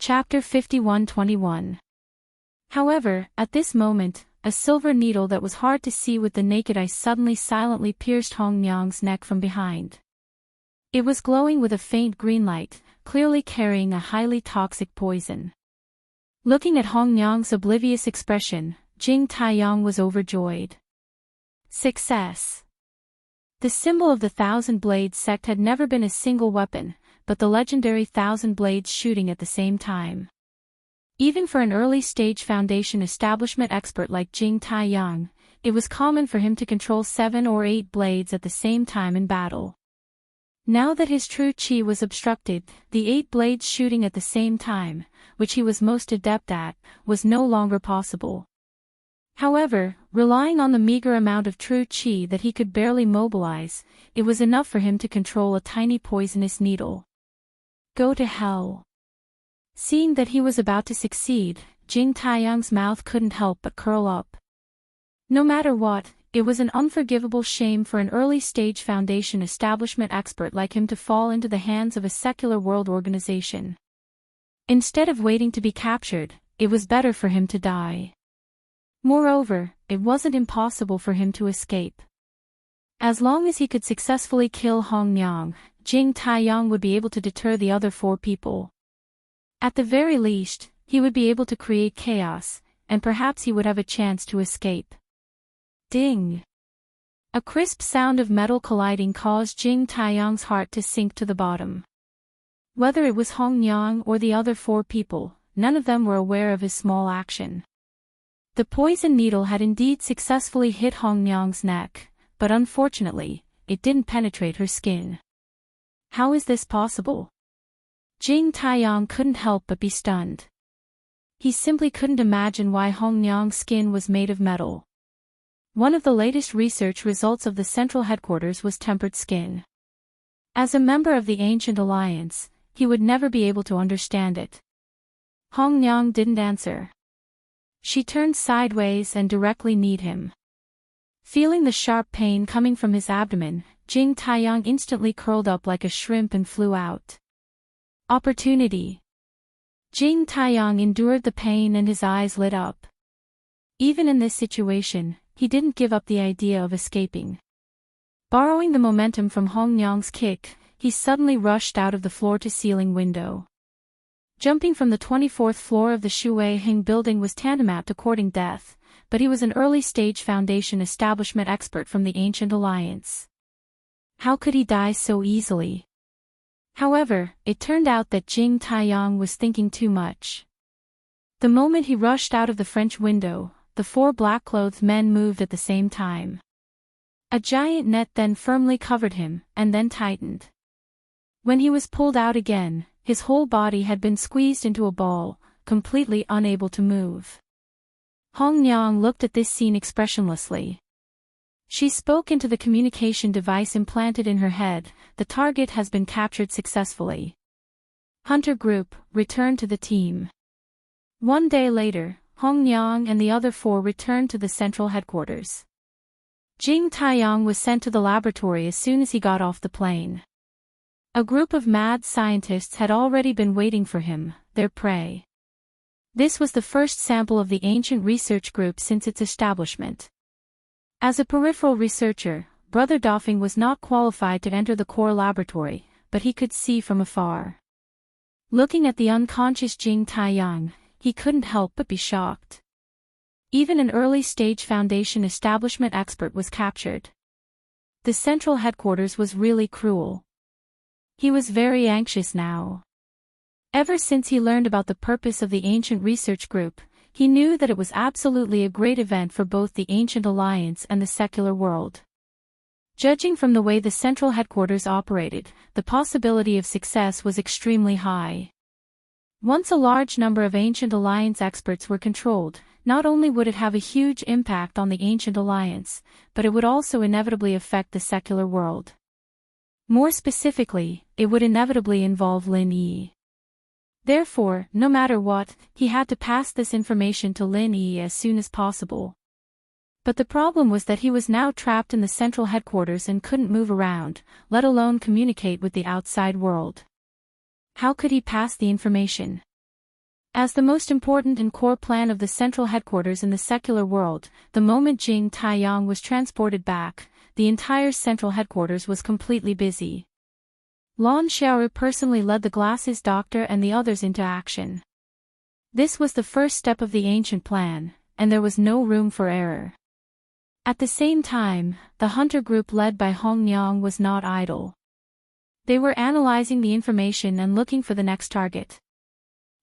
Chapter 51-21. However, at this moment, a silver needle that was hard to see with the naked eye suddenly silently pierced Hong Nyang's neck from behind. It was glowing with a faint green light, clearly carrying a highly toxic poison. Looking at Hong Nyang's oblivious expression, Jing Taiyang was overjoyed. Success! The symbol of the Thousand Blades sect had never been a single weapon, but the legendary Thousand Blades shooting at the same time. Even for an early-stage Foundation establishment expert like Jing Taiyang, it was common for him to control 7 or 8 blades at the same time in battle. Now that his true chi was obstructed, the 8 blades shooting at the same time, which he was most adept at, was no longer possible. However, relying on the meager amount of true chi that he could barely mobilize, it was enough for him to control a tiny poisonous needle. Go to hell. Seeing that he was about to succeed, Jing Taiyang's mouth couldn't help but curl up. No matter what, it was an unforgivable shame for an early-stage Foundation establishment expert like him to fall into the hands of a secular world organization. Instead of waiting to be captured, it was better for him to die. Moreover, it wasn't impossible for him to escape. As long as he could successfully kill Hong Nyang, Jing Taiyang would be able to deter the other 4 people. At the very least, he would be able to create chaos, and perhaps he would have a chance to escape. Ding! A crisp sound of metal colliding caused Jing Taiyang's heart to sink to the bottom. Whether it was Hong Nyang or the other 4 people, none of them were aware of his small action. The poison needle had indeed successfully hit Hong Nyang's neck, but unfortunately, it didn't penetrate her skin. How is this possible? Jing Taiyang couldn't help but be stunned. He simply couldn't imagine why Hong Nyang's skin was made of metal. One of the latest research results of the central headquarters was tempered skin. As a member of the Ancient Alliance, he would never be able to understand it. Hong Nyang didn't answer. She turned sideways and directly kneed him. Feeling the sharp pain coming from his abdomen, Jing Taiyang instantly curled up like a shrimp and flew out. Opportunity. Jing Taiyang endured the pain and his eyes lit up. Even in this situation, he didn't give up the idea of escaping. Borrowing the momentum from Hong Nyang's kick, he suddenly rushed out of the floor-to-ceiling window. Jumping from the 24th floor of the Shui Hing building was tantamount to courting death, but he was an early-stage Foundation establishment expert from the Ancient Alliance. How could he die so easily? However, it turned out that Jing Taiyang was thinking too much. The moment he rushed out of the French window, the 4 black-clothed men moved at the same time. A giant net then firmly covered him, and then tightened. When he was pulled out again, his whole body had been squeezed into a ball, completely unable to move. Hong Nyang looked at this scene expressionlessly. She spoke into the communication device implanted in her head. The target has been captured successfully. Hunter Group, return to the team. One day later, Hong Nyang and the other 4 returned to the central headquarters. Jing Taiyang was sent to the laboratory as soon as he got off the plane. A group of mad scientists had already been waiting for him, their prey. This was the first sample of the ancient research group since its establishment. As a peripheral researcher, Brother Dofing was not qualified to enter the core laboratory, but he could see from afar. Looking at the unconscious Jing Taiyang, he couldn't help but be shocked. Even an early-stage Foundation establishment expert was captured. The central headquarters was really cruel. He was very anxious now. Ever since he learned about the purpose of the ancient research group, he knew that it was absolutely a great event for both the Ancient Alliance and the secular world. Judging from the way the central headquarters operated, the possibility of success was extremely high. Once a large number of Ancient Alliance experts were controlled, not only would it have a huge impact on the Ancient Alliance, but it would also inevitably affect the secular world. More specifically, it would inevitably involve Lin Yi. Therefore, no matter what, he had to pass this information to Lin Yi as soon as possible. But the problem was that he was now trapped in the central headquarters and couldn't move around, let alone communicate with the outside world. How could he pass the information? As the most important and core plan of the central headquarters in the secular world, the moment Jing Taiyang was transported back, the entire central headquarters was completely busy. Lan Xiaoru personally led the glasses doctor and the others into action. This was the first step of the ancient plan, and there was no room for error. At the same time, the hunter group led by Hong Nyang was not idle. They were analyzing the information and looking for the next target.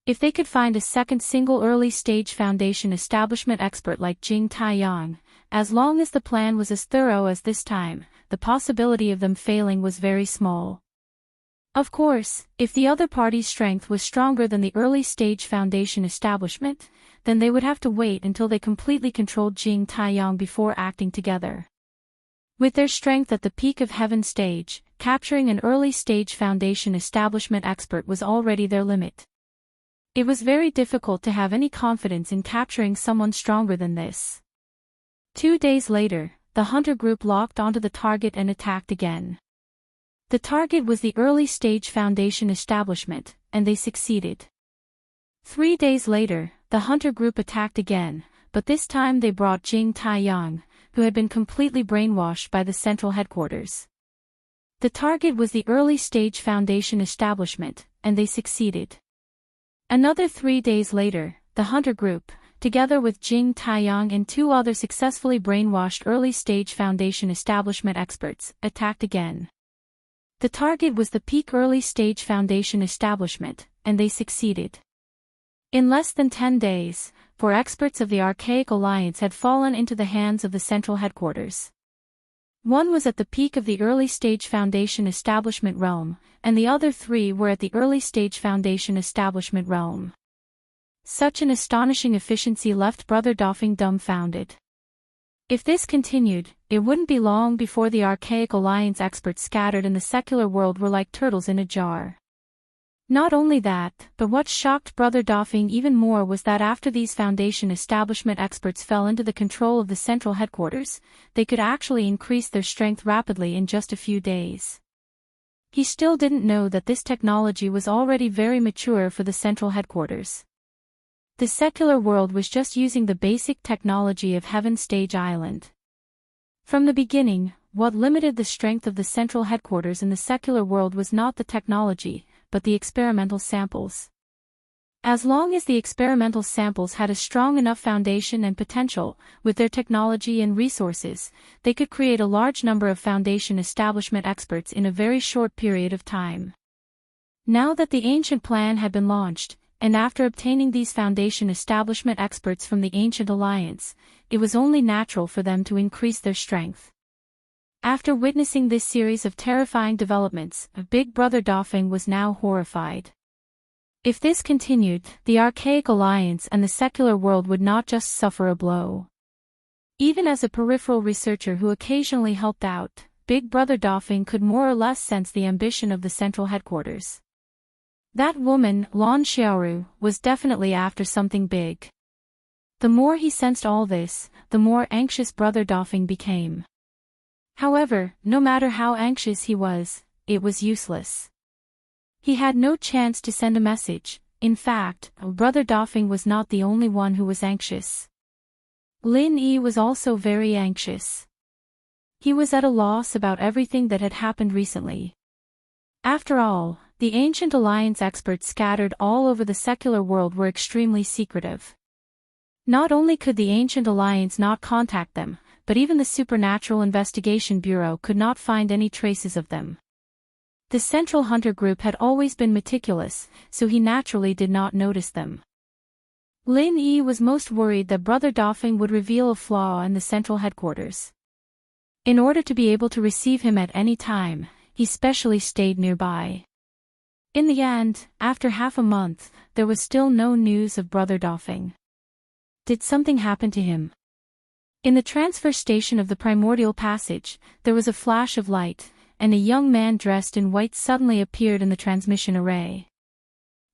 If they could find a second single early-stage foundation establishment expert like Jing Taiyang, as long as the plan was as thorough as this time, the possibility of them failing was very small. Of course, if the other party's strength was stronger than the early-stage foundation establishment, then they would have to wait until they completely controlled Jing Taiyang before acting together. With their strength at the peak of heaven stage, capturing an early-stage foundation establishment expert was already their limit. It was very difficult to have any confidence in capturing someone stronger than this. 2 days later, the hunter group locked onto the target and attacked again. The target was the early-stage foundation establishment, and they succeeded. 3 days later, the hunter group attacked again, but this time they brought Jing Taiyang, who had been completely brainwashed by the central headquarters. The target was the early-stage foundation establishment, and they succeeded. Another 3 days later, the hunter group, together with Jing Taiyang and 2 other successfully brainwashed early-stage foundation establishment experts, attacked again. The target was the peak early-stage foundation establishment, and they succeeded. In less than 10 days, 4 experts of the Archaic Alliance had fallen into the hands of the central headquarters. One was at the peak of the early-stage foundation establishment realm, and the other 3 were at the early-stage foundation establishment realm. Such an astonishing efficiency left Brother Dofing dumbfounded. If this continued, it wouldn't be long before the Archaic Alliance experts scattered in the secular world were like turtles in a jar. Not only that, but what shocked Brother Dofing even more was that after these foundation establishment experts fell into the control of the central headquarters, they could actually increase their strength rapidly in just a few days. He still didn't know that this technology was already very mature for the central headquarters. The secular world was just using the basic technology of Heaven Stage Island. From the beginning, what limited the strength of the central headquarters in the secular world was not the technology, but the experimental samples. As long as the experimental samples had a strong enough foundation and potential, with their technology and resources, they could create a large number of foundation establishment experts in a very short period of time. Now that the ancient plan had been launched, and after obtaining these foundation establishment experts from the Ancient Alliance, it was only natural for them to increase their strength. After witnessing this series of terrifying developments, Big Brother Dofing was now horrified. If this continued, the Archaic Alliance and the secular world would not just suffer a blow. Even as a peripheral researcher who occasionally helped out, Big Brother Dofing could more or less sense the ambition of the central headquarters. That woman, Lan Xiaoru, was definitely after something big. The more he sensed all this, the more anxious Brother Dofing became. However, no matter how anxious he was, it was useless. He had no chance to send a message. In fact, Brother Dofing was not the only one who was anxious. Lin Yi was also very anxious. He was at a loss about everything that had happened recently. After all, the Ancient Alliance experts scattered all over the secular world were extremely secretive. Not only could the Ancient Alliance not contact them, but even the Supernatural Investigation Bureau could not find any traces of them. The Central Hunter Group had always been meticulous, so he naturally did not notice them. Lin Yi was most worried that Brother Dofing would reveal a flaw in the central headquarters. In order to be able to receive him at any time, he specially stayed nearby. In the end, after half a month, there was still no news of Brother Dofing. Did something happen to him? In the transfer station of the Primordial Passage, there was a flash of light, and a young man dressed in white suddenly appeared in the transmission array.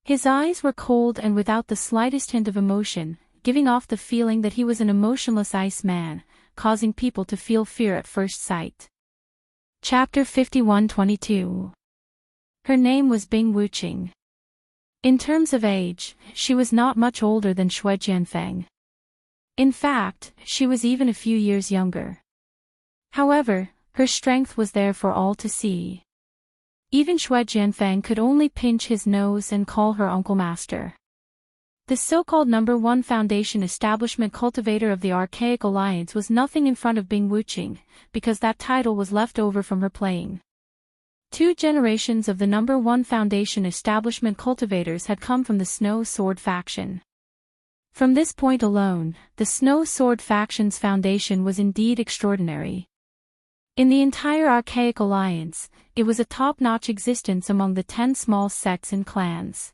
His eyes were cold and without the slightest hint of emotion, giving off the feeling that he was an emotionless ice man, causing people to feel fear at first sight. Chapter 51-22. Her name was Bing Wuqing. In terms of age, she was not much older than Shui Jianfeng. In fact, she was even a few years younger. However, her strength was there for all to see. Even Shui Jianfeng could only pinch his nose and call her Uncle Master. The so-called number 1 Foundation establishment cultivator of the Archaic Alliance was nothing in front of Bing Wuqing, because that title was left over from her playing. 2 generations of the number 1 Foundation establishment cultivators had come from the Snow Sword faction. From this point alone, the Snow Sword faction's foundation was indeed extraordinary. In the entire Archaic Alliance, it was a top-notch existence among the 10 small sects and clans.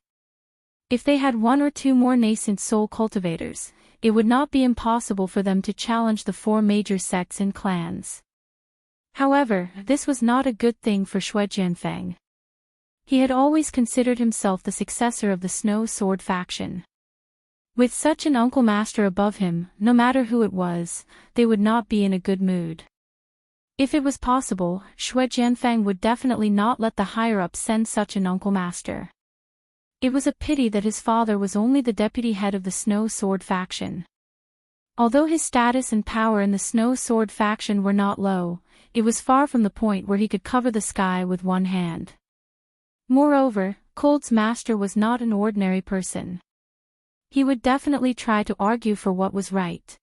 If they had 1 or 2 more nascent soul cultivators, it would not be impossible for them to challenge the 4 major sects and clans. However, this was not a good thing for Shui Jianfeng. He had always considered himself the successor of the Snow Sword faction. With such an Uncle Master above him, no matter who it was, they would not be in a good mood. If it was possible, Shui Jianfeng would definitely not let the higher-ups send such an Uncle Master. It was a pity that his father was only the deputy head of the Snow Sword faction. Although his status and power in the Snow Sword faction were not low, it was far from the point where he could cover the sky with one hand. Moreover, Cold's master was not an ordinary person. He would definitely try to argue for what was right.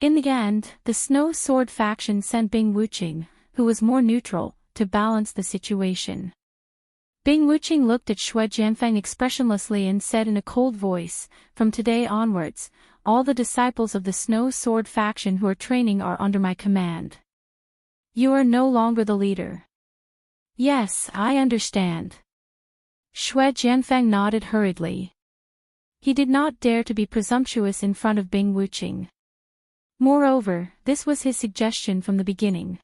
In the end, the Snow Sword faction sent Bing Wuqing, who was more neutral, to balance the situation. Bing Wuqing looked at Shui Jianfeng expressionlessly and said in a cold voice, "From today onwards, all the disciples of the Snow Sword faction who are training are under my command. You are no longer the leader." "Yes, I understand." Shui Jianfeng nodded hurriedly. He did not dare to be presumptuous in front of Bing Wuqing. Moreover, this was his suggestion from the beginning.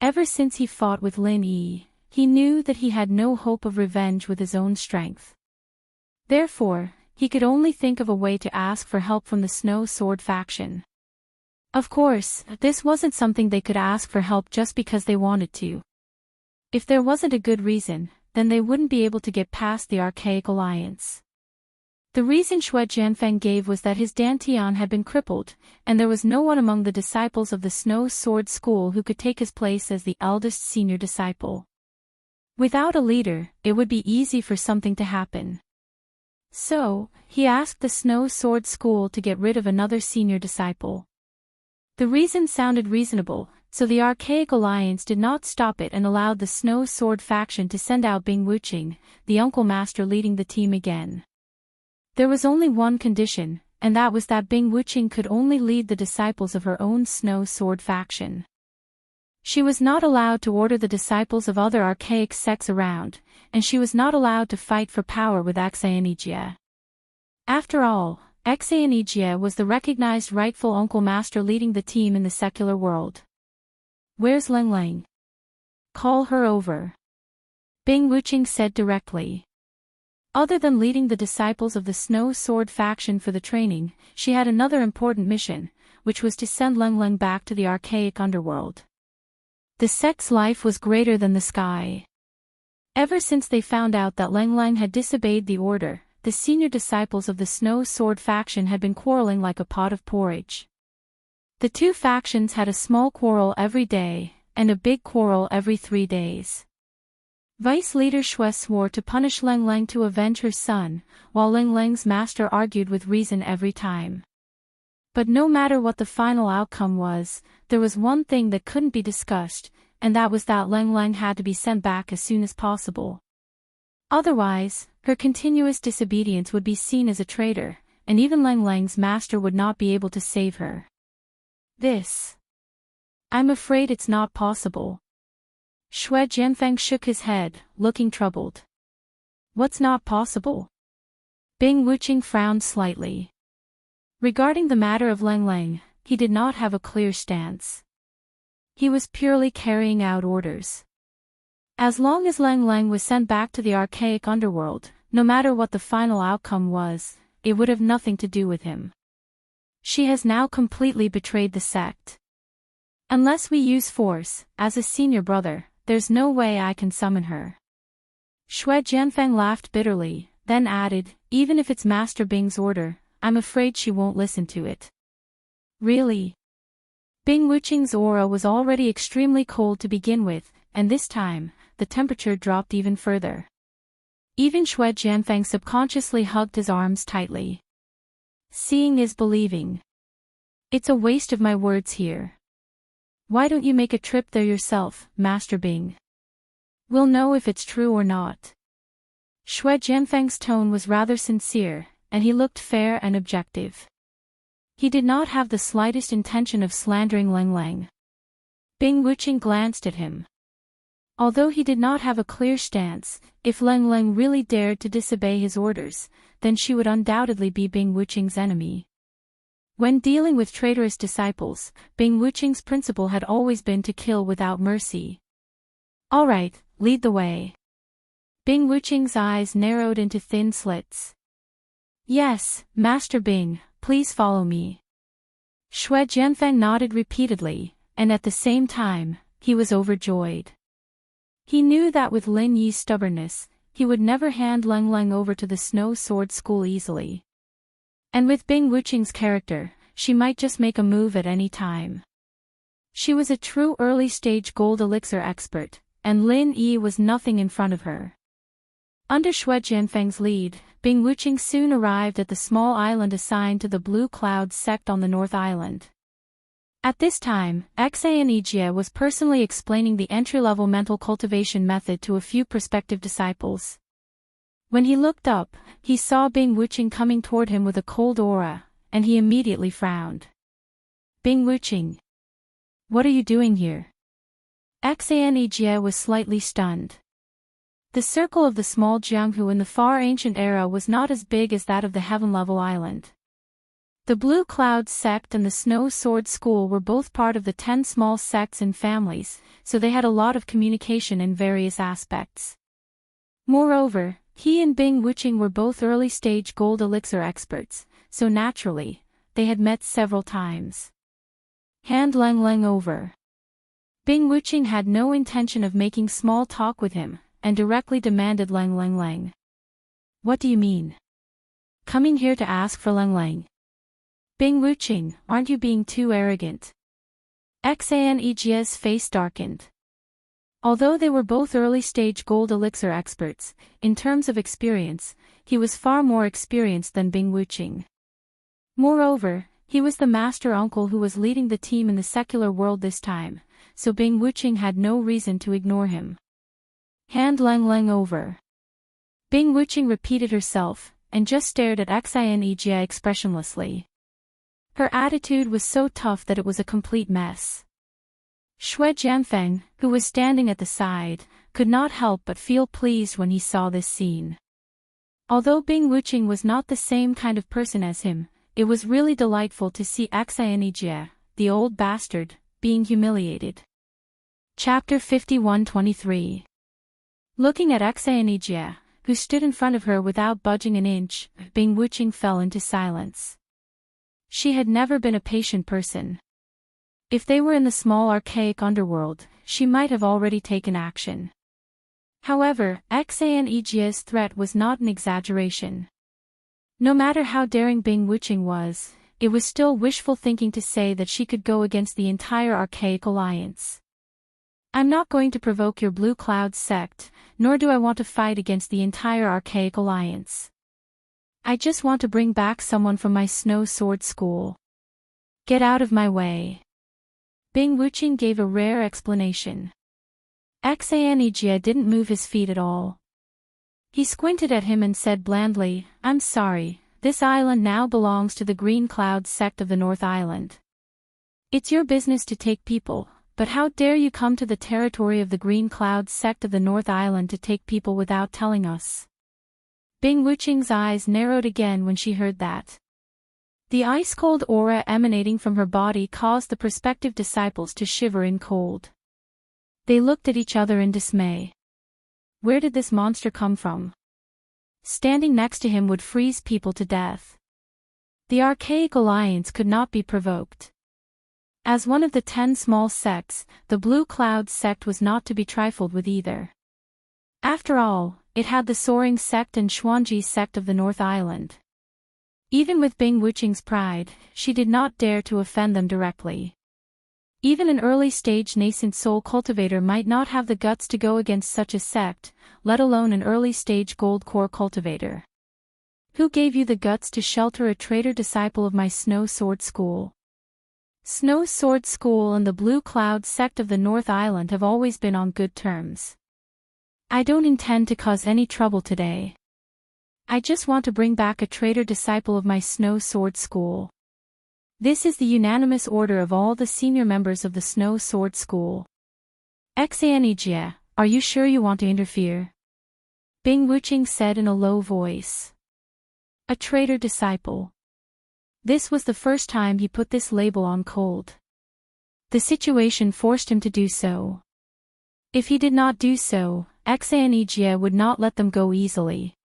Ever since he fought with Lin Yi, he knew that he had no hope of revenge with his own strength. Therefore, he could only think of a way to ask for help from the Snow Sword faction. Of course, this wasn't something they could ask for help just because they wanted to. If there wasn't a good reason, then they wouldn't be able to get past the Archaic Alliance. The reason Shui Jianfeng gave was that his dantian had been crippled, and there was no one among the disciples of the Snow Sword School who could take his place as the eldest senior disciple. Without a leader, it would be easy for something to happen. So, he asked the Snow Sword School to get rid of another senior disciple. The reason sounded reasonable, so the Archaic Alliance did not stop it and allowed the Snow Sword faction to send out Bing Wuqing, the Uncle Master, leading the team again. There was only one condition, and that was that Bing Wuqing could only lead the disciples of her own Snow Sword faction. She was not allowed to order the disciples of other archaic sects around, and she was not allowed to fight for power with Xianijie. After all, Xianijie was the recognized rightful Uncle Master leading the team in the secular world. "Where's Leng Leng? Call her over," Bing Wuqing said directly. Other than leading the disciples of the Snow Sword faction for the training, she had another important mission, which was to send Leng Leng back to the archaic underworld. The sect's life was greater than the sky. Ever since they found out that Leng Leng had disobeyed the order, the senior disciples of the Snow Sword faction had been quarreling like a pot of porridge. The 2 factions had a small quarrel every day, and a big quarrel every 3 days. Vice Leader Shui swore to punish Leng Leng to avenge her son, while Leng Leng's master argued with reason every time. But no matter what the final outcome was, there was one thing that couldn't be discussed, and that was that Leng Leng had to be sent back as soon as possible. Otherwise, her continuous disobedience would be seen as a traitor, and even Leng Leng's master would not be able to save her. I'm afraid it's not possible. Shui Jianfeng shook his head, looking troubled. What's not possible? Bing Wuqing frowned slightly. Regarding the matter of Leng Leng, he did not have a clear stance. He was purely carrying out orders. As long as Leng Leng was sent back to the archaic underworld, no matter what the final outcome was, it would have nothing to do with him. She has now completely betrayed the sect. Unless we use force, as a senior brother, there's no way I can summon her. Shui Jianfeng laughed bitterly, then added, even if it's Master Bing's order, I'm afraid she won't listen to it. Really? Bing Wuqing's aura was already extremely cold to begin with, and this time, the temperature dropped even further. Even Xue Jianfeng subconsciously hugged his arms tightly. Seeing is believing. It's a waste of my words here. Why don't you make a trip there yourself, Master Bing? We'll know if it's true or not. Xue Jianfeng's tone was rather sincere, and he looked fair and objective. He did not have the slightest intention of slandering Leng Leng. Bing Wuqing glanced at him. Although he did not have a clear stance, if Leng Leng really dared to disobey his orders, then she would undoubtedly be Bing Wuqing's enemy. When dealing with traitorous disciples, Bing Wuqing's principle had always been to kill without mercy. All right, lead the way. Bing Wuqing's eyes narrowed into thin slits. Yes, Master Bing, please follow me. Xue Jianfeng nodded repeatedly, and at the same time, he was overjoyed. He knew that with Lin Yi's stubbornness, he would never hand Leng Leng over to the Snow Sword School easily. And with Bing Wuqing's character, she might just make a move at any time. She was a true early-stage gold elixir expert, and Lin Yi was nothing in front of her. Under Xue Jianfeng's lead, Bing Wuqing soon arrived at the small island assigned to the Blue Cloud sect on the North Island. At this time, Xanejia was personally explaining the entry-level mental cultivation method to a few prospective disciples. When he looked up, he saw Bing Wuqing coming toward him with a cold aura, and he immediately frowned. Bing Wuqing. What are you doing here? Xanejia was slightly stunned. The circle of the small Jianghu in the far ancient era was not as big as that of the heaven-level island. The Blue Cloud sect and the Snow Sword School were both part of the 10 small sects and families, so they had a lot of communication in various aspects. Moreover, he and Bing Wuqing were both early-stage gold elixir experts, so naturally, they had met several times. Hand Leng Leng over. Bing Wuqing had no intention of making small talk with him, and directly demanded Leng Leng. What do you mean? Coming here to ask for Leng Leng? Bing Wuqing, aren't you being too arrogant? Xanejia's face darkened. Although they were both early-stage gold elixir experts, in terms of experience, he was far more experienced than Bing Wuqing. Moreover, he was the master uncle who was leading the team in the secular world this time, so Bing Wuqing had no reason to ignore him. Hand Leng Leng over. Bing Wuqing repeated herself, and just stared at Xanejia expressionlessly. Her attitude was so tough that it was a complete mess. Xue Jianfeng, who was standing at the side, could not help but feel pleased when he saw this scene. Although Bing Wuqing was not the same kind of person as him, it was really delightful to see Xanejia, the old bastard, being humiliated. Chapter 51-23. Looking at Xanejia, who stood in front of her without budging an inch, Bing Wuqing fell into silence. She had never been a patient person. If they were in the small archaic underworld, she might have already taken action. However, Xanejia's threat was not an exaggeration. No matter how daring Bing Wuqing was, it was still wishful thinking to say that she could go against the entire archaic alliance. I'm not going to provoke your Blue Cloud sect, nor do I want to fight against the entire archaic alliance. I just want to bring back someone from my Snow Sword School. Get out of my way. Bing Wuqing gave a rare explanation. Xanejia didn't move his feet at all. He squinted at him and said blandly, I'm sorry, this island now belongs to the Green Cloud sect of the North Island. It's your business to take people, but how dare you come to the territory of the Green Cloud sect of the North Island to take people without telling us? Bing Wuqing's eyes narrowed again when she heard that. The ice-cold aura emanating from her body caused the prospective disciples to shiver in cold. They looked at each other in dismay. Where did this monster come from? Standing next to him would freeze people to death. The archaic alliance could not be provoked. As one of the 10 small sects, the Blue Cloud sect was not to be trifled with either. After all, it had the Soaring sect and Xuanji sect of the North Island. Even with Bing Wuqing's pride, she did not dare to offend them directly. Even an early-stage nascent soul cultivator might not have the guts to go against such a sect, let alone an early-stage gold core cultivator. Who gave you the guts to shelter a traitor disciple of my Snow Sword School? Snow Sword School and the Blue Cloud sect of the North Island have always been on good terms. I don't intend to cause any trouble today. I just want to bring back a traitor disciple of my Snow Sword School. This is the unanimous order of all the senior members of the Snow Sword School. Xanijia, are you sure you want to interfere? Bing Wuqing said in a low voice. A traitor disciple. This was the first time he put this label on Cold. The situation forced him to do so. If he did not do so, Xanijia would not let them go easily.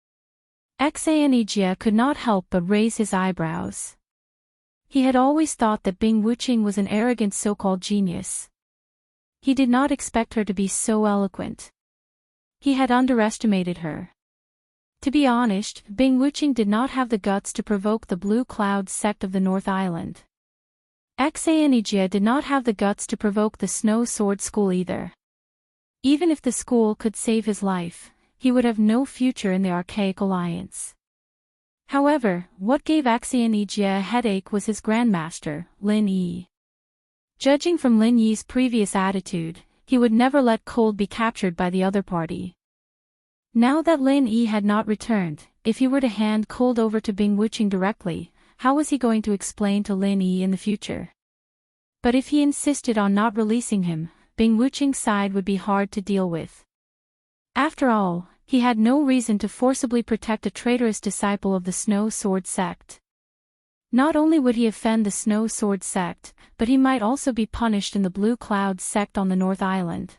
Xanijia could not help but raise his eyebrows. He had always thought that Bing Wuqing was an arrogant so-called genius. He did not expect her to be so eloquent. He had underestimated her. To be honest, Bing Wuqing did not have the guts to provoke the Blue Cloud sect of the North Island. Xanijia did not have the guts to provoke the Snow Sword School either. Even if the school could save his life, he would have no future in the Archaic Alliance. However, what gave Xanijia a headache was his grandmaster, Lin Yi. Judging from Lin Yi's previous attitude, he would never let Cold be captured by the other party. Now that Lin Yi had not returned, if he were to hand Cold over to Bing Wuqing directly, how was he going to explain to Lin Yi in the future? But if he insisted on not releasing him, Bing Wuqing's side would be hard to deal with. After all, he had no reason to forcibly protect a traitorous disciple of the Snow Sword sect. Not only would he offend the Snow Sword sect, but he might also be punished in the Blue Cloud sect on the North Island.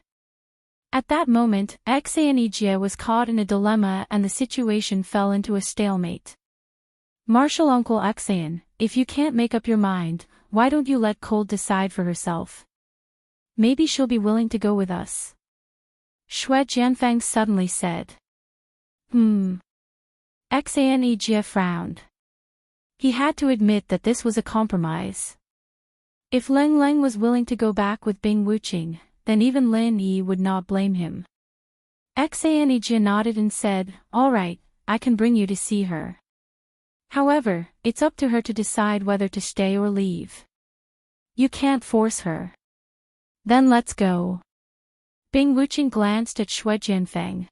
At that moment, Xanijia was caught in a dilemma and the situation fell into a stalemate. Martial Uncle Xan, if you can't make up your mind, why don't you let Cold decide for herself? Maybe she'll be willing to go with us. Xue Jianfeng suddenly said. Xanijia frowned. He had to admit that this was a compromise. If Leng Leng was willing to go back with Bing Wuqing, then even Lin Yi would not blame him. Xanijia nodded and said, all right, I can bring you to see her. However, it's up to her to decide whether to stay or leave. You can't force her. Then let's go. Bing Wuqing glanced at Xue Jianfeng.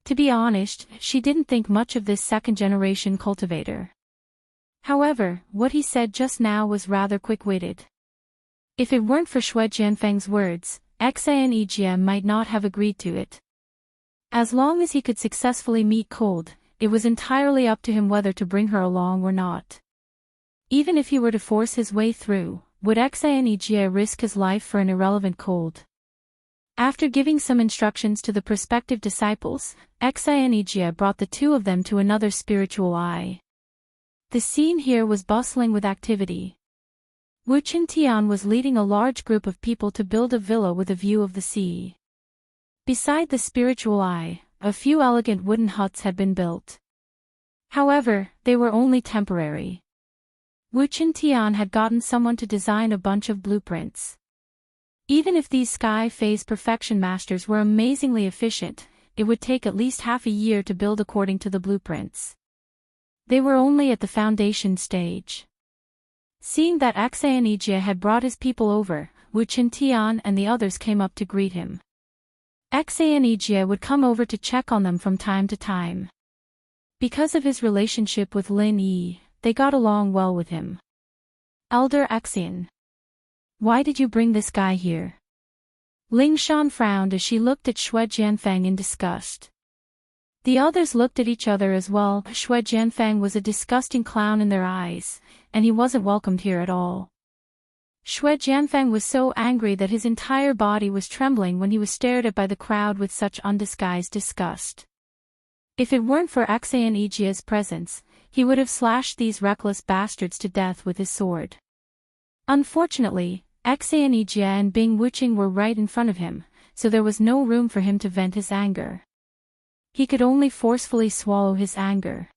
To be honest, she didn't think much of this second-generation cultivator. However, what he said just now was rather quick-witted. If it weren't for Xue Jianfeng's words, Xanijia might not have agreed to it. As long as he could successfully meet Cold, it was entirely up to him whether to bring her along or not. Even if he were to force his way through, would Xanijia risk his life for an irrelevant Cold? After giving some instructions to the prospective disciples, Xanijia brought the two of them to another spiritual eye. The scene here was bustling with activity. Wuchen Tian was leading a large group of people to build a villa with a view of the sea. Beside the spiritual eye, a few elegant wooden huts had been built. However, they were only temporary. Wuchen Tian had gotten someone to design a bunch of blueprints. Even if these Sky Phase Perfection Masters were amazingly efficient, it would take at least half a year to build according to the blueprints. They were only at the foundation stage. Seeing that Xanijia had brought his people over, Wuchen Tian and the others came up to greet him. Xanijia would come over to check on them from time to time. Because of his relationship with Lin Yi, they got along well with him. Elder Xian. Why did you bring this guy here? Ling Shan frowned as she looked at Xue Jianfeng in disgust. The others looked at each other as well. Xue Jianfeng was a disgusting clown in their eyes, and he wasn't welcomed here at all. Xue Jianfeng was so angry that his entire body was trembling when he was stared at by the crowd with such undisguised disgust. If it weren't for Xanijia's presence, he would have slashed these reckless bastards to death with his sword. Unfortunately, Xanijia and Bing Wuqing were right in front of him, so there was no room for him to vent his anger. he could only forcefully swallow his anger.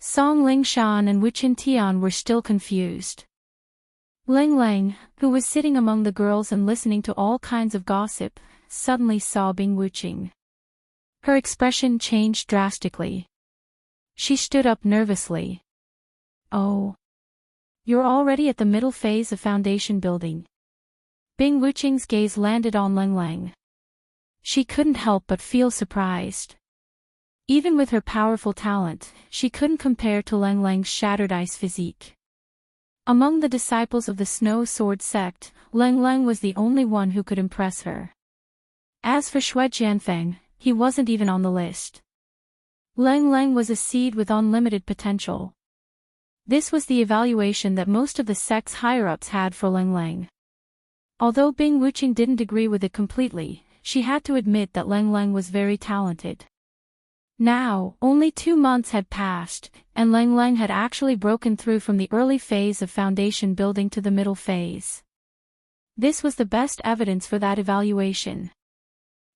Song Ling Shan and Wu Tian were still confused. Ling Lang, who was sitting among the girls and listening to all kinds of gossip, suddenly saw Bing Wuqing. Her expression changed drastically. She stood up nervously. "Oh. You're already at the middle phase of foundation building." Bing Wuqing's gaze landed on Ling Lang. She couldn't help but feel surprised. Even with her powerful talent, she couldn't compare to Ling Lang's shattered ice physique. Among the disciples of the Snow Sword sect, Ling Lang was the only one who could impress her. As for Xue Jianfeng, he wasn't even on the list. Ling Lang was a seed with unlimited potential. This was the evaluation that most of the sect's higher-ups had for Ling Lang. Although Bing Wuqing didn't agree with it completely, she had to admit that Ling Lang was very talented. Now, only 2 months had passed, and Ling Lang had actually broken through from the early phase of foundation building to the middle phase. This was the best evidence for that evaluation.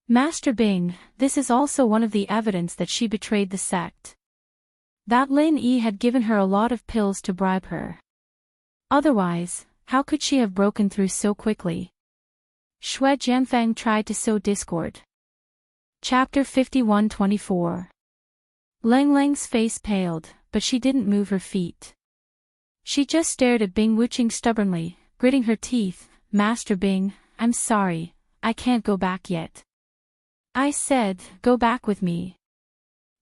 Master Bing, this is also one of the evidence that she betrayed the sect. That Lin Yi had given her a lot of pills to bribe her. Otherwise, how could she have broken through so quickly? Xue Jianfeng tried to sow discord. Chapter 51-24. Ling Lang's face paled, but she didn't move her feet. She just stared at Bing Wuqing stubbornly, gritting her teeth. "Master Bing, I'm sorry, I can't go back yet." "I said, go back with me."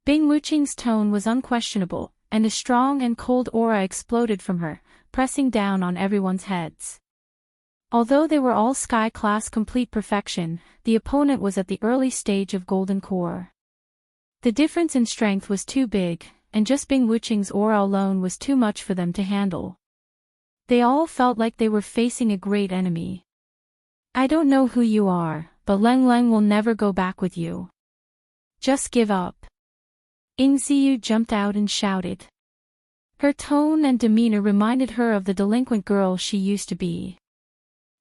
Bing Wuqing's tone was unquestionable, and a strong and cold aura exploded from her, pressing down on everyone's heads. Although they were all sky-class complete perfection, the opponent was at the early stage of Golden Core. The difference in strength was too big, and just Bing Wuqing's aura alone was too much for them to handle. They all felt like they were facing a great enemy. "I don't know who you are, but Ling Lang will never go back with you. Just give up." Ying Ziyu jumped out and shouted. Her tone and demeanor reminded her of the delinquent girl she used to be.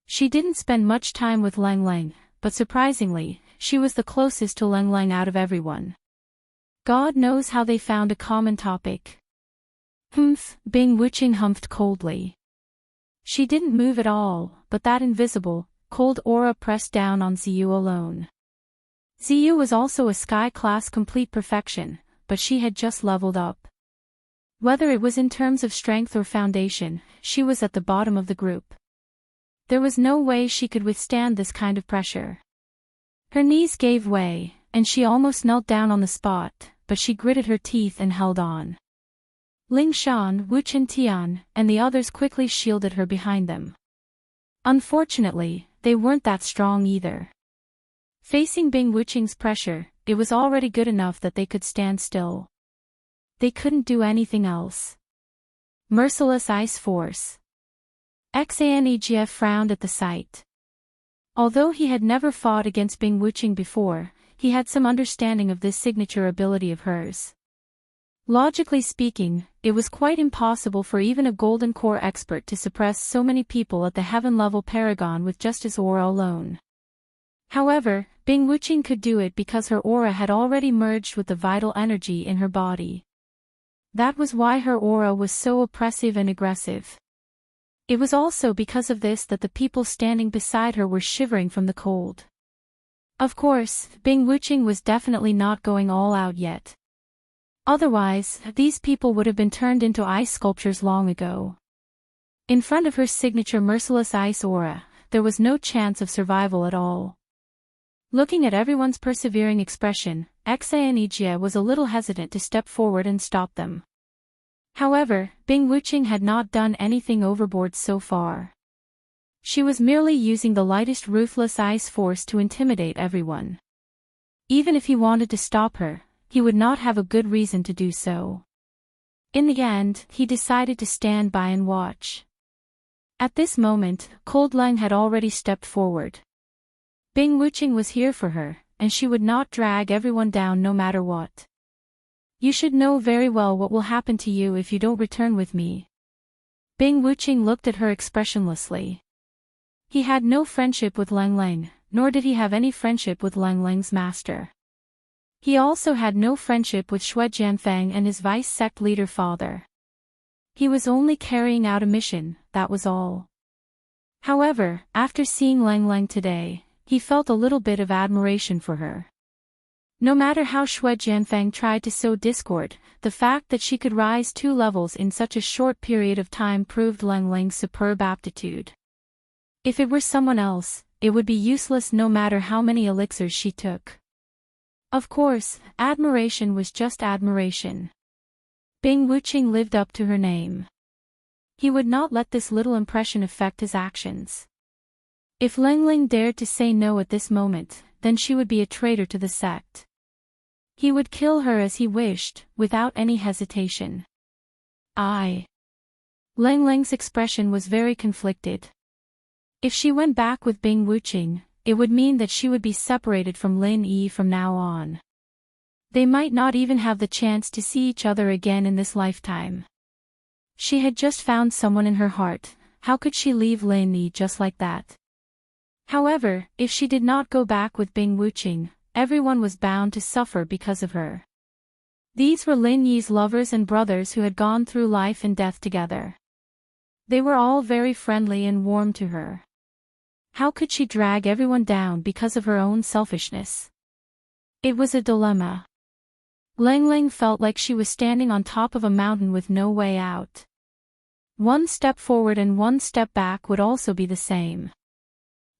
She didn't spend much time with Ling Lang, but surprisingly, she was the closest to Ling Lang out of everyone. God knows how they found a common topic. "Humph," Bing Wuqing humphed coldly. She didn't move at all, but that invisible, cold aura pressed down on Ziyu alone. Ziyu was also a sky-class complete perfection, but she had just leveled up. Whether it was in terms of strength or foundation, she was at the bottom of the group. There was no way she could withstand this kind of pressure. Her knees gave way, and she almost knelt down on the spot, but she gritted her teeth and held on. Ling Shan, Wu Tian, and the others quickly shielded her behind them. Unfortunately, they weren't that strong either. Facing Bing Wuqing's pressure, it was already good enough that they could stand still. They couldn't do anything else. Merciless Ice Force. Xanegf frowned at the sight. Although he had never fought against Bing Wuqing before, he had some understanding of this signature ability of hers. Logically speaking, it was quite impossible for even a Golden Core expert to suppress so many people at the heaven-level Paragon with just his aura alone. However, Bing Wuqing could do it because her aura had already merged with the vital energy in her body. That was why her aura was so oppressive and aggressive. It was also because of this that the people standing beside her were shivering from the cold. Of course, Bing Wuqing was definitely not going all out yet. Otherwise, these people would have been turned into ice sculptures long ago. In front of her signature merciless ice aura, there was no chance of survival at all. Looking at everyone's persevering expression, Xanegf was a little hesitant to step forward and stop them. However, Bing Wuqing had not done anything overboard so far. She was merely using the lightest ruthless ice force to intimidate everyone. Even if he wanted to stop her, he would not have a good reason to do so. In the end, he decided to stand by and watch. At this moment, Cold Lang had already stepped forward. Bing Wuqing was here for her, and she would not drag everyone down no matter what. "You should know very well what will happen to you if you don't return with me." Bing Wuqing looked at her expressionlessly. He had no friendship with Ling Lang, nor did he have any friendship with Ling Lang's master. He also had no friendship with Shui Jianfeng and his vice sect leader father. He was only carrying out a mission, that was all. However, after seeing Lang Lang today, he felt a little bit of admiration for her. No matter how Shui Jianfeng tried to sow discord, the fact that she could rise 2 levels in such a short period of time proved Lang Lang's superb aptitude. If it were someone else, it would be useless no matter how many elixirs she took. Of course, admiration was just admiration. Bing Wuqing lived up to her name. He would not let this little impression affect his actions. If Lang Lang dared to say no at this moment, then she would be a traitor to the sect. He would kill her as he wished, without any hesitation. Lang Lang's expression was very conflicted. If she went back with Bing Wuqing, it would mean that she would be separated from Lin Yi from now on. They might not even have the chance to see each other again in this lifetime. She had just found someone in her heart, how could she leave Lin Yi just like that? However, if she did not go back with Bing Wuqing, everyone was bound to suffer because of her. These were Lin Yi's lovers and brothers who had gone through life and death together. They were all very friendly and warm to her. How could she drag everyone down because of her own selfishness? It was a dilemma. Lang Lang felt like she was standing on top of a mountain with no way out. One step forward and one step back would also be the same.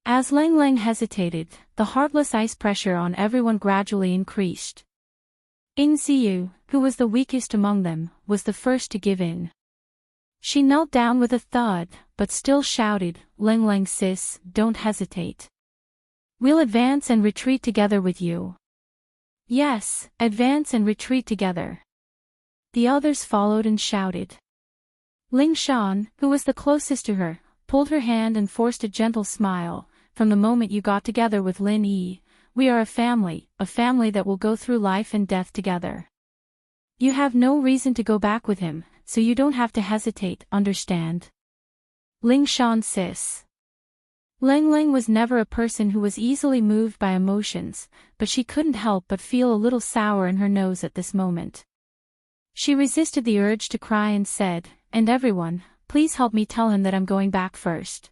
As Lang Lang hesitated, the heartless ice pressure on everyone gradually increased. Ying Ziyu, who was the weakest among them, was the first to give in. She knelt down with a thud, but still shouted, "Lang Lang sis, don't hesitate. We'll advance and retreat together with you." Yes, advance and retreat together. The others followed and shouted. Ling Shan, who was the closest to her, pulled her hand and forced a gentle smile. "From the moment you got together with Lin Yi, we are a family that will go through life and death together. You have no reason to go back with him, so you don't have to hesitate, understand?" Ling Shan sis. Lang Lang was never a person who was easily moved by emotions, but she couldn't help but feel a little sour in her nose at this moment. She resisted the urge to cry and said, "And everyone, please help me tell him that I'm going back first.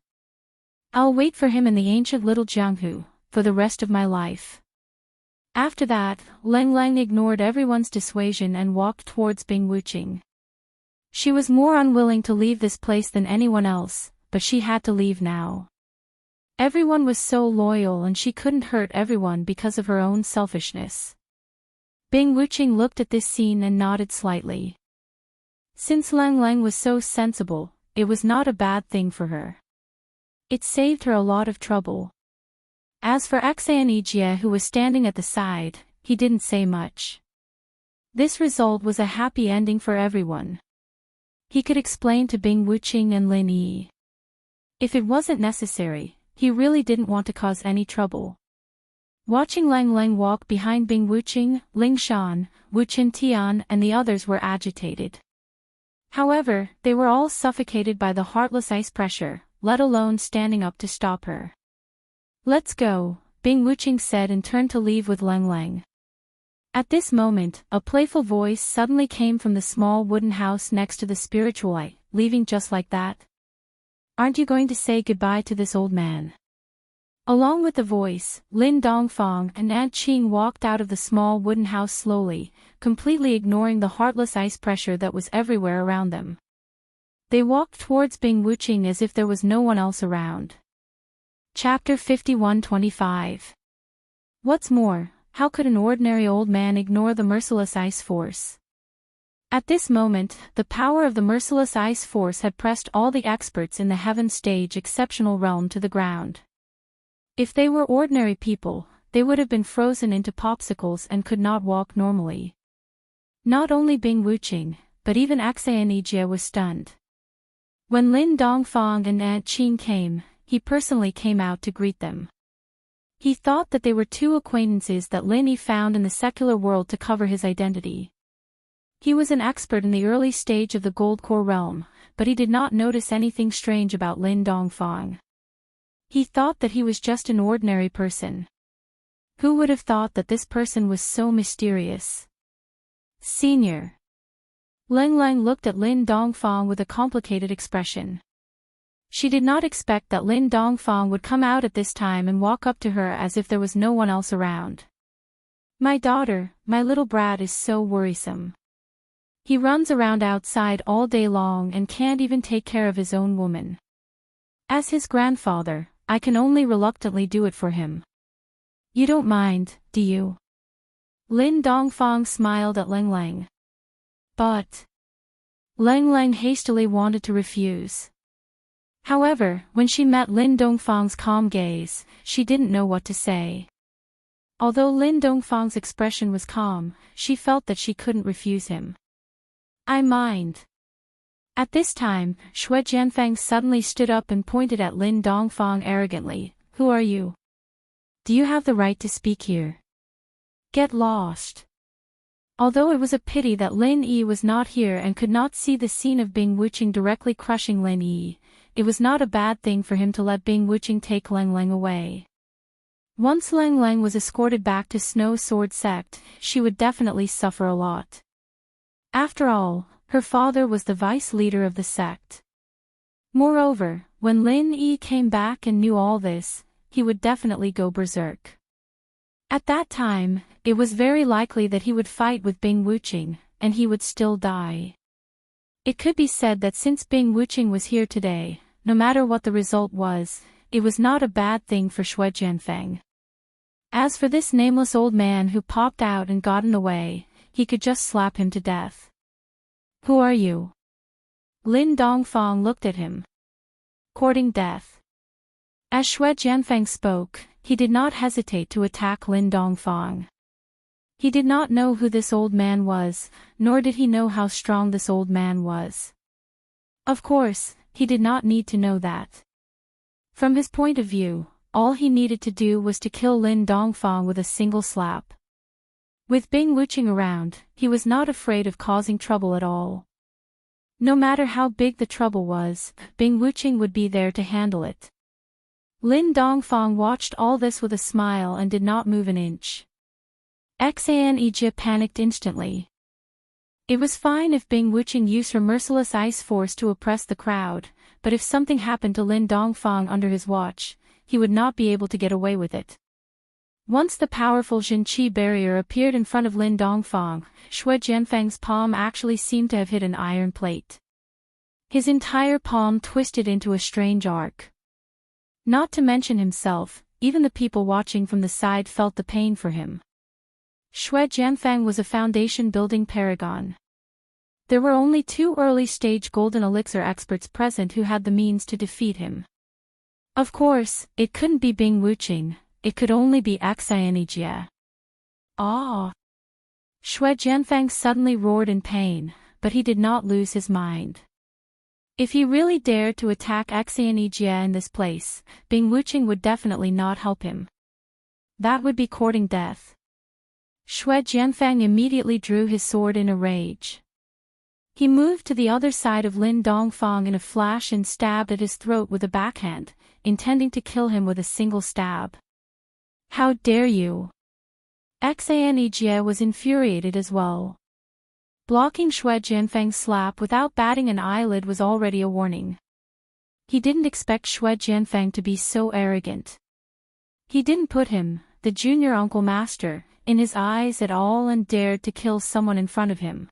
I'll wait for him in the ancient little Jianghu, for the rest of my life." After that, Lang Lang ignored everyone's dissuasion and walked towards Bing Wuqing. She was more unwilling to leave this place than anyone else, but she had to leave now. Everyone was so loyal and she couldn't hurt everyone because of her own selfishness. Bing Wuqing looked at this scene and nodded slightly. Since Lang Lang was so sensible, it was not a bad thing for her. It saved her a lot of trouble. As for Xianijie, who was standing at the side, he didn't say much. This result was a happy ending for everyone. He could explain to Bing Wuqing and Lin Yi. If it wasn't necessary, he really didn't want to cause any trouble. Watching Lang Lang walk behind Bing Wuqing, Ling Shan, Wu Qintian and the others were agitated. However, they were all suffocated by the heartless ice pressure, let alone standing up to stop her. "Let's go," Bing Wuqing said and turned to leave with Lang Lang. At this moment, a playful voice suddenly came from the small wooden house next to the spiritual eye. "Leaving just like that? Aren't you going to say goodbye to this old man?" Along with the voice, Lin Dongfang and Aunt Qing walked out of the small wooden house slowly, completely ignoring the heartless ice pressure that was everywhere around them. They walked towards Bing Wuqing as if there was no one else around. Chapter 51-25. What's more, how could an ordinary old man ignore the merciless ice force? At this moment, the power of the merciless ice force had pressed all the experts in the Heaven Stage Exceptional Realm to the ground. If they were ordinary people, they would have been frozen into popsicles and could not walk normally. Not only Bing Wuqing, but even Xianijie was stunned. When Lin Dongfang and Aunt Qing came, he personally came out to greet them. He thought that they were 2 acquaintances that Lin Yi found in the secular world to cover his identity. He was an expert in the early stage of the Gold Core realm, but he did not notice anything strange about Lin Dongfang. He thought that he was just an ordinary person. Who would have thought that this person was so mysterious? Senior. Lang Lang looked at Lin Dongfang with a complicated expression. She did not expect that Lin Dongfang would come out at this time and walk up to her as if there was no one else around. My daughter, my little brat is so worrisome. He runs around outside all day long and can't even take care of his own woman. As his grandfather, I can only reluctantly do it for him. You don't mind, do you? Lin Dongfang smiled at Lang Lang. But Lang Lang hastily wanted to refuse. However, when she met Lin Dongfang's calm gaze, she didn't know what to say. Although Lin Dongfang's expression was calm, she felt that she couldn't refuse him. I mind. At this time, Xue Jianfeng suddenly stood up and pointed at Lin Dongfang arrogantly. Who are you? Do you have the right to speak here? Get lost. Although it was a pity that Lin Yi was not here and could not see the scene of Bing Wuqing directly crushing Lin Yi, it was not a bad thing for him to let Bing Wuqing take Lang Lang away. Once Lang Lang was escorted back to Snow Sword Sect, she would definitely suffer a lot. After all, her father was the vice leader of the sect. Moreover, when Lin Yi came back and knew all this, he would definitely go berserk. At that time, it was very likely that he would fight with Bing Wuqing, and he would still die. It could be said that since Bing Wuqing was here today, no matter what the result was, it was not a bad thing for Xue Jianfeng. As for this nameless old man who popped out and got in the way, he could just slap him to death. Who are you? Lin Dongfang looked at him. Courting death. As Xue Jianfeng spoke, he did not hesitate to attack Lin Dongfang. He did not know who this old man was, nor did he know how strong this old man was. Of course, he did not need to know that. From his point of view, all he needed to do was to kill Lin Dongfang with a single slap. With Bing Wuqing around, he was not afraid of causing trouble at all. No matter how big the trouble was, Bing Wuqing would be there to handle it. Lin Dongfang watched all this with a smile and did not move an inch. Xanejia panicked instantly. It was fine if Bing Wuqing used her merciless ice force to oppress the crowd, but if something happened to Lin Dongfang under his watch, he would not be able to get away with it. Once the powerful Jinqi barrier appeared in front of Lin Dongfang, Xue Jianfeng's palm actually seemed to have hit an iron plate. His entire palm twisted into a strange arc. Not to mention himself, even the people watching from the side felt the pain for him. Xue Jianfeng was a foundation-building paragon. There were only 2 early-stage golden elixir experts present who had the means to defeat him. Of course, it couldn't be Bing Wuqing, it could only be Xanejia. Ah! Xue Jianfeng suddenly roared in pain, but he did not lose his mind. If he really dared to attack Xanejia in this place, Bing Wuqing would definitely not help him. That would be courting death. Xue Jianfeng immediately drew his sword in a rage. He moved to the other side of Lin Dongfang in a flash and stabbed at his throat with a backhand, intending to kill him with a single stab. How dare you! Xanejia was infuriated as well. Blocking Xue Jianfeng's slap without batting an eyelid was already a warning. He didn't expect Xue Jianfeng to be so arrogant. He didn't put him, the junior uncle master, in his eyes at all and dared to kill someone in front of him.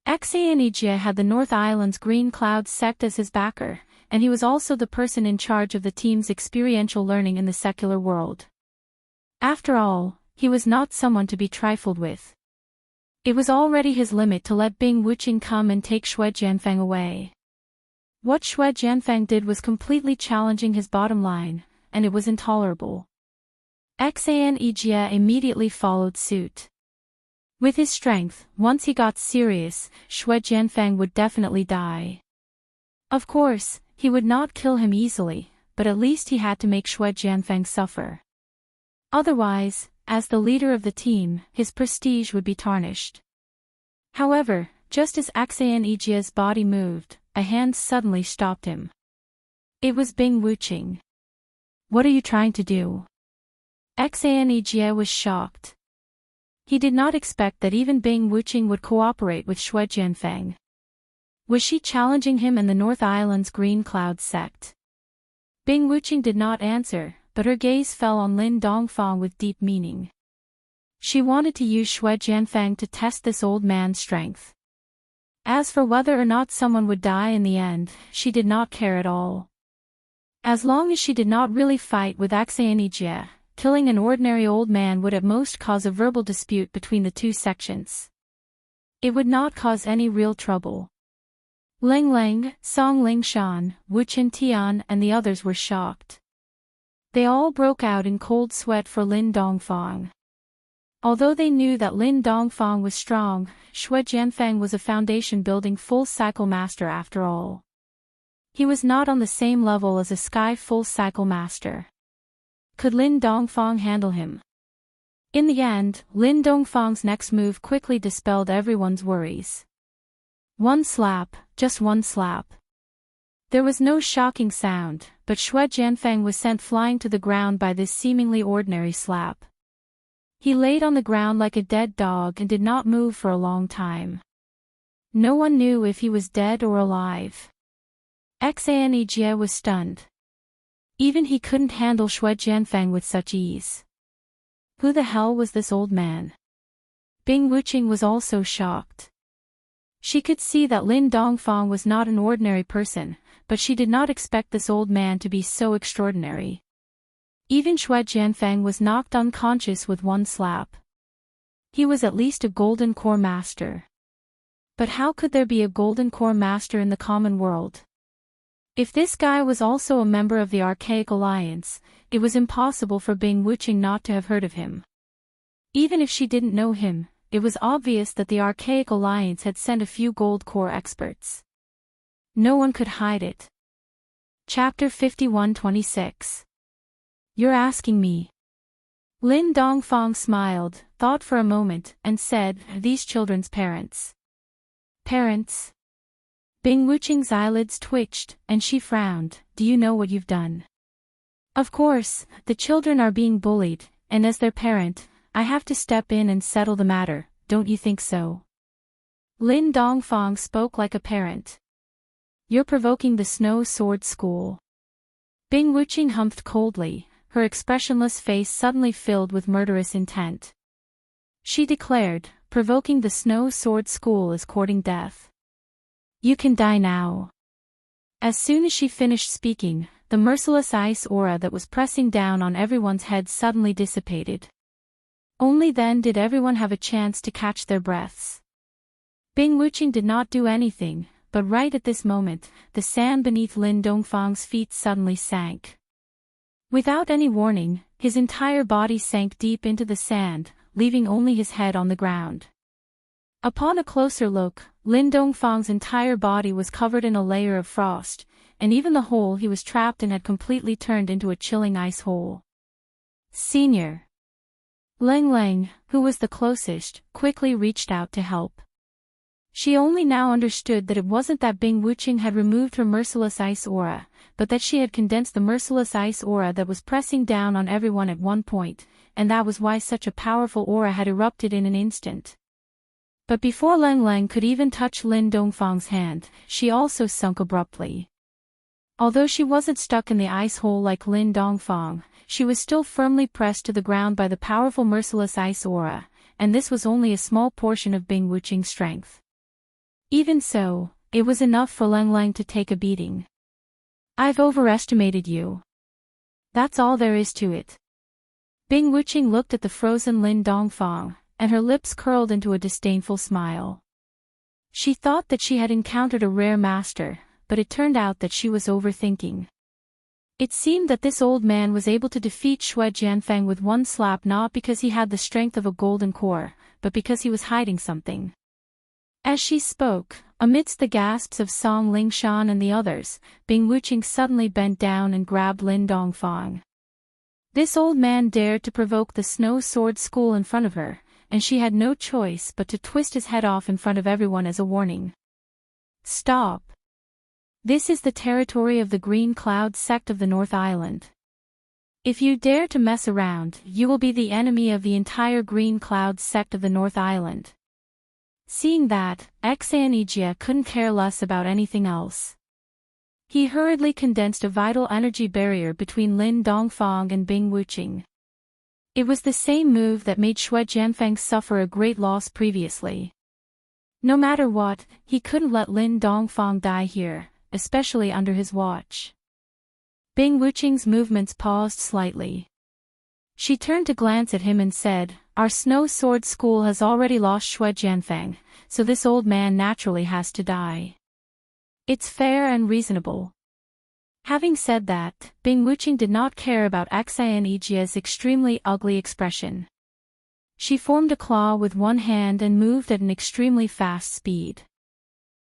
Xanejia had the North Island's Green Cloud sect as his backer, and he was also the person in charge of the team's experiential learning in the secular world. After all, he was not someone to be trifled with. It was already his limit to let Bing Wuqing come and take Xue Jianfeng away. What Xue Jianfeng did was completely challenging his bottom line, and it was intolerable. Xanejia immediately followed suit. With his strength, once he got serious, Xue Jianfeng would definitely die. Of course, he would not kill him easily, but at least he had to make Xue Jianfeng suffer. Otherwise, as the leader of the team, his prestige would be tarnished. However, just as Xanejia's body moved, a hand suddenly stopped him. It was Bing Wuqing. What are you trying to do? Xanejie was shocked. He did not expect that even Bing Wuqing would cooperate with Shui Jianfeng. Was she challenging him and the North Island's Green Cloud sect? Bing Wuqing did not answer, but her gaze fell on Lin Dongfang with deep meaning. She wanted to use Shui Jianfeng to test this old man's strength. As for whether or not someone would die in the end, she did not care at all. As long as she did not really fight with Xanejie, killing an ordinary old man would at most cause a verbal dispute between the two sections. It would not cause any real trouble. Ling Ling, Song Lingshan, Wu Qintian and the others were shocked. They all broke out in cold sweat for Lin Dongfang. Although they knew that Lin Dongfang was strong, Shui Jianfeng was a foundation-building full-cycle master after all. He was not on the same level as a Sky full-cycle master. Could Lin Dongfang handle him? In the end, Lin Dongfang's next move quickly dispelled everyone's worries. One slap, just one slap. There was no shocking sound, but Shui Jianfeng was sent flying to the ground by this seemingly ordinary slap. He laid on the ground like a dead dog and did not move for a long time. No one knew if he was dead or alive. Xanejie was stunned. Even he couldn't handle Shui Jianfeng with such ease. Who the hell was this old man? Bing Wuqing was also shocked. She could see that Lin Dongfang was not an ordinary person, but she did not expect this old man to be so extraordinary. Even Shui Jianfeng was knocked unconscious with one slap. He was at least a Golden Core Master. But how could there be a Golden Core Master in the common world? If this guy was also a member of the Archaic Alliance, it was impossible for Bing Wuqing not to have heard of him. Even if she didn't know him, it was obvious that the Archaic Alliance had sent a few Gold Core experts. No one could hide it. Chapter 51-26. You're asking me. Lin Dongfang smiled, thought for a moment, and said, these children's parents. Parents? Bing Wuqing's eyelids twitched, and she frowned. Do you know what you've done? Of course, the children are being bullied, and as their parent, I have to step in and settle the matter, don't you think so? Lin Dongfang spoke like a parent. You're provoking the Snow Sword School. Bing Wuqing humphed coldly, her expressionless face suddenly filled with murderous intent. She declared, provoking the Snow Sword School is courting death. You can die now. As soon as she finished speaking, the merciless ice aura that was pressing down on everyone's head suddenly dissipated. Only then did everyone have a chance to catch their breaths. Bing Wuqing did not do anything, but right at this moment, the sand beneath Lin Dongfang's feet suddenly sank. Without any warning, his entire body sank deep into the sand, leaving only his head on the ground. Upon a closer look, Lin Dongfang's entire body was covered in a layer of frost, and even the hole he was trapped in had completely turned into a chilling ice hole. Senior. Ling Ling, who was the closest, quickly reached out to help. She only now understood that it wasn't that Bing Wuqing had removed her merciless ice aura, but that she had condensed the merciless ice aura that was pressing down on everyone at one point, and that was why such a powerful aura had erupted in an instant. But before Ling Ling could even touch Lin Dongfang's hand, she also sunk abruptly. Although she wasn't stuck in the ice hole like Lin Dongfang, she was still firmly pressed to the ground by the powerful merciless ice aura, and this was only a small portion of Bing Wuqing's strength. Even so, it was enough for Ling Ling to take a beating. I've overestimated you. That's all there is to it. Bing Wuqing looked at the frozen Lin Dongfang, and her lips curled into a disdainful smile. She thought that she had encountered a rare master, but it turned out that she was overthinking. It seemed that this old man was able to defeat Shui Jianfeng with one slap not because he had the strength of a golden core, but because he was hiding something. As she spoke, amidst the gasps of Song Lingshan and the others, Bing Wuqing suddenly bent down and grabbed Lin Dongfang. This old man dared to provoke the Snow Sword School in front of her, and she had no choice but to twist his head off in front of everyone as a warning. Stop! This is the territory of the Green Cloud sect of the North Island. If you dare to mess around, you will be the enemy of the entire Green Cloud sect of the North Island. Seeing that, Xianijia couldn't care less about anything else. He hurriedly condensed a vital energy barrier between Lin Dongfang and Bing Wuqing. It was the same move that made Xue Jianfeng suffer a great loss previously. No matter what, he couldn't let Lin Dongfang die here, especially under his watch. Bing Wuqing's movements paused slightly. She turned to glance at him and said, "Our Snow Sword School has already lost Xue Jianfeng, so this old man naturally has to die. It's fair and reasonable." Having said that, Bing Wuqing did not care about Xianijia's extremely ugly expression. She formed a claw with one hand and moved at an extremely fast speed.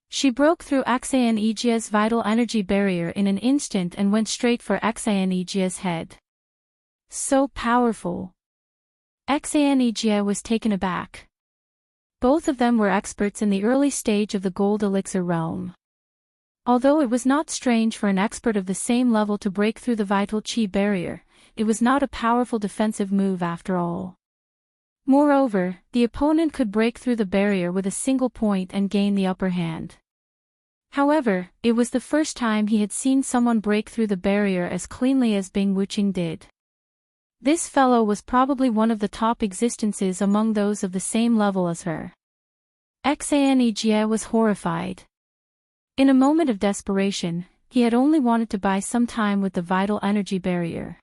She broke through Xianijia's vital energy barrier in an instant and went straight for Xianijia's head. So powerful. Xianijia was taken aback. Both of them were experts in the early stage of the gold elixir realm. Although it was not strange for an expert of the same level to break through the vital qi barrier, it was not a powerful defensive move after all. Moreover, the opponent could break through the barrier with a single point and gain the upper hand. However, it was the first time he had seen someone break through the barrier as cleanly as Bing Wuqing did. This fellow was probably one of the top existences among those of the same level as her. Xianijia was horrified. In a moment of desperation, he had only wanted to buy some time with the vital energy barrier.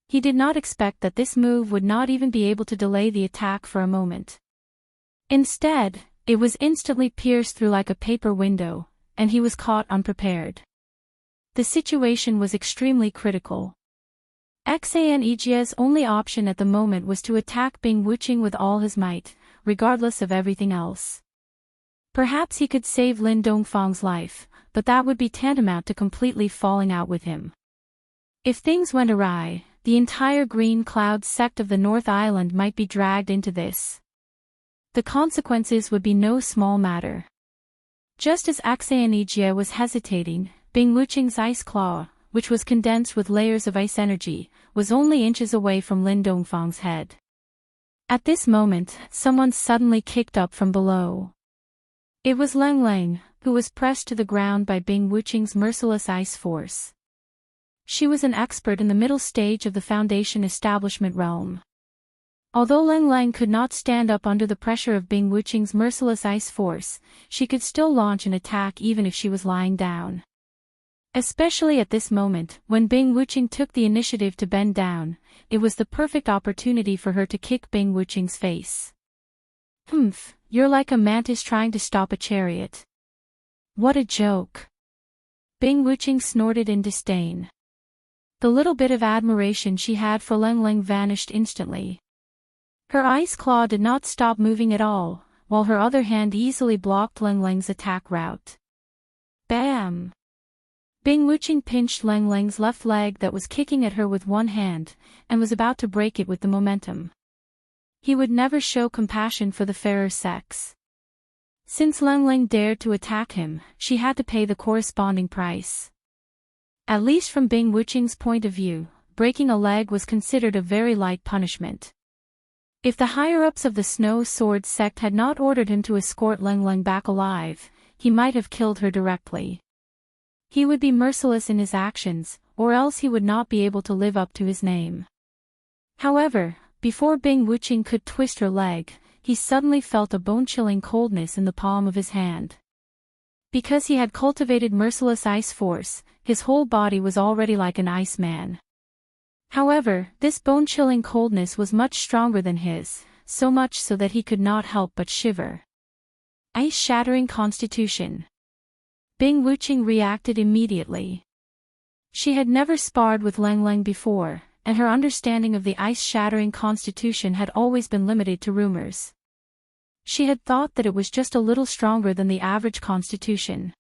He did not expect that this move would not even be able to delay the attack for a moment. Instead, it was instantly pierced through like a paper window, and he was caught unprepared. The situation was extremely critical. Xianijia's only option at the moment was to attack Bing Wuqing with all his might, regardless of everything else. Perhaps he could save Lin Dongfang's life, but that would be tantamount to completely falling out with him. If things went awry, the entire Green Cloud sect of the North Island might be dragged into this. The consequences would be no small matter. Just as Xianijia was hesitating, Bing Wuqing's ice claw, which was condensed with layers of ice energy, was only inches away from Lin Dongfang's head. At this moment, someone suddenly kicked up from below. It was Leng Leng, who was pressed to the ground by Bing Wuqing's merciless ice force. She was an expert in the middle stage of the Foundation establishment realm. Although Leng Leng could not stand up under the pressure of Bing Wuqing's merciless ice force, she could still launch an attack even if she was lying down. Especially at this moment, when Bing Wuqing took the initiative to bend down, it was the perfect opportunity for her to kick Bing Wuqing's face. "Humph, you're like a mantis trying to stop a chariot. What a joke." Bing Wuqing snorted in disdain. The little bit of admiration she had for Leng Leng vanished instantly. Her ice claw did not stop moving at all, while her other hand easily blocked Leng Leng's attack route. Bam! Bing Wuqing pinched Leng Leng's left leg that was kicking at her with one hand, and was about to break it with the momentum. He would never show compassion for the fairer sex. Since Leng Leng dared to attack him, she had to pay the corresponding price. At least from Bing Wuqing's point of view, breaking a leg was considered a very light punishment. If the higher-ups of the Snow Sword sect had not ordered him to escort Leng Leng back alive, he might have killed her directly. He would be merciless in his actions, or else he would not be able to live up to his name. However, before Bing Wuqing could twist her leg, he suddenly felt a bone-chilling coldness in the palm of his hand. Because he had cultivated merciless ice force, his whole body was already like an ice man. However, this bone-chilling coldness was much stronger than his, so much so that he could not help but shiver. Ice-shattering constitution. Bing Wuqing reacted immediately. She had never sparred with Leng Leng before, and her understanding of the ice-shattering constitution had always been limited to rumors. She had thought that it was just a little stronger than the average constitution.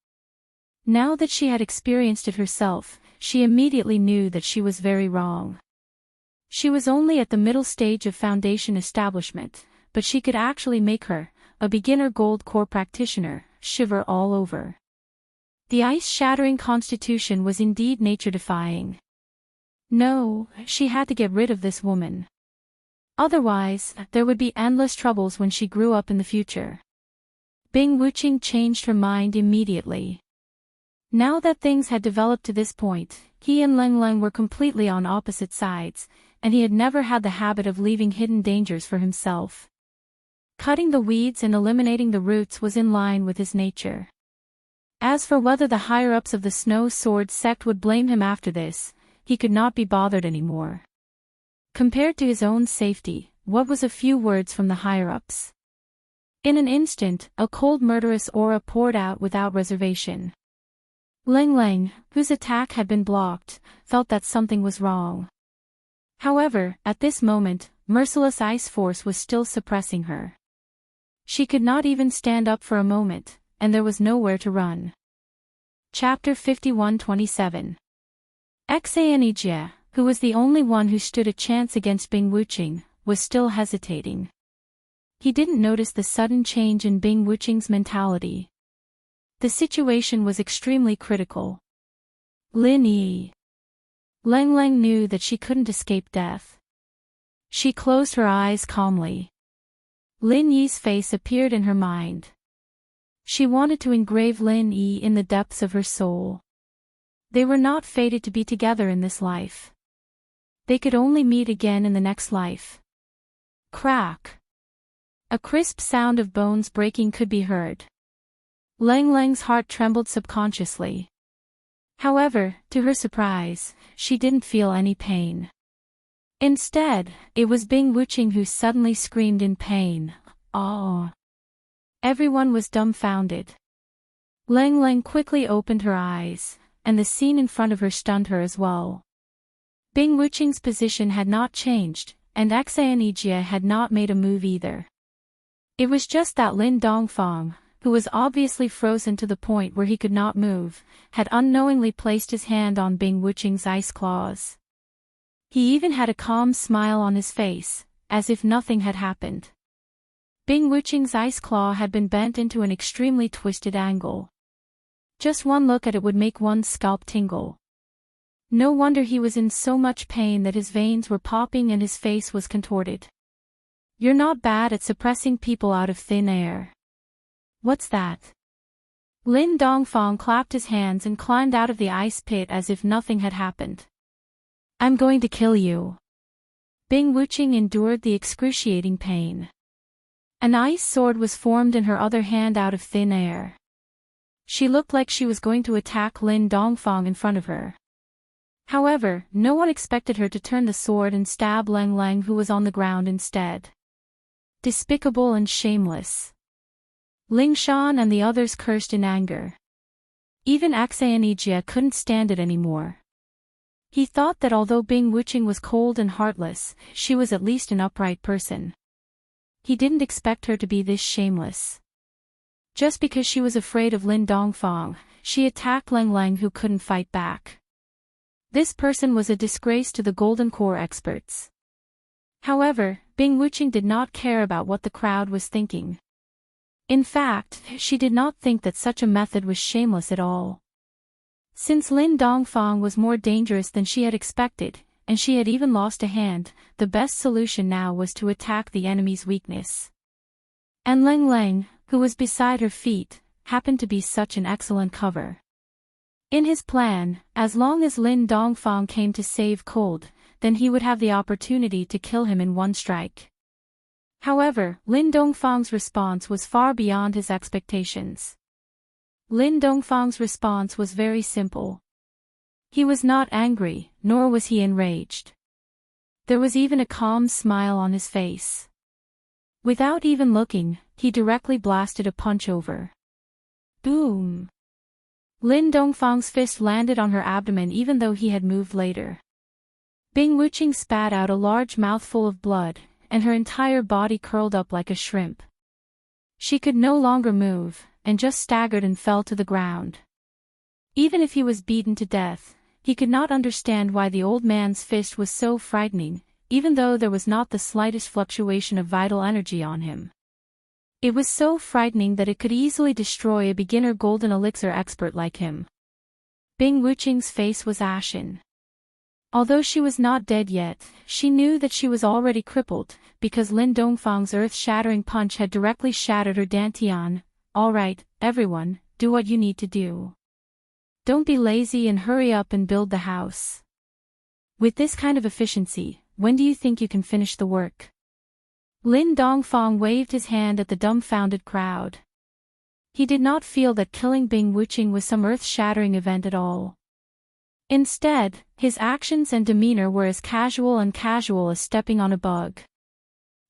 Now that she had experienced it herself, she immediately knew that she was very wrong. She was only at the middle stage of Foundation establishment, but she could actually make her, a beginner gold core practitioner, shiver all over. The ice-shattering constitution was indeed nature-defying. No, she had to get rid of this woman. Otherwise, there would be endless troubles when she grew up in the future. Bing Wuqing changed her mind immediately. Now that things had developed to this point, he and Leng Leng were completely on opposite sides, and he had never had the habit of leaving hidden dangers for himself. Cutting the weeds and eliminating the roots was in line with his nature. As for whether the higher-ups of the Snow Sword sect would blame him after this, he could not be bothered anymore. Compared to his own safety, what was a few words from the higher-ups? In an instant, a cold murderous aura poured out without reservation. Leng Leng, whose attack had been blocked, felt that something was wrong. However, at this moment, merciless ice force was still suppressing her. She could not even stand up for a moment, and there was nowhere to run. Chapter 51-27. Xanijia, who was the only one who stood a chance against Bing Wuqing, was still hesitating. He didn't notice the sudden change in Bing Wuqing's mentality. The situation was extremely critical. Lin Yi. Leng Leng knew that she couldn't escape death. She closed her eyes calmly. Lin Yi's face appeared in her mind. She wanted to engrave Lin Yi in the depths of her soul. They were not fated to be together in this life. They could only meet again in the next life. Crack. A crisp sound of bones breaking could be heard. Leng Leng's heart trembled subconsciously. However, to her surprise, she didn't feel any pain. Instead, it was Bing Wuqing who suddenly screamed in pain. "Oh!" Everyone was dumbfounded. Leng Leng quickly opened her eyes, and the scene in front of her stunned her as well. Bing Wuqing's position had not changed, and Xanijia had not made a move either. It was just that Lin Dongfang, who was obviously frozen to the point where he could not move, had unknowingly placed his hand on Bing Wuqing's ice claws. He even had a calm smile on his face, as if nothing had happened. Bing Wuqing's ice claw had been bent into an extremely twisted angle. Just one look at it would make one's scalp tingle. No wonder he was in so much pain that his veins were popping and his face was contorted. "You're not bad at suppressing people out of thin air." "What's that?" Lin Dongfang clapped his hands and climbed out of the ice pit as if nothing had happened. "I'm going to kill you." Bing Wuqing endured the excruciating pain. An ice sword was formed in her other hand out of thin air. She looked like she was going to attack Lin Dongfang in front of her. However, no one expected her to turn the sword and stab Leng Leng, who was on the ground instead. Despicable and shameless. Ling Shan and the others cursed in anger. Even Xanijia couldn't stand it anymore. He thought that although Bing Wuqing was cold and heartless, she was at least an upright person. He didn't expect her to be this shameless. Just because she was afraid of Lin Dongfang, she attacked Leng Leng, who couldn't fight back. This person was a disgrace to the Golden Core experts. However, Bing Wuqing did not care about what the crowd was thinking. In fact, she did not think that such a method was shameless at all. Since Lin Dongfang was more dangerous than she had expected, and she had even lost a hand, the best solution now was to attack the enemy's weakness. And Leng Leng, who was beside her feet, happened to be such an excellent cover. In his plan, as long as Lin Dongfang came to save Cold, then he would have the opportunity to kill him in one strike. However, Lin Dongfang's response was far beyond his expectations. Lin Dongfang's response was very simple. He was not angry, nor was he enraged. There was even a calm smile on his face. Without even looking, he directly blasted a punch over. Boom! Lin Dongfang's fist landed on her abdomen even though he had moved later. Bing Wuqing spat out a large mouthful of blood, and her entire body curled up like a shrimp. She could no longer move, and just staggered and fell to the ground. Even if he was beaten to death, he could not understand why the old man's fist was so frightening, even though there was not the slightest fluctuation of vital energy on him. It was so frightening that it could easily destroy a beginner golden elixir expert like him. Bing Wuqing's face was ashen. Although she was not dead yet, she knew that she was already crippled, because Lin Dongfang's earth-shattering punch had directly shattered her dantian. All right, everyone, do what you need to do. Don't be lazy and hurry up and build the house. With this kind of efficiency, when do you think you can finish the work? Lin Dongfang waved his hand at the dumbfounded crowd. He did not feel that killing Bing Wuqing was some earth-shattering event at all. Instead, his actions and demeanor were as casual as stepping on a bug.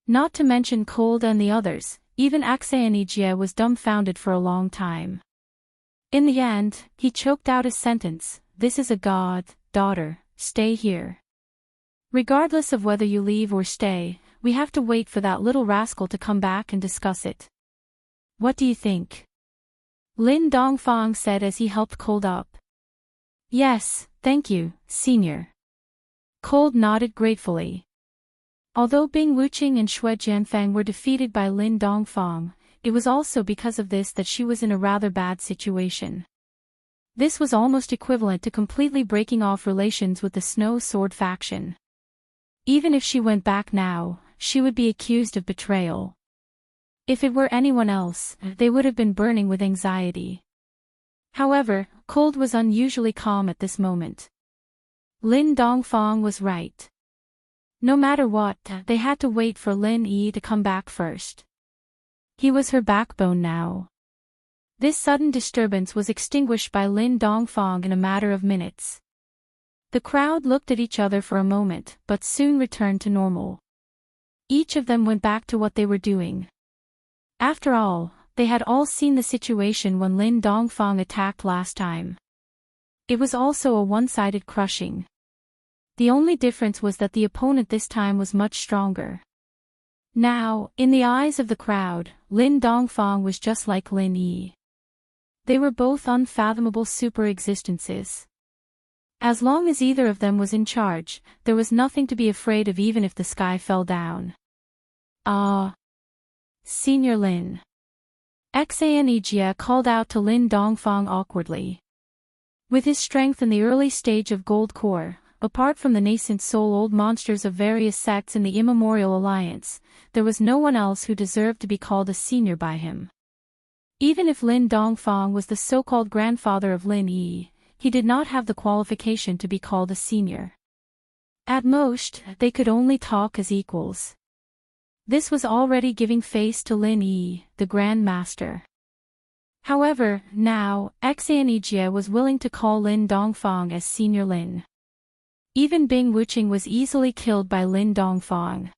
Not to mention Cold and the others, even Axayanijie was dumbfounded for a long time. In the end, he choked out his sentence, "This is a god, daughter, stay here. Regardless of whether you leave or stay, we have to wait for that little rascal to come back and discuss it. What do you think?" Lin Dongfang said as he helped Cold up. "Yes, thank you, senior." Cold nodded gratefully. Although Bing Wuqing and Xue Jianfeng were defeated by Lin Dongfang, it was also because of this that she was in a rather bad situation. This was almost equivalent to completely breaking off relations with the Snow Sword faction. Even if she went back now, she would be accused of betrayal. If it were anyone else, they would have been burning with anxiety. However, Cold was unusually calm at this moment. Lin Dongfang was right. No matter what, they had to wait for Lin Yi to come back first. He was her backbone now. This sudden disturbance was extinguished by Lin Dongfang in a matter of minutes. The crowd looked at each other for a moment, but soon returned to normal. Each of them went back to what they were doing. After all, they had all seen the situation when Lin Dongfang attacked last time. It was also a one-sided crushing. The only difference was that the opponent this time was much stronger. Now, in the eyes of the crowd, Lin Dongfang was just like Lin Yi. They were both unfathomable super-existences. As long as either of them was in charge, there was nothing to be afraid of even if the sky fell down. Senior Lin. Xanejia called out to Lin Dongfang awkwardly. With his strength in the early stage of Gold Core, apart from the nascent soul-old monsters of various sects in the Immemorial Alliance, there was no one else who deserved to be called a senior by him. Even if Lin Dongfang was the so-called grandfather of Lin Yi, he did not have the qualification to be called a senior. At most, they could only talk as equals. This was already giving face to Lin Yi, the Grand Master. However, now, Xanejia was willing to call Lin Dongfang as Senior Lin. Even Bing Wuqing was easily killed by Lin Dongfang.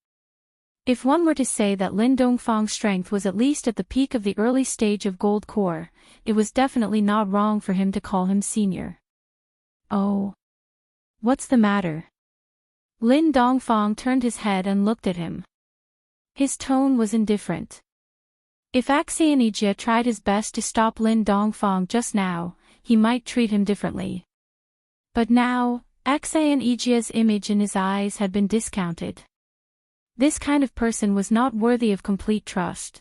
If one were to say that Lin Dongfang's strength was at least at the peak of the early stage of Gold Core, it was definitely not wrong for him to call him senior. "Oh. What's the matter?" Lin Dongfang turned his head and looked at him. His tone was indifferent. If Xanejia tried his best to stop Lin Dongfang just now, he might treat him differently. But now, Xanejia's image in his eyes had been discounted. This kind of person was not worthy of complete trust.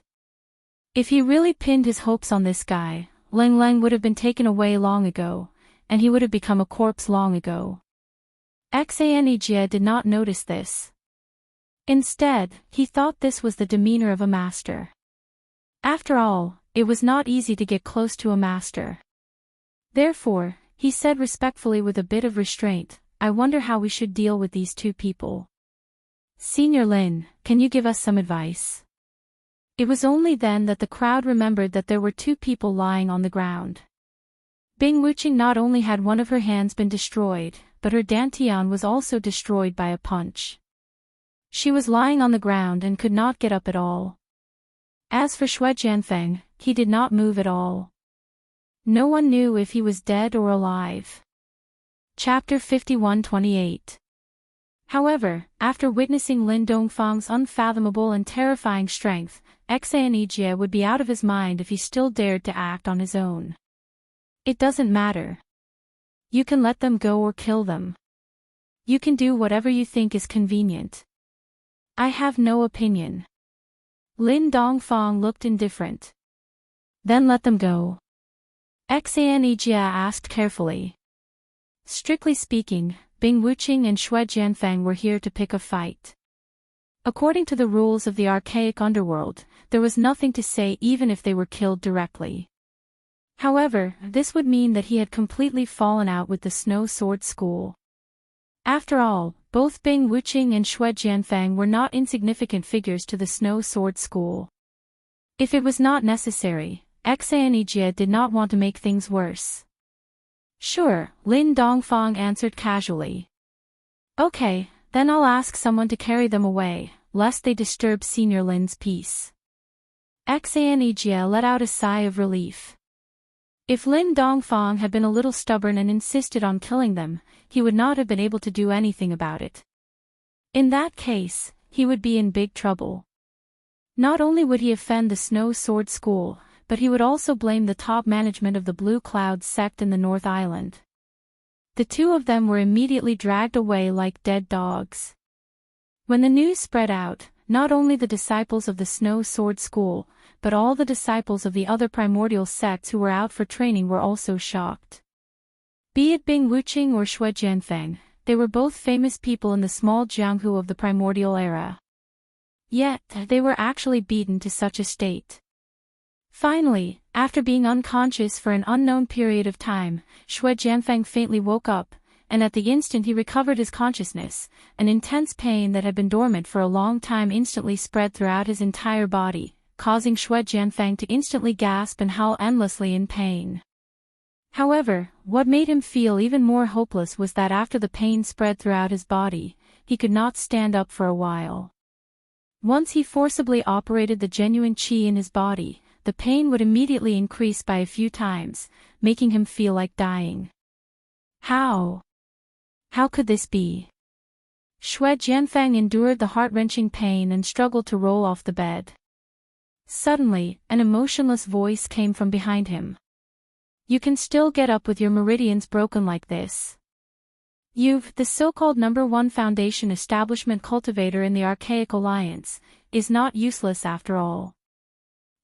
If he really pinned his hopes on this guy, Leng Leng would have been taken away long ago, and he would have become a corpse long ago. Xanejia did not notice this. Instead, he thought this was the demeanor of a master. After all, it was not easy to get close to a master. Therefore, he said respectfully with a bit of restraint, "I wonder how we should deal with these two people. Senior Lin, can you give us some advice?" It was only then that the crowd remembered that there were two people lying on the ground. Bing Wuqing not only had one of her hands been destroyed, but her dantian was also destroyed by a punch. She was lying on the ground and could not get up at all. As for Xue Jianfeng, he did not move at all. No one knew if he was dead or alive. Chapter 51-28. However, after witnessing Lin Dongfang's unfathomable and terrifying strength, Xanejia would be out of his mind if he still dared to act on his own. It doesn't matter. You can let them go or kill them. You can do whatever you think is convenient. I have no opinion. Lin Dongfang looked indifferent. Then let them go. Xanejia asked carefully. Strictly speaking, Bing Wuqing and Xue Jianfeng were here to pick a fight. According to the rules of the archaic underworld, there was nothing to say even if they were killed directly. However, this would mean that he had completely fallen out with the Snow Sword School. After all, both Bing Wuqing and Xue Jianfeng were not insignificant figures to the Snow Sword School. If it was not necessary, Xanijie did not want to make things worse. Sure, Lin Dongfang answered casually. Okay, then I'll ask someone to carry them away, lest they disturb Senior Lin's peace. Xanijie let out a sigh of relief. If Lin Dongfang had been a little stubborn and insisted on killing them, he would not have been able to do anything about it. In that case, he would be in big trouble. Not only would he offend the Snow Sword School, but he would also blame the top management of the Blue Cloud sect in the North Island. The two of them were immediately dragged away like dead dogs. When the news spread out, not only the disciples of the Snow Sword School, but all the disciples of the other primordial sects who were out for training were also shocked. Be it Bing Wuqing or Xue Jianfeng, they were both famous people in the small Jianghu of the primordial era. Yet, they were actually beaten to such a state. Finally, after being unconscious for an unknown period of time, Xue Jianfeng faintly woke up, and at the instant he recovered his consciousness, an intense pain that had been dormant for a long time instantly spread throughout his entire body, causing Xue Jianfeng to instantly gasp and howl endlessly in pain. However, what made him feel even more hopeless was that after the pain spread throughout his body, he could not stand up for a while. Once he forcibly operated the genuine qi in his body, the pain would immediately increase by a few times, making him feel like dying. How could this be? Xue Jianfeng endured the heart-wrenching pain and struggled to roll off the bed. Suddenly, an emotionless voice came from behind him. You can still get up with your meridians broken like this. You've, the so-called #1 foundation establishment cultivator in the Archaic Alliance, is not useless after all.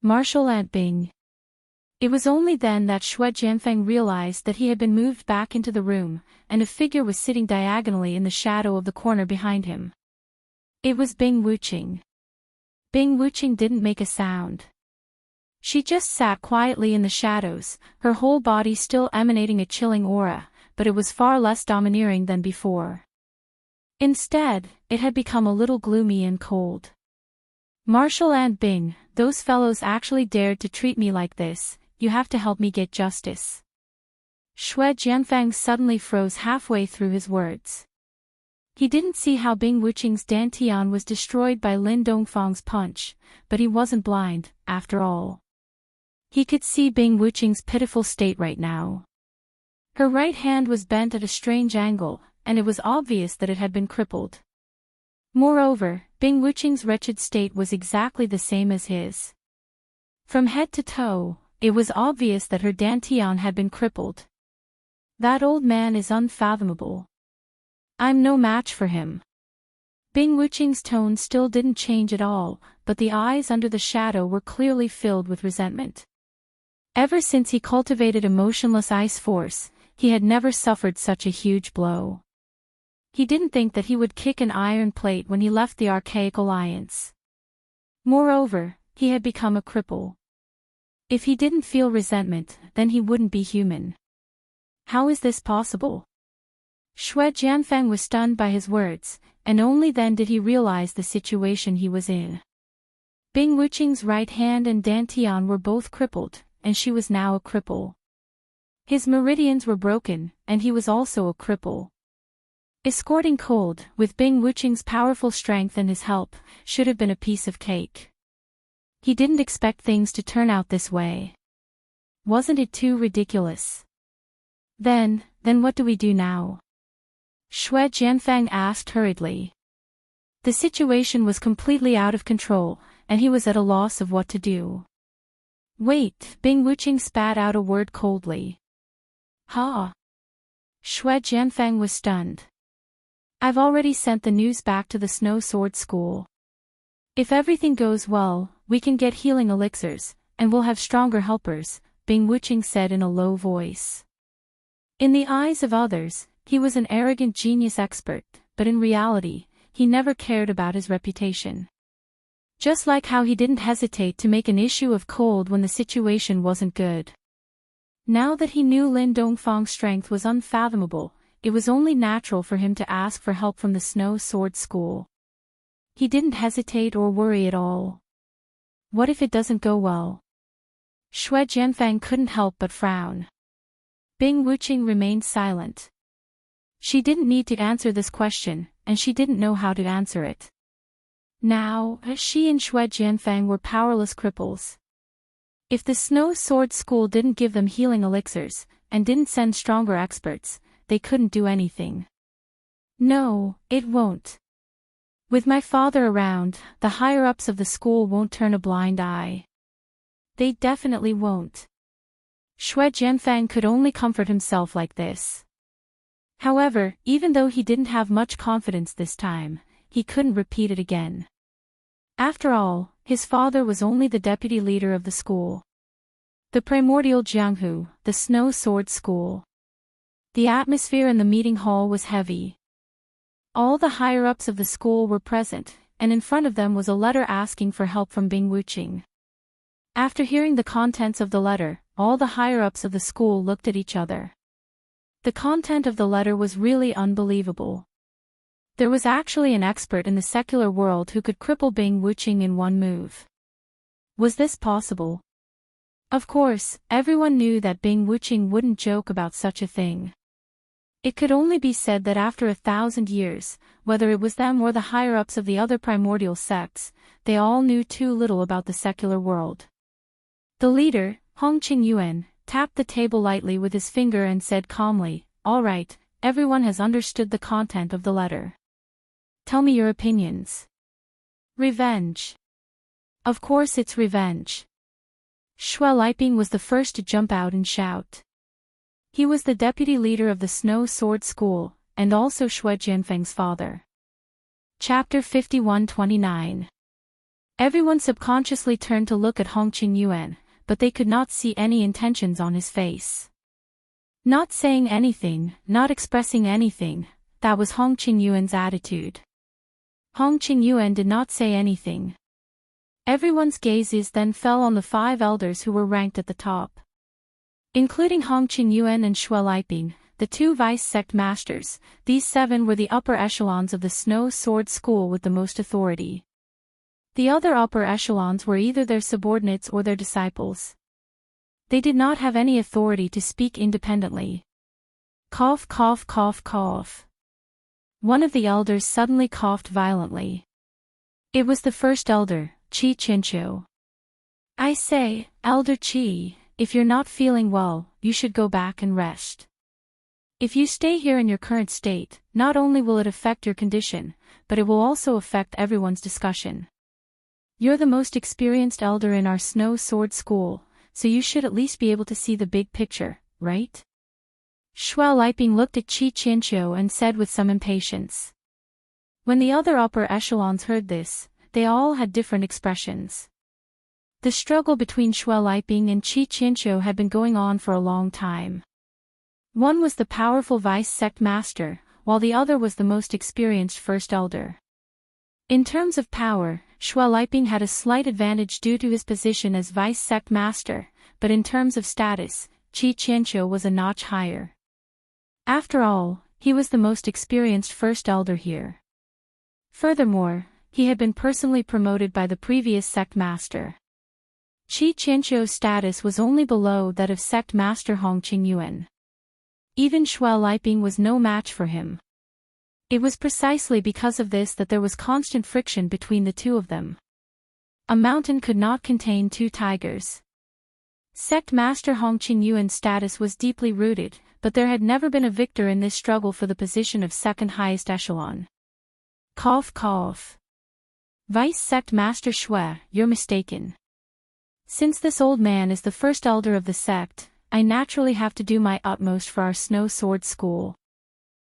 Marshal Ant Bing. It was only then that Xue Jianfeng realized that he had been moved back into the room, and a figure was sitting diagonally in the shadow of the corner behind him. It was Bing Wuqing. Bing Wuqing didn't make a sound. She just sat quietly in the shadows, her whole body still emanating a chilling aura, but it was far less domineering than before. Instead, it had become a little gloomy and cold. Marshal Ant Bing, those fellows actually dared to treat me like this, you have to help me get justice. Xue Jianfeng suddenly froze halfway through his words. He didn't see how Bing Wuqing's dantian was destroyed by Lin Dongfang's punch, but he wasn't blind, after all. He could see Bing Wuqing's pitiful state right now. Her right hand was bent at a strange angle, and it was obvious that it had been crippled. Moreover, Bing Wuqing's wretched state was exactly the same as his. From head to toe, it was obvious that her dantian had been crippled. That old man is unfathomable. I'm no match for him. Bing Wuqing's tone still didn't change at all, but the eyes under the shadow were clearly filled with resentment. Ever since he cultivated emotionless ice force, he had never suffered such a huge blow. He didn't think that he would kick an iron plate when he left the Archaic Alliance. Moreover, he had become a cripple. If he didn't feel resentment, then he wouldn't be human. How is this possible? Xue Jianfeng was stunned by his words, and only then did he realize the situation he was in. Bing Wuqing's right hand and dantian were both crippled, and she was now a cripple. His meridians were broken, and he was also a cripple. Escorting cold, with Bing Wuqing's powerful strength and his help, should have been a piece of cake. He didn't expect things to turn out this way. Wasn't it too ridiculous? Then what do we do now? Xue Jianfeng asked hurriedly. The situation was completely out of control, and he was at a loss of what to do. Wait, Bing Wuqing spat out a word coldly. Ha! Xue Jianfeng was stunned. I've already sent the news back to the Snow Sword School. If everything goes well, we can get healing elixirs, and we'll have stronger helpers, Bing Wuqing said in a low voice. In the eyes of others, He was an arrogant genius expert, but in reality, he never cared about his reputation. Just like how he didn't hesitate to make an issue of cold when the situation wasn't good. Now that he knew Lin Dongfang's strength was unfathomable, it was only natural for him to ask for help from the Snow Sword School. He didn't hesitate or worry at all. What if it doesn't go well? Xue Jianfang couldn't help but frown. Bing Wuqing remained silent. She didn't need to answer this question, and she didn't know how to answer it. Now, she and Xue Jianfang were powerless cripples. If the Snow Sword School didn't give them healing elixirs, and didn't send stronger experts, they couldn't do anything. No, it won't. With my father around, the higher-ups of the school won't turn a blind eye. They definitely won't. Xue Jianfang could only comfort himself like this. However, even though he didn't have much confidence this time, he couldn't repeat it again. After all, his father was only the deputy leader of the school. The primordial Jianghu, the Snow Sword School. The atmosphere in the meeting hall was heavy. All the higher-ups of the school were present, and in front of them was a letter asking for help from Bing Wuqing. After hearing the contents of the letter, all the higher-ups of the school looked at each other. The content of the letter was really unbelievable. There was actually an expert in the secular world who could cripple Bing Wuqing in one move. Was this possible? Of course, everyone knew that Bing Wuqing wouldn't joke about such a thing. It could only be said that after 1,000 years, whether it was them or the higher-ups of the other primordial sects, they all knew too little about the secular world. The leader, Hong Qingyuan, tapped the table lightly with his finger and said calmly, "All right, everyone has understood the content of the letter. Tell me your opinions." Revenge. Of course it's revenge. Xue Liping was the first to jump out and shout. He was the deputy leader of the Snow Sword School, and also Xue Jianfeng's father. Chapter 51-29. Everyone subconsciously turned to look at Hong Qingyuan, but they could not see any intentions on his face. Not saying anything, not expressing anything, that was Hong Qingyuan's attitude. Hong Qingyuan did not say anything. Everyone's gazes then fell on the 5 elders who were ranked at the top. Including Hong Qingyuan and Xue Liping, the 2 vice sect masters, these 7 were the upper echelons of the Snow Sword School with the most authority. The other upper echelons were either their subordinates or their disciples. They did not have any authority to speak independently. Cough, cough, cough, cough. One of the elders suddenly coughed violently. It was the first elder, Qi Qinqiu. "I say, Elder Qi, if you're not feeling well, you should go back and rest. If you stay here in your current state, not only will it affect your condition, but it will also affect everyone's discussion. You're the most experienced elder in our Snow Sword School, so you should at least be able to see the big picture, right?" Xue Liping looked at Qi Qinqiu and said with some impatience. When the other upper echelons heard this, they all had different expressions. The struggle between Xue Liping and Qi Qinqiu had been going on for a long time. One was the powerful vice sect master, while the other was the most experienced first elder. In terms of power, Xue Liping had a slight advantage due to his position as vice sect master, but in terms of status, Qi Qinqiu was a notch higher. After all, he was the most experienced first elder here. Furthermore, he had been personally promoted by the previous sect master. Qi Qinqiu's status was only below that of sect master Hong Qingyuan. Even Xue Liping was no match for him. It was precisely because of this that there was constant friction between the two of them. A mountain could not contain 2 tigers. Sect master Hong Qingyuan's status was deeply rooted, but there had never been a victor in this struggle for the position of second highest echelon. Cough, cough. Vice sect master Xue, you're mistaken. Since this old man is the first elder of the sect, I naturally have to do my utmost for our Snow Sword School.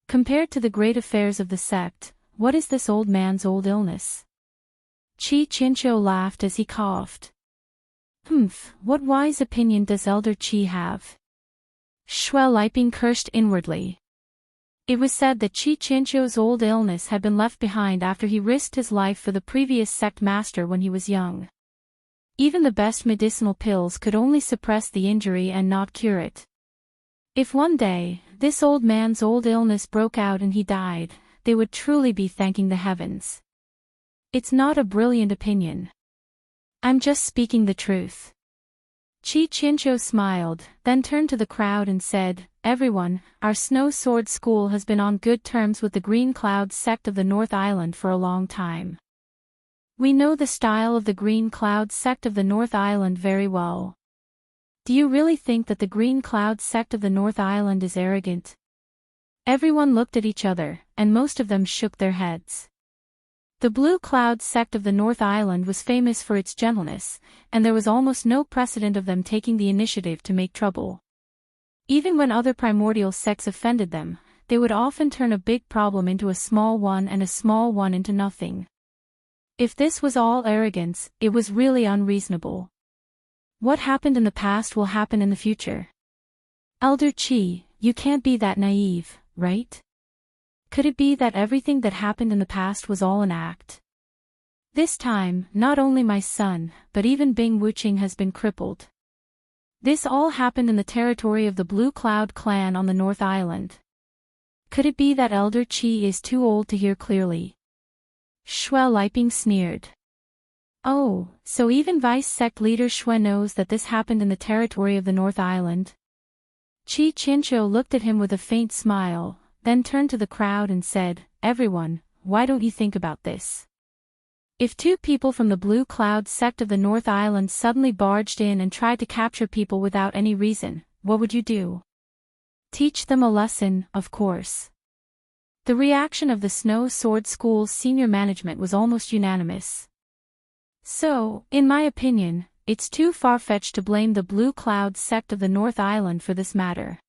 Compared to the great affairs of the sect, what is this old man's old illness? Qi Qinqiu laughed as he coughed. What wise opinion does Elder Qi have? Xue Liping cursed inwardly. It was said that Chi Chincho's old illness had been left behind after he risked his life for the previous sect master when he was young. Even the best medicinal pills could only suppress the injury and not cure it. If one day, this old man's old illness broke out and he died, they would truly be thanking the heavens. It's not a brilliant opinion. I'm just speaking the truth. Chi Chincho smiled, then turned to the crowd and said, "Everyone, our Snow Sword School has been on good terms with the Green Cloud sect of the North Island for a long time. We know the style of the Green Cloud sect of the North Island very well. Do you really think that the Green Cloud sect of the North Island is arrogant?" Everyone looked at each other, and most of them shook their heads. The Blue Cloud sect of the North Island was famous for its gentleness, and there was almost no precedent of them taking the initiative to make trouble. Even when other primordial sects offended them, they would often turn a big problem into a small one and a small one into nothing. If this was all arrogance, it was really unreasonable. What happened in the past will happen in the future. Elder Chi, you can't be that naive, right? Could it be that everything that happened in the past was all an act? This time, not only my son, but even Bing Wuching has been crippled. This all happened in the territory of the Blue Cloud clan on the North Island. Could it be that Elder Chi is too old to hear clearly? Xue Liping sneered. Oh, so even Vice Sect leader Xue knows that this happened in the territory of the North Island? Chi Chincho looked at him with a faint smile, then turned to the crowd and said, "Everyone, why don't you think about this? If two people from the Blue Cloud sect of the North Island suddenly barged in and tried to capture people without any reason, what would you do? Teach them a lesson, of course." The reaction of the Snow Sword School's senior management was almost unanimous. So, in my opinion, it's too far-fetched to blame the Blue Cloud sect of the North Island for this matter.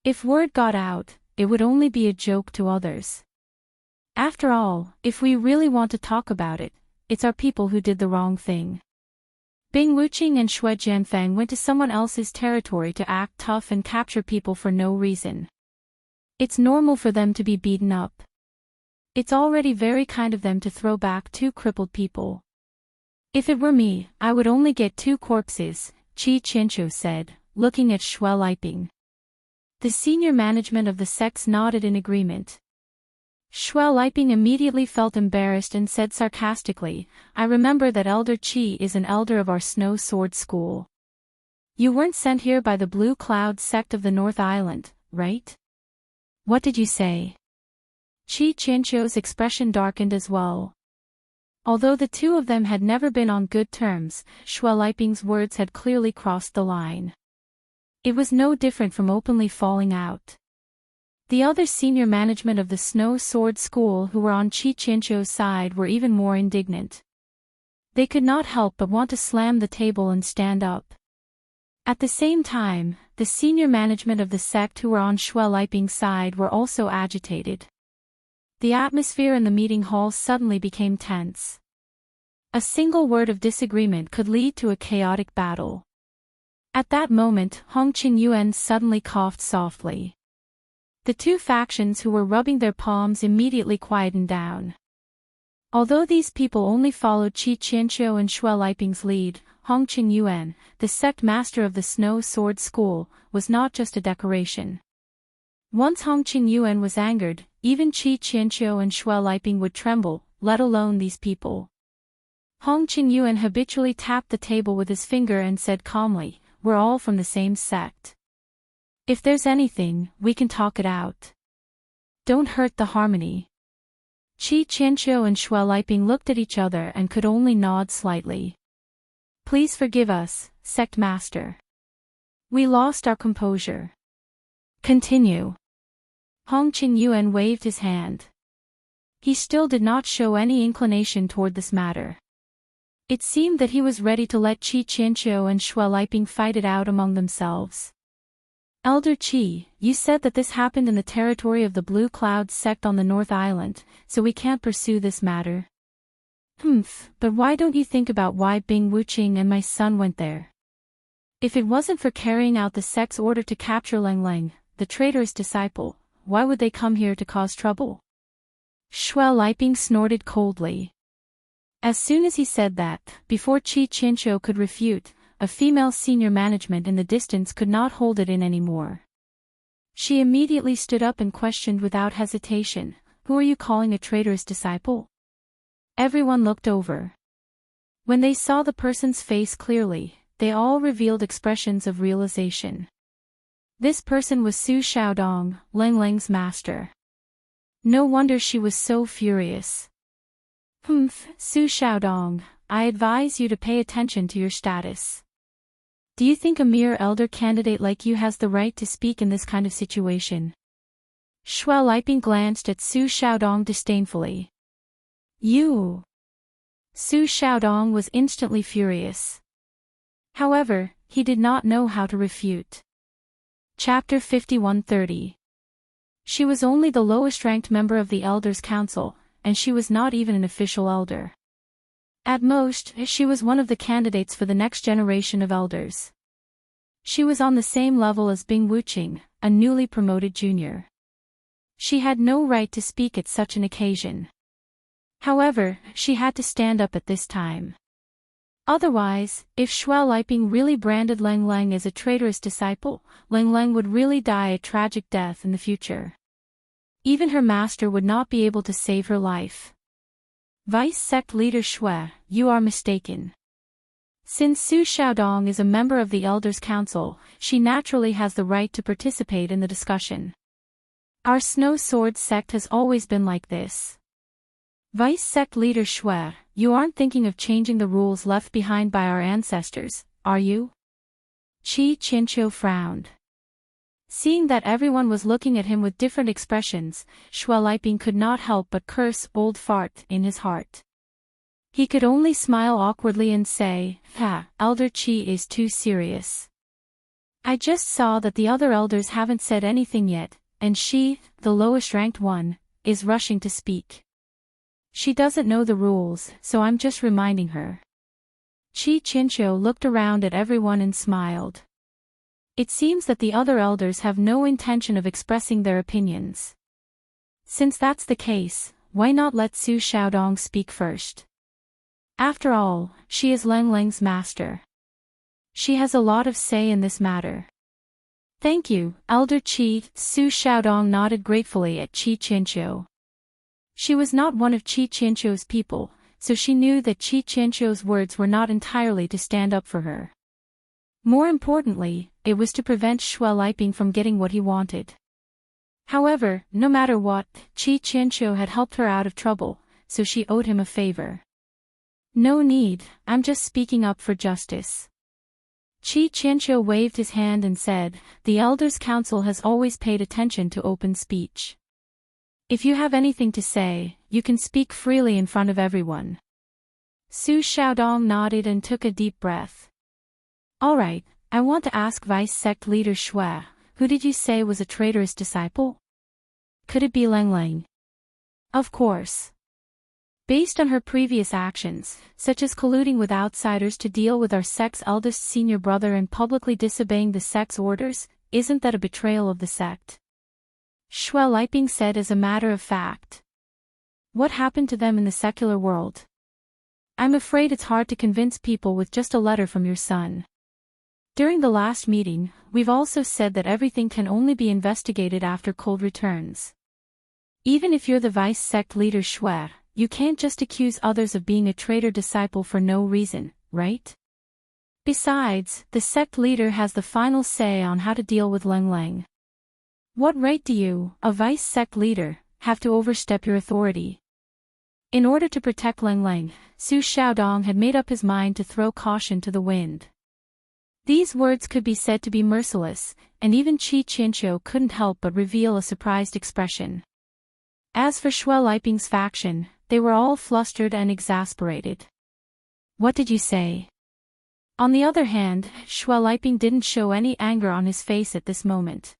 If word got out, it would only be a joke to others. After all, if we really want to talk about it, it's our people who did the wrong thing. Bing Wuching and Xue Jianfang went to someone else's territory to act tough and capture people for no reason. It's normal for them to be beaten up. It's already very kind of them to throw back two crippled people. If it were me, I would only get 2 corpses, Chi Chincho said, looking at Xue Liping. The senior management of the sects nodded in agreement. Xue Liping immediately felt embarrassed and said sarcastically, "I remember that Elder Chi is an elder of our Snow Sword School. You weren't sent here by the Blue Cloud sect of the North Island, right?" "What did you say?" Chi Chincho's expression darkened as well. Although the two of them had never been on good terms, Xue Liping's words had clearly crossed the line. It was no different from openly falling out. The other senior management of the Snow Sword School who were on Chi Chincho's side were even more indignant. They could not help but want to slam the table and stand up. At the same time, the senior management of the sect who were on Xue Liping's side were also agitated. The atmosphere in the meeting hall suddenly became tense. A single word of disagreement could lead to a chaotic battle. At that moment, Hong Qingyuan suddenly coughed softly. The two factions who were rubbing their palms immediately quietened down. Although these people only followed Chi Chincho and Xue Liping's lead, Hong Qingyuan, the sect master of the Snow Sword School, was not just a decoration. Once Hong Qingyuan was angered, even Chi Chincho and Xue Liping would tremble, let alone these people. Hong Qingyuan habitually tapped the table with his finger and said calmly, "We're all from the same sect. If there's anything, we can talk it out. Don't hurt the harmony." Chi Chincho and Xue Liping looked at each other and could only nod slightly. "Please forgive us, sect master. We lost our composure. Continue." Hong Qingyuan waved his hand. He still did not show any inclination toward this matter. It seemed that he was ready to let Chi Chincho and Xue Liping fight it out among themselves. "Elder Chi, you said that this happened in the territory of the Blue Cloud sect on the North Island, so we can't pursue this matter." But why don't you think about why Bing Wuching and my son went there? If it wasn't for carrying out the sect's order to capture Leng Leng, the traitorous disciple, why would they come here to cause trouble? Shui Liping snorted coldly. As soon as he said that, before Qi Qianqiu could refute, a female senior management in the distance could not hold it in anymore. She immediately stood up and questioned without hesitation, "Who are you calling a traitorous disciple?" Everyone looked over. When they saw the person's face clearly, they all revealed expressions of realization. This person was Su Xiaodong, Leng Leng's master. No wonder she was so furious. Su Xiaodong, I advise you to pay attention to your status. Do you think a mere elder candidate like you has the right to speak in this kind of situation? Shui Liping glanced at Su Xiaodong disdainfully. You! Su Xiaodong was instantly furious. However, he did not know how to refute. Chapter 5130. She was only the lowest-ranked member of the Elders' Council, and she was not even an official elder. At most, she was one of the candidates for the next generation of elders. She was on the same level as Bing Wuqing, a newly promoted junior. She had no right to speak at such an occasion. However, she had to stand up at this time. Otherwise, if Shui Liping really branded Leng Leng as a traitorous disciple, Leng Leng would really die a tragic death in the future. Even her master would not be able to save her life. Vice Sect Leader Shui, you are mistaken. Since Su Xiaodong is a member of the Elders' Council, she naturally has the right to participate in the discussion. Our Snow Sword sect has always been like this. Vice Sect Leader Shui, you aren't thinking of changing the rules left behind by our ancestors, are you? Qi Qianqiu frowned. Seeing that everyone was looking at him with different expressions, Shui Liping could not help but curse "old fart" in his heart. He could only smile awkwardly and say, Elder Qi is too serious. I just saw that the other elders haven't said anything yet, and she, the lowest-ranked one, is rushing to speak. She doesn't know the rules, so I'm just reminding her." Qi Qianqiu looked around at everyone and smiled. It seems that the other elders have no intention of expressing their opinions. Since that's the case, why not let Su Xiaodong speak first? After all, she is Leng Leng's master. She has a lot of say in this matter. Thank you, Elder Qi. Su Xiaodong nodded gratefully at Qi Qianqiu. She was not one of Qi Qianqiu's people, so she knew that Qi Qianqiu's words were not entirely to stand up for her. More importantly, it was to prevent Shui Liping from getting what he wanted. However, no matter what, Qi Qianqiu had helped her out of trouble, so she owed him a favor. No need, I'm just speaking up for justice. Qi Qianqiu waved his hand and said, the Elders' Council has always paid attention to open speech. If you have anything to say, you can speak freely in front of everyone. Su Xiaodong nodded and took a deep breath. Alright, I want to ask Vice Sect Leader Shui, who did you say was a traitorous disciple? Could it be Leng Leng? Of course. Based on her previous actions, such as colluding with outsiders to deal with our sect's eldest senior brother and publicly disobeying the sect's orders, isn't that a betrayal of the sect? Shui Liping said as a matter of fact. What happened to them in the secular world? I'm afraid it's hard to convince people with just a letter from your son. During the last meeting, we've also said that everything can only be investigated after cold returns. Even if you're the Vice Sect Leader Shui, you can't just accuse others of being a traitor disciple for no reason, right? Besides, the sect leader has the final say on how to deal with Leng Leng. What right do you, a Vice Sect Leader, have to overstep your authority? In order to protect Leng Leng, Su Xiaodong had made up his mind to throw caution to the wind. These words could be said to be merciless, and even Qi Qianqiu couldn't help but reveal a surprised expression. As for Shui Liping's faction, they were all flustered and exasperated. What did you say? On the other hand, Shui Liping didn't show any anger on his face at this moment.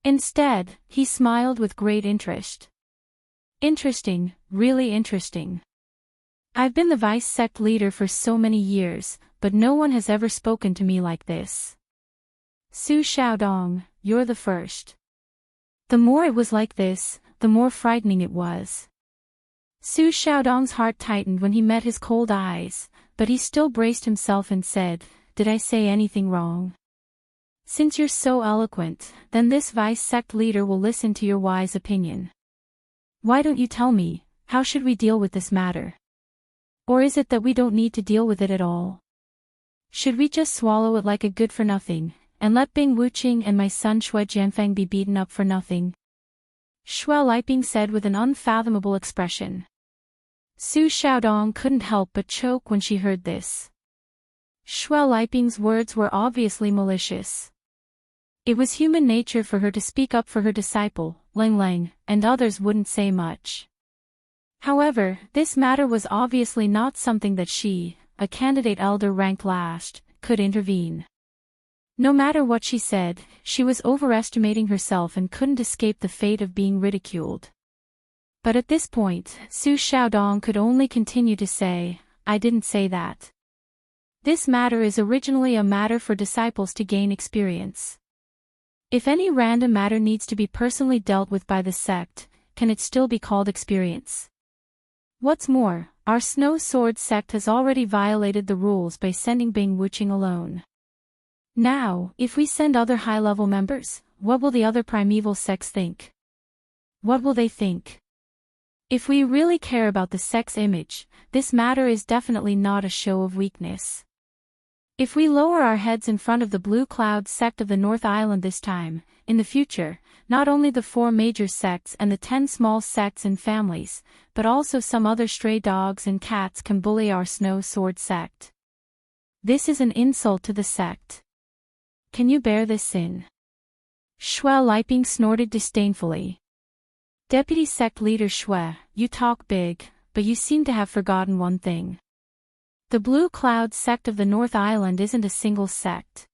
Instead, he smiled with great interest. Interesting, really interesting. I've been the Vice Sect Leader for so many years, but no one has ever spoken to me like this. Su Xiaodong, you're the first. The more it was like this, the more frightening it was. Su Xiaodong's heart tightened when he met his cold eyes, but he still braced himself and said, "Did I say anything wrong? Since you're so eloquent, then this vice sect leader will listen to your wise opinion. Why don't you tell me, how should we deal with this matter? Or is it that we don't need to deal with it at all? Should we just swallow it like a good-for-nothing, and let Bing Wuqing and my son Shui Jianfeng be beaten up for nothing?" Shui Liping said with an unfathomable expression. Su Xiaodong couldn't help but choke when she heard this. Shui Liping's words were obviously malicious. It was human nature for her to speak up for her disciple, Ling Ling, and others wouldn't say much. However, this matter was obviously not something that she, a candidate elder ranked last, could intervene. No matter what she said, she was overestimating herself and couldn't escape the fate of being ridiculed. But at this point, Su Xiaodong could only continue to say, "I didn't say that. This matter is originally a matter for disciples to gain experience. If any random matter needs to be personally dealt with by the sect, can it still be called experience? What's more, our Snow Sword sect has already violated the rules by sending Bing Wuqing alone. Now, if we send other high-level members, what will the other primeval sects think? What will they think? If we really care about the sect's image, this matter is definitely not a show of weakness. If we lower our heads in front of the Blue Cloud sect of the North Island this time, in the future, not only the 4 major sects and the 10 small sects and families, but also some other stray dogs and cats can bully our Snow Sword sect. This is an insult to the sect. Can you bear this sin?" Shui Liping snorted disdainfully. "Deputy sect leader Shui, you talk big, but you seem to have forgotten one thing. The Blue Cloud sect of the North Island isn't a single sect.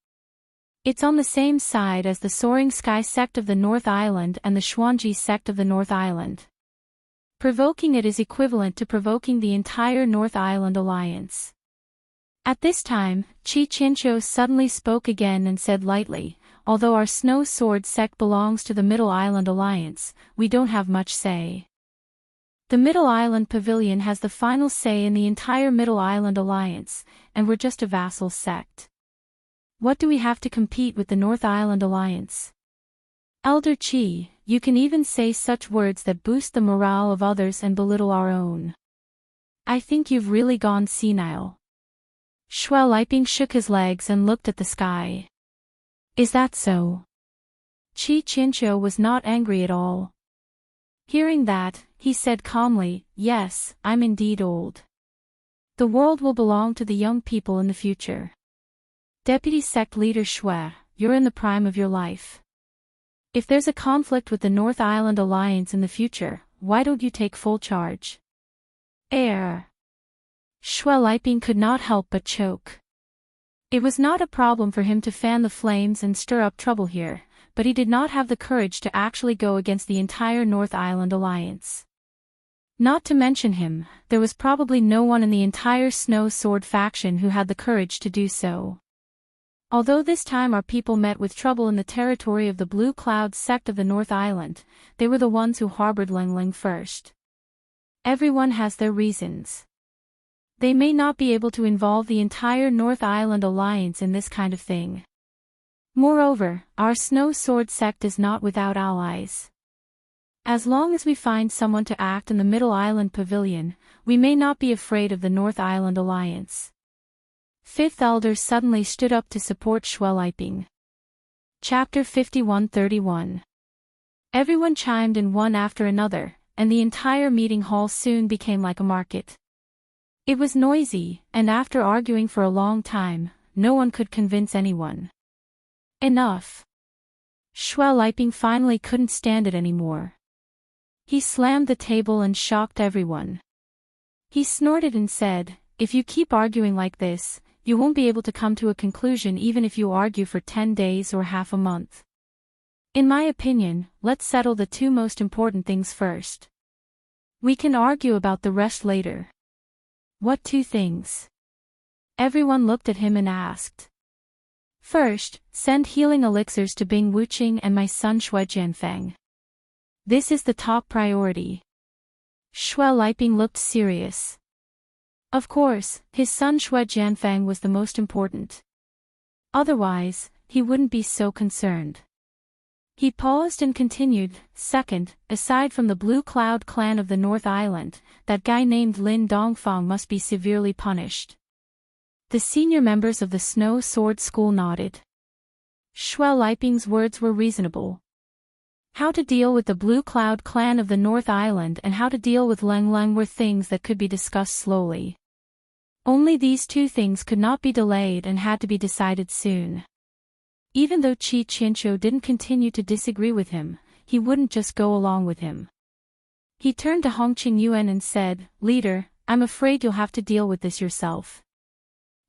It's on the same side as the Soaring Sky sect of the North Island and the Xuanji sect of the North Island. Provoking it is equivalent to provoking the entire North Island alliance." At this time, Qi Qianqiu suddenly spoke again and said lightly, "Although our Snow Sword sect belongs to the Middle Island Alliance, we don't have much say. The Middle Island Pavilion has the final say in the entire Middle Island Alliance, and we're just a vassal sect. What do we have to compete with the North Island Alliance? Elder Qi, you can even say such words that boost the morale of others and belittle our own. I think you've really gone senile." Shui Liping shook his legs and looked at the sky. "Is that so?" Qi Qianqiu was not angry at all. Hearing that, he said calmly, "Yes, I'm indeed old. The world will belong to the young people in the future. Deputy sect leader Shui, you're in the prime of your life. If there's a conflict with the North Island Alliance in the future, why don't you take full charge?" Shui Liping could not help but choke. It was not a problem for him to fan the flames and stir up trouble here, but he did not have the courage to actually go against the entire North Island Alliance. Not to mention him, there was probably no one in the entire Snow Sword faction who had the courage to do so. Although this time our people met with trouble in the territory of the Blue Cloud sect of the North Island, they were the ones who harbored Ling Ling first. Everyone has their reasons. They may not be able to involve the entire North Island Alliance in this kind of thing. Moreover, our Snow Sword sect is not without allies. As long as we find someone to act in the Middle Island Pavilion, we may not be afraid of the North Island Alliance. Fifth Elder suddenly stood up to support Shui Liping. Chapter 51-31. Everyone chimed in one after another, and the entire meeting hall soon became like a market. It was noisy, and after arguing for a long time, no one could convince anyone. Enough. Shui Liping finally couldn't stand it anymore. He slammed the table and shocked everyone. He snorted and said, "If you keep arguing like this, you won't be able to come to a conclusion even if you argue for 10 days or half a month. In my opinion, let's settle the 2 most important things first. We can argue about the rest later." "What 2 things?" Everyone looked at him and asked. "First, send healing elixirs to Bing Wuqing and my son Shui Jianfeng. This is the top priority. Shui Liping looked serious. Of course, his son Shui Jianfeng was the most important. Otherwise, he wouldn't be so concerned. He paused and continued, second, aside from the Blue Cloud clan of the North Island, that guy named Lin Dongfang must be severely punished. The senior members of the Snow Sword School nodded. Shui Liping's words were reasonable. How to deal with the Blue Cloud clan of the North Island and how to deal with Leng Leng were things that could be discussed slowly. Only these two things could not be delayed and had to be decided soon. Even though Qi Qianqiu didn't continue to disagree with him, he wouldn't just go along with him. He turned to Hong Qingyuan and said, "Leader, I'm afraid you'll have to deal with this yourself."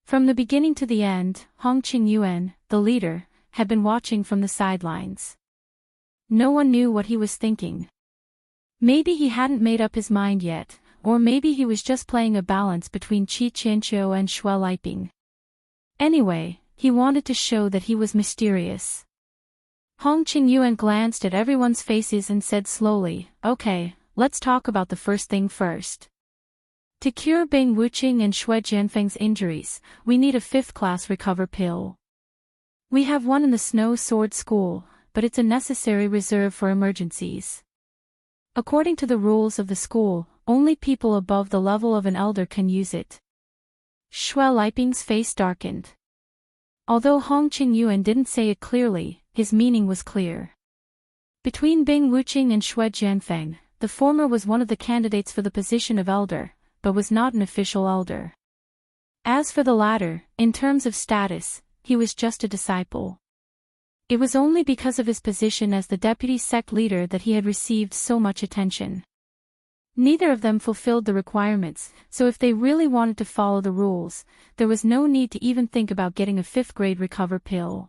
From the beginning to the end, Hong Qingyuan, the leader, had been watching from the sidelines. No one knew what he was thinking. Maybe he hadn't made up his mind yet, or maybe he was just playing a balance between Qi Qianqiu and Shui Liping. Anyway, he wanted to show that he was mysterious. Hong Qingyuan glanced at everyone's faces and said slowly, "Okay, let's talk about the first thing first. To cure Bing Wuqing and Shui Jianfeng's injuries, we need a 5th-class recover pill. We have one in the Snow Sword School, but it's a necessary reserve for emergencies. According to the rules of the school, only people above the level of an elder can use it." Shui Liping's face darkened. Although Hong Qingyuan didn't say it clearly, his meaning was clear. Between Bing Wuqing and Shui Jianfeng, the former was one of the candidates for the position of elder, but was not an official elder. As for the latter, in terms of status, he was just a disciple. It was only because of his position as the deputy sect leader that he had received so much attention. Neither of them fulfilled the requirements, so if they really wanted to follow the rules, there was no need to even think about getting a 5th-grade recover pill.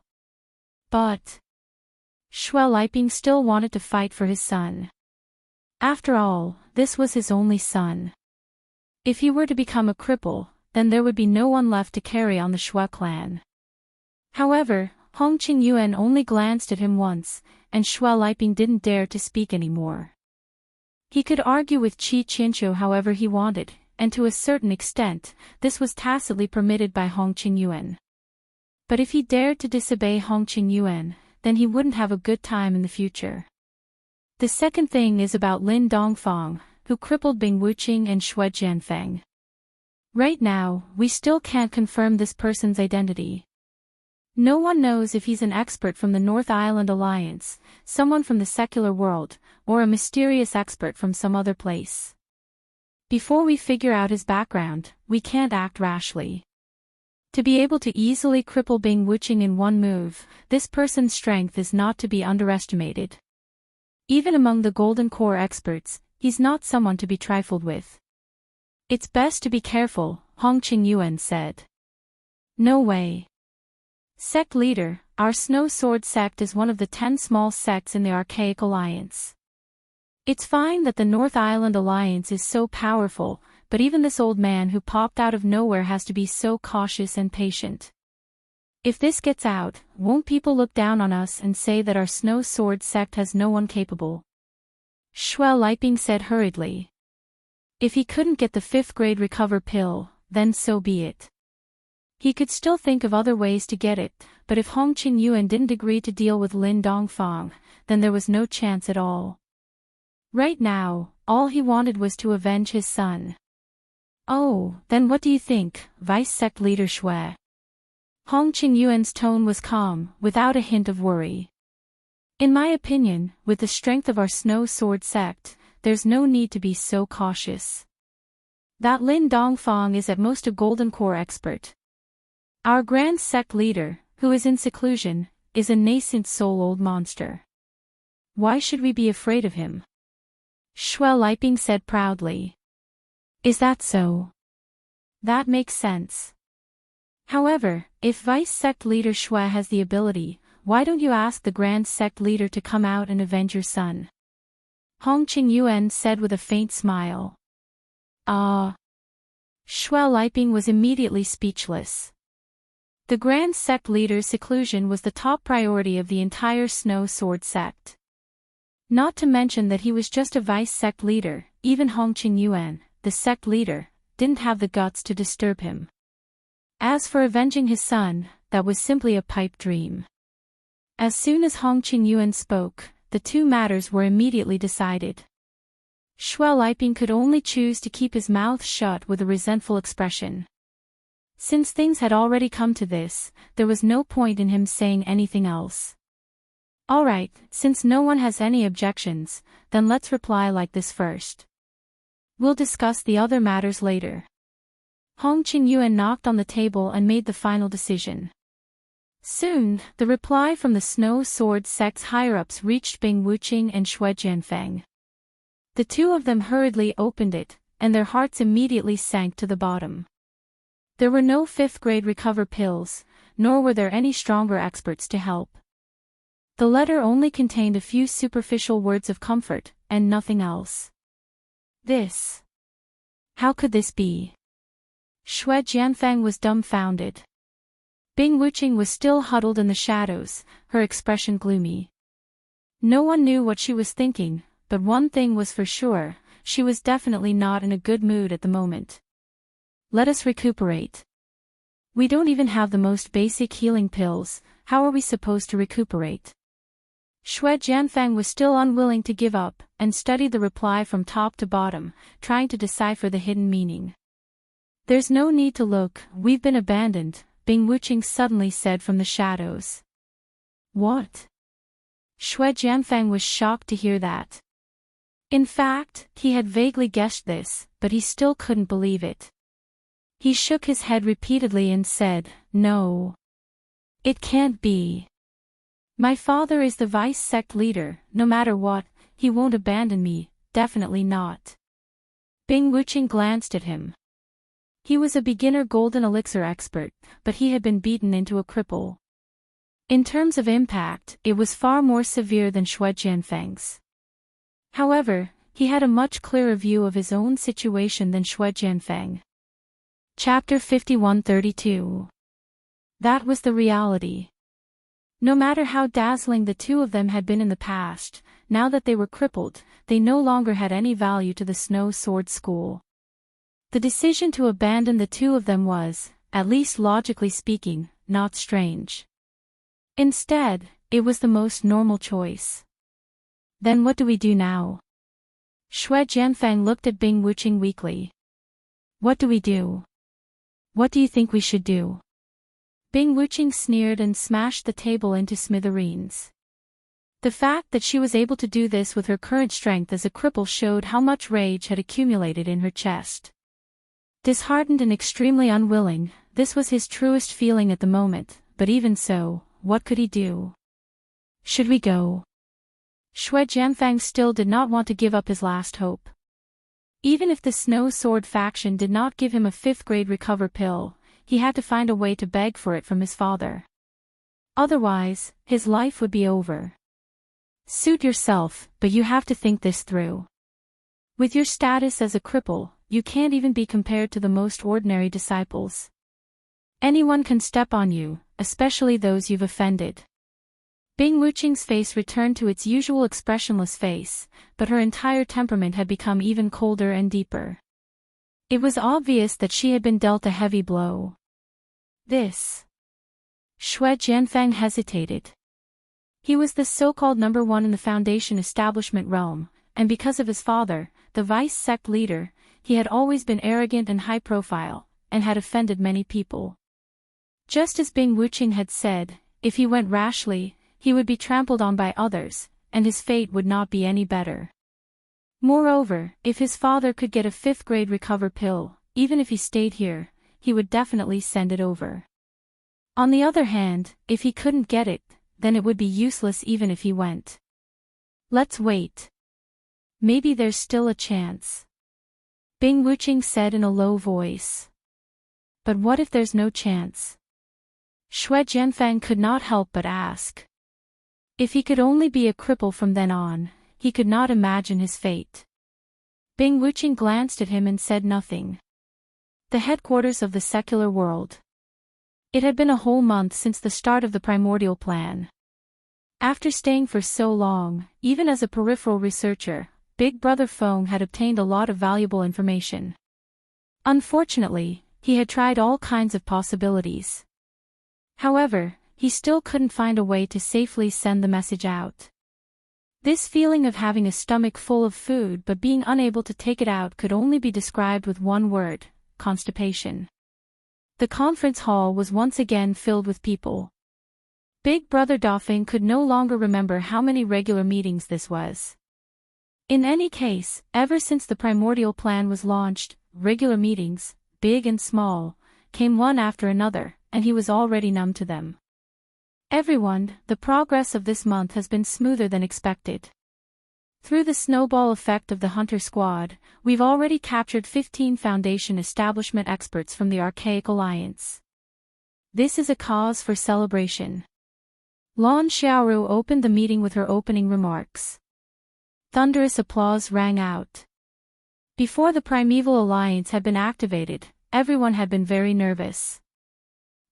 But Shui Liping still wanted to fight for his son. After all, this was his only son. If he were to become a cripple, then there would be no one left to carry on the Shui clan. However, Hong Qingyuan only glanced at him once, and Shui Liping didn't dare to speak anymore. He could argue with Qi Qianqiu however he wanted, and to a certain extent, this was tacitly permitted by Hong Qingyuan. But if he dared to disobey Hong Qingyuan, then he wouldn't have a good time in the future. The second thing is about Lin Dongfang, who crippled Bing Wuqing and Shui Jianfeng. Right now, we still can't confirm this person's identity. No one knows if he's an expert from the North Island Alliance, someone from the secular world, or a mysterious expert from some other place. Before we figure out his background, we can't act rashly. To be able to easily cripple Bing Wuqing in one move, this person's strength is not to be underestimated. Even among the Golden Core experts, he's not someone to be trifled with. "It's best to be careful," Hong Qingyuan said. "No way. Sect leader, our Snow Sword sect is one of the 10 small sects in the Archaic Alliance. It's fine that the North Island Alliance is so powerful, but even this old man who popped out of nowhere has to be so cautious and patient. If this gets out, won't people look down on us and say that our Snow Sword sect has no one capable?" Shui Liping said hurriedly. If he couldn't get the 5th-grade recover pill, then so be it. He could still think of other ways to get it, but if Hong Qingyuan didn't agree to deal with Lin Dongfang, then there was no chance at all. Right now, all he wanted was to avenge his son. "Oh, then what do you think, Vice Sect Leader Shui?" Hong Qingyuan's tone was calm, without a hint of worry. "In my opinion, with the strength of our Snow Sword sect, there's no need to be so cautious. That Lin Dongfang is at most a Golden Core expert. Our Grand Sect Leader, who is in seclusion, is a nascent soul-old monster. Why should we be afraid of him?" Shui Liping said proudly. "Is that so? That makes sense. However, if Vice Sect Leader Shui has the ability, why don't you ask the Grand Sect Leader to come out and avenge your son?" Hong Qingyuan said with a faint smile. Shui Liping was immediately speechless. The Grand Sect Leader's seclusion was the top priority of the entire Snow Sword sect. Not to mention that he was just a vice sect leader. Even Hong Qingyuan, the sect leader, didn't have the guts to disturb him. As for avenging his son, that was simply a pipe dream. As soon as Hong Qingyuan spoke, the two matters were immediately decided. Xue Liping could only choose to keep his mouth shut with a resentful expression. Since things had already come to this, there was no point in him saying anything else. Alright, since no one has any objections, then let's reply like this first. We'll discuss the other matters later. Hong Qingyuan knocked on the table and made the final decision. Soon, the reply from the Snow Sword sect's higher-ups reached Bing Wuqing and Xue Jianfeng. The two of them hurriedly opened it, and their hearts immediately sank to the bottom. There were no 5th grade recover pills, nor were there any stronger experts to help. The letter only contained a few superficial words of comfort, and nothing else. This. How could this be? Xue Jianfeng was dumbfounded. Bing Wuqing was still huddled in the shadows, her expression gloomy. No one knew what she was thinking, but one thing was for sure, she was definitely not in a good mood at the moment. Let us recuperate. We don't even have the most basic healing pills, how are we supposed to recuperate? Xue Jianfeng was still unwilling to give up, and studied the reply from top to bottom, trying to decipher the hidden meaning. There's no need to look, we've been abandoned, Bing Wuqing suddenly said from the shadows. What? Xue Jianfeng was shocked to hear that. In fact, he had vaguely guessed this, but he still couldn't believe it. He shook his head repeatedly and said, No. It can't be. My father is the vice sect leader, no matter what, he won't abandon me, definitely not. Bing Wuqing glanced at him. He was a beginner golden elixir expert, but he had been beaten into a cripple. In terms of impact, it was far more severe than Xue Jianfeng's. However, he had a much clearer view of his own situation than Xue Jianfeng. Chapter 5132. That was the reality. No matter how dazzling the two of them had been in the past, now that they were crippled, they no longer had any value to the Snow Sword School. The decision to abandon the two of them was, at least logically speaking, not strange. Instead, it was the most normal choice. Then what do we do now? Xue Jianfeng looked at Bing Wuqing weakly. What do we do? What do you think we should do? Bing Wuqing sneered and smashed the table into smithereens. The fact that she was able to do this with her current strength as a cripple showed how much rage had accumulated in her chest. Disheartened and extremely unwilling, this was his truest feeling at the moment, but even so, what could he do? Should we go? Xue Jianfeng still did not want to give up his last hope. Even if the Snow Sword faction did not give him a 5th grade recover pill, he had to find a way to beg for it from his father. Otherwise, his life would be over. Suit yourself, but you have to think this through. With your status as a cripple, you can't even be compared to the most ordinary disciples. Anyone can step on you, especially those you've offended. Bing Wuqing's face returned to its usual expressionless face, but her entire temperament had become even colder and deeper. It was obvious that she had been dealt a heavy blow. This. Xue Jianfeng hesitated. He was the so-called number one in the Foundation establishment realm, and because of his father, the vice sect leader, he had always been arrogant and high-profile, and had offended many people. Just as Bing Wuqing had said, if he went rashly, he would be trampled on by others, and his fate would not be any better. Moreover, if his father could get a 5th grade recover pill, even if he stayed here, he would definitely send it over. On the other hand, if he couldn't get it, then it would be useless even if he went. Let's wait. Maybe there's still a chance. Bing Wuqing said in a low voice. But what if there's no chance? Xue Jianfeng could not help but ask. If he could only be a cripple from then on, he could not imagine his fate. Bing Wuqing glanced at him and said nothing. The headquarters of the secular world. It had been a whole month since the start of the primordial plan. After staying for so long, even as a peripheral researcher, Big Brother Fong had obtained a lot of valuable information. Unfortunately, he had tried all kinds of possibilities. However, he still couldn't find a way to safely send the message out. This feeling of having a stomach full of food but being unable to take it out could only be described with one word: constipation. The conference hall was once again filled with people. Big Brother Dauphin could no longer remember how many regular meetings this was. In any case, ever since the primordial plan was launched, regular meetings, big and small, came one after another, and he was already numb to them. Everyone, the progress of this month has been smoother than expected. Through the snowball effect of the Hunter Squad, we've already captured 15 Foundation establishment experts from the Archaic Alliance. This is a cause for celebration. Lan Xiaoru opened the meeting with her opening remarks. Thunderous applause rang out. Before the Primeval Alliance had been activated, everyone had been very nervous.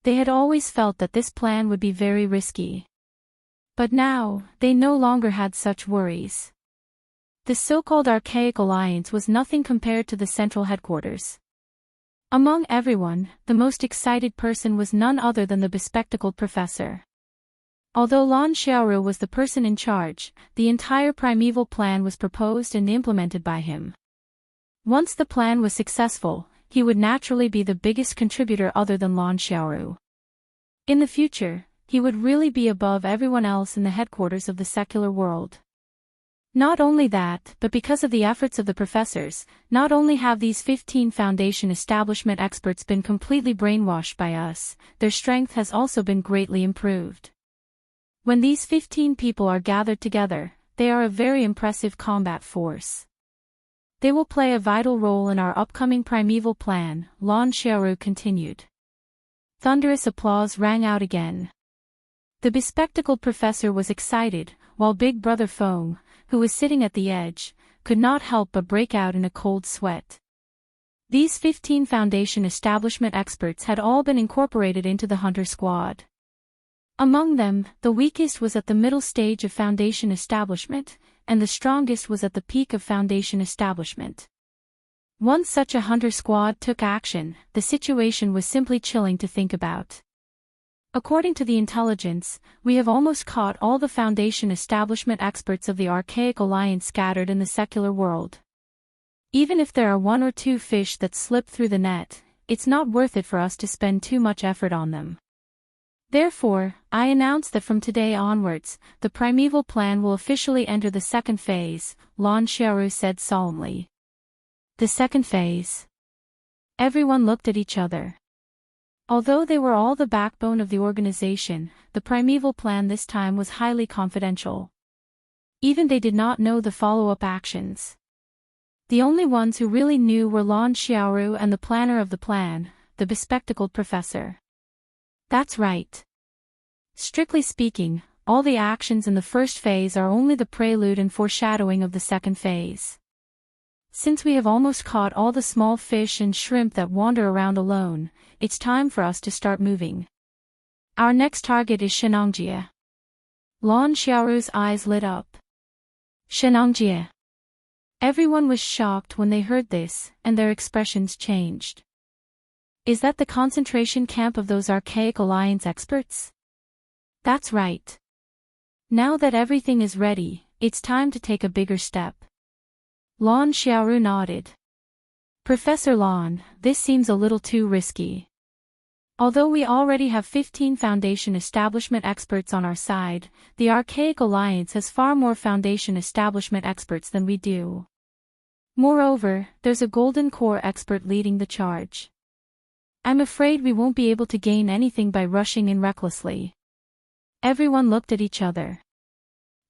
They had always felt that this plan would be very risky. But now, they no longer had such worries. The so-called Archaic Alliance was nothing compared to the central headquarters. Among everyone, the most excited person was none other than the bespectacled professor. Although Lan Xiaoru was the person in charge, the entire primeval plan was proposed and implemented by him. Once the plan was successful, he would naturally be the biggest contributor other than Lan Xiaoru. In the future, he would really be above everyone else in the headquarters of the secular world. Not only that, but because of the efforts of the professors, not only have these 15 Foundation establishment experts been completely brainwashed by us, their strength has also been greatly improved. When these 15 people are gathered together, they are a very impressive combat force. They will play a vital role in our upcoming primeval plan, Lan Xiaoru continued. Thunderous applause rang out again. The bespectacled professor was excited, while Big Brother Fong, who was sitting at the edge, could not help but break out in a cold sweat. These 15 Foundation establishment experts had all been incorporated into the Hunter Squad. Among them, the weakest was at the middle stage of Foundation establishment, and the strongest was at the peak of Foundation establishment. Once such a Hunter Squad took action, the situation was simply chilling to think about. According to the intelligence, we have almost caught all the Foundation establishment experts of the Archaic Alliance scattered in the secular world. Even if there are one or two fish that slip through the net, it's not worth it for us to spend too much effort on them. Therefore, I announce that from today onwards, the primeval plan will officially enter the second phase, Lan Xiaoru said solemnly. The second phase. Everyone looked at each other. Although they were all the backbone of the organization, the primeval plan this time was highly confidential. Even they did not know the follow-up actions. The only ones who really knew were Lan Xiaoru and the planner of the plan, the bespectacled professor. That's right. Strictly speaking, all the actions in the first phase are only the prelude and foreshadowing of the second phase. Since we have almost caught all the small fish and shrimp that wander around alone, it's time for us to start moving. Our next target is Shenangjie. Lan Xiaoru's eyes lit up. Shenangjie. Everyone was shocked when they heard this, and their expressions changed. Is that the concentration camp of those Archaic Alliance experts? That's right. Now that everything is ready, it's time to take a bigger step. Lan Xiaoru nodded. Professor Lan, this seems a little too risky. Although we already have 15 Foundation establishment experts on our side, the Archaic Alliance has far more Foundation establishment experts than we do. Moreover, there's a Golden Core expert leading the charge. I'm afraid we won't be able to gain anything by rushing in recklessly. Everyone looked at each other.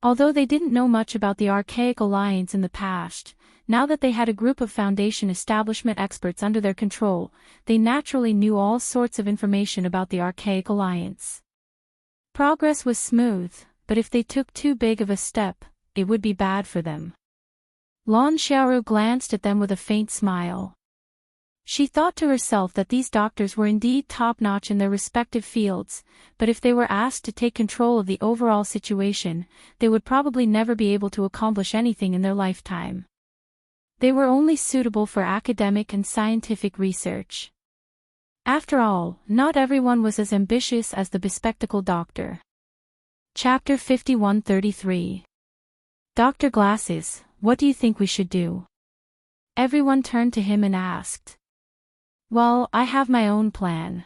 Although they didn't know much about the Archaic Alliance in the past, now that they had a group of Foundation establishment experts under their control, they naturally knew all sorts of information about the Archaic Alliance. Progress was smooth, but if they took too big of a step, it would be bad for them. Lan Xiaoru glanced at them with a faint smile. She thought to herself that these doctors were indeed top-notch in their respective fields, but if they were asked to take control of the overall situation, they would probably never be able to accomplish anything in their lifetime. They were only suitable for academic and scientific research. After all, not everyone was as ambitious as the bespectacled doctor. Chapter 5133. Dr. Glasses, what do you think we should do? Everyone turned to him and asked. Well, I have my own plan.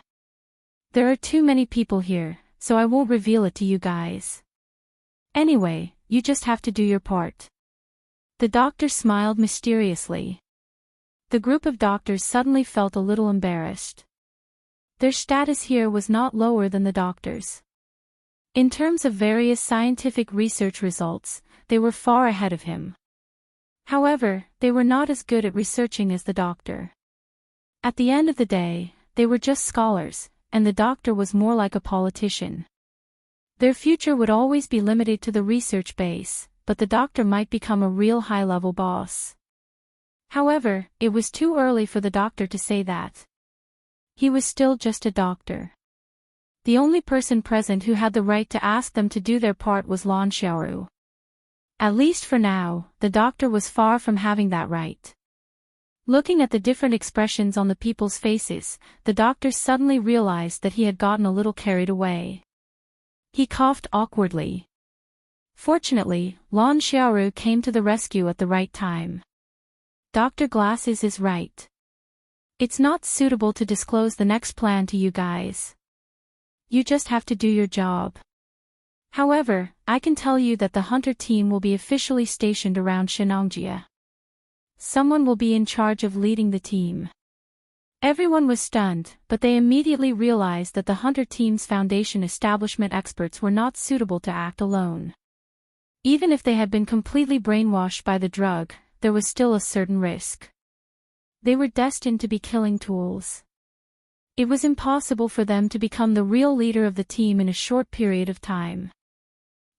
There are too many people here, so I won't reveal it to you guys. Anyway, you just have to do your part. The doctor smiled mysteriously. The group of doctors suddenly felt a little embarrassed. Their status here was not lower than the doctors. In terms of various scientific research results, they were far ahead of him. However, they were not as good at researching as the doctor. At the end of the day, they were just scholars, and the doctor was more like a politician. Their future would always be limited to the research base, but the doctor might become a real high-level boss. However, it was too early for the doctor to say that. He was still just a doctor. The only person present who had the right to ask them to do their part was Lan Xiaoru. At least for now, the doctor was far from having that right. Looking at the different expressions on the people's faces, the doctor suddenly realized that he had gotten a little carried away. He coughed awkwardly. Fortunately, Lan Xiaoru came to the rescue at the right time. Dr. Glasses is right. It's not suitable to disclose the next plan to you guys. You just have to do your job. However, I can tell you that the hunter team will be officially stationed around Shenangjia. Someone will be in charge of leading the team. Everyone was stunned, but they immediately realized that the hunter team's foundation establishment experts were not suitable to act alone. Even if they had been completely brainwashed by the drug, there was still a certain risk. They were destined to be killing tools. It was impossible for them to become the real leader of the team in a short period of time.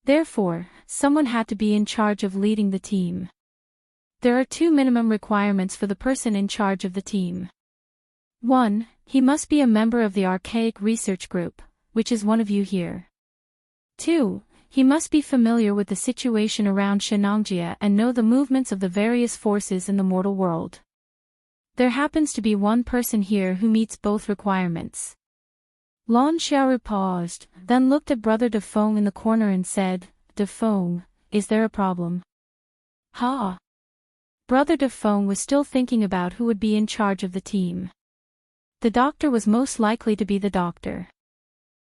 Therefore, someone had to be in charge of leading the team. There are two minimum requirements for the person in charge of the team. 1. He must be a member of the Archaic Research Group, which is one of you here. 2. He must be familiar with the situation around Shenangjia and know the movements of the various forces in the mortal world. There happens to be one person here who meets both requirements. Lan Xiaoru paused, then looked at Brother De Feng in the corner and said, De Feng, is there a problem? Ha! Brother De Feng was still thinking about who would be in charge of the team. The doctor was most likely to be the doctor.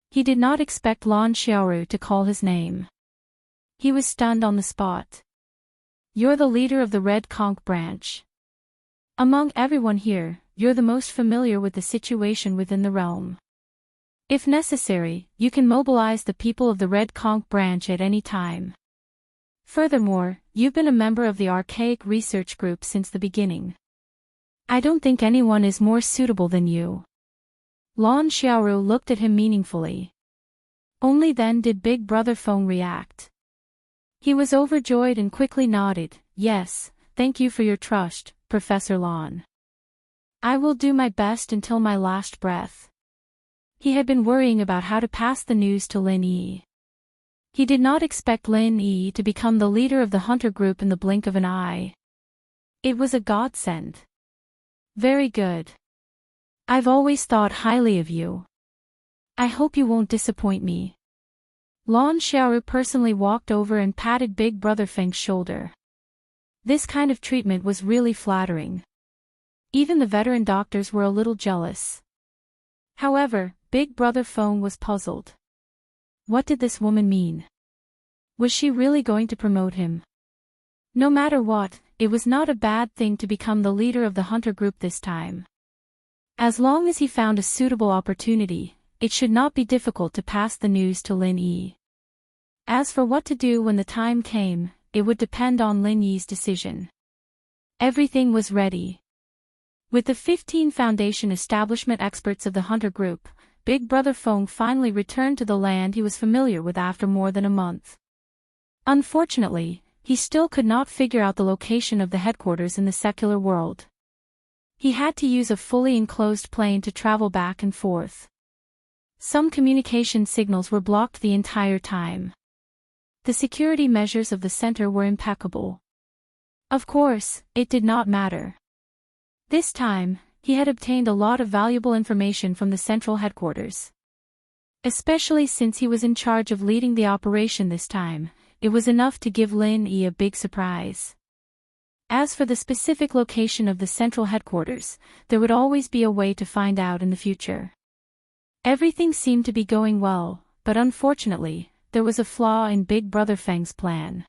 He did not expect Lan Xiaoru to call his name. He was stunned on the spot. You're the leader of the Red Conch branch. Among everyone here, you're the most familiar with the situation within the realm. If necessary, you can mobilize the people of the Red Conch branch at any time. Furthermore, you've been a member of the Archaic Research Group since the beginning. I don't think anyone is more suitable than you. Lan Xiaoru looked at him meaningfully. Only then did Big Brother Feng react. He was overjoyed and quickly nodded, yes, thank you for your trust, Professor Lan. I will do my best until my last breath. He had been worrying about how to pass the news to Lin Yi. He did not expect Lin Yi to become the leader of the hunter group in the blink of an eye. It was a godsend. Very good. I've always thought highly of you. I hope you won't disappoint me. Lan Xiaoru personally walked over and patted Big Brother Feng's shoulder. This kind of treatment was really flattering. Even the veteran doctors were a little jealous. However, Big Brother Feng was puzzled. What did this woman mean? Was she really going to promote him? No matter what, it was not a bad thing to become the leader of the hunter group this time. As long as he found a suitable opportunity, it should not be difficult to pass the news to Lin Yi. As for what to do when the time came, it would depend on Lin Yi's decision. Everything was ready. With the 15 foundation establishment experts of the hunter group, Big Brother Feng finally returned to the land he was familiar with after more than a month. Unfortunately, he still could not figure out the location of the headquarters in the secular world. He had to use a fully enclosed plane to travel back and forth. Some communication signals were blocked the entire time. The security measures of the center were impeccable. Of course, it did not matter. This time, he had obtained a lot of valuable information from the central headquarters. Especially since he was in charge of leading the operation this time, it was enough to give Lin Yi a big surprise. As for the specific location of the central headquarters, there would always be a way to find out in the future. Everything seemed to be going well, but unfortunately, there was a flaw in Big Brother Feng's plan.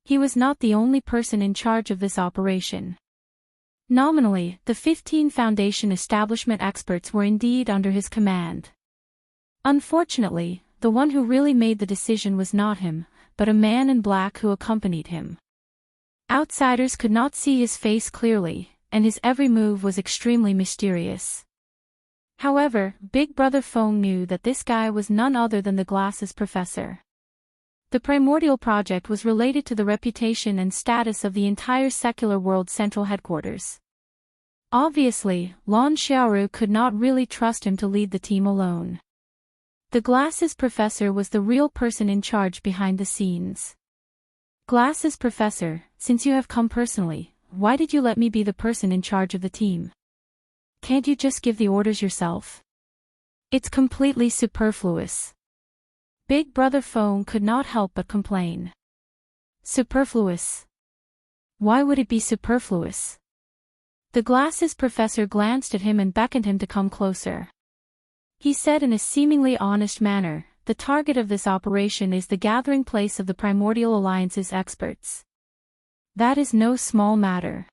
He was not the only person in charge of this operation. Nominally, the 15 Foundation establishment experts were indeed under his command. Unfortunately, the one who really made the decision was not him, but a man in black who accompanied him. Outsiders could not see his face clearly, and his every move was extremely mysterious. However, Big Brother Feng knew that this guy was none other than the Glasses Professor. The Primordial Project was related to the reputation and status of the entire secular world central headquarters. Obviously, Lan Xiaoru could not really trust him to lead the team alone. The Glasses Professor was the real person in charge behind the scenes. Glasses Professor, since you have come personally, why did you let me be the person in charge of the team? Can't you just give the orders yourself? It's completely superfluous. Big Brother Feng could not help but complain. Superfluous? Why would it be superfluous? The Glasses Professor glanced at him and beckoned him to come closer. He said in a seemingly honest manner, the target of this operation is the gathering place of the Primordial Alliance's experts. That is no small matter.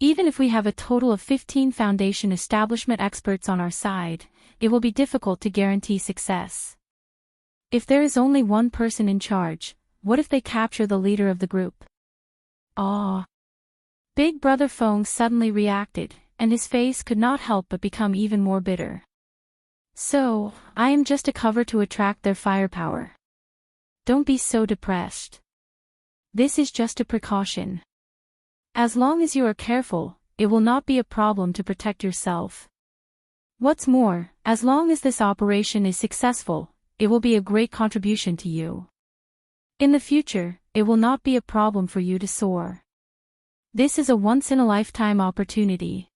Even if we have a total of 15 Foundation establishment experts on our side, it will be difficult to guarantee success. If there is only one person in charge, what if they capture the leader of the group? Ah! Big Brother Feng suddenly reacted, and his face could not help but become even more bitter. So, I am just a cover to attract their firepower. Don't be so depressed. This is just a precaution. As long as you are careful, it will not be a problem to protect yourself. What's more, as long as this operation is successful, it will be a great contribution to you. In the future, it will not be a problem for you to soar. This is a once-in-a-lifetime opportunity.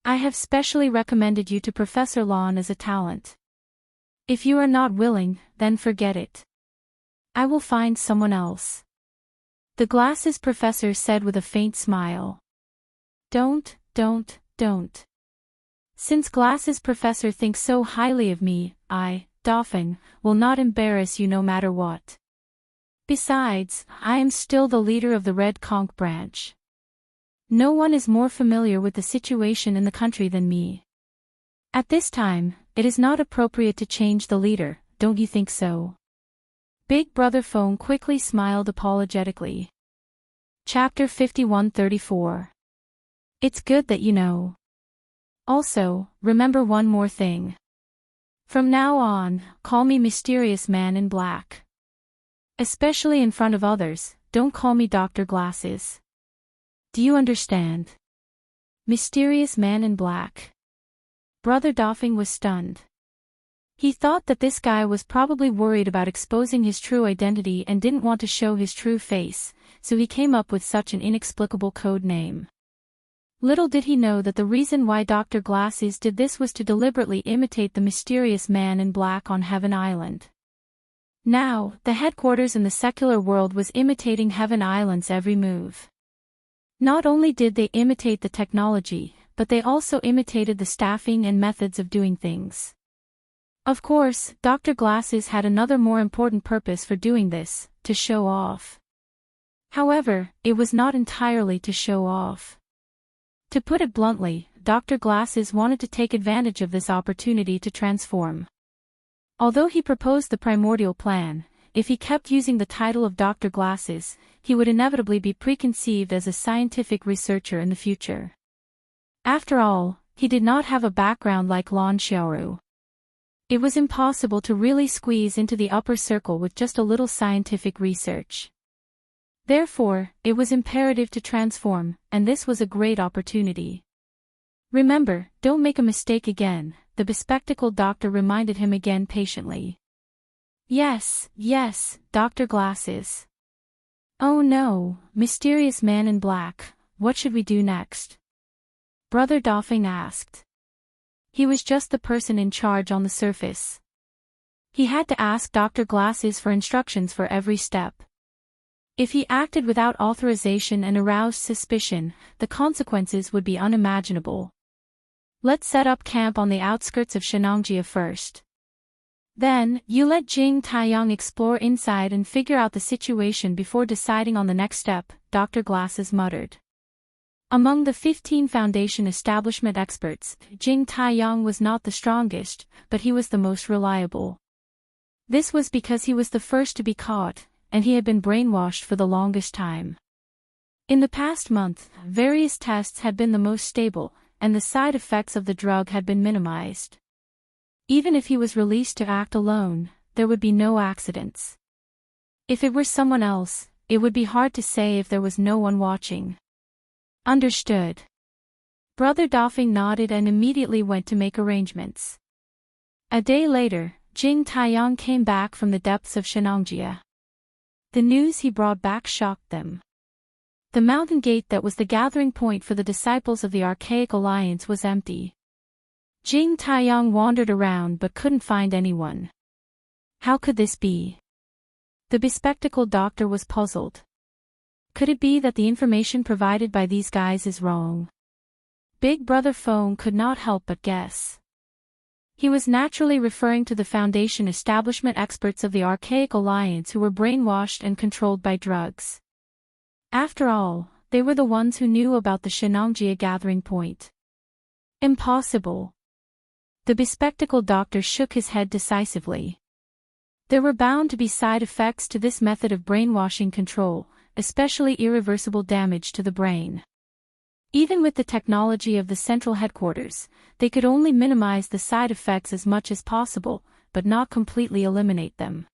I have specially recommended you to Professor Lan as a talent. If you are not willing, then forget it. I will find someone else. The Glasses Professor said with a faint smile. Don't. Since Glasses Professor thinks so highly of me, I, Dafeng, will not embarrass you no matter what. Besides, I am still the leader of the Red Conch branch. No one is more familiar with the situation in the country than me. At this time, it is not appropriate to change the leader, don't you think so? Big Brother Feng quickly smiled apologetically. Chapter 51-34. It's good that you know. Also, remember one more thing. From now on, call me Mysterious Man in Black. Especially in front of others, don't call me Dr. Glasses. Do you understand? Mysterious Man in Black. Brother Dafeng was stunned. He thought that this guy was probably worried about exposing his true identity and didn't want to show his true face, so he came up with such an inexplicable code name. Little did he know that the reason why Dr. Glasses did this was to deliberately imitate the Mysterious Man in Black on Heaven Island. Now, the headquarters in the secular world was imitating Heaven Island's every move. Not only did they imitate the technology, but they also imitated the staffing and methods of doing things. Of course, Dr. Glasses had another more important purpose for doing this, to show off. However, it was not entirely to show off. To put it bluntly, Dr. Glasses wanted to take advantage of this opportunity to transform. Although he proposed the primordial plan, if he kept using the title of Dr. Glasses, he would inevitably be preconceived as a scientific researcher in the future. After all, he did not have a background like Lan Xiaoru. It was impossible to really squeeze into the upper circle with just a little scientific research. Therefore, it was imperative to transform, and this was a great opportunity. Remember, don't make a mistake again, the bespectacled doctor reminded him again patiently. Yes, yes, Dr. Glasses. Oh no, mysterious man in black, what should we do next? Brother Doffing asked. He was just the person in charge on the surface. He had to ask Dr. Glasses for instructions for every step. If he acted without authorization and aroused suspicion, the consequences would be unimaginable. Let's set up camp on the outskirts of Shenangjia first. Then, you let Jing Taiyang explore inside and figure out the situation before deciding on the next step, Dr. Glasses muttered. Among the 15 Foundation establishment experts, Jing Taiyang was not the strongest, but he was the most reliable. This was because he was the first to be caught, and he had been brainwashed for the longest time. In the past month, various tests had been the most stable, and the side effects of the drug had been minimized. Even if he was released to act alone, there would be no accidents. If it were someone else, it would be hard to say if there was no one watching. Understood. Brother Doffing nodded and immediately went to make arrangements. A day later, Jing Taiyang came back from the depths of Shenangjia. The news he brought back shocked them. The mountain gate that was the gathering point for the disciples of the Archaic Alliance was empty. Jing Taiyang wandered around but couldn't find anyone. How could this be? The bespectacled doctor was puzzled. Could it be that the information provided by these guys is wrong? Big Brother Fong could not help but guess. He was naturally referring to the Foundation establishment experts of the Archaic Alliance who were brainwashed and controlled by drugs. After all, they were the ones who knew about the Shenangjia gathering point. Impossible. The bespectacled doctor shook his head decisively. There were bound to be side effects to this method of brainwashing control, especially irreversible damage to the brain. Even with the technology of the central headquarters, they could only minimize the side effects as much as possible, but not completely eliminate them.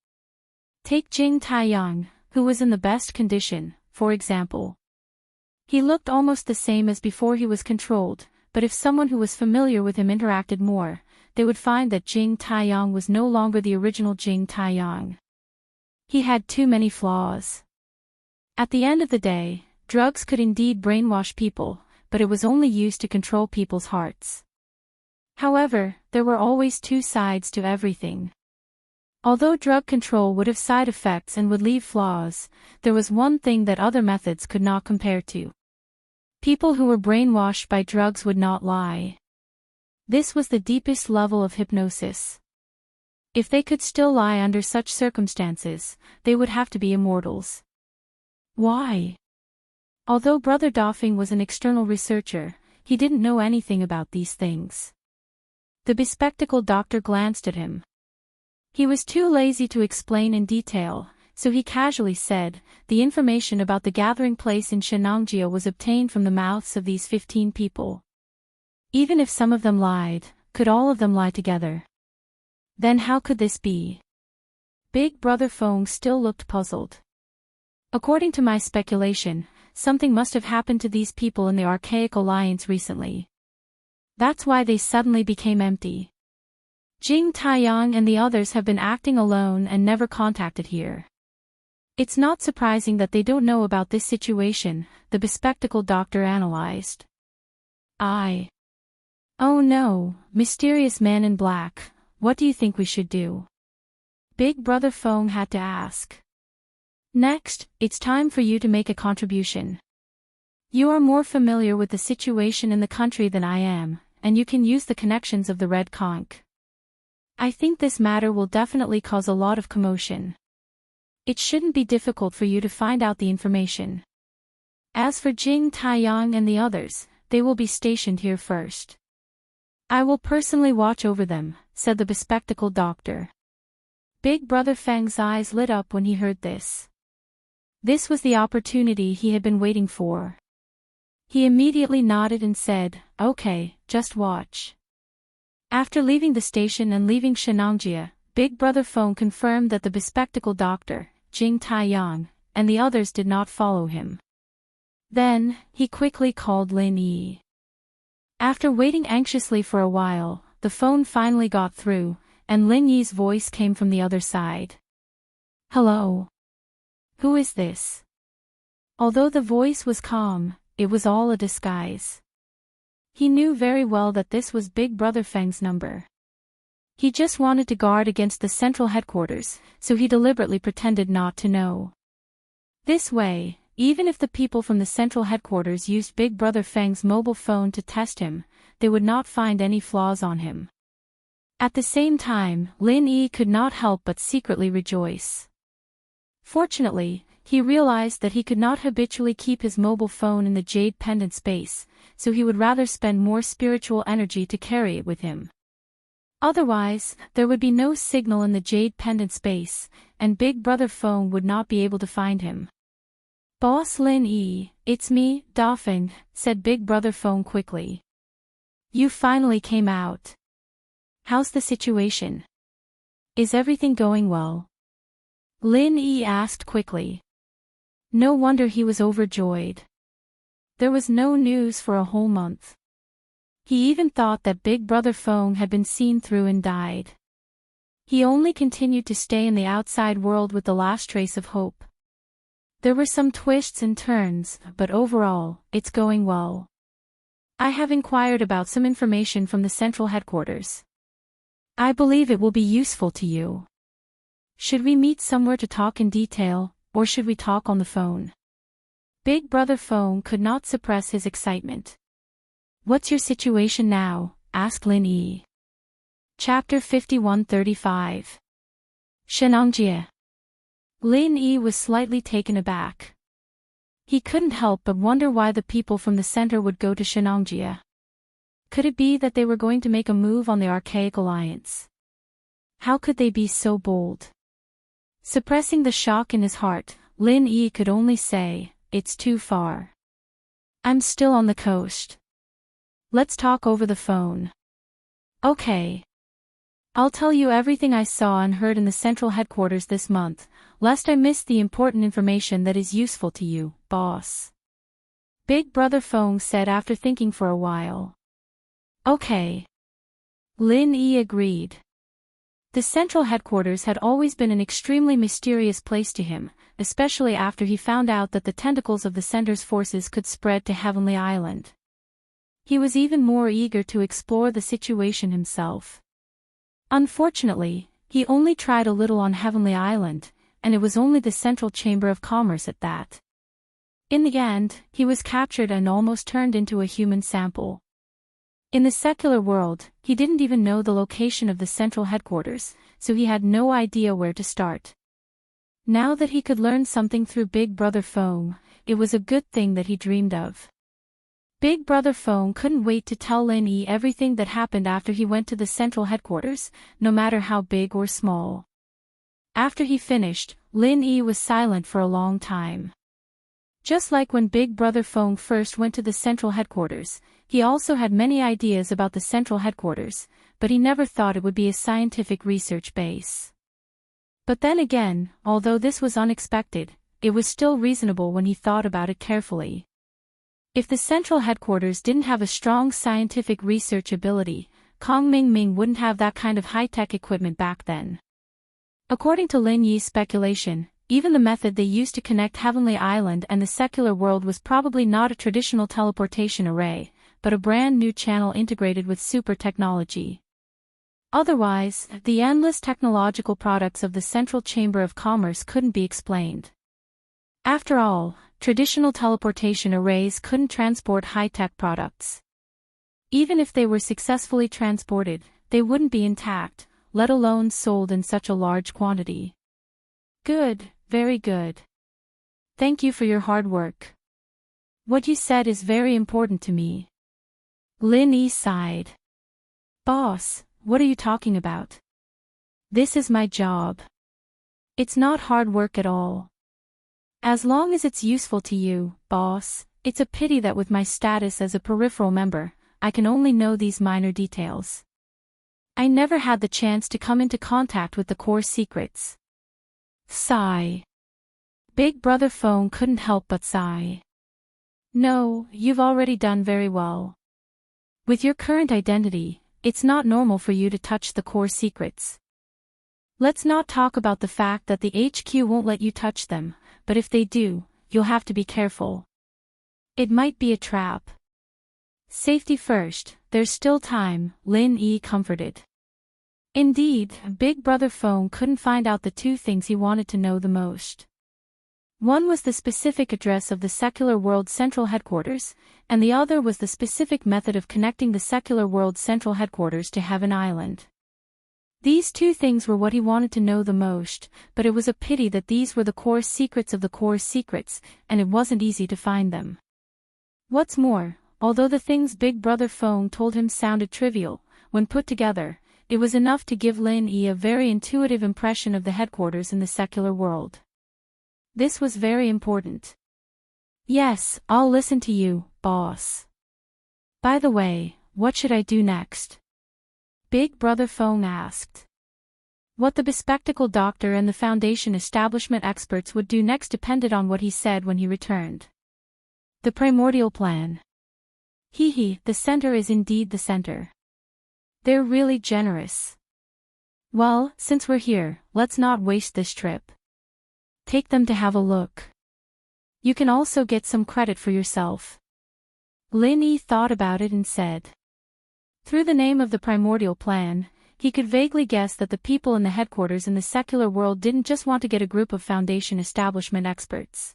Take Jing Taiyang, who was in the best condition, for example. He looked almost the same as before he was controlled, but if someone who was familiar with him interacted more, they would find that Jing Taiyang was no longer the original Jing Taiyang. He had too many flaws. At the end of the day, drugs could indeed brainwash people, but it was only used to control people's hearts. However, there were always two sides to everything. Although drug control would have side effects and would leave flaws, there was one thing that other methods could not compare to. People who were brainwashed by drugs would not lie. This was the deepest level of hypnosis. If they could still lie under such circumstances, they would have to be immortals. Why? Although Brother Doffing was an external researcher, he didn't know anything about these things. The bespectacled doctor glanced at him. He was too lazy to explain in detail, so he casually said, the information about the gathering place in Shenangjia was obtained from the mouths of these 15 people. Even if some of them lied, could all of them lie together? Then how could this be? Big Brother Fong still looked puzzled. According to my speculation, something must have happened to these people in the Archaic Alliance recently. That's why they suddenly became empty. Jing Taiyang and the others have been acting alone and never contacted here. It's not surprising that they don't know about this situation, the bespectacled doctor analyzed. Oh no, mysterious man in black, what do you think we should do? Big Brother Fong had to ask. Next, it's time for you to make a contribution. You are more familiar with the situation in the country than I am, and you can use the connections of the Red Conch. I think this matter will definitely cause a lot of commotion. It shouldn't be difficult for you to find out the information. As for Jing Taiyang and the others, they will be stationed here first. I will personally watch over them, said the bespectacled doctor. Big Brother Feng's eyes lit up when he heard this. This was the opportunity he had been waiting for. He immediately nodded and said, okay, just watch. After leaving the station and leaving Shenangjia, Big Brother Feng confirmed that the bespectacled doctor, Jing Taiyang, and the others did not follow him. Then, he quickly called Lin Yi. After waiting anxiously for a while, the phone finally got through, and Lin Yi's voice came from the other side. Hello. Who is this? Although the voice was calm, it was all a disguise. He knew very well that this was Big Brother Feng's number. He just wanted to guard against the central headquarters, so he deliberately pretended not to know. This way, even if the people from the central headquarters used Big Brother Feng's mobile phone to test him, they would not find any flaws on him. At the same time, Lin Yi could not help but secretly rejoice. Fortunately, he realized that he could not habitually keep his mobile phone in the jade pendant space, so he would rather spend more spiritual energy to carry it with him. Otherwise, there would be no signal in the jade pendant space, and Big Brother Feng would not be able to find him. Boss Lin Yi, it's me, Dauphin, said Big Brother Feng quickly. You finally came out. How's the situation? Is everything going well? Lin Yi asked quickly. No wonder he was overjoyed. There was no news for a whole month. He even thought that Big Brother Feng had been seen through and died. He only continued to stay in the outside world with the last trace of hope. There were some twists and turns, but overall, it's going well. I have inquired about some information from the central headquarters. I believe it will be useful to you. Should we meet somewhere to talk in detail, or should we talk on the phone? Big Brother Feng could not suppress his excitement. What's your situation now? Asked Lin Yi. Chapter 51-35. Shenangjie. Lin Yi was slightly taken aback. He couldn't help but wonder why the people from the center would go to Shenangjie. Could it be that they were going to make a move on the Archaic Alliance? How could they be so bold? Suppressing the shock in his heart, Lin Yi could only say, it's too far. I'm still on the coast. Let's talk over the phone. Okay. I'll tell you everything I saw and heard in the central headquarters this month, lest I miss the important information that is useful to you, boss. Big Brother Feng said after thinking for a while. Okay. Lin Yi agreed. The central headquarters had always been an extremely mysterious place to him, especially after he found out that the tentacles of the center's forces could spread to Heavenly Island. He was even more eager to explore the situation himself. Unfortunately, he only tried a little on Heavenly Island, and it was only the Central Chamber of Commerce at that. In the end, he was captured and almost turned into a human sample. In the secular world, he didn't even know the location of the central headquarters, so he had no idea where to start. Now that he could learn something through Big Brother Feng, it was a good thing that he dreamed of. Big Brother Feng couldn't wait to tell Lin Yi everything that happened after he went to the central headquarters, no matter how big or small. After he finished, Lin Yi was silent for a long time. Just like when Big Brother Feng first went to the central headquarters, he also had many ideas about the central headquarters, but he never thought it would be a scientific research base. But then again, although this was unexpected, it was still reasonable when he thought about it carefully. If the central headquarters didn't have a strong scientific research ability, Kong Ming wouldn't have that kind of high-tech equipment back then. According to Lin Yi's speculation, even the method they used to connect Heavenly Island and the secular world was probably not a traditional teleportation array, but a brand new channel integrated with super technology. Otherwise, the endless technological products of the Central Chamber of Commerce couldn't be explained. After all, traditional teleportation arrays couldn't transport high-tech products. Even if they were successfully transported, they wouldn't be intact, let alone sold in such a large quantity. Good, very good. Thank you for your hard work. What you said is very important to me. Lin Yi sighed. Boss, what are you talking about? This is my job. It's not hard work at all. As long as it's useful to you, boss, it's a pity that with my status as a peripheral member, I can only know these minor details. I never had the chance to come into contact with the core secrets. Sigh. Big Brother Feng couldn't help but sigh. No, you've already done very well. With your current identity, it's not normal for you to touch the core secrets. Let's not talk about the fact that the HQ won't let you touch them, but if they do, you'll have to be careful. It might be a trap. Safety first, there's still time, Lin Yi comforted. Indeed, Big Brother Phone couldn't find out the two things he wanted to know the most. One was the specific address of the Secular World Central Headquarters, and the other was the specific method of connecting the Secular World Central Headquarters to Heaven Island. These two things were what he wanted to know the most, but it was a pity that these were the core secrets of the core secrets, and it wasn't easy to find them. What's more, although the things Big Brother Phone told him sounded trivial, when put together, it was enough to give Lin Yi a very intuitive impression of the headquarters in the secular world. This was very important. Yes, I'll listen to you, boss. By the way, what should I do next? Big Brother Phone asked. What the bespectacled doctor and the Foundation establishment experts would do next depended on what he said when he returned. The primordial plan. The center is indeed the center. They're really generous. Well, since we're here, let's not waste this trip. Take them to have a look. You can also get some credit for yourself. Lin Yi thought about it and said. Through the name of the primordial plan, he could vaguely guess that the people in the headquarters in the secular world didn't just want to get a group of Foundation establishment experts.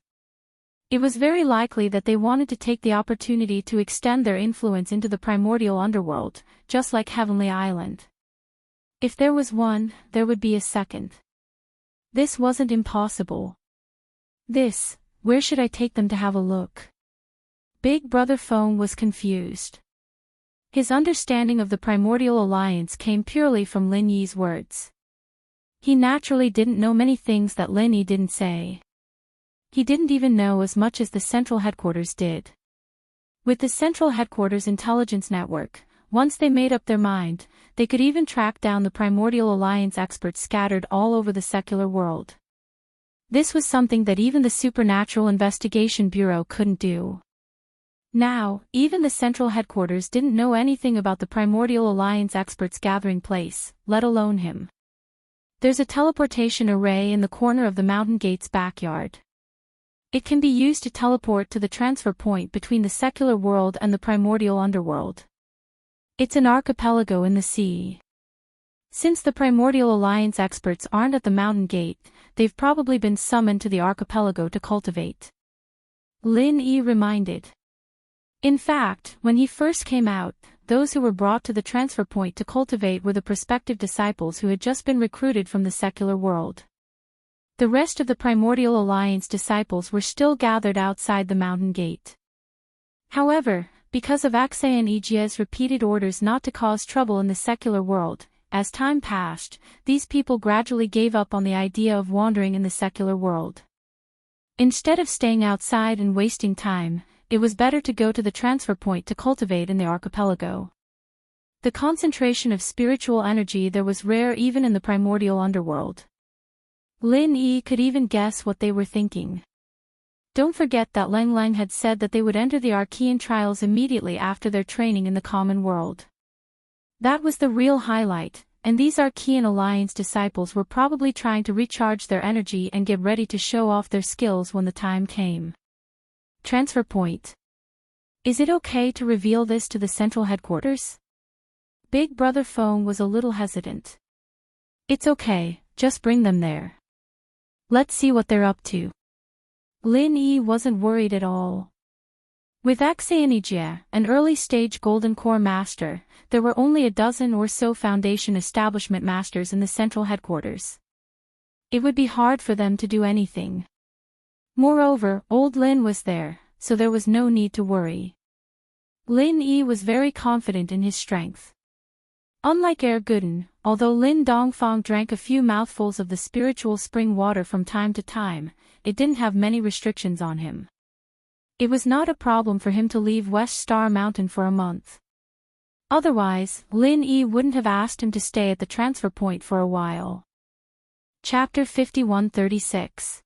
It was very likely that they wanted to take the opportunity to extend their influence into the primordial underworld, just like Heavenly Island. If there was one, there would be a second. This wasn't impossible. Where should I take them to have a look? Big Brother Phone was confused. His understanding of the primordial alliance came purely from Lin Yi's words. He naturally didn't know many things that Lin Yi didn't say. He didn't even know as much as the central headquarters did. With the central headquarters intelligence network, once they made up their mind, they could even track down the primordial alliance experts scattered all over the secular world. This was something that even the Supernatural Investigation Bureau couldn't do. Now, even the central headquarters didn't know anything about the primordial alliance experts' gathering place, let alone him. There's a teleportation array in the corner of the Mountain Gate's backyard. It can be used to teleport to the transfer point between the secular world and the primordial underworld. It's an archipelago in the sea. Since the primordial alliance experts aren't at the Mountain Gate, they've probably been summoned to the archipelago to cultivate. Lin Yi reminded. In fact, when he first came out, those who were brought to the transfer point to cultivate were the prospective disciples who had just been recruited from the secular world. The rest of the primordial alliance disciples were still gathered outside the Mountain Gate. However, because of Aksay and Ijie's repeated orders not to cause trouble in the secular world, as time passed, these people gradually gave up on the idea of wandering in the secular world. Instead of staying outside and wasting time, it was better to go to the transfer point to cultivate in the archipelago. The concentration of spiritual energy there was rare even in the primordial underworld. Lin Yi could even guess what they were thinking. Don't forget that Lang Lang had said that they would enter the Archean trials immediately after their training in the common world. That was the real highlight, and these Archean Alliance disciples were probably trying to recharge their energy and get ready to show off their skills when the time came. Transfer point. Is it okay to reveal this to the central headquarters? Big Brother Phone was a little hesitant. It's okay, just bring them there. Let's see what they're up to. Lin Yi wasn't worried at all. With Aksay and Ijie, an early-stage Golden Core master, there were only a dozen or so Foundation establishment masters in the central headquarters. It would be hard for them to do anything. Moreover, old Lin was there, so there was no need to worry. Lin Yi was very confident in his strength. Unlike Guden, although Lin Dongfang drank a few mouthfuls of the spiritual spring water from time to time, it didn't have many restrictions on him. It was not a problem for him to leave West Star Mountain for a month. Otherwise, Lin Yi wouldn't have asked him to stay at the transfer point for a while. Chapter 5136.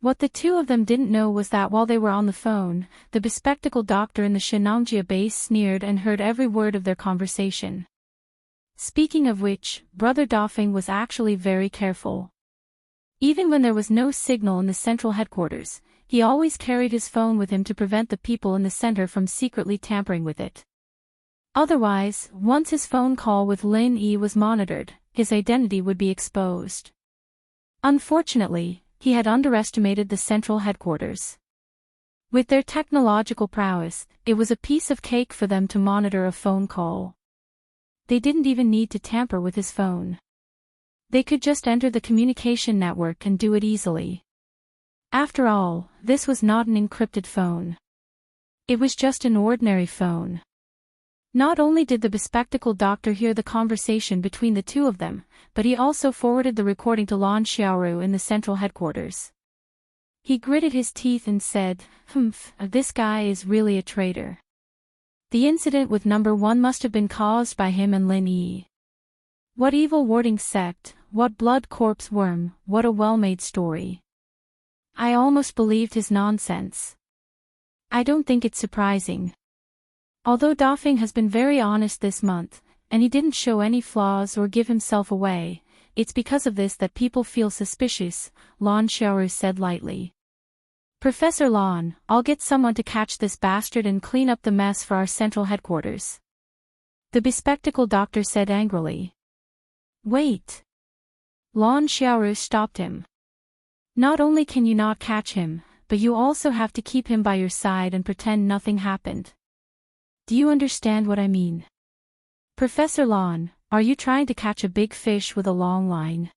What the two of them didn't know was that while they were on the phone, the bespectacled doctor in the Shenangjia base sneered and heard every word of their conversation. Speaking of which, Brother Dofing was actually very careful. Even when there was no signal in the central headquarters, he always carried his phone with him to prevent the people in the center from secretly tampering with it. Otherwise, once his phone call with Lin Yi was monitored, his identity would be exposed. Unfortunately, he had underestimated the central headquarters. With their technological prowess, it was a piece of cake for them to monitor a phone call. They didn't even need to tamper with his phone. They could just enter the communication network and do it easily. After all, this was not an encrypted phone. It was just an ordinary phone. Not only did the bespectacled doctor hear the conversation between the two of them, but he also forwarded the recording to Lan Xiaoru in the central headquarters. He gritted his teeth and said, this guy is really a traitor. The incident with number 1 must have been caused by him and Lin Yi. What evil warding sect, what blood corpse worm, what a well-made story. I almost believed his nonsense. I don't think it's surprising. Although Dofing has been very honest this month, and he didn't show any flaws or give himself away, it's because of this that people feel suspicious, Lan Xiaoru said lightly. Professor Lan, I'll get someone to catch this bastard and clean up the mess for our central headquarters. The bespectacled doctor said angrily. Wait. Lan Xiaoru stopped him. Not only can you not catch him, but you also have to keep him by your side and pretend nothing happened. Do you understand what I mean? Professor Lan, are you trying to catch a big fish with a long line?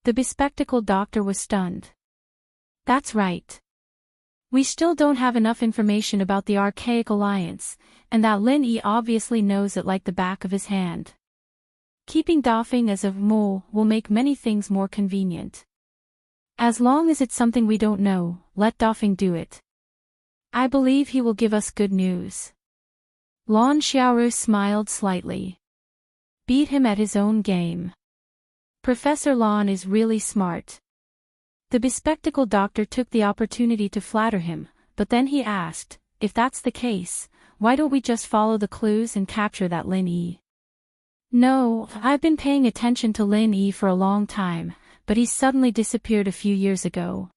The bespectacled doctor was stunned. That's right. We still don't have enough information about the Archaic Alliance, and that Lin Yi obviously knows it like the back of his hand. Keeping Dofing as a mole will make many things more convenient. As long as it's something we don't know, let Dofing do it. I believe he will give us good news. Lan Xiaoru smiled slightly. Beat him at his own game. Professor Lan is really smart. The bespectacled doctor took the opportunity to flatter him, but then he asked, if that's the case, why don't we just follow the clues and capture that Lin Yi? No, I've been paying attention to Lin Yi for a long time, but he suddenly disappeared a few years ago.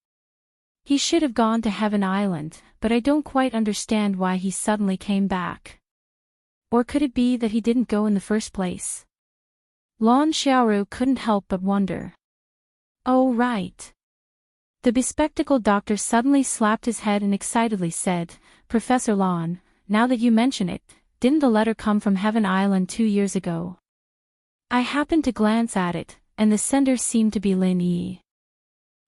He should have gone to Heaven Island, but I don't quite understand why he suddenly came back. Or could it be that he didn't go in the first place? Lan Xiaoru couldn't help but wonder. Oh right. The bespectacled doctor suddenly slapped his head and excitedly said, Professor Lan, now that you mention it, didn't the letter come from Heaven Island 2 years ago? I happened to glance at it, and the sender seemed to be Lin Yi.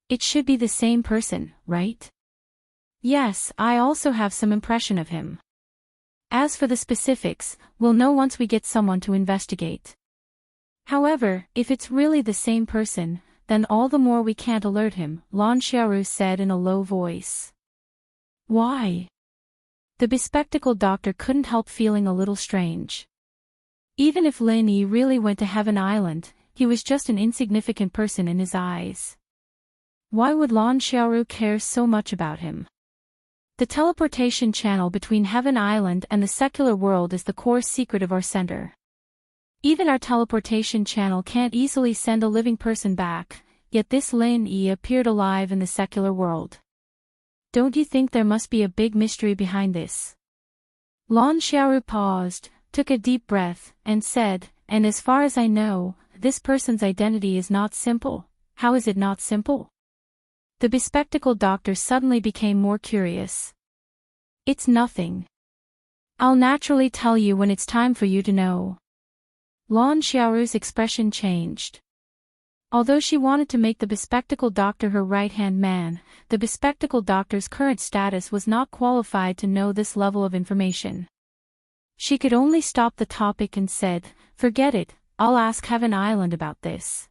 It should be the same person, right? Yes, I also have some impression of him. As for the specifics, we'll know once we get someone to investigate. However, if it's really the same person, then all the more we can't alert him, Lan Xiaoru said in a low voice. Why? The bespectacled doctor couldn't help feeling a little strange. Even if Lin Yi really went to Heaven Island, he was just an insignificant person in his eyes. Why would Lan Xiaoru care so much about him? The teleportation channel between Heaven Island and the secular world is the core secret of our center. Even our teleportation channel can't easily send a living person back, yet this Lin Yi appeared alive in the secular world. Don't you think there must be a big mystery behind this? Lan Xiaoru paused, took a deep breath, and said, and as far as I know, this person's identity is not simple. How is it not simple? The bespectacled doctor suddenly became more curious. It's nothing. I'll naturally tell you when it's time for you to know. Lan Xiaoru's expression changed. Although she wanted to make the bespectacled doctor her right-hand man, the bespectacled doctor's current status was not qualified to know this level of information. She could only stop the topic and said, forget it, I'll ask Heaven Island about this.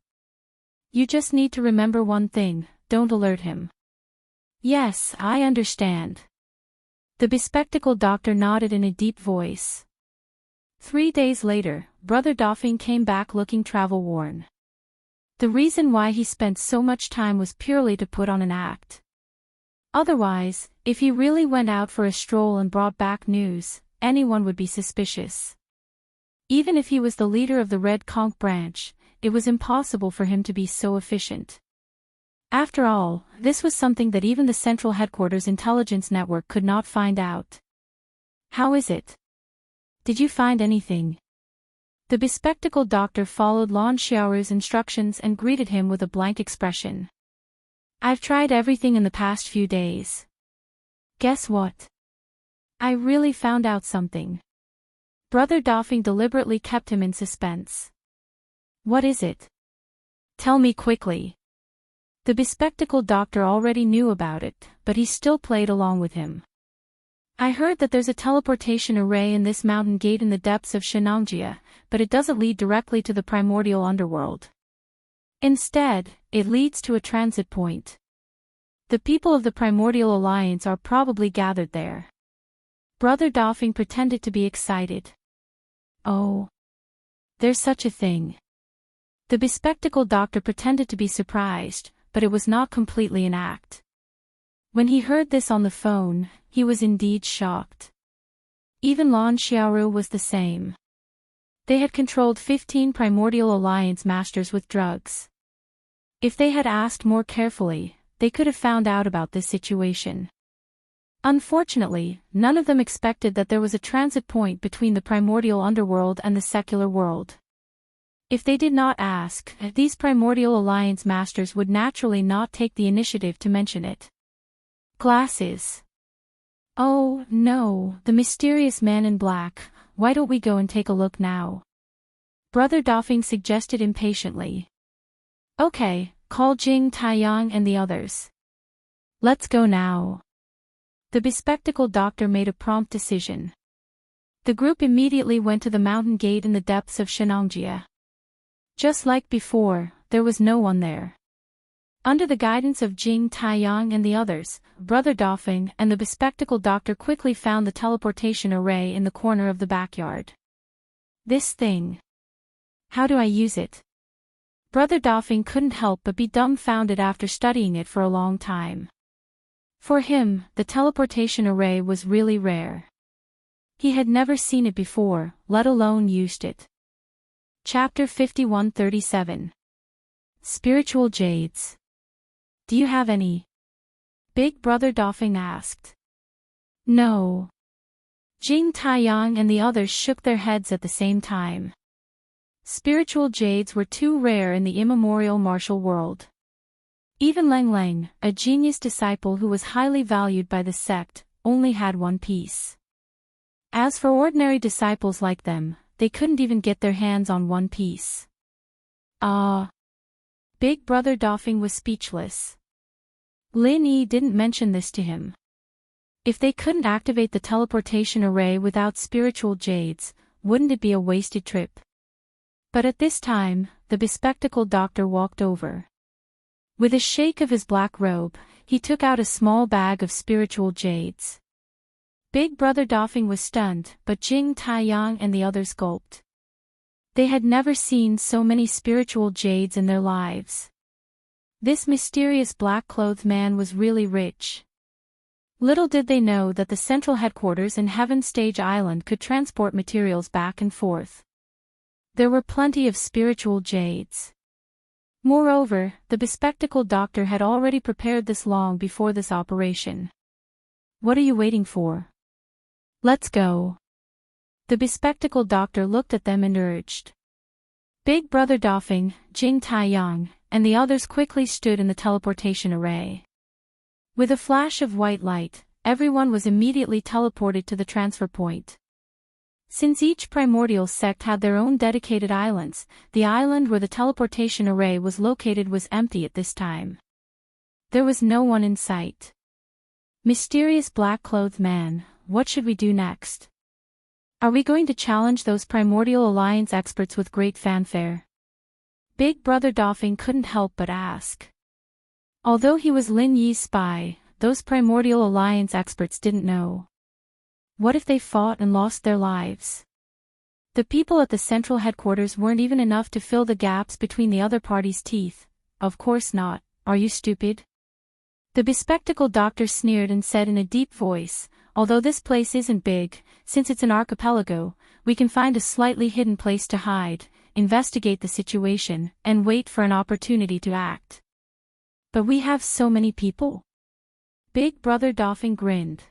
You just need to remember one thing. Don't alert him. Yes, I understand. The bespectacled doctor nodded in a deep voice. 3 days later, Brother Dofing came back looking travel-worn. The reason why he spent so much time was purely to put on an act. Otherwise, if he really went out for a stroll and brought back news, anyone would be suspicious. Even if he was the leader of the Red Conch branch, it was impossible for him to be so efficient. After all, this was something that even the Central Headquarters Intelligence Network could not find out. How is it? Did you find anything? The bespectacled doctor followed Lan Xiaoru's instructions and greeted him with a blank expression. I've tried everything in the past few days. Guess what? I really found out something. Brother Dofing deliberately kept him in suspense. What is it? Tell me quickly. The bespectacled doctor already knew about it, but he still played along with him. I heard that there's a teleportation array in this mountain gate in the depths of Shenangjia, but it doesn't lead directly to the primordial underworld. Instead, it leads to a transit point. The people of the Primordial Alliance are probably gathered there. Brother Dofing pretended to be excited. Oh. There's such a thing. The bespectacled doctor pretended to be surprised, but it was not completely an act. When he heard this on the phone, he was indeed shocked. Even Lan Xiaoru was the same. They had controlled 15 Primordial Alliance masters with drugs. If they had asked more carefully, they could have found out about this situation. Unfortunately, none of them expected that there was a transit point between the primordial underworld and the secular world. If they did not ask, these Primordial Alliance masters would naturally not take the initiative to mention it. Glasses. Oh, no, the mysterious man in black. Why don't we go and take a look now? Brother Dofing suggested impatiently. Okay, call Jing Taiyang and the others. Let's go now. The bespectacled doctor made a prompt decision. The group immediately went to the mountain gate in the depths of Shenangjia. Just like before, there was no one there. Under the guidance of Jing Taiyang and the others, Brother Dofing and the bespectacled doctor quickly found the teleportation array in the corner of the backyard. This thing. How do I use it? Brother Dofing couldn't help but be dumbfounded after studying it for a long time. For him, the teleportation array was really rare. He had never seen it before, let alone used it. Chapter 5137. Spiritual Jades. Do you have any? Big Brother Dofing asked. No. Jing Taiyang and the others shook their heads at the same time. Spiritual jades were too rare in the immemorial martial world. Even Leng Leng, a genius disciple who was highly valued by the sect, only had one piece. As for ordinary disciples like them, they couldn't even get their hands on one piece. Big Brother Dofing was speechless. Lin Yi didn't mention this to him. If they couldn't activate the teleportation array without spiritual jades, wouldn't it be a wasted trip? But at this time, the bespectacled doctor walked over. With a shake of his black robe, he took out a small bag of spiritual jades. Big Brother Dofing was stunned, but Jing Taiyang and the others gulped. They had never seen so many spiritual jades in their lives. This mysterious black-clothed man was really rich. Little did they know that the central headquarters in Heaven Stage Island could transport materials back and forth. There were plenty of spiritual jades. Moreover, the bespectacled doctor had already prepared this long before this operation. What are you waiting for? Let's go. The bespectacled doctor looked at them and urged. Big Brother Dofing, Jing Taiyang, and the others quickly stood in the teleportation array. With a flash of white light, everyone was immediately teleported to the transfer point. Since each primordial sect had their own dedicated islands, the island where the teleportation array was located was empty at this time. There was no one in sight. Mysterious black-clothed man, what should we do next? Are we going to challenge those Primordial Alliance experts with great fanfare? Big Brother Dofing couldn't help but ask. Although he was Lin Yi's spy, those Primordial Alliance experts didn't know. What if they fought and lost their lives? The people at the central headquarters weren't even enough to fill the gaps between the other party's teeth. Of course not, are you stupid? The bespectacled doctor sneered and said in a deep voice, "Although this place isn't big, since it's an archipelago, we can find a slightly hidden place to hide, investigate the situation, and wait for an opportunity to act." "But we have so many people." Big Brother Dolphin grinned.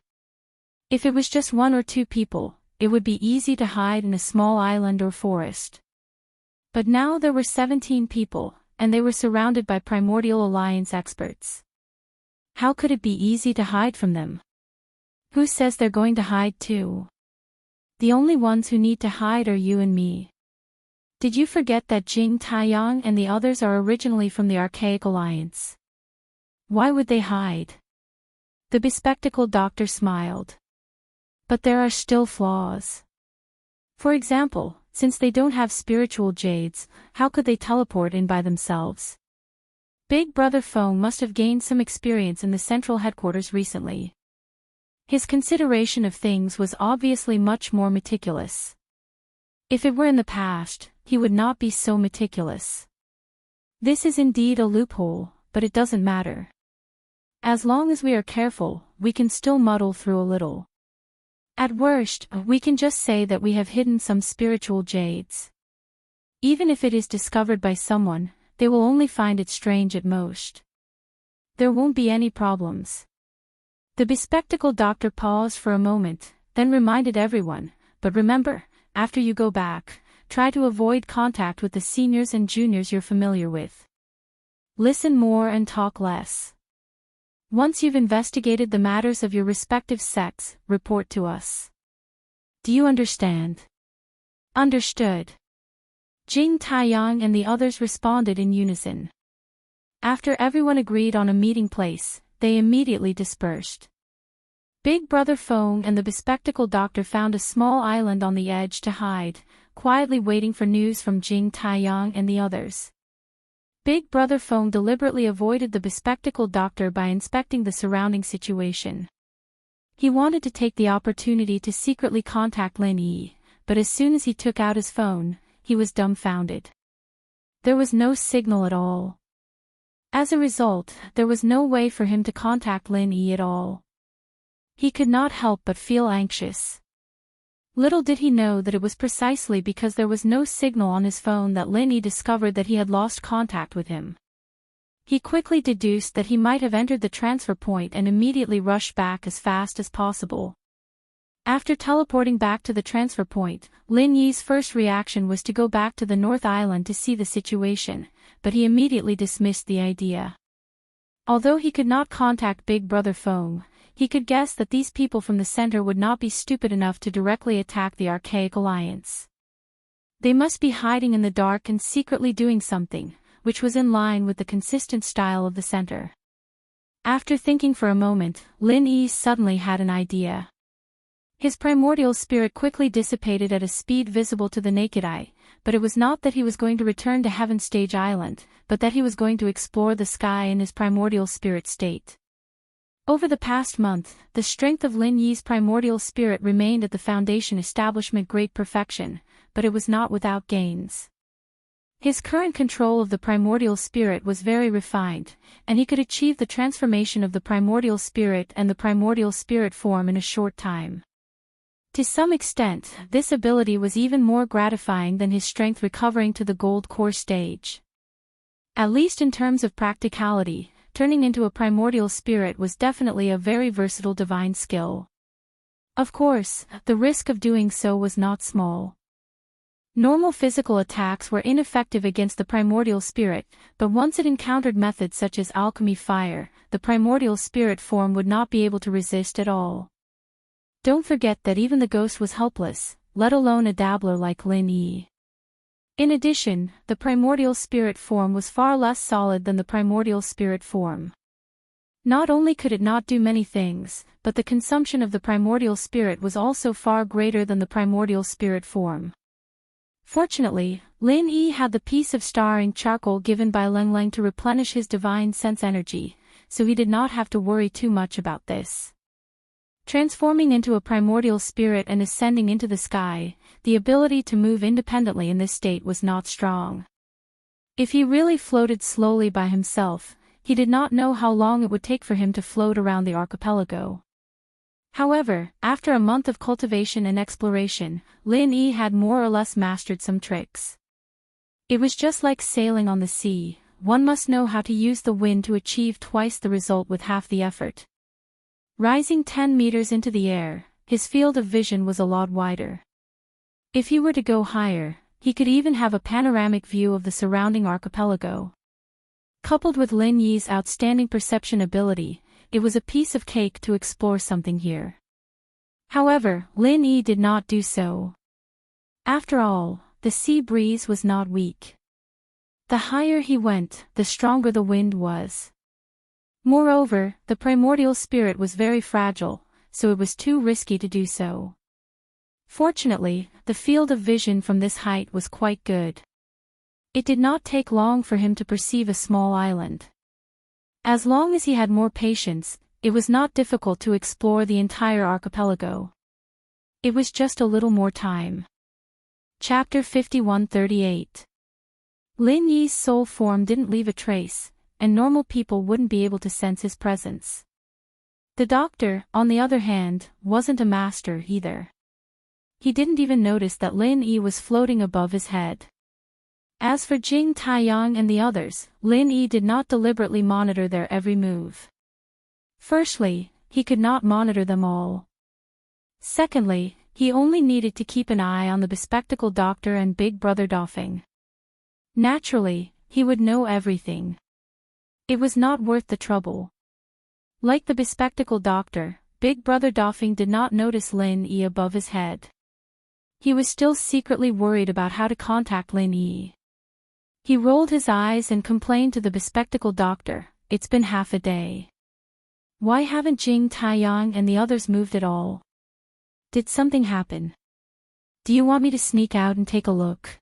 "If it was just 1 or 2 people, it would be easy to hide in a small island or forest. But now there were 17 people, and they were surrounded by Primordial Alliance experts. How could it be easy to hide from them? Who says they're going to hide too? The only ones who need to hide are you and me. Did you forget that Jing Taiyang and the others are originally from the Archaic Alliance? Why would they hide?" The bespectacled doctor smiled. "But there are still flaws. For example, since they don't have spiritual jades, how could they teleport in by themselves? Big Brother Feng must have gained some experience in the central headquarters recently. His consideration of things was obviously much more meticulous. If it were in the past, he would not be so meticulous. This is indeed a loophole, but it doesn't matter. As long as we are careful, we can still muddle through a little. At worst, we can just say that we have hidden some spiritual jades. Even if it is discovered by someone, they will only find it strange at most. There won't be any problems." The bespectacled doctor paused for a moment, then reminded everyone, "But remember, after you go back, try to avoid contact with the seniors and juniors you're familiar with. Listen more and talk less. Once you've investigated the matters of your respective sects, report to us. Do you understand?" "Understood." Jing Taiyang and the others responded in unison. After everyone agreed on a meeting place, they immediately dispersed. Big Brother Feng and the bespectacled doctor found a small island on the edge to hide, quietly waiting for news from Jing Taiyang and the others. Big Brother Feng deliberately avoided the bespectacled doctor by inspecting the surrounding situation. He wanted to take the opportunity to secretly contact Lin Yi, but as soon as he took out his phone, he was dumbfounded. There was no signal at all. As a result, there was no way for him to contact Lin Yi at all. He could not help but feel anxious. Little did he know that it was precisely because there was no signal on his phone that Lin Yi discovered that he had lost contact with him. He quickly deduced that he might have entered the transfer point and immediately rushed back as fast as possible. After teleporting back to the transfer point, Lin Yi's first reaction was to go back to the North Island to see the situation, but he immediately dismissed the idea. Although he could not contact Big Brother Feng, he could guess that these people from the center would not be stupid enough to directly attack the Archaic Alliance. They must be hiding in the dark and secretly doing something, which was in line with the consistent style of the center. After thinking for a moment, Lin Yi suddenly had an idea. His primordial spirit quickly dissipated at a speed visible to the naked eye, but it was not that he was going to return to Heaven Stage Island, but that he was going to explore the sky in his primordial spirit state. Over the past month, the strength of Lin Yi's primordial spirit remained at the Foundation establishment great perfection, but it was not without gains. His current control of the primordial spirit was very refined, and he could achieve the transformation of the primordial spirit and the primordial spirit form in a short time. To some extent, this ability was even more gratifying than his strength recovering to the gold core stage. At least in terms of practicality, turning into a primordial spirit was definitely a very versatile divine skill. Of course, the risk of doing so was not small. Normal physical attacks were ineffective against the primordial spirit, but once it encountered methods such as alchemy fire, the primordial spirit form would not be able to resist at all. Don't forget that even the ghost was helpless, let alone a dabbler like Lin Yi. In addition, the primordial spirit form was far less solid than the primordial spirit form. Not only could it not do many things, but the consumption of the primordial spirit was also far greater than the primordial spirit form. Fortunately, Lin Yi had the piece of starring charcoal given by Leng Leng to replenish his divine sense energy, so he did not have to worry too much about this. Transforming into a primordial spirit and ascending into the sky, the ability to move independently in this state was not strong. If he really floated slowly by himself, he did not know how long it would take for him to float around the archipelago. However, after a month of cultivation and exploration, Lin Yi had more or less mastered some tricks. It was just like sailing on the sea, one must know how to use the wind to achieve twice the result with half the effort. Rising 10 meters into the air, his field of vision was a lot wider. If he were to go higher, he could even have a panoramic view of the surrounding archipelago. Coupled with Lin Yi's outstanding perception ability, it was a piece of cake to explore something here. However, Lin Yi did not do so. After all, the sea breeze was not weak. The higher he went, the stronger the wind was. Moreover, the primordial spirit was very fragile, so it was too risky to do so. Fortunately, the field of vision from this height was quite good. It did not take long for him to perceive a small island. As long as he had more patience, it was not difficult to explore the entire archipelago. It was just a little more time. Chapter 5138. Lin Yi's soul form didn't leave a trace, and normal people wouldn't be able to sense his presence. The doctor, on the other hand, wasn't a master either. He didn't even notice that Lin Yi was floating above his head. As for Jing Taiyang and the others, Lin Yi did not deliberately monitor their every move. Firstly, he could not monitor them all. Secondly, he only needed to keep an eye on the bespectacled doctor and Big Brother Dofeng. Naturally, he would know everything. It was not worth the trouble. Like the bespectacled doctor, Big Brother Dofeng did not notice Lin Yi above his head. He was still secretly worried about how to contact Lin Yi. He rolled his eyes and complained to the bespectacled doctor, "It's been half a day. Why haven't Jing Taiyang and the others moved at all? Did something happen? Do you want me to sneak out and take a look?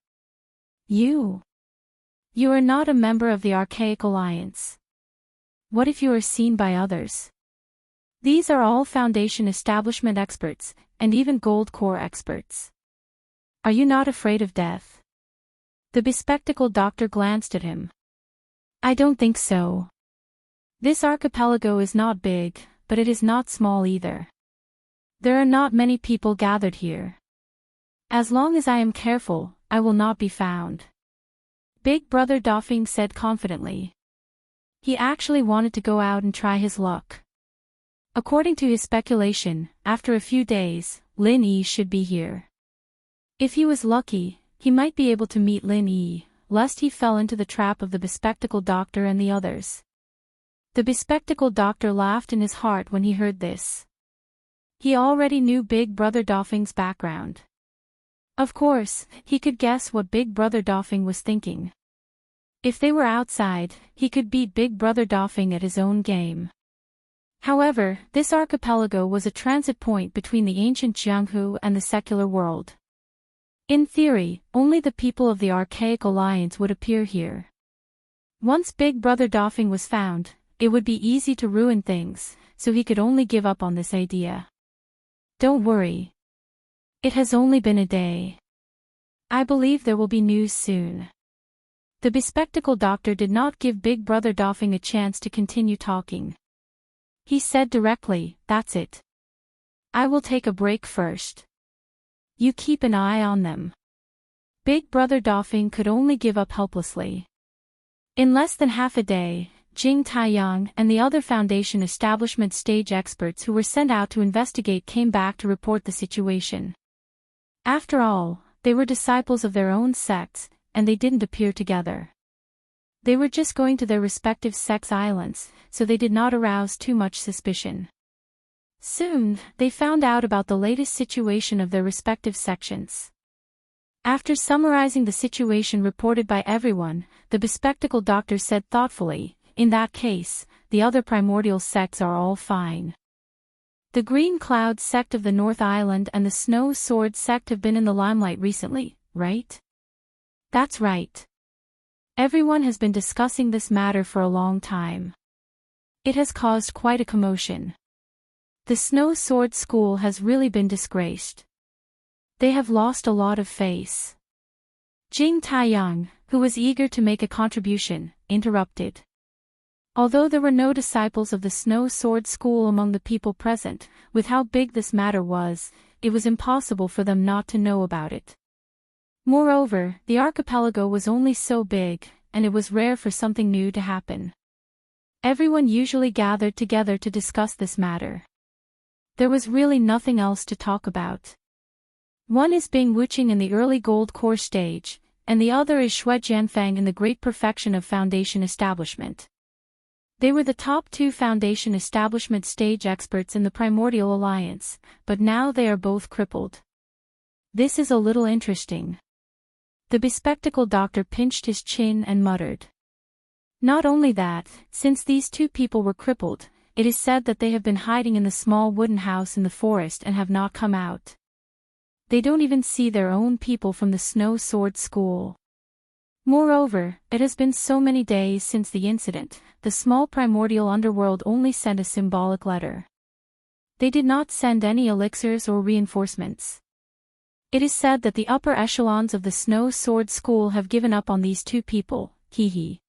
You are not a member of the Archaic Alliance. What if you are seen by others? These are all Foundation establishment experts, and even Gold Core experts. Are you not afraid of death?" The bespectacled doctor glanced at him. "I don't think so. This archipelago is not big, but it is not small either. There are not many people gathered here. As long as I am careful, I will not be found," Big Brother Dofeng said confidently. He actually wanted to go out and try his luck. According to his speculation, after a few days, Lin Yi should be here. If he was lucky, he might be able to meet Lin Yi, lest he fell into the trap of the bespectacled doctor and the others. The bespectacled doctor laughed in his heart when he heard this. He already knew Big Brother Dofeng's background. Of course, he could guess what Big Brother Dofeng was thinking. If they were outside, he could beat Big Brother Dofeng at his own game. However, this archipelago was a transit point between the ancient Jianghu and the secular world. In theory, only the people of the Archaic Alliance would appear here. Once Big Brother Dofeng was found, it would be easy to ruin things, so he could only give up on this idea. "Don't worry. It has only been a day. I believe there will be news soon." The bespectacled doctor did not give Big Brother Dofeng a chance to continue talking. He said directly, "That's it. I will take a break first. You keep an eye on them." Big Brother Dofeng could only give up helplessly. In less than half a day, Jing Taiyang and the other Foundation establishment stage experts who were sent out to investigate came back to report the situation. After all, they were disciples of their own sects, and they didn't appear together. They were just going to their respective sects' islands, so they did not arouse too much suspicion. Soon, they found out about the latest situation of their respective sections. After summarizing the situation reported by everyone, the bespectacled doctor said thoughtfully, "In that case, the other primordial sects are all fine. The Green Cloud sect of the North Island and the Snow Sword sect have been in the limelight recently, right?" "That's right. Everyone has been discussing this matter for a long time. It has caused quite a commotion. The Snow Sword School has really been disgraced. They have lost a lot of face." Jing Taiyang, who was eager to make a contribution, interrupted. Although there were no disciples of the Snow Sword School among the people present, with how big this matter was, it was impossible for them not to know about it. Moreover, the archipelago was only so big, and it was rare for something new to happen. Everyone usually gathered together to discuss this matter. There was really nothing else to talk about. One is Bing Wuching in the early gold core stage, and the other is Xue Jianfang in the great perfection of foundation establishment. They were the top two foundation establishment stage experts in the Primordial Alliance, but now they are both crippled. This is a little interesting. The bespectacled doctor pinched his chin and muttered. Not only that, since these two people were crippled, it is said that they have been hiding in the small wooden house in the forest and have not come out. They don't even see their own people from the Snow Sword School. Moreover, it has been so many days since the incident, the small primordial underworld only sent a symbolic letter. They did not send any elixirs or reinforcements. It is said that the upper echelons of the Snow Sword School have given up on these two people, hee.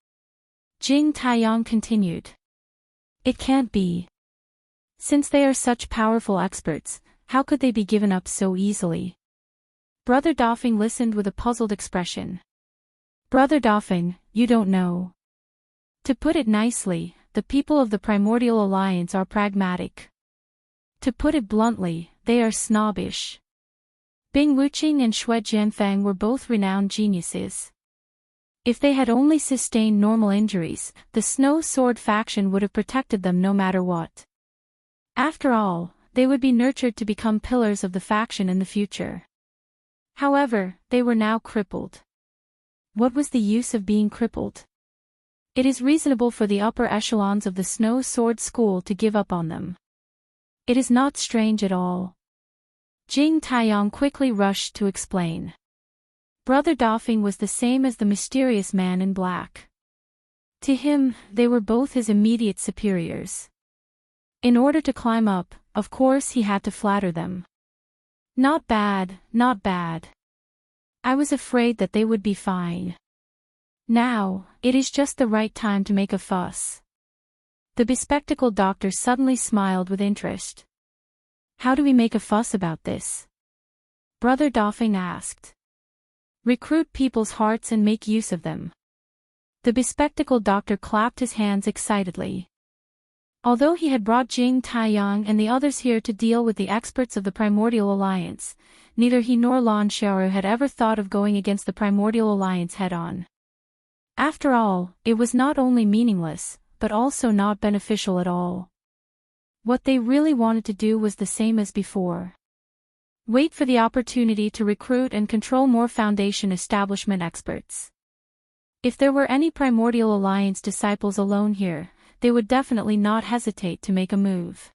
Jing Taiyang continued. It can't be. Since they are such powerful experts, how could they be given up so easily? Brother Dafeng listened with a puzzled expression. Brother Dafeng, you don't know. To put it nicely, the people of the Primordial Alliance are pragmatic. To put it bluntly, they are snobbish. Bing Wuching and Xue Jianfang were both renowned geniuses. If they had only sustained normal injuries, the Snow Sword faction would have protected them no matter what. After all, they would be nurtured to become pillars of the faction in the future. However, they were now crippled. What was the use of being crippled? It is reasonable for the upper echelons of the Snow Sword School to give up on them. It is not strange at all. Jing Taiyang quickly rushed to explain. Brother Dafeng was the same as the mysterious man in black. To him, they were both his immediate superiors. In order to climb up, of course he had to flatter them. Not bad, not bad. I was afraid that they would be fine. Now, it is just the right time to make a fuss. The bespectacled doctor suddenly smiled with interest. How do we make a fuss about this? Brother Dafeng asked. Recruit people's hearts and make use of them. The bespectacled doctor clapped his hands excitedly. Although he had brought Jing Taiyang and the others here to deal with the experts of the Primordial Alliance, neither he nor Lan Xiaoru had ever thought of going against the Primordial Alliance head-on. After all, it was not only meaningless, but also not beneficial at all. What they really wanted to do was the same as before. Wait for the opportunity to recruit and control more Foundation establishment experts. If there were any Primordial Alliance disciples alone here, they would definitely not hesitate to make a move.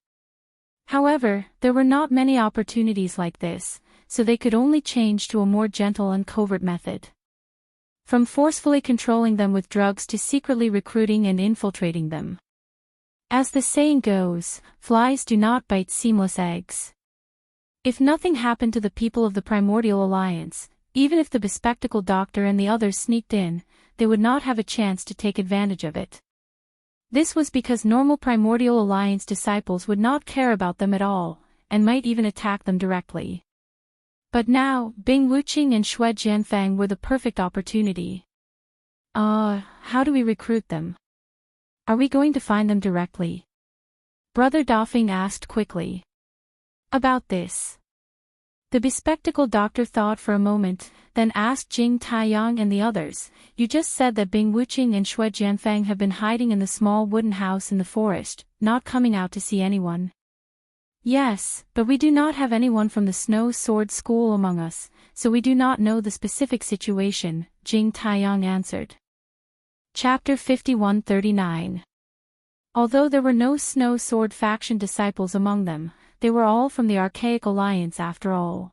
However, there were not many opportunities like this, so they could only change to a more gentle and covert method. From forcefully controlling them with drugs to secretly recruiting and infiltrating them. As the saying goes, flies do not bite seamless eggs. If nothing happened to the people of the Primordial Alliance, even if the bespectacled doctor and the others sneaked in, they would not have a chance to take advantage of it. This was because normal Primordial Alliance disciples would not care about them at all, and might even attack them directly. But now, Bing Wuching and Xue Jianfang were the perfect opportunity. How do we recruit them? Are we going to find them directly? Brother Dafeng asked quickly. About this. The bespectacled doctor thought for a moment, then asked Jing Taiyang and the others, you just said that Bing Wuching and Xue Jianfang have been hiding in the small wooden house in the forest, not coming out to see anyone. Yes, but we do not have anyone from the Snow Sword School among us, so we do not know the specific situation, Jing Taiyang answered. Chapter 5139. Although there were no Snow Sword faction disciples among them, they were all from the Archaic Alliance after all.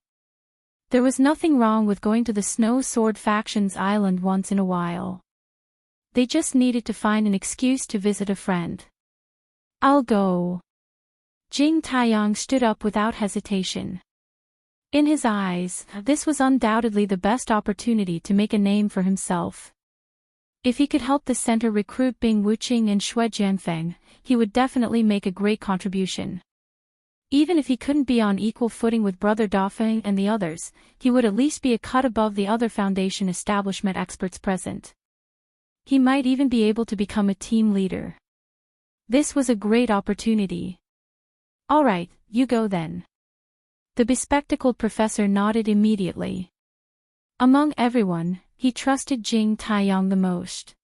There was nothing wrong with going to the Snow Sword faction's island once in a while. They just needed to find an excuse to visit a friend. I'll go. Jing Taiyang stood up without hesitation. In his eyes, this was undoubtedly the best opportunity to make a name for himself. If he could help the center recruit Bing Wuqing and Xue Jianfeng, he would definitely make a great contribution. Even if he couldn't be on equal footing with Brother Dafeng and the others, he would at least be a cut above the other Foundation establishment experts present. He might even be able to become a team leader. This was a great opportunity. All right, you go then. The bespectacled professor nodded immediately. Among everyone, he trusted Jing Taiyang the most.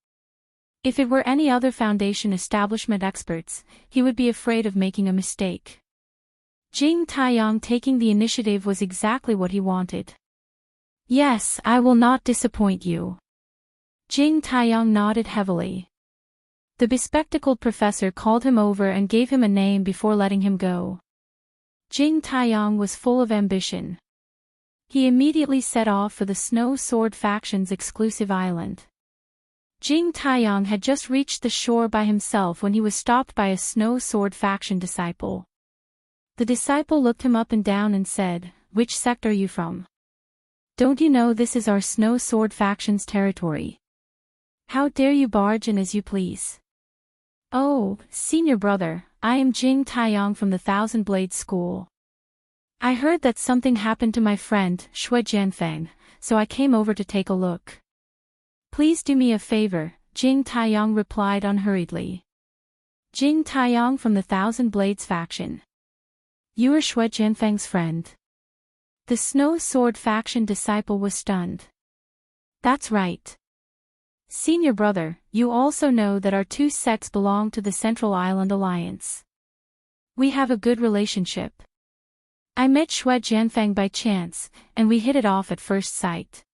If it were any other Foundation establishment experts, he would be afraid of making a mistake. Jing Taiyang taking the initiative was exactly what he wanted. Yes, I will not disappoint you. Jing Taiyang nodded heavily. The bespectacled professor called him over and gave him a name before letting him go. Jing Taiyang was full of ambition. He immediately set off for the Snow Sword faction's exclusive island. Jing Taiyang had just reached the shore by himself when he was stopped by a Snow Sword faction disciple. The disciple looked him up and down and said, "Which sect are you from? Don't you know this is our Snow Sword faction's territory? How dare you barge in as you please?" "Oh, senior brother, I am Jing Taiyang from the Thousand Blade School. I heard that something happened to my friend, Xue Jianfeng, so I came over to take a look." "Please do me a favor," Jing Taiyang replied unhurriedly. "Jing Taiyang from the Thousand Blades faction. You are Xue Jianfeng's friend?" The Snow Sword faction disciple was stunned. "That's right. Senior brother, you also know that our two sects belong to the Central Island Alliance. We have a good relationship. I met Xue Jianfeng by chance, and we hit it off at first sight.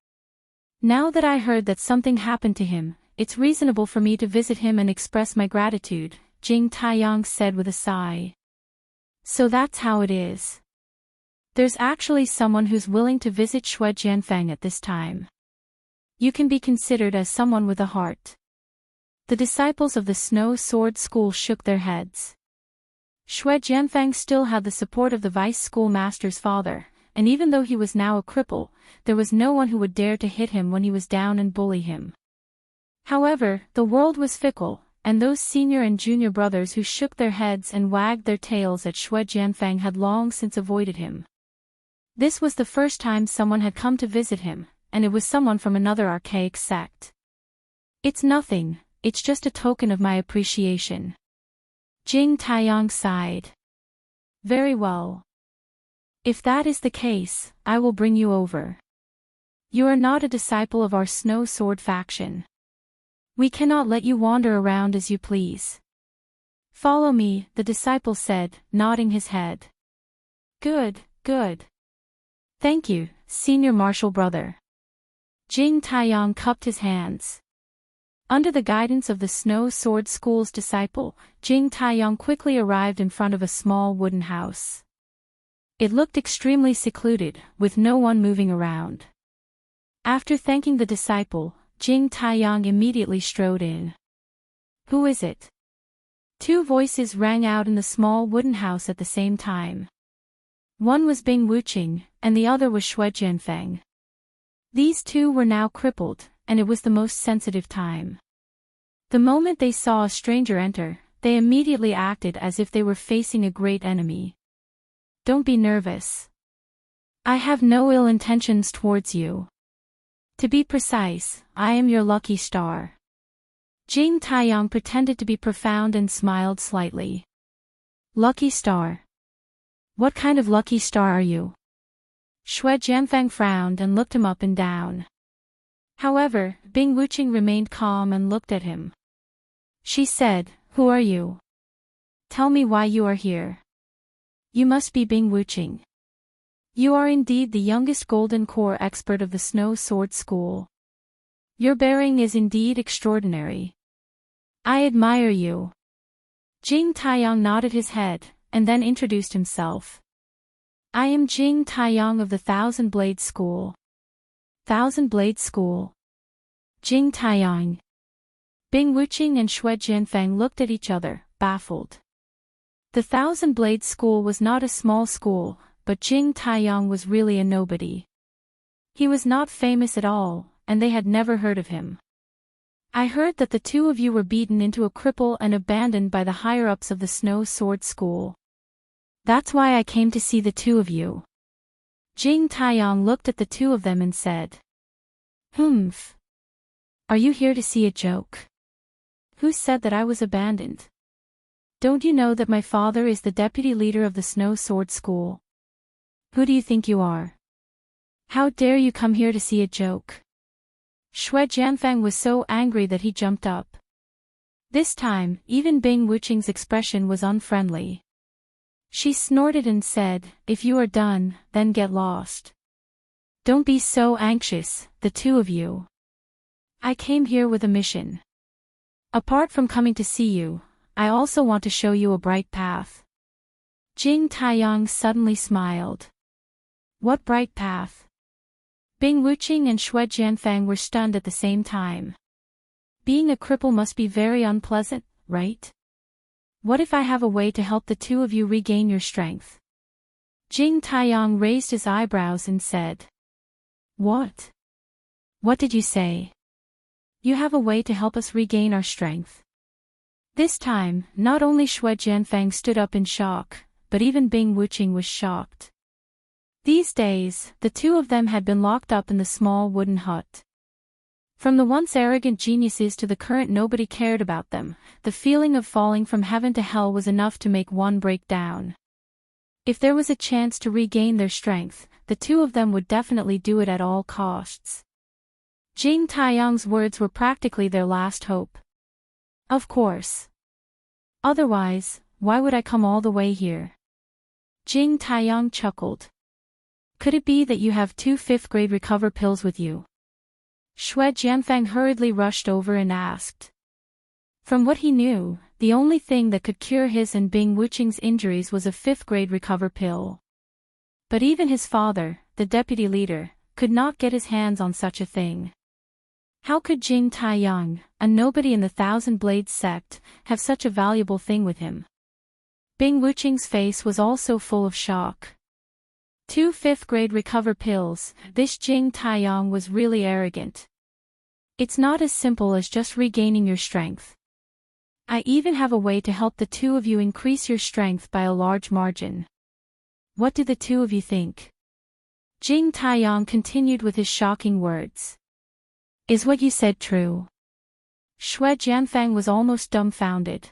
Now that I heard that something happened to him, it's reasonable for me to visit him and express my gratitude," Jing Taiyang said with a sigh. "So that's how it is. There's actually someone who's willing to visit Xue Jianfeng at this time. You can be considered as someone with a heart." The disciples of the Snow Sword School shook their heads. Xue Jianfeng still had the support of the vice schoolmaster's father, and even though he was now a cripple, there was no one who would dare to hit him when he was down and bully him. However, the world was fickle, and those senior and junior brothers who shook their heads and wagged their tails at Xue Jianfeng had long since avoided him. This was the first time someone had come to visit him, and it was someone from another archaic sect. "It's nothing, it's just a token of my appreciation." Jing Taiyang sighed. "Very well. If that is the case, I will bring you over. You are not a disciple of our Snow Sword faction. We cannot let you wander around as you please." "Follow me," the disciple said, nodding his head. Good. Thank you, senior martial brother." Jing Taiyang cupped his hands. Under the guidance of the Snow Sword School's disciple, Jing Taiyang quickly arrived in front of a small wooden house. It looked extremely secluded, with no one moving around. After thanking the disciple, Jing Taiyang immediately strode in. "Who is it?" Two voices rang out in the small wooden house at the same time. One was Bing Wuqing, and the other was Xue Jianfeng. These two were now crippled, and it was the most sensitive time. The moment they saw a stranger enter, they immediately acted as if they were facing a great enemy. "Don't be nervous. I have no ill intentions towards you. To be precise, I am your lucky star." Jing Taiyang pretended to be profound and smiled slightly. "Lucky star? What kind of lucky star are you?" Xue Jianfeng frowned and looked him up and down. However, Bing Wuqing remained calm and looked at him. She said, "Who are you? Tell me why you are here. You must be Bing Wuqing. You are indeed the youngest Golden Core expert of the Snow Sword School. Your bearing is indeed extraordinary. I admire you." Jing Taiyang nodded his head, and then introduced himself. "I am Jing Taiyang of the Thousand Blade School." Thousand Blade School. Jing Taiyang. Bing Wuqing and Xue Jianfeng looked at each other, baffled. The Thousand Blade School was not a small school, but Jing Taiyang was really a nobody. He was not famous at all, and they had never heard of him. I heard that the two of you were beaten into a cripple and abandoned by the higher-ups of the Snow Sword School. That's why I came to see the two of you. Jing Taiyang looked at the two of them and said. Humph. Are you here to see a joke? Who said that I was abandoned? Don't you know that my father is the deputy leader of the Snow Sword School? Who do you think you are? How dare you come here to see a joke? Shui Jianfang was so angry that he jumped up. This time, even Bing Wuqing's expression was unfriendly. She snorted and said, if you are done, then get lost. Don't be so anxious, the two of you. I came here with a mission. Apart from coming to see you, I also want to show you a bright path. Jing Taiyang suddenly smiled. What bright path? Bing Wuqing and Shui Jianfang were stunned at the same time. Being a cripple must be very unpleasant, right? What if I have a way to help the two of you regain your strength? Jing Taiyang raised his eyebrows and said. What? What did you say? You have a way to help us regain our strength. This time, not only Shui Jianfang stood up in shock, but even Bing Wuqing was shocked. These days, the two of them had been locked up in the small wooden hut. From the once arrogant geniuses to the current nobody cared about them, the feeling of falling from heaven to hell was enough to make one break down. If there was a chance to regain their strength, the two of them would definitely do it at all costs. Jing Taiyang's words were practically their last hope. Of course. Otherwise, why would I come all the way here? Jing Taiyang chuckled. Could it be that you have 2 5th-grade recover pills with you? Shui Jianfang hurriedly rushed over and asked. From what he knew, the only thing that could cure his and Bing Wuqing's injuries was a 5th-grade recover pill. But even his father, the deputy leader, could not get his hands on such a thing. How could Jing Taiyang, a nobody in the Thousand Blades sect, have such a valuable thing with him? Bing Wuqing's face was also full of shock. 2 5th-grade recover pills, this Jing Taiyang was really arrogant. It's not as simple as just regaining your strength. I even have a way to help the two of you increase your strength by a large margin. What do the two of you think? Jing Taiyang continued with his shocking words. Is what you said true? Shui Jianfang was almost dumbfounded.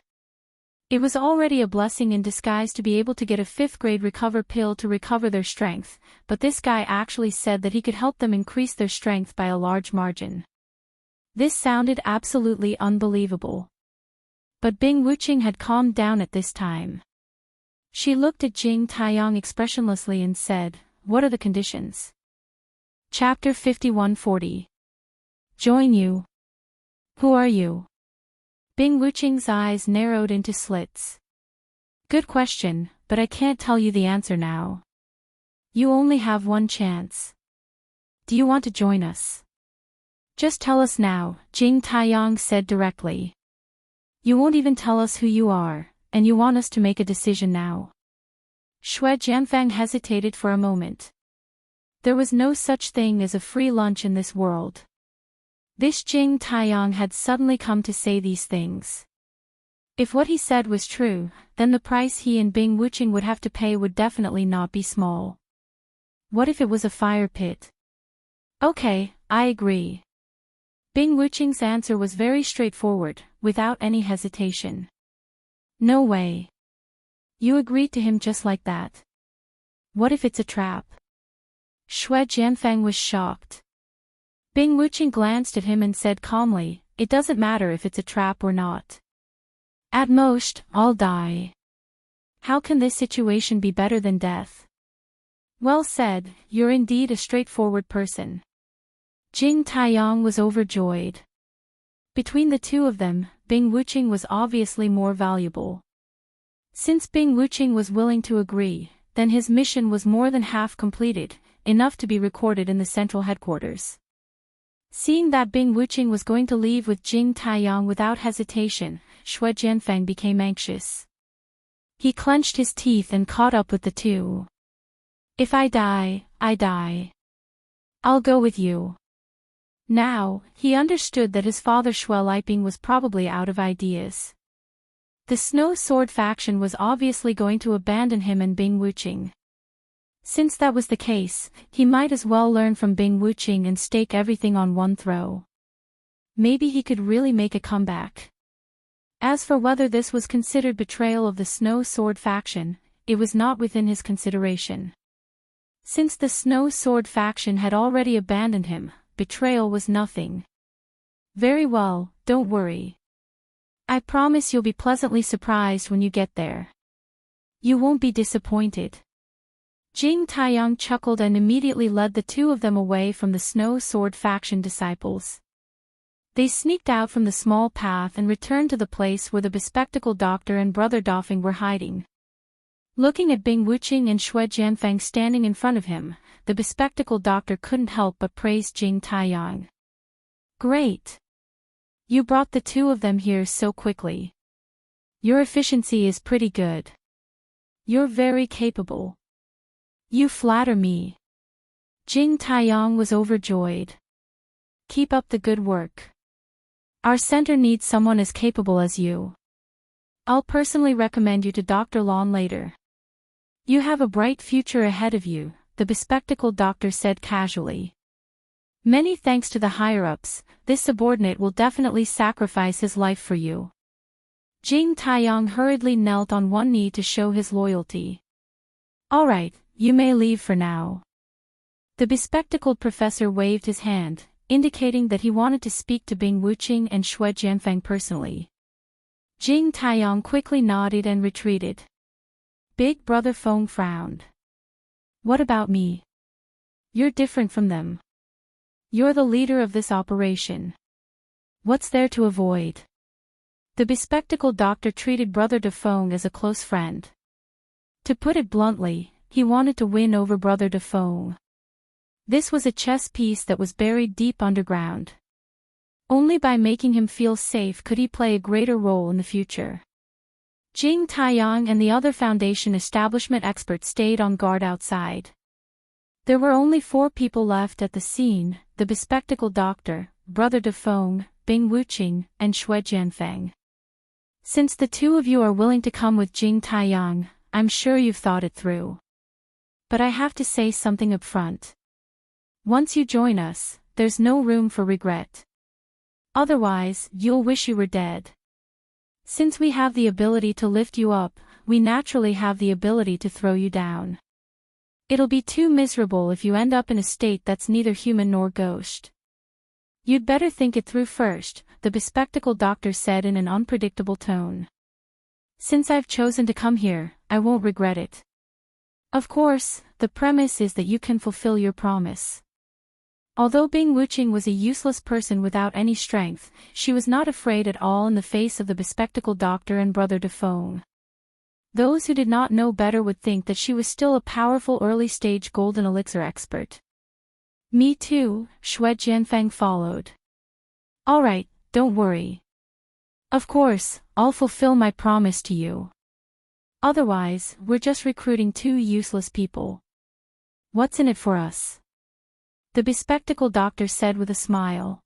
It was already a blessing in disguise to be able to get a 5th-grade recover pill to recover their strength, but this guy actually said that he could help them increase their strength by a large margin. This sounded absolutely unbelievable. But Bing Wuqing had calmed down at this time. She looked at Jing Taiyang expressionlessly and said, What are the conditions? Chapter 5140. Join you. Who are you? Bing Wuqing's eyes narrowed into slits. Good question, but I can't tell you the answer now. You only have one chance. Do you want to join us? Just tell us now, Jing Taiyang said directly. You won't even tell us who you are, and you want us to make a decision now. Shui Jianfang hesitated for a moment. There was no such thing as a free lunch in this world. This Jing Taiyang had suddenly come to say these things. If what he said was true, then the price he and Bing Wuqing would have to pay would definitely not be small. What if it was a fire pit? Okay, I agree. Bing Wuqing's answer was very straightforward, without any hesitation. No way. You agreed to him just like that. What if it's a trap? Shui Jianfang was shocked. Bing Wuqing glanced at him and said calmly, It doesn't matter if it's a trap or not. At most, I'll die. How can this situation be better than death? Well said, you're indeed a straightforward person. Jing Taiyang was overjoyed. Between the two of them, Bing Wuqing was obviously more valuable. Since Bing Wuqing was willing to agree, then his mission was more than half completed, enough to be recorded in the central headquarters. Seeing that Bing Wuqing was going to leave with Jing Taiyang without hesitation, Shui Jianfang became anxious. He clenched his teeth and caught up with the two. If I die, I die. I'll go with you. Now, he understood that his father Schwelliping was probably out of ideas. The Snow Sword faction was obviously going to abandon him and Bing Wuching. Since that was the case, he might as well learn from Bing Wuching and stake everything on one throw. Maybe he could really make a comeback. As for whether this was considered betrayal of the Snow Sword faction, it was not within his consideration. Since the Snow Sword faction had already abandoned him, betrayal was nothing. Very well, don't worry. I promise you'll be pleasantly surprised when you get there. You won't be disappointed. Jing Taiyang chuckled and immediately led the two of them away from the Snow Sword faction disciples. They sneaked out from the small path and returned to the place where the bespectacled doctor and Brother Dofeng were hiding. Looking at Bing Wuching and Xue Jianfeng standing in front of him, the bespectacled doctor couldn't help but praise Jing Taiyang. Great! You brought the two of them here so quickly. Your efficiency is pretty good. You're very capable. You flatter me. Jing Taiyang was overjoyed. Keep up the good work. Our center needs someone as capable as you. I'll personally recommend you to Dr. Lon later. You have a bright future ahead of you, the bespectacled doctor said casually. Many thanks to the higher-ups, this subordinate will definitely sacrifice his life for you. Jing Taiyang hurriedly knelt on one knee to show his loyalty. All right, you may leave for now. The bespectacled professor waved his hand, indicating that he wanted to speak to Bing Wuching and Xue Jianfeng personally. Jing Taiyang quickly nodded and retreated. Big Brother Feng frowned. What about me? You're different from them. You're the leader of this operation. What's there to avoid? The bespectacled doctor treated Brother Dofeng as a close friend. To put it bluntly, he wanted to win over Brother Dofeng. This was a chess piece that was buried deep underground. Only by making him feel safe could he play a greater role in the future. Jing Taiyang and the other Foundation establishment experts stayed on guard outside. There were only 4 people left at the scene, the bespectacled doctor, Brother Dofeng, Bing Wuching, and Xue Jianfeng. Since the two of you are willing to come with Jing Taiyang, I'm sure you've thought it through. But I have to say something up front. Once you join us, there's no room for regret. Otherwise, you'll wish you were dead. Since we have the ability to lift you up, we naturally have the ability to throw you down. It'll be too miserable if you end up in a state that's neither human nor ghost. You'd better think it through first, the bespectacled doctor said in an unpredictable tone. Since I've chosen to come here, I won't regret it. Of course, the premise is that you can fulfill your promise. Although Bing Wuching was a useless person without any strength, she was not afraid at all in the face of the bespectacled doctor and Brother Dofeng. Those who did not know better would think that she was still a powerful early-stage golden elixir expert. Me too, Xue Jianfeng followed. All right, don't worry. Of course, I'll fulfill my promise to you. Otherwise, we're just recruiting 2 useless people. What's in it for us? The bespectacled doctor said with a smile.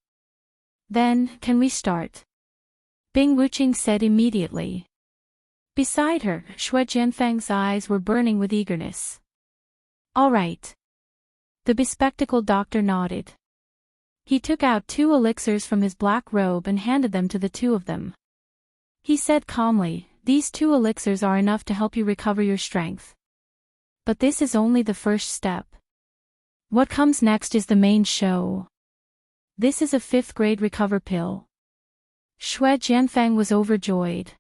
Then, can we start? Bing Wuching said immediately. Beside her, Xue Jianfeng's eyes were burning with eagerness. All right. The bespectacled doctor nodded. He took out 2 elixirs from his black robe and handed them to the 2 of them. He said calmly, these 2 elixirs are enough to help you recover your strength. But this is only the first step. What comes next is the main show. This is a 5th grade recover pill. Xue Jianfeng was overjoyed.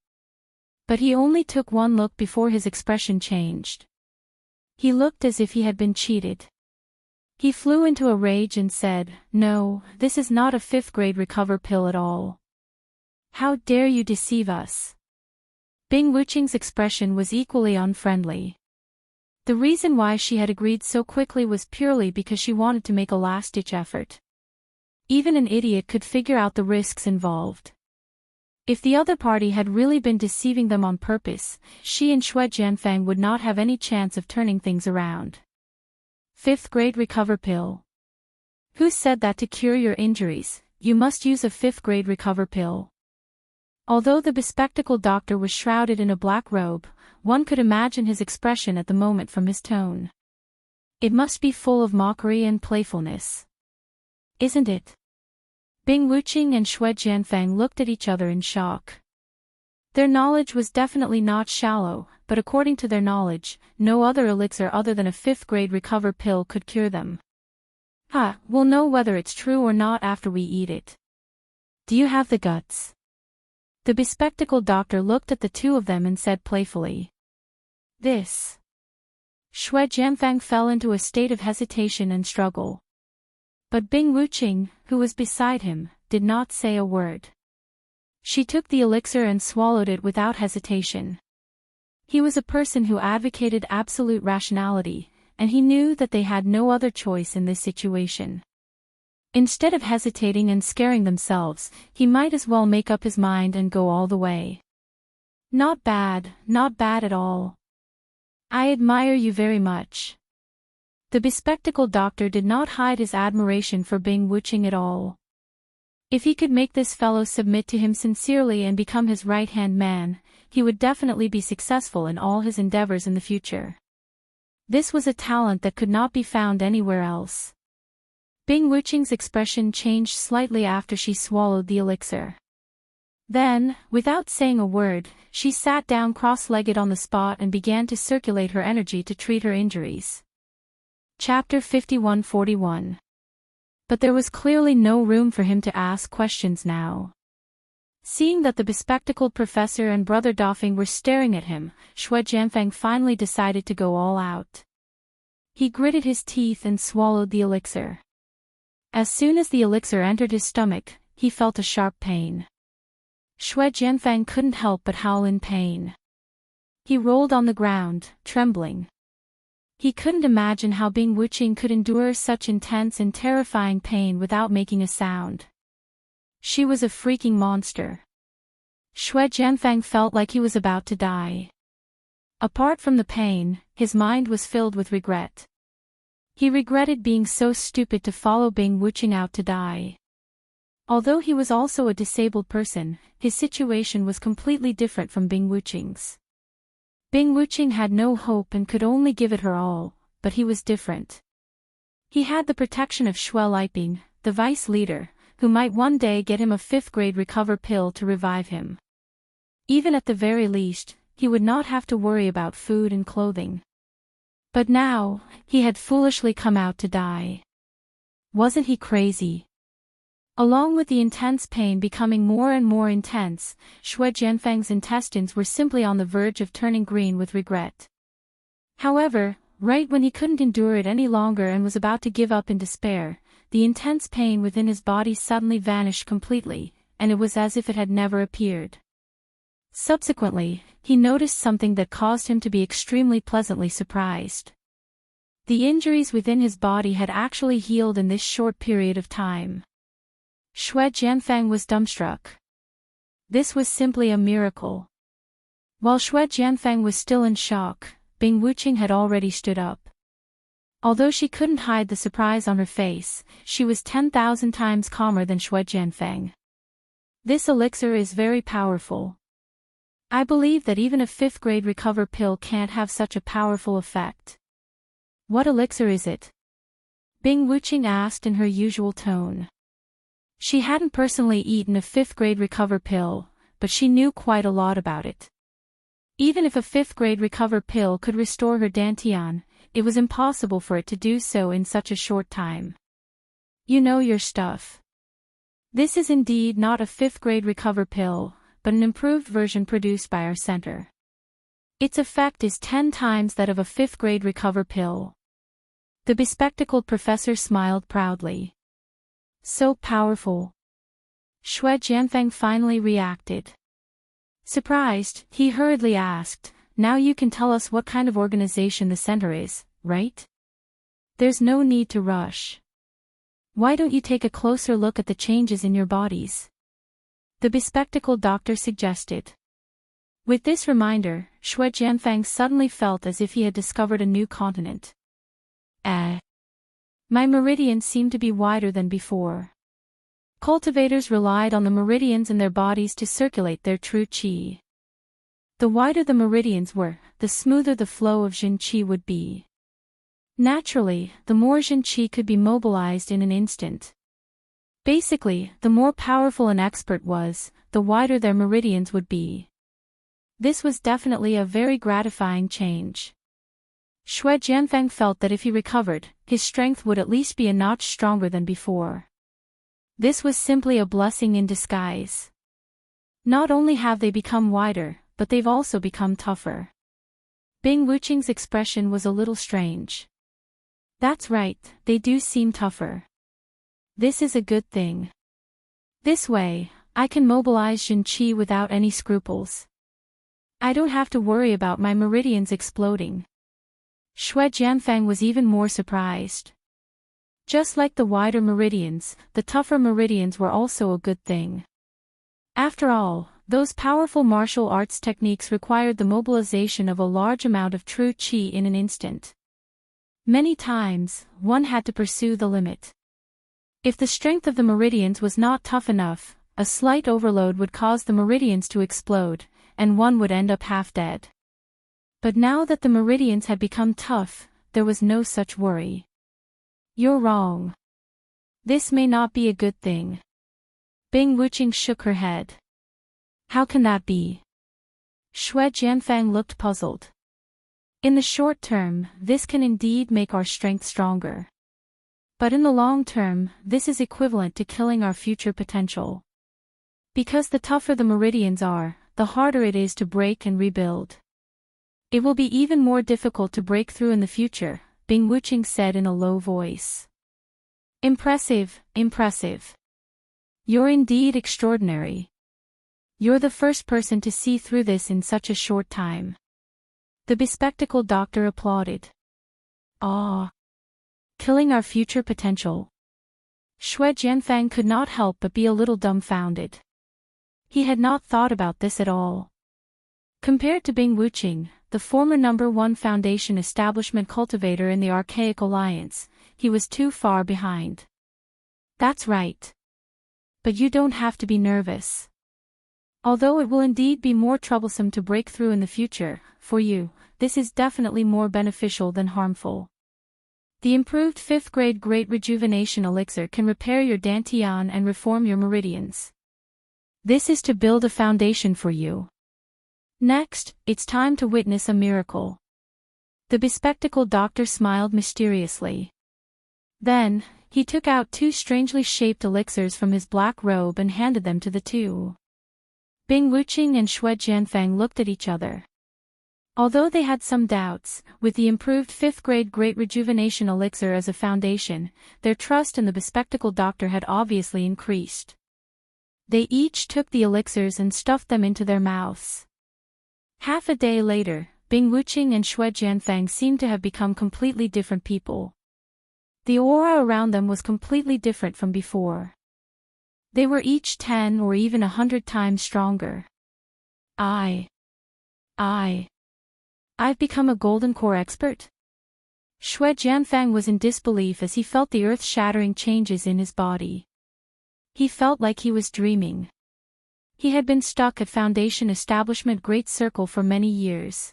But he only took one look before his expression changed. He looked as if he had been cheated. He flew into a rage and said, no, this is not a 5th grade recover pill at all. How dare you deceive us? Bing Wuching's expression was equally unfriendly. The reason why she had agreed so quickly was purely because she wanted to make a last-ditch effort. Even an idiot could figure out the risks involved. If the other party had really been deceiving them on purpose, she and Xue Jianfeng would not have any chance of turning things around. 5th grade recover pill. Who said that to cure your injuries, you must use a 5th grade recover pill? Although the bespectacled doctor was shrouded in a black robe, one could imagine his expression at the moment from his tone. It must be full of mockery and playfulness. Isn't it? Bing Wuqing and Xue Jianfeng looked at each other in shock. Their knowledge was definitely not shallow, but according to their knowledge, no other elixir other than a 5th grade recover pill could cure them. We'll know whether it's true or not after we eat it. Do you have the guts? The bespectacled doctor looked at the two of them and said playfully. This. Xue Jianfeng fell into a state of hesitation and struggle. But Bing Wuqing, who was beside him, did not say a word. She took the elixir and swallowed it without hesitation. He was a person who advocated absolute rationality, and he knew that they had no other choice in this situation. Instead of hesitating and scaring themselves, he might as well make up his mind and go all the way. Not bad at all. I admire you very much. The bespectacled doctor did not hide his admiration for Bing Wuqing at all. If he could make this fellow submit to him sincerely and become his right-hand man, he would definitely be successful in all his endeavors in the future. This was a talent that could not be found anywhere else. Bing Wuqing's expression changed slightly after she swallowed the elixir. Then, without saying a word, she sat down cross-legged on the spot and began to circulate her energy to treat her injuries. Chapter 5141. But there was clearly no room for him to ask questions now. Seeing that the bespectacled professor and Brother Dofing were staring at him, Xue Jianfeng finally decided to go all out. He gritted his teeth and swallowed the elixir. As soon as the elixir entered his stomach, he felt a sharp pain. Xue Jianfeng couldn't help but howl in pain. He rolled on the ground, trembling. He couldn't imagine how Bing Wuqing could endure such intense and terrifying pain without making a sound. She was a freaking monster. Xue Jianfeng felt like he was about to die. Apart from the pain, his mind was filled with regret. He regretted being so stupid to follow Bing Wuqing out to die. Although he was also a disabled person, his situation was completely different from Bing Wuqing's. Bing Wuqing had no hope and could only give it her all, but he was different. He had the protection of Xue Liping, the vice leader, who might one day get him a 5th grade recover pill to revive him. Even at the very least, he would not have to worry about food and clothing. But now, he had foolishly come out to die. Wasn't he crazy? Along with the intense pain becoming more and more intense, Xue Jianfeng's intestines were simply on the verge of turning green with regret. However, right when he couldn't endure it any longer and was about to give up in despair, the intense pain within his body suddenly vanished completely, and it was as if it had never appeared. Subsequently, he noticed something that caused him to be extremely pleasantly surprised. The injuries within his body had actually healed in this short period of time. Xue Jianfeng was dumbstruck. This was simply a miracle. While Xue Jianfeng was still in shock, Bing Wuqing had already stood up. Although she couldn't hide the surprise on her face, she was 10,000 times calmer than Xue Jianfeng. This elixir is very powerful. I believe that even a 5th grade recover pill can't have such a powerful effect. What elixir is it? Bing Wuqing asked in her usual tone. She hadn't personally eaten a 5th grade recover pill, but she knew quite a lot about it. Even if a 5th grade recover pill could restore her dantian, it was impossible for it to do so in such a short time. You know your stuff. This is indeed not a 5th grade recover pill, but an improved version produced by our center. Its effect is 10 times that of a 5th grade recover pill. The bespectacled professor smiled proudly. So powerful. Xue Jianfeng finally reacted. Surprised, he hurriedly asked, "Now you can tell us what kind of organization the center is, right? There's no need to rush. Why don't you take a closer look at the changes in your bodies?" The bespectacled doctor suggested. With this reminder, Xue Jianfeng suddenly felt as if he had discovered a new continent. My meridians seem to be wider than before. Cultivators relied on the meridians in their bodies to circulate their true qi. The wider the meridians were, the smoother the flow of Jin qi would be. Naturally, the more Jin qi could be mobilized in an instant. Basically, the more powerful an expert was, the wider their meridians would be. This was definitely a very gratifying change. Xue Jianfeng felt that if he recovered, his strength would at least be a notch stronger than before. This was simply a blessing in disguise. Not only have they become wider, but they've also become tougher. Bing Wuqing's expression was a little strange. That's right, they do seem tougher. This is a good thing. This way, I can mobilize Jin Qi without any scruples. I don't have to worry about my meridians exploding. Xue Jianfeng was even more surprised. Just like the wider meridians, the tougher meridians were also a good thing. After all, those powerful martial arts techniques required the mobilization of a large amount of true qi in an instant. Many times, one had to pursue the limit. If the strength of the meridians was not tough enough, a slight overload would cause the meridians to explode, and one would end up half dead. But now that the meridians had become tough, there was no such worry. You're wrong. This may not be a good thing. Bing Wuqing shook her head. How can that be? Xue Jianfeng looked puzzled. In the short term, this can indeed make our strength stronger. But in the long term, this is equivalent to killing our future potential. Because the tougher the meridians are, the harder it is to break and rebuild. It will be even more difficult to break through in the future, Bing Wuqing said in a low voice. Impressive, impressive. You're indeed extraordinary. You're the first person to see through this in such a short time. The bespectacled doctor applauded. Ah. Killing our future potential. Xue Jianfeng could not help but be a little dumbfounded. He had not thought about this at all. Compared to Bing Wuqing, the former #1 Foundation establishment cultivator in the Archaic Alliance, he was too far behind. That's right. But you don't have to be nervous. Although it will indeed be more troublesome to break through in the future, for you, this is definitely more beneficial than harmful. The improved 5th grade Great Rejuvenation Elixir can repair your dantian and reform your meridians. This is to build a foundation for you. Next, it's time to witness a miracle. The bespectacled doctor smiled mysteriously. Then, he took out 2 strangely shaped elixirs from his black robe and handed them to the two. Bing Wuqing and Xue Jianfeng looked at each other. Although they had some doubts, with the improved 5th grade Great Rejuvenation Elixir as a foundation, their trust in the bespectacled doctor had obviously increased. They each took the elixirs and stuffed them into their mouths. Half a day later, Bing Wuqing and Xue Jianfeng seemed to have become completely different people. The aura around them was completely different from before. They were each 10 or even 100 times stronger. I've become a golden core expert? Xue Jianfeng was in disbelief as he felt the earth-shattering changes in his body. He felt like he was dreaming. He had been stuck at Foundation Establishment Great Circle for many years.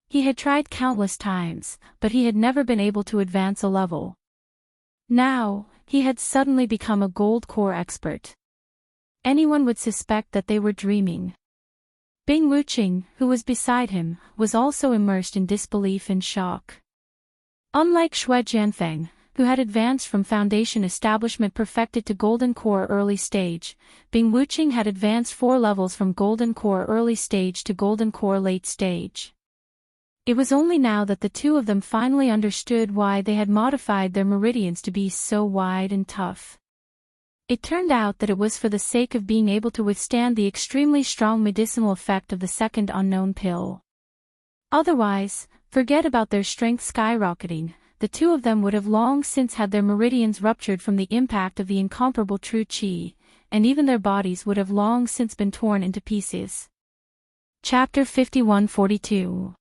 He had tried countless times, but he had never been able to advance a level. Now, he had suddenly become a gold core expert. Anyone would suspect that they were dreaming. Bing Wuqing, who was beside him, was also immersed in disbelief and shock. Unlike Xue Jianfeng, who had advanced from Foundation Establishment Perfected to Golden Core Early Stage, Bing Wuqing had advanced 4 levels from Golden Core Early Stage to Golden Core Late Stage. It was only now that the two of them finally understood why they had modified their meridians to be so wide and tough. It turned out that it was for the sake of being able to withstand the extremely strong medicinal effect of the second unknown pill. Otherwise, forget about their strength skyrocketing. The two of them would have long since had their meridians ruptured from the impact of the incomparable true qi, and even their bodies would have long since been torn into pieces. Chapter 51-42.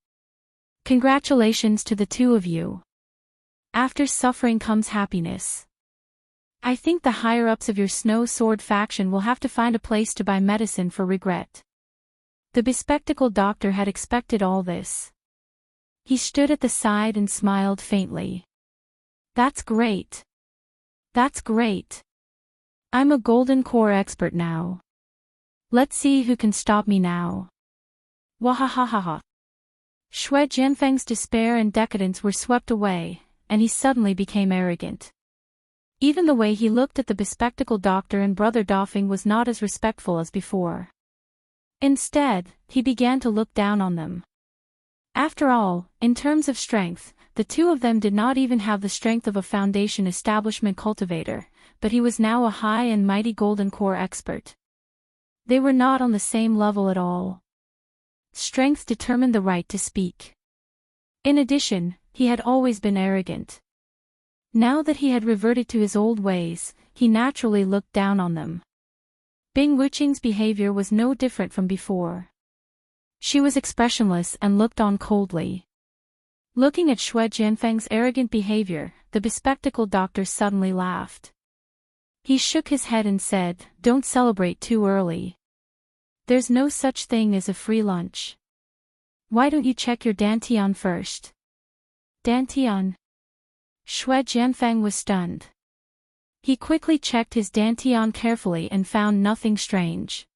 Congratulations to the two of you. After suffering comes happiness. I think the higher-ups of your Snow Sword faction will have to find a place to buy medicine for regret. The bespectacled doctor had expected all this. He stood at the side and smiled faintly. That's great. That's great. I'm a golden core expert now. Let's see who can stop me now. Wahahaha. Shui Jianfeng's despair and decadence were swept away, and he suddenly became arrogant. Even the way he looked at the bespectacled doctor and Brother Dofeng was not as respectful as before. Instead, he began to look down on them. After all, in terms of strength, the two of them did not even have the strength of a Foundation establishment cultivator, but he was now a high and mighty golden core expert. They were not on the same level at all. Strength determined the right to speak. In addition, he had always been arrogant. Now that he had reverted to his old ways, he naturally looked down on them. Bing Wuqing's behavior was no different from before. She was expressionless and looked on coldly. Looking at Shui Jianfeng's arrogant behavior, the bespectacled doctor suddenly laughed. He shook his head and said, "Don't celebrate too early. There's no such thing as a free lunch. Why don't you check your dantian first?" Dantian? Shui Jianfeng was stunned. He quickly checked his dantian carefully and found nothing strange.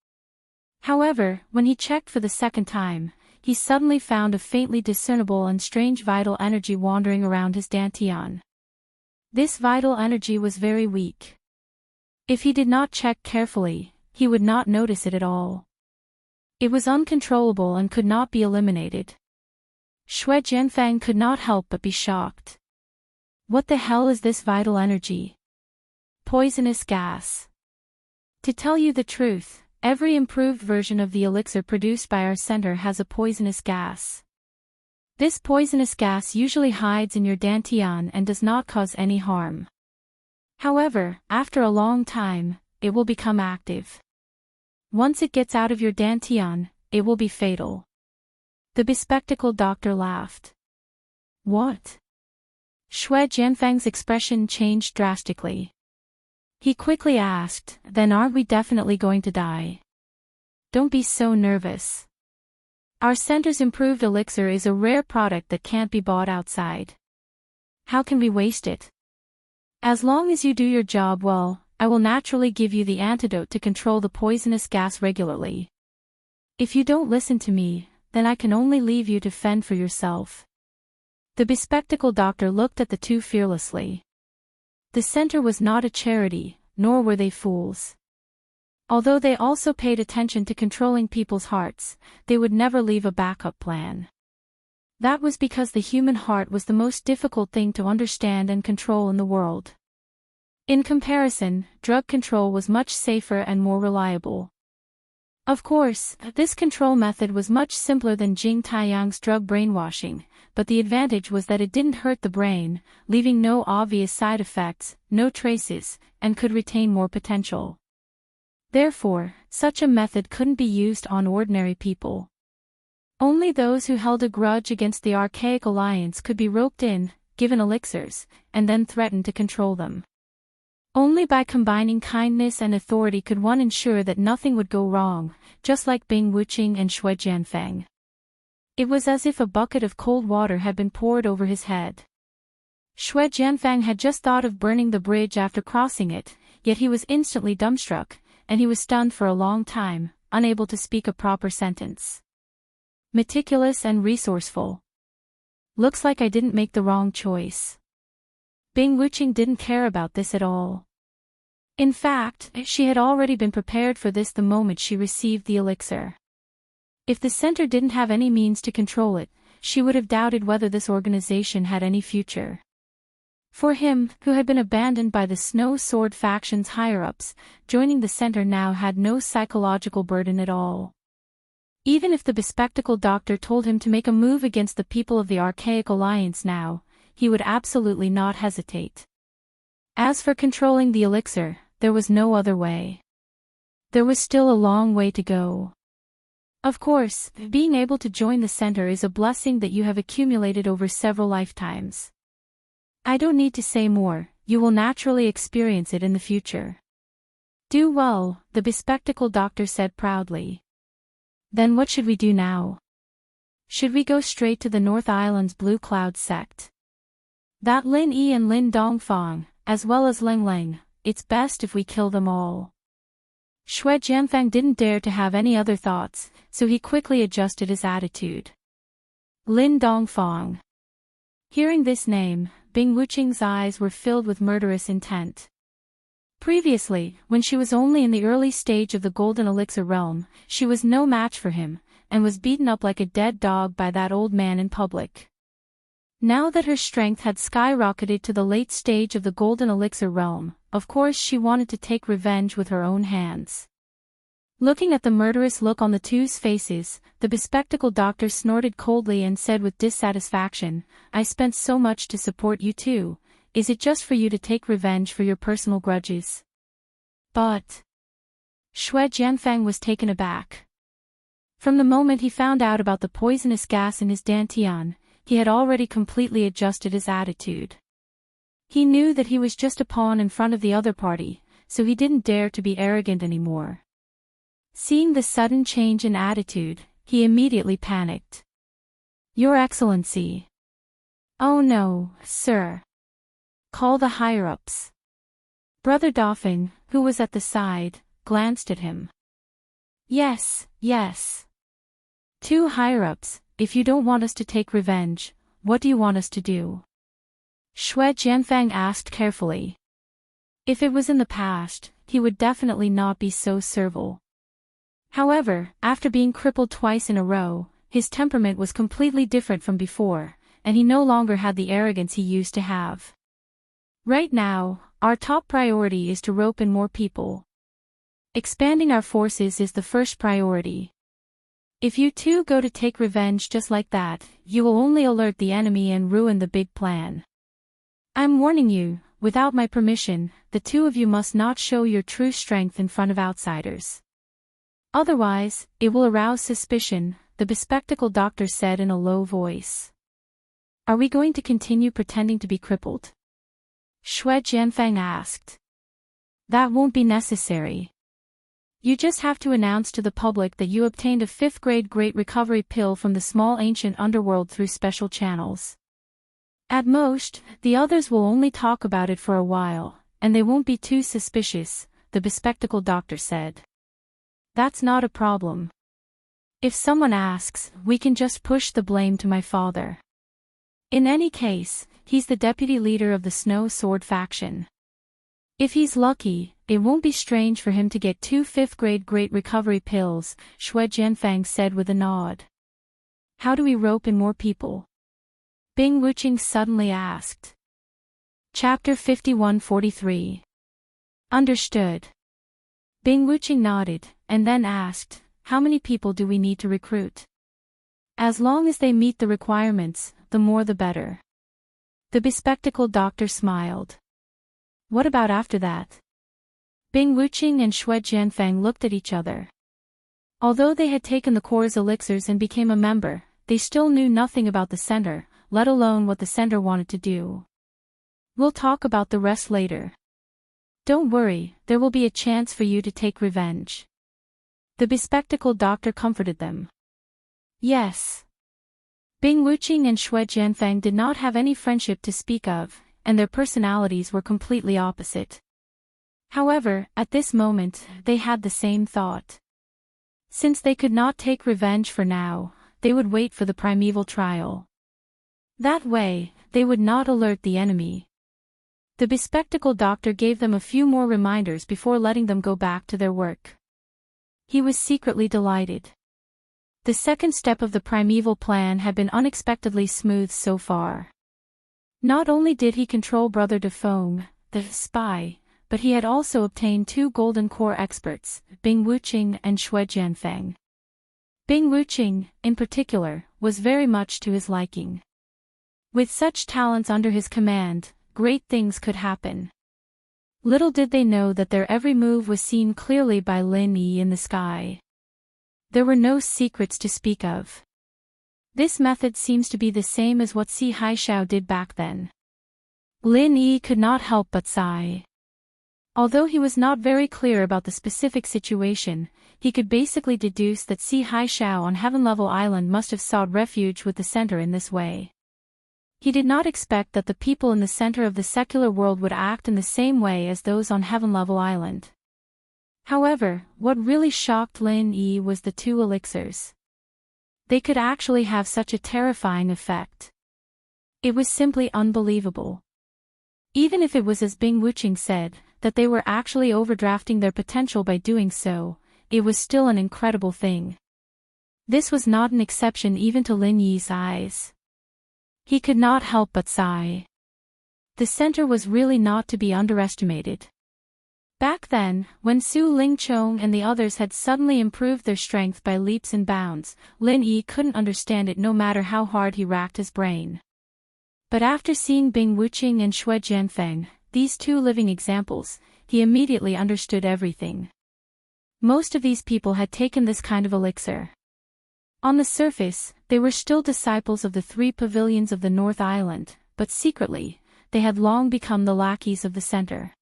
However, when he checked for the second time, he suddenly found a faintly discernible and strange vital energy wandering around his dantian. This vital energy was very weak. If he did not check carefully, he would not notice it at all. It was uncontrollable and could not be eliminated. Shui Jianfeng could not help but be shocked. What the hell is this vital energy? Poisonous gas. To tell you the truth, every improved version of the elixir produced by our center has a poisonous gas. This poisonous gas usually hides in your dantian and does not cause any harm. However, after a long time, it will become active. Once it gets out of your dantian, it will be fatal. The bespectacled doctor laughed. What? Shui Jianfeng's expression changed drastically. He quickly asked, "Then aren't we definitely going to die?" Don't be so nervous. Our center's improved elixir is a rare product that can't be bought outside. How can we waste it? As long as you do your job well, I will naturally give you the antidote to control the poisonous gas regularly. If you don't listen to me, then I can only leave you to fend for yourself. The bespectacled doctor looked at the two fearlessly. The center was not a charity, nor were they fools. Although they also paid attention to controlling people's hearts, they would never leave a backup plan. That was because the human heart was the most difficult thing to understand and control in the world. In comparison, drug control was much safer and more reliable. Of course, this control method was much simpler than Jing Taiyang's drug brainwashing, but the advantage was that it didn't hurt the brain, leaving no obvious side effects, no traces, and could retain more potential. Therefore, such a method couldn't be used on ordinary people. Only those who held a grudge against the Archaic Alliance could be roped in, given elixirs, and then threatened to control them. Only by combining kindness and authority could one ensure that nothing would go wrong, just like Bing Wuqing and Shui Jianfeng. It was as if a bucket of cold water had been poured over his head. Shui Jianfeng had just thought of burning the bridge after crossing it, yet he was instantly dumbstruck, and he was stunned for a long time, unable to speak a proper sentence. Meticulous and resourceful. Looks like I didn't make the wrong choice. Bing Wuqing didn't care about this at all. In fact, she had already been prepared for this the moment she received the elixir. If the center didn't have any means to control it, she would have doubted whether this organization had any future. For him, who had been abandoned by the Snow Sword faction's higher-ups, joining the center now had no psychological burden at all. Even if the bespectacled doctor told him to make a move against the people of the Archaic Alliance now, he would absolutely not hesitate. As for controlling the elixir, there was no other way. There was still a long way to go. Of course, being able to join the center is a blessing that you have accumulated over several lifetimes. I don't need to say more, you will naturally experience it in the future. Do well, the bespectacled doctor said proudly. Then what should we do now? Should we go straight to the North Island's Blue Cloud sect? That Lin Yi and Lin Dongfang, as well as Ling Ling, it's best if we kill them all. Xue Jianfang didn't dare to have any other thoughts, so he quickly adjusted his attitude. Lin Dongfang. Hearing this name, Bing Wuqing's eyes were filled with murderous intent. Previously, when she was only in the early stage of the Golden Elixir realm, she was no match for him, and was beaten up like a dead dog by that old man in public. Now that her strength had skyrocketed to the late stage of the Golden Elixir realm, of course she wanted to take revenge with her own hands. Looking at the murderous look on the two's faces, the bespectacled doctor snorted coldly and said with dissatisfaction, I spent so much to support you two. Is it just for you to take revenge for your personal grudges? But Xue Jianfang was taken aback. From the moment he found out about the poisonous gas in his dantian, he had already completely adjusted his attitude. He knew that he was just a pawn in front of the other party, so he didn't dare to be arrogant anymore. Seeing the sudden change in attitude, he immediately panicked. Your Excellency. Oh no, sir. Call the higher-ups. Brother Dofeng, who was at the side, glanced at him. Yes, yes. Two higher-ups, if you don't want us to take revenge, what do you want us to do? Xue Jianfang asked carefully. If it was in the past, he would definitely not be so servile. However, after being crippled twice in a row, his temperament was completely different from before, and he no longer had the arrogance he used to have. Right now, our top priority is to rope in more people. Expanding our forces is the first priority. If you two go to take revenge just like that, you will only alert the enemy and ruin the big plan. I'm warning you, without my permission, the two of you must not show your true strength in front of outsiders. Otherwise, it will arouse suspicion, the bespectacled doctor said in a low voice. Are we going to continue pretending to be crippled? Xue Jianfang asked. That won't be necessary. You just have to announce to the public that you obtained a 5th-grade Great Recovery pill from the small ancient underworld through special channels. At most, the others will only talk about it for a while, and they won't be too suspicious, the bespectacled doctor said. That's not a problem. If someone asks, we can just push the blame to my father. In any case, he's the deputy leader of the Snow Sword faction. If he's lucky, it won't be strange for him to get 2 5th-grade Great Recovery pills, Xue Jianfang said with a nod. How do we rope in more people? Bing Wuqing suddenly asked. Chapter 51-43. Understood. Bing Wuqing nodded, and then asked, how many people do we need to recruit? As long as they meet the requirements, the more the better. The bespectacled doctor smiled. What about after that? Bing Wuqing and Xue Jianfang looked at each other. Although they had taken the core's elixirs and became a member, they still knew nothing about the center, let alone what the center wanted to do. We'll talk about the rest later. Don't worry, there will be a chance for you to take revenge. The bespectacled doctor comforted them. Yes. Bing Wuqing and Xue Jianfang did not have any friendship to speak of, and their personalities were completely opposite. However, at this moment, they had the same thought. Since they could not take revenge for now, they would wait for the primeval trial. That way, they would not alert the enemy. The bespectacled doctor gave them a few more reminders before letting them go back to their work. He was secretly delighted. The second step of the primeval plan had been unexpectedly smooth so far. Not only did he control Brother Dofeng, the spy, but he had also obtained 2 golden core experts, Bing Wuqing and Xue Jianfang. Bing Wuqing, in particular, was very much to his liking. With such talents under his command, great things could happen. Little did they know that their every move was seen clearly by Lin Yi in the sky. There were no secrets to speak of. This method seems to be the same as what Si Haishao did back then. Lin Yi could not help but sigh. Although he was not very clear about the specific situation, he could basically deduce that Si Haishao on Heaven Level Island must have sought refuge with the center in this way. He did not expect that the people in the center of the secular world would act in the same way as those on Heaven Level Island. However, what really shocked Lin Yi was the two elixirs. They could actually have such a terrifying effect. It was simply unbelievable. Even if it was as Bing Wuqing said, that they were actually overdrafting their potential by doing so, it was still an incredible thing. This was not an exception even to Lin Yi's eyes. He could not help but sigh. The center was really not to be underestimated. Back then, when Su Lingchong and the others had suddenly improved their strength by leaps and bounds, Lin Yi couldn't understand it no matter how hard he racked his brain. But after seeing Bing Wuqing and Xue Jianfeng, these two living examples, he immediately understood everything. Most of these people had taken this kind of elixir. On the surface, they were still disciples of the three pavilions of the North Island, but secretly, they had long become the lackeys of the center.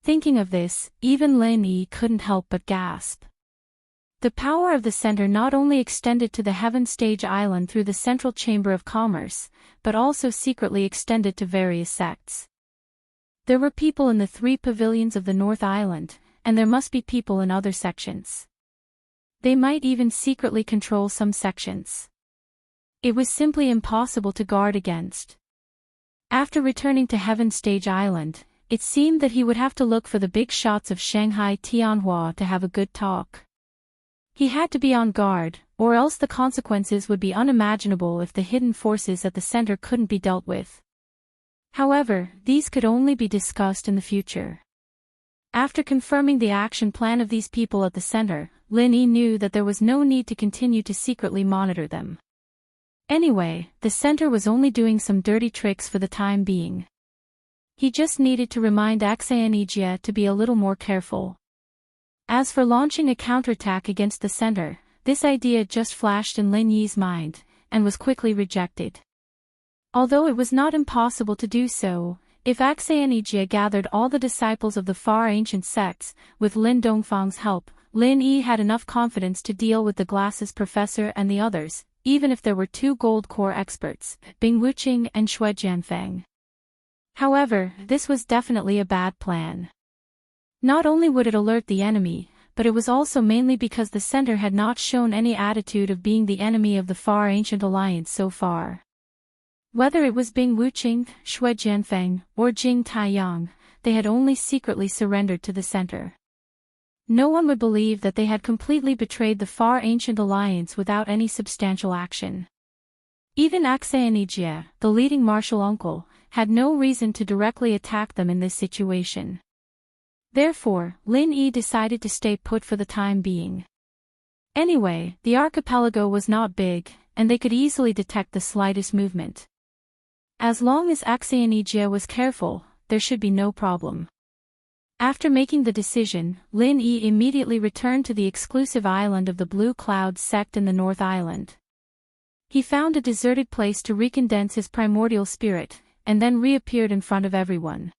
Thinking of this, even Lin Yi couldn't help but gasp. The power of the center not only extended to the Heaven Stage Island through the Central Chamber of Commerce, but also secretly extended to various sects. There were people in the three pavilions of the North Island, and there must be people in other sections. They might even secretly control some sections. It was simply impossible to guard against. After returning to Heaven Stage Island, it seemed that he would have to look for the big shots of Shanghai Tianhua to have a good talk. He had to be on guard, or else the consequences would be unimaginable if the hidden forces at the center couldn't be dealt with. However, these could only be discussed in the future. After confirming the action plan of these people at the center, Lin Yi knew that there was no need to continue to secretly monitor them. Anyway, the center was only doing some dirty tricks for the time being. He just needed to remind Axayanijia to be a little more careful. As for launching a counterattack against the center, this idea just flashed in Lin Yi's mind, and was quickly rejected. Although it was not impossible to do so, if Axayanijia gathered all the disciples of the far ancient sects, with Lin Dongfang's help, Lin Yi had enough confidence to deal with the Glasses Professor and the others, even if there were two gold core experts, Bing Wuqing and Xue Jianfeng. However, this was definitely a bad plan. Not only would it alert the enemy, but it was also mainly because the center had not shown any attitude of being the enemy of the far ancient alliance so far. Whether it was Bing Wuqing, Xue Jianfeng, or Jing Taiyang, they had only secretly surrendered to the center. No one would believe that they had completely betrayed the far ancient alliance without any substantial action. Even Axayanijia, the leading martial uncle, had no reason to directly attack them in this situation. Therefore, Lin Yi decided to stay put for the time being. Anyway, the archipelago was not big, and they could easily detect the slightest movement. As long as Axayanijia was careful, there should be no problem. After making the decision, Lin Yi immediately returned to the exclusive island of the Blue Cloud sect in the North Island. He found a deserted place to recondense his primordial spirit, and then reappeared in front of everyone.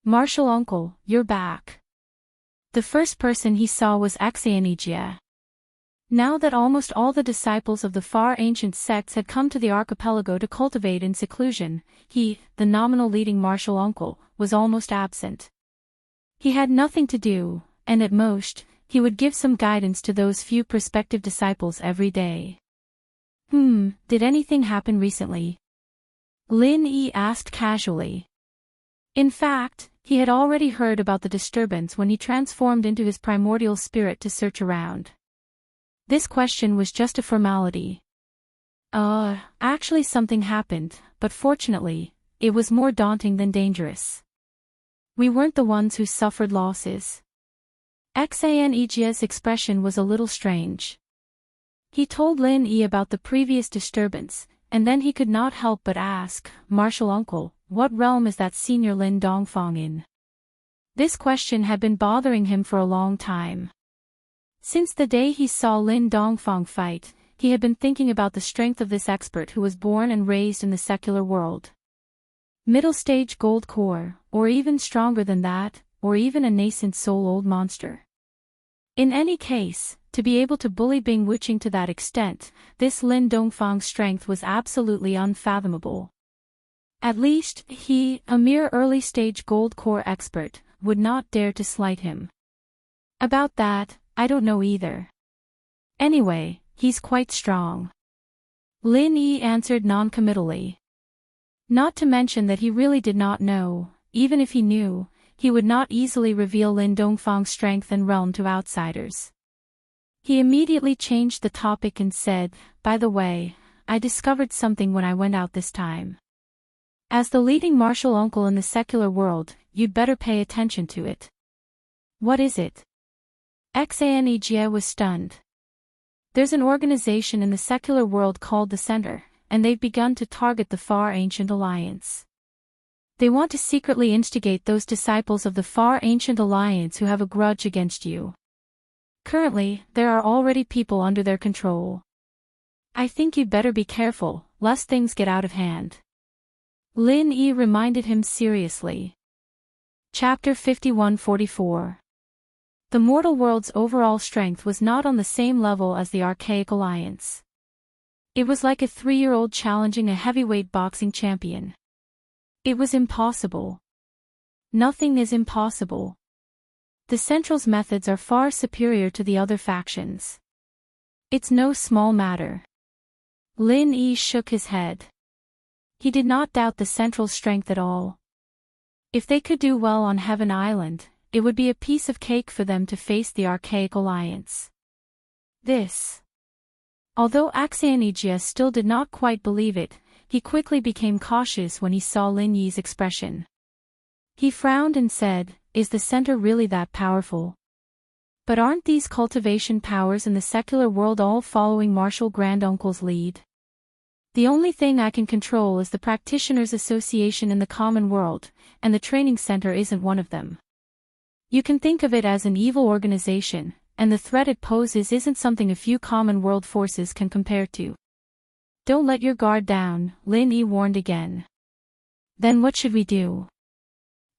"Martial uncle, you're back." The first person he saw was Axayanijia. Now that almost all the disciples of the far ancient sects had come to the archipelago to cultivate in seclusion, he, the nominal leading martial uncle, was almost absent. He had nothing to do, and at most, he would give some guidance to those few prospective disciples every day. Did anything happen recently?" Lin Yi asked casually. In fact, he had already heard about the disturbance when he transformed into his primordial spirit to search around. This question was just a formality. Actually something happened, but fortunately, it was more daunting than dangerous. We weren't the ones who suffered losses. Xanijia's expression was a little strange. He told Lin Yi about the previous disturbance, and then he could not help but ask, "Martial uncle, what realm is that senior Lin Dongfang in?" This question had been bothering him for a long time. Since the day he saw Lin Dongfang fight, he had been thinking about the strength of this expert who was born and raised in the secular world. Middle stage gold core, or even stronger than that, or even a nascent soul old monster. In any case, to be able to bully Bing Wuching to that extent, this Lin Dongfang's strength was absolutely unfathomable. At least, he, a mere early-stage gold core expert, would not dare to slight him. About that, I don't know either. Anyway, he's quite strong. Lin Yi answered non-committally. Not to mention that he really did not know, even if he knew, he would not easily reveal Lin Dongfang's strength and realm to outsiders. He immediately changed the topic and said, "By the way, I discovered something when I went out this time. As the leading martial uncle in the secular world, you'd better pay attention to it." "What is it?" Xane Jie was stunned. "There's an organization in the secular world called the Center, and they've begun to target the Far Ancient Alliance. They want to secretly instigate those disciples of the Far Ancient Alliance who have a grudge against you. Currently, there are already people under their control. I think you'd better be careful, lest things get out of hand." Lin Yi reminded him seriously. Chapter 51-44. The mortal world's overall strength was not on the same level as the Archaic Alliance. It was like a 3-year-old challenging a heavyweight boxing champion. It was impossible. Nothing is impossible. The Central's methods are far superior to the other factions. It's no small matter. Lin Yi shook his head. He did not doubt the Central's strength at all. If they could do well on Heaven Island, it would be a piece of cake for them to face the Archaic Alliance. Although Axionijia still did not quite believe it, he quickly became cautious when he saw Lin Yi's expression. He frowned and said, "Is the Center really that powerful? But aren't these cultivation powers in the secular world all following martial granduncle's lead? The only thing I can control is the Practitioners' Association in the common world, and the training center isn't one of them. You can think of it as an evil organization, and the threat it poses isn't something a few common world forces can compare to." "Don't let your guard down," Lin Yi warned again. "Then what should we do?"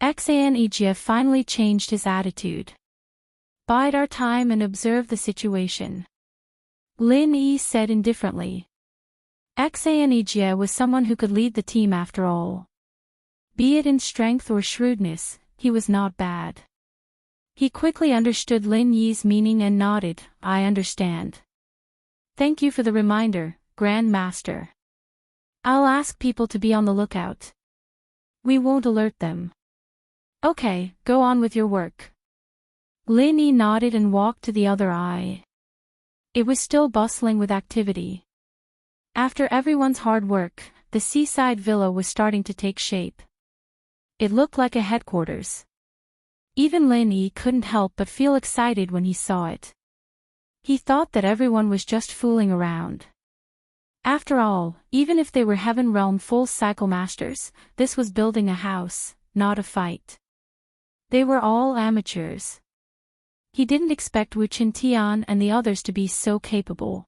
Xanejia finally changed his attitude. "Bide our time and observe the situation," Lin Yi said indifferently. Xanejia was someone who could lead the team after all. Be it in strength or shrewdness, he was not bad. He quickly understood Lin Yi's meaning and nodded, "I understand. Thank you for the reminder, Grand Master. I'll ask people to be on the lookout. We won't alert them." "Okay, go on with your work." Lin Yi nodded and walked to the other eye. It was still bustling with activity. After everyone's hard work, the seaside villa was starting to take shape. It looked like a headquarters. Even Lin Yi couldn't help but feel excited when he saw it. He thought that everyone was just fooling around. After all, even if they were Heaven Realm full cycle masters, this was building a house, not a fight. They were all amateurs. He didn't expect Wu Qintian and the others to be so capable.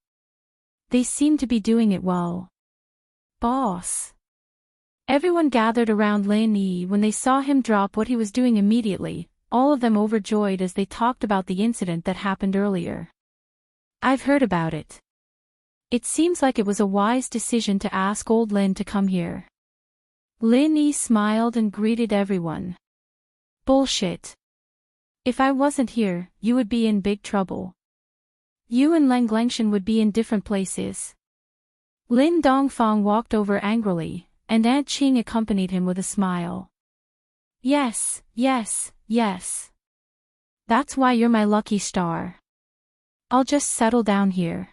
They seemed to be doing it well. "Boss." Everyone gathered around Lin Yi when they saw him drop what he was doing immediately, all of them overjoyed as they talked about the incident that happened earlier. "I've heard about it. It seems like it was a wise decision to ask old Lin to come here." Lin Yi smiled and greeted everyone. "Bullshit. If I wasn't here, you would be in big trouble. You and Leng Lengshan would be in different places." Lin Dongfang walked over angrily, and Aunt Qing accompanied him with a smile. Yes. That's why you're my lucky star. I'll just settle down here.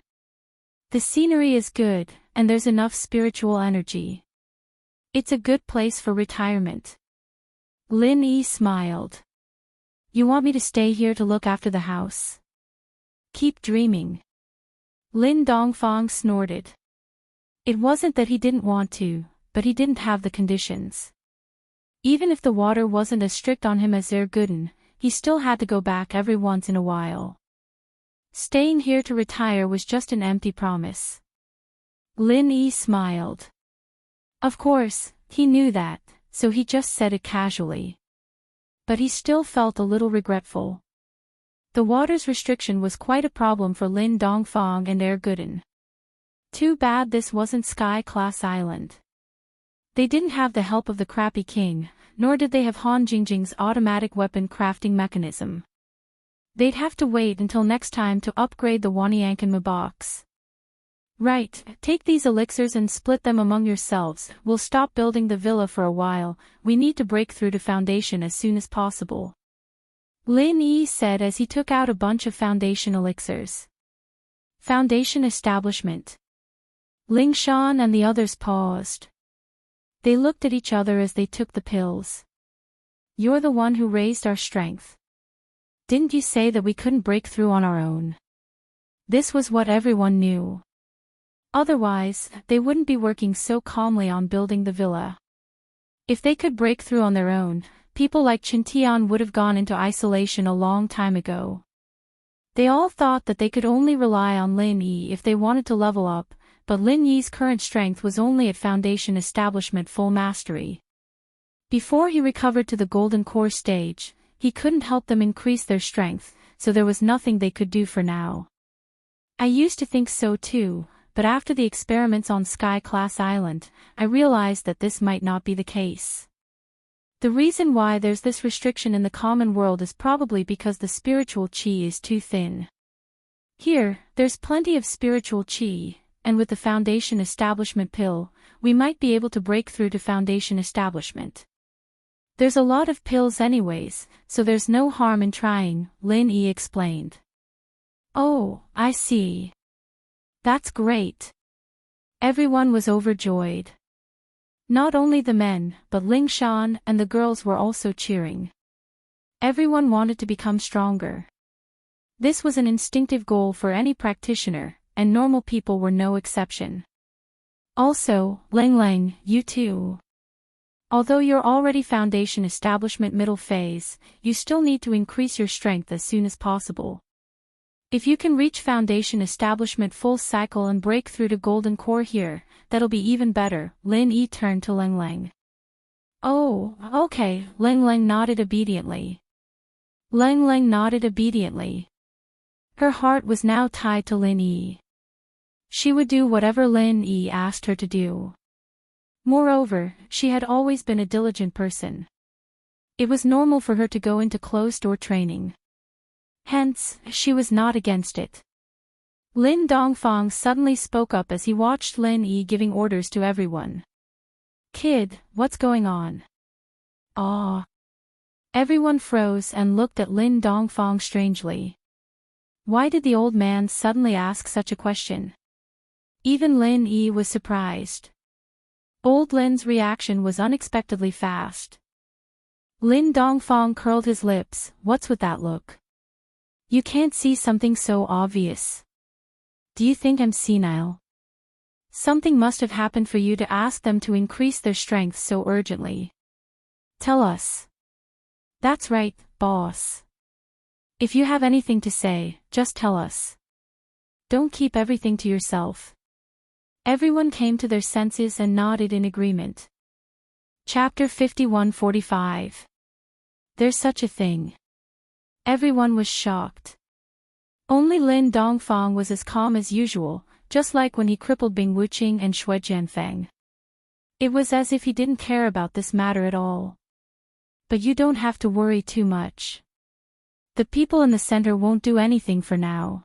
The scenery is good, and there's enough spiritual energy. It's a good place for retirement." Lin Yi smiled. "You want me to stay here to look after the house? Keep dreaming." Lin Dongfang snorted. It wasn't that he didn't want to, but he didn't have the conditions. Even if the water wasn't as strict on him as Erguden, he still had to go back every once in a while. Staying here to retire was just an empty promise. Lin Yi smiled. Of course, he knew that, so he just said it casually. But he still felt a little regretful. The water's restriction was quite a problem for Lin Dongfang and Air Gooden. Too bad this wasn't Sky-class island. They didn't have the help of the crappy king, nor did they have Han Jingjing's automatic weapon crafting mechanism. They'd have to wait until next time to upgrade the Wanyankanma box. Right, take these elixirs and split them among yourselves. We'll stop building the villa for a while. We need to break through to foundation as soon as possible. Lin Yi said as he took out a bunch of foundation elixirs. Foundation establishment. Ling Shan and the others paused. They looked at each other as they took the pills. You're the one who raised our strength. Didn't you say that we couldn't break through on our own? This was what everyone knew. Otherwise, they wouldn't be working so calmly on building the villa. If they could break through on their own, people like Qintian would have gone into isolation a long time ago. They all thought that they could only rely on Lin Yi if they wanted to level up, but Lin Yi's current strength was only at Foundation Establishment full mastery. Before he recovered to the Golden Core stage, he couldn't help them increase their strength, so there was nothing they could do for now. I used to think so too, but after the experiments on Sky-class Island, I realized that this might not be the case. The reason why there's this restriction in the common world is probably because the spiritual qi is too thin. Here, there's plenty of spiritual qi, and with the Foundation Establishment pill, we might be able to break through to Foundation Establishment. There's a lot of pills anyways, so there's no harm in trying, Lin Yi explained. Oh, I see. That's great. Everyone was overjoyed. Not only the men, but Ling Shan and the girls were also cheering. Everyone wanted to become stronger. This was an instinctive goal for any practitioner, and normal people were no exception. Also, Leng Leng, you too. Although you're already Foundation Establishment middle phase, you still need to increase your strength as soon as possible. If you can reach Foundation Establishment full cycle and break through to Golden Core here, that'll be even better, Lin Yi turned to Leng Leng. Oh, okay, Leng Leng nodded obediently. Leng Leng nodded obediently. Her heart was now tied to Lin Yi. She would do whatever Lin Yi asked her to do. Moreover, she had always been a diligent person. It was normal for her to go into closed-door training. Hence, she was not against it. Lin Dongfang suddenly spoke up as he watched Lin Yi giving orders to everyone. Kid, what's going on? Ah. Everyone froze and looked at Lin Dongfang strangely. Why did the old man suddenly ask such a question? Even Lin Yi was surprised. Old Lin's reaction was unexpectedly fast. Lin Dongfang curled his lips. What's with that look? You can't see something so obvious. Do you think I'm senile? Something must have happened for you to ask them to increase their strength so urgently. Tell us. That's right, boss. If you have anything to say, just tell us. Don't keep everything to yourself. Everyone came to their senses and nodded in agreement. Chapter 51-45. There's such a thing. Everyone was shocked. Only Lin Dongfang was as calm as usual, just like when he crippled Bing Wuqing and Shui Jianfeng. It was as if he didn't care about this matter at all. But you don't have to worry too much. The people in the center won't do anything for now.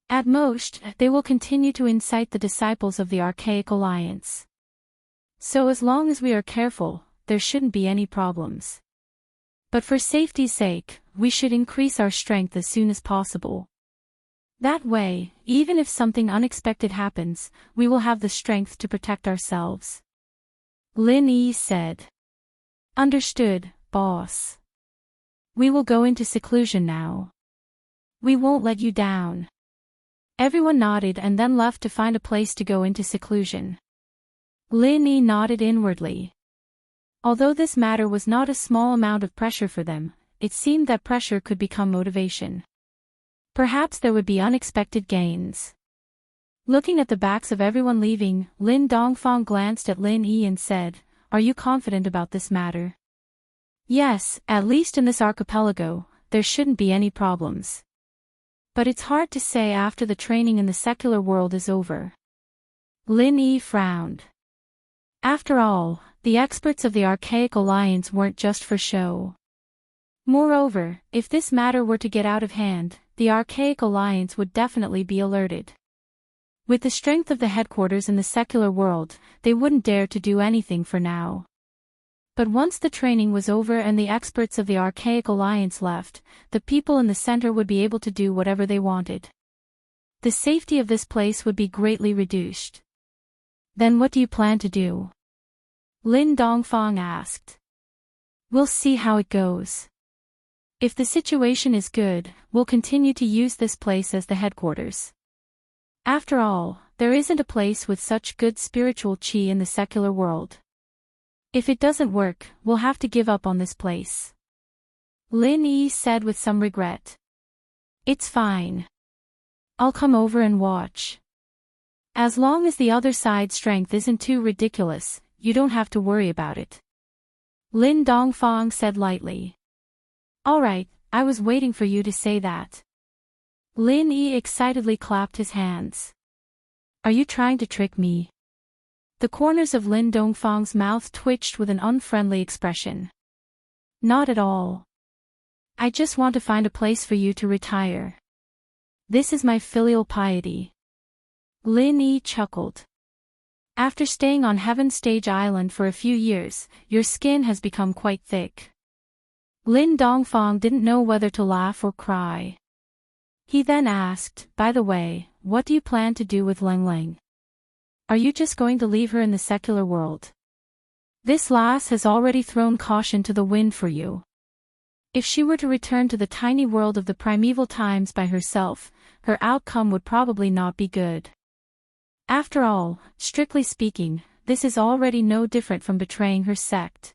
At most, they will continue to incite the disciples of the Archaic Alliance. So as long as we are careful, there shouldn't be any problems. But for safety's sake, we should increase our strength as soon as possible. That way, even if something unexpected happens, we will have the strength to protect ourselves. Lin Yi said. Understood, boss. We will go into seclusion now. We won't let you down. Everyone nodded and then left to find a place to go into seclusion. Lin Yi nodded inwardly. Although this matter was not a small amount of pressure for them, it seemed that pressure could become motivation. Perhaps there would be unexpected gains. Looking at the backs of everyone leaving, Lin Dongfang glanced at Lin Yi and said, are you confident about this matter? Yes, at least in this archipelago, there shouldn't be any problems. But it's hard to say after the training in the secular world is over. Lin Yi frowned. After all, the experts of the Archaic Alliance weren't just for show. Moreover, if this matter were to get out of hand, the Archaic Alliance would definitely be alerted. With the strength of the headquarters in the secular world, they wouldn't dare to do anything for now. But once the training was over and the experts of the Archaic Alliance left, the people in the center would be able to do whatever they wanted. The safety of this place would be greatly reduced. Then what do you plan to do? Lin Dongfang asked. We'll see how it goes. If the situation is good, we'll continue to use this place as the headquarters. After all, there isn't a place with such good spiritual qi in the secular world. If it doesn't work, we'll have to give up on this place. Lin Yi said with some regret. It's fine. I'll come over and watch. As long as the other side's strength isn't too ridiculous, you don't have to worry about it. Lin Dongfang said lightly. All right, I was waiting for you to say that. Lin Yi excitedly clapped his hands. Are you trying to trick me? The corners of Lin Dongfang's mouth twitched with an unfriendly expression. Not at all. I just want to find a place for you to retire. This is my filial piety. Lin Yi chuckled. After staying on Heaven Stage Island for a few years, your skin has become quite thick. Lin Dongfang didn't know whether to laugh or cry. He then asked, by the way, what do you plan to do with Leng Leng? Are you just going to leave her in the secular world? This lass has already thrown caution to the wind for you. If she were to return to the tiny world of the primeval times by herself, her outcome would probably not be good. After all, strictly speaking, this is already no different from betraying her sect.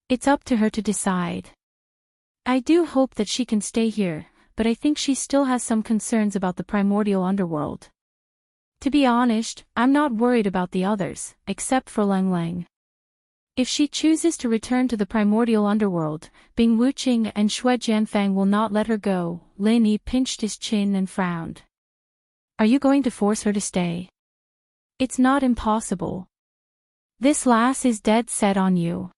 It's up to her to decide. I do hope that she can stay here, but I think she still has some concerns about the primordial underworld. To be honest, I'm not worried about the others, except for Leng Leng. If she chooses to return to the primordial underworld, Bing Wuqing and Xue Jianfang will not let her go. Lin Yi pinched his chin and frowned. Are you going to force her to stay? It's not impossible. This lass is dead set on you.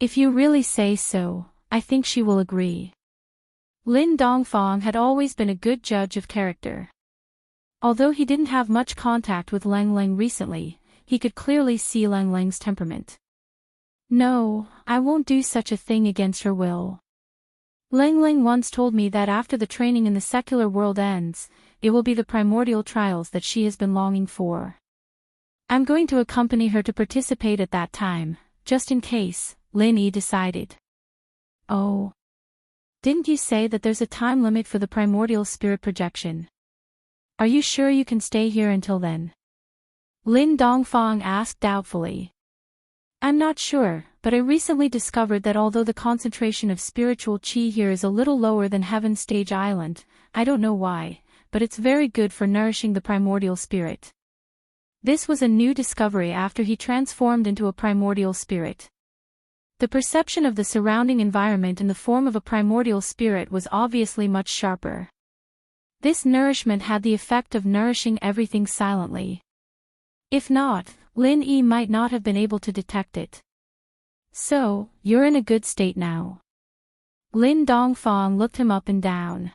If you really say so, I think she will agree. Lin Dongfang had always been a good judge of character. Although he didn't have much contact with Leng Leng recently, he could clearly see Leng Leng's temperament. No, I won't do such a thing against her will. Leng Leng once told me that after the training in the secular world ends, it will be the primordial trials that she has been longing for. I'm going to accompany her to participate at that time, just in case, Lin Yi decided. Oh. Didn't you say that there's a time limit for the primordial spirit projection? Are you sure you can stay here until then? Lin Dongfang asked doubtfully. I'm not sure, but I recently discovered that although the concentration of spiritual qi here is a little lower than Heaven Stage Island, I don't know why, but it's very good for nourishing the primordial spirit. This was a new discovery after he transformed into a primordial spirit. The perception of the surrounding environment in the form of a primordial spirit was obviously much sharper. This nourishment had the effect of nourishing everything silently. If not, Lin Yi might not have been able to detect it. So, you're in a good state now. Lin Dongfang looked him up and down.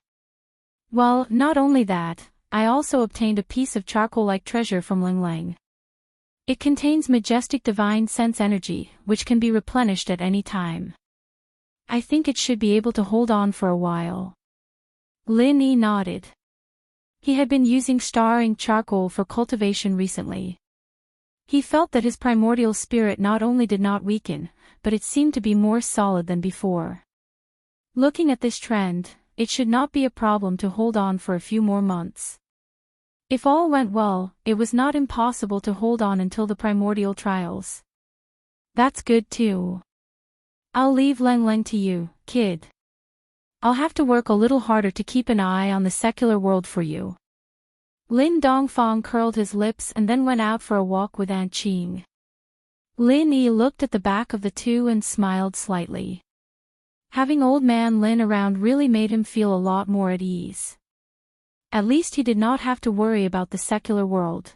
Well, not only that, I also obtained a piece of charcoal-like treasure from Leng Leng. It contains majestic divine sense energy, which can be replenished at any time. I think it should be able to hold on for a while. Lin Yi nodded. He had been using star ink charcoal for cultivation recently. He felt that his primordial spirit not only did not weaken, but it seemed to be more solid than before. Looking at this trend, it should not be a problem to hold on for a few more months. If all went well, it was not impossible to hold on until the primordial trials. That's good too. I'll leave Leng Leng to you, kid. I'll have to work a little harder to keep an eye on the secular world for you. Lin Dongfang curled his lips and then went out for a walk with Aunt Qing. Lin Yi looked at the back of the two and smiled slightly. Having old man Lin around really made him feel a lot more at ease. At least he did not have to worry about the secular world.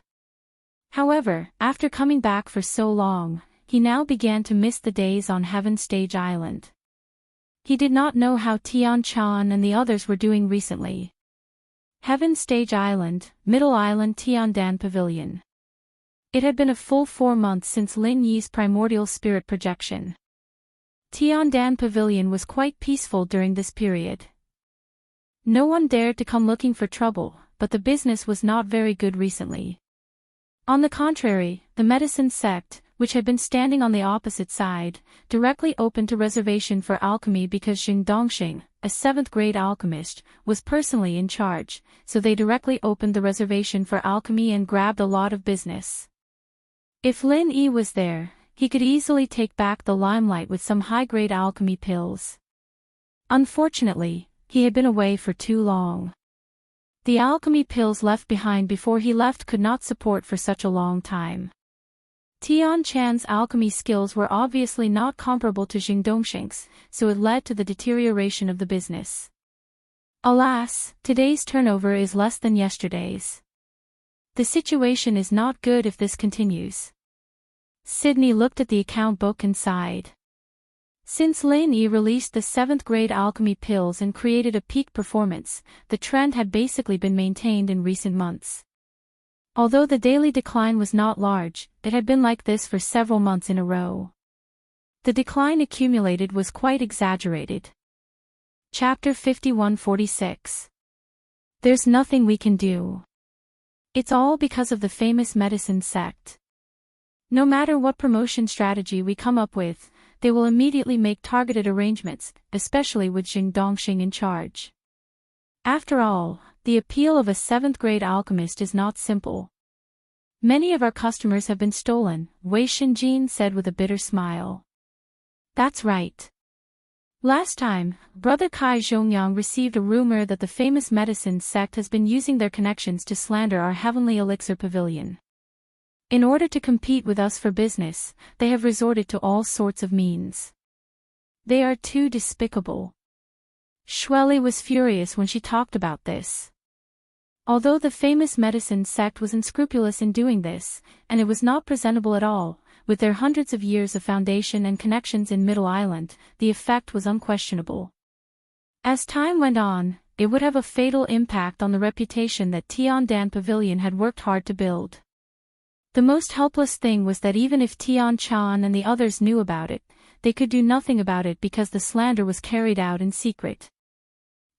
However, after coming back for so long, he now began to miss the days on Heaven Stage Island. He did not know how Tian Chan and the others were doing recently. Heaven Stage Island, Middle Island Tiandan Pavilion. It had been a full 4 months since Lin Yi's primordial spirit projection. Tiandan Pavilion was quite peaceful during this period. No one dared to come looking for trouble, but the business was not very good recently. On the contrary, the medicine sect, which had been standing on the opposite side, directly opened to reservation for alchemy because Xing Dongxing, a 7th-grade alchemist, was personally in charge, so they directly opened the reservation for alchemy and grabbed a lot of business. If Lin Yi was there, he could easily take back the limelight with some high-grade alchemy pills. Unfortunately, he had been away for too long. The alchemy pills left behind before he left could not support for such a long time. Tian Chan's alchemy skills were obviously not comparable to Xing Dongxing's, so it led to the deterioration of the business. Alas, today's turnover is less than yesterday's. The situation is not good if this continues. Sydney looked at the account book and sighed. Since Lin Yi released the 7th-grade alchemy pills and created a peak performance, the trend had basically been maintained in recent months. Although the daily decline was not large, it had been like this for several months in a row. The decline accumulated was quite exaggerated. Chapter 51-46. There's nothing we can do. It's all because of the famous medicine sect. No matter what promotion strategy we come up with, they will immediately make targeted arrangements, especially with Xing Dongxing in charge. After all, the appeal of a 7th-grade alchemist is not simple. Many of our customers have been stolen, Wei Xinjin said with a bitter smile. That's right. Last time, Brother Kai Zhongyang received a rumor that the famous medicine sect has been using their connections to slander our heavenly elixir pavilion. In order to compete with us for business, they have resorted to all sorts of means. They are too despicable. Shueli was furious when she talked about this. Although the famous medicine sect was unscrupulous in doing this, and it was not presentable at all, with their hundreds of years of foundation and connections in Middle Island, the effect was unquestionable. As time went on, it would have a fatal impact on the reputation that Tiandan Pavilion had worked hard to build. The most helpless thing was that even if Tian Chan and the others knew about it, they could do nothing about it because the slander was carried out in secret.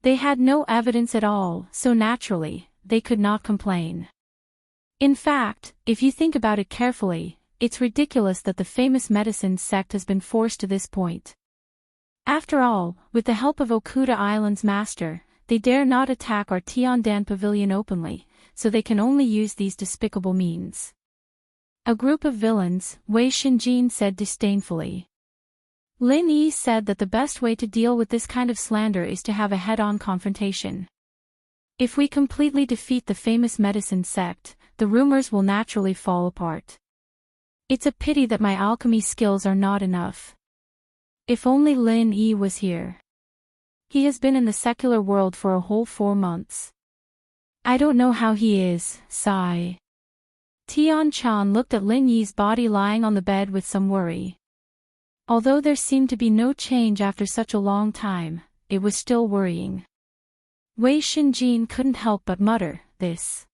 They had no evidence at all, so naturally, they could not complain. In fact, if you think about it carefully, it's ridiculous that the famous medicine sect has been forced to this point. After all, with the help of Okuda Island's master, they dare not attack our Tiandan Pavilion openly, so they can only use these despicable means. A group of villains, Wei Xinjin said disdainfully. Lin Yi said that the best way to deal with this kind of slander is to have a head-on confrontation. If we completely defeat the famous medicine sect, the rumors will naturally fall apart. It's a pity that my alchemy skills are not enough. If only Lin Yi was here. He has been in the secular world for a whole 4 months. I don't know how he is, sigh. Tian Chan looked at Lin Yi's body lying on the bed with some worry. Although there seemed to be no change after such a long time, it was still worrying. Wei Xinjin couldn't help but mutter, this.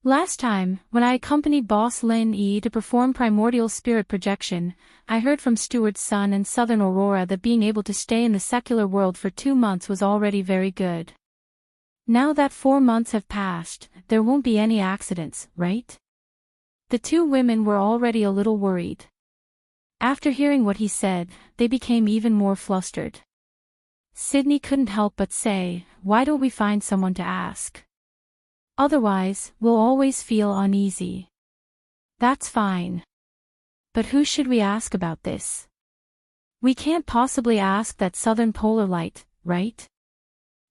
Last time, when I accompanied boss Lin Yi to perform primordial spirit projection, I heard from Steward's Sun and Southern Aurora that being able to stay in the secular world for 2 months was already very good. Now that 4 months have passed, there won't be any accidents, right? The 2 women were already a little worried. After hearing what he said, they became even more flustered. Sydney couldn't help but say, why don't we find someone to ask? Otherwise, we'll always feel uneasy. That's fine. But who should we ask about this? We can't possibly ask that Southern Polar Light, right?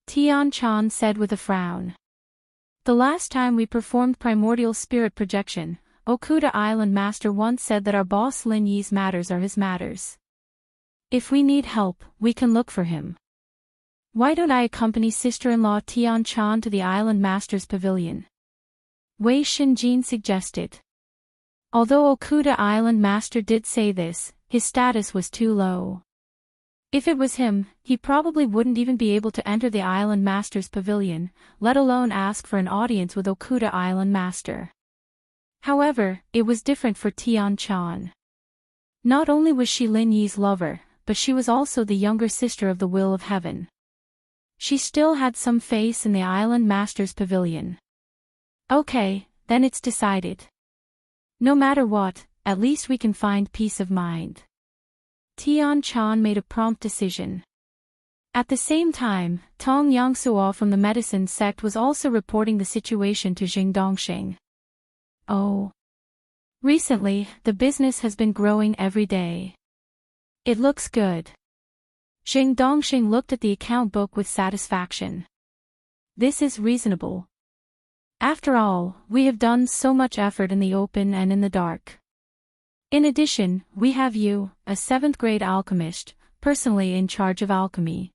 Tian Chan said with a frown. The last time we performed primordial spirit projection, Okuda Island Master once said that our boss Lin Yi's matters are his matters. If we need help, we can look for him. Why don't I accompany sister-in-law Tian-chan to the Island Master's pavilion? Wei Shinjin suggested. Although Okuda Island Master did say this, his status was too low. If it was him, he probably wouldn't even be able to enter the Island Master's pavilion, let alone ask for an audience with Okuda Island Master. However, it was different for Tian-chan. Not only was she Lin Yi's lover, but she was also the younger sister of the Will of Heaven. She still had some face in the Island Master's pavilion. Okay, then it's decided. No matter what, at least we can find peace of mind. Tian-chan made a prompt decision. At the same time, Tong Yangsuo from the medicine sect was also reporting the situation to Jing Dongxing. Oh. Recently, the business has been growing every day. It looks good. Jing Dongxing looked at the account book with satisfaction. This is reasonable. After all, we have done so much effort in the open and in the dark. In addition, we have you, a 7th grade alchemist, personally in charge of alchemy.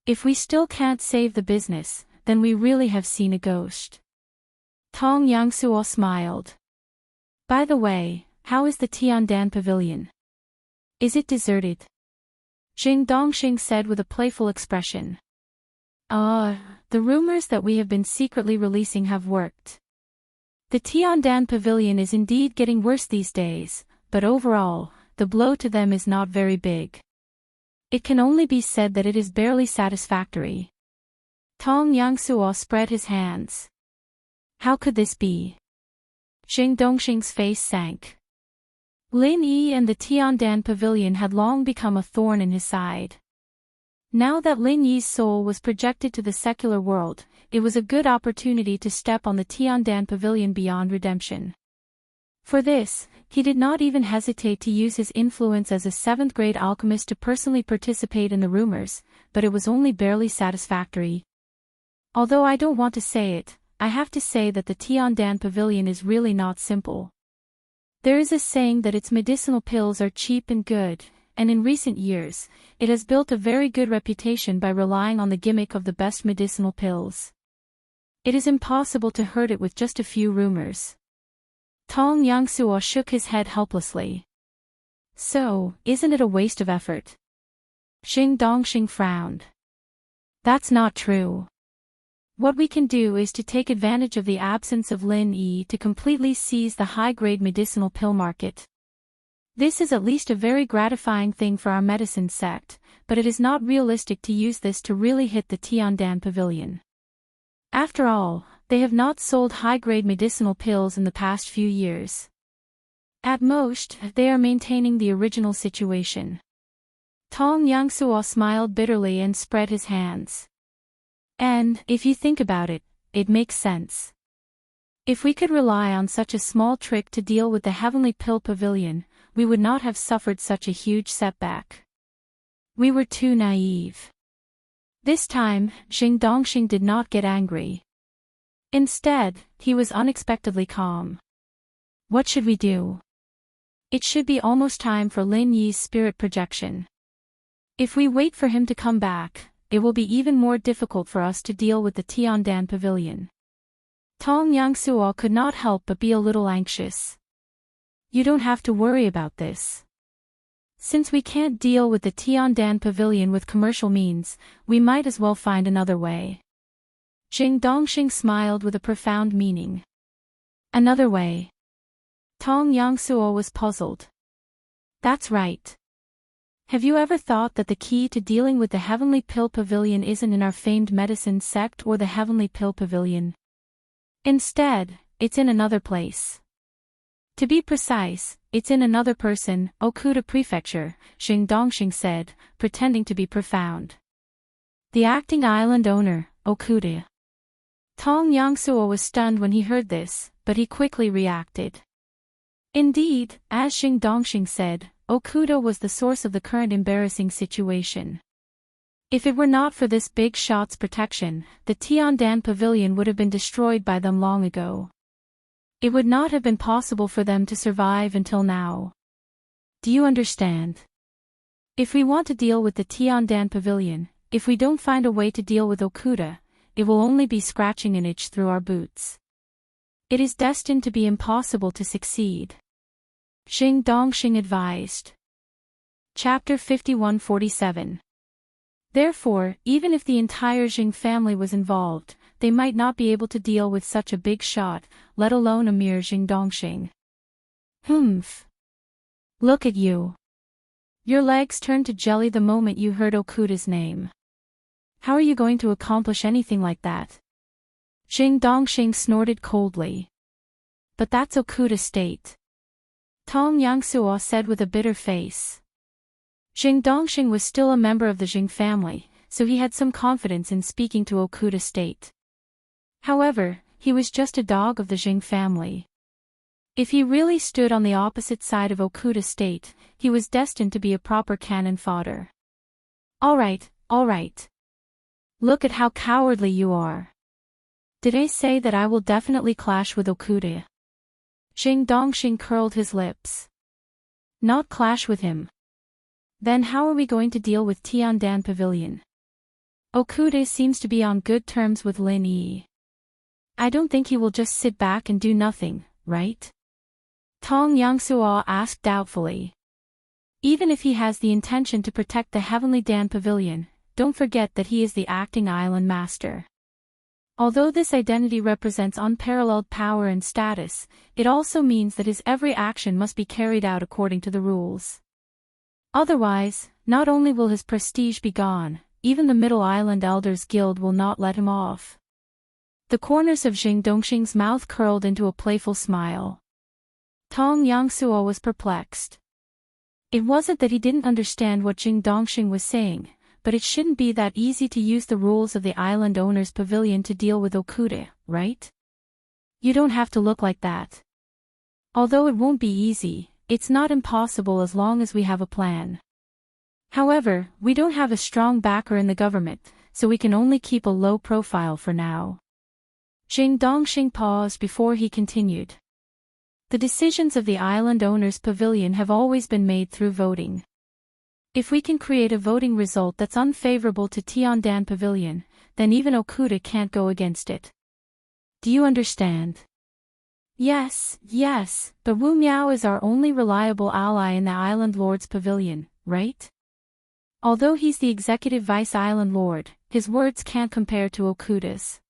If we still can't save the business, then we really have seen a ghost. Tong Yangsuo smiled. By the way, how is the Tiandan Pavilion? Is it deserted? Jing Dongxing said with a playful expression. The rumors that we have been secretly releasing have worked. The Tiandan Pavilion is indeed getting worse these days, but overall, the blow to them is not very big. It can only be said that it is barely satisfactory. Tong Yangsuo spread his hands. How could this be? Jing Dongxing's face sank. Lin Yi and the Tiandan Pavilion had long become a thorn in his side. Now that Lin Yi's soul was projected to the secular world, it was a good opportunity to step on the Tiandan Pavilion beyond redemption. For this, he did not even hesitate to use his influence as a 7th grade alchemist to personally participate in the rumors, but it was only barely satisfactory. Although I don't want to say it, I have to say that the Tiandan Pavilion is really not simple. There is a saying that its medicinal pills are cheap and good, and in recent years, it has built a very good reputation by relying on the gimmick of the best medicinal pills. It is impossible to hurt it with just a few rumors. Tong Yangsuo shook his head helplessly. So, isn't it a waste of effort? Jing Dongxing frowned. That's not true. What we can do is to take advantage of the absence of Lin Yi to completely seize the high-grade medicinal pill market. This is at least a very gratifying thing for our medicine sect, but it is not realistic to use this to really hit the Tiandan Pavilion. After all, they have not sold high-grade medicinal pills in the past few years. At most, they are maintaining the original situation. Tong Yangsuo smiled bitterly and spread his hands. And, if you think about it, it makes sense. If we could rely on such a small trick to deal with the Heavenly Pill Pavilion, we would not have suffered such a huge setback. We were too naive. This time, Jing Dongxing did not get angry. Instead, he was unexpectedly calm. What should we do? It should be almost time for Lin Yi's spirit projection. If we wait for him to come back, it will be even more difficult for us to deal with the Tiandan Pavilion. Tong Yangsuo could not help but be a little anxious. You don't have to worry about this. Since we can't deal with the Tiandan Pavilion with commercial means, we might as well find another way. Jing Dongxing smiled with a profound meaning. Another way. Tong Yangsuo was puzzled. That's right. Have you ever thought that the key to dealing with the Heavenly Pill Pavilion isn't in our famed medicine sect or the Heavenly Pill Pavilion? Instead, it's in another place. To be precise, it's in another person, Okuda Prefecture, Jing Dongxing said, pretending to be profound. The acting island owner, Okuda. Tong Yangsuo was stunned when he heard this, but he quickly reacted. Indeed, as Jing Dongxing said, Okuda was the source of the current embarrassing situation. If it were not for this big shot's protection, the Tiandan Pavilion would have been destroyed by them long ago. It would not have been possible for them to survive until now. Do you understand? If we want to deal with the Tiandan Pavilion, if we don't find a way to deal with Okuda, it will only be scratching an itch through our boots. It is destined to be impossible to succeed. Xing Dongxing advised. Chapter 51-47. Therefore, even if the entire Xing family was involved, they might not be able to deal with such a big shot, let alone a mere Xing Dongxing. Humph. Look at you. Your legs turned to jelly the moment you heard Okuda's name. How are you going to accomplish anything like that? Xing Dongxing snorted coldly. But that's Okuda's state. Tong Yangsuo said with a bitter face. Xing Dongxing was still a member of the Xing family, so he had some confidence in speaking to Okuda's state. However, he was just a dog of the Xing family. If he really stood on the opposite side of Okuda's state, he was destined to be a proper cannon fodder. All right. Look at how cowardly you are. Did I say that I will definitely clash with Okuda? Xing Dongxing curled his lips. Not clash with him. Then how are we going to deal with Tiandan Pavilion? Okuda seems to be on good terms with Lin Yi. I don't think he will just sit back and do nothing, right? Tong Yangsuo asked doubtfully. Even if he has the intention to protect the Heavenly Dan Pavilion, don't forget that he is the acting island master. Although this identity represents unparalleled power and status, it also means that his every action must be carried out according to the rules. Otherwise, not only will his prestige be gone, even the Middle Island Elders Guild will not let him off. The corners of Xing Dongxing's mouth curled into a playful smile. Tong Yangsuo was perplexed. It wasn't that he didn't understand what Xing Dongxing was saying, but it shouldn't be that easy to use the rules of the island owner's pavilion to deal with Okuda, right? You don't have to look like that. Although it won't be easy, it's not impossible as long as we have a plan. However, we don't have a strong backer in the government, so we can only keep a low profile for now. Xing Dongxing paused before he continued. The decisions of the island owner's pavilion have always been made through voting. If we can create a voting result that's unfavorable to Tiandan Pavilion, then even Okuda can't go against it. Do you understand? Yes, but Wu Miao is our only reliable ally in the Island Lord's pavilion, right? Although he's the executive vice Island Lord, his words can't compare to Okuda's.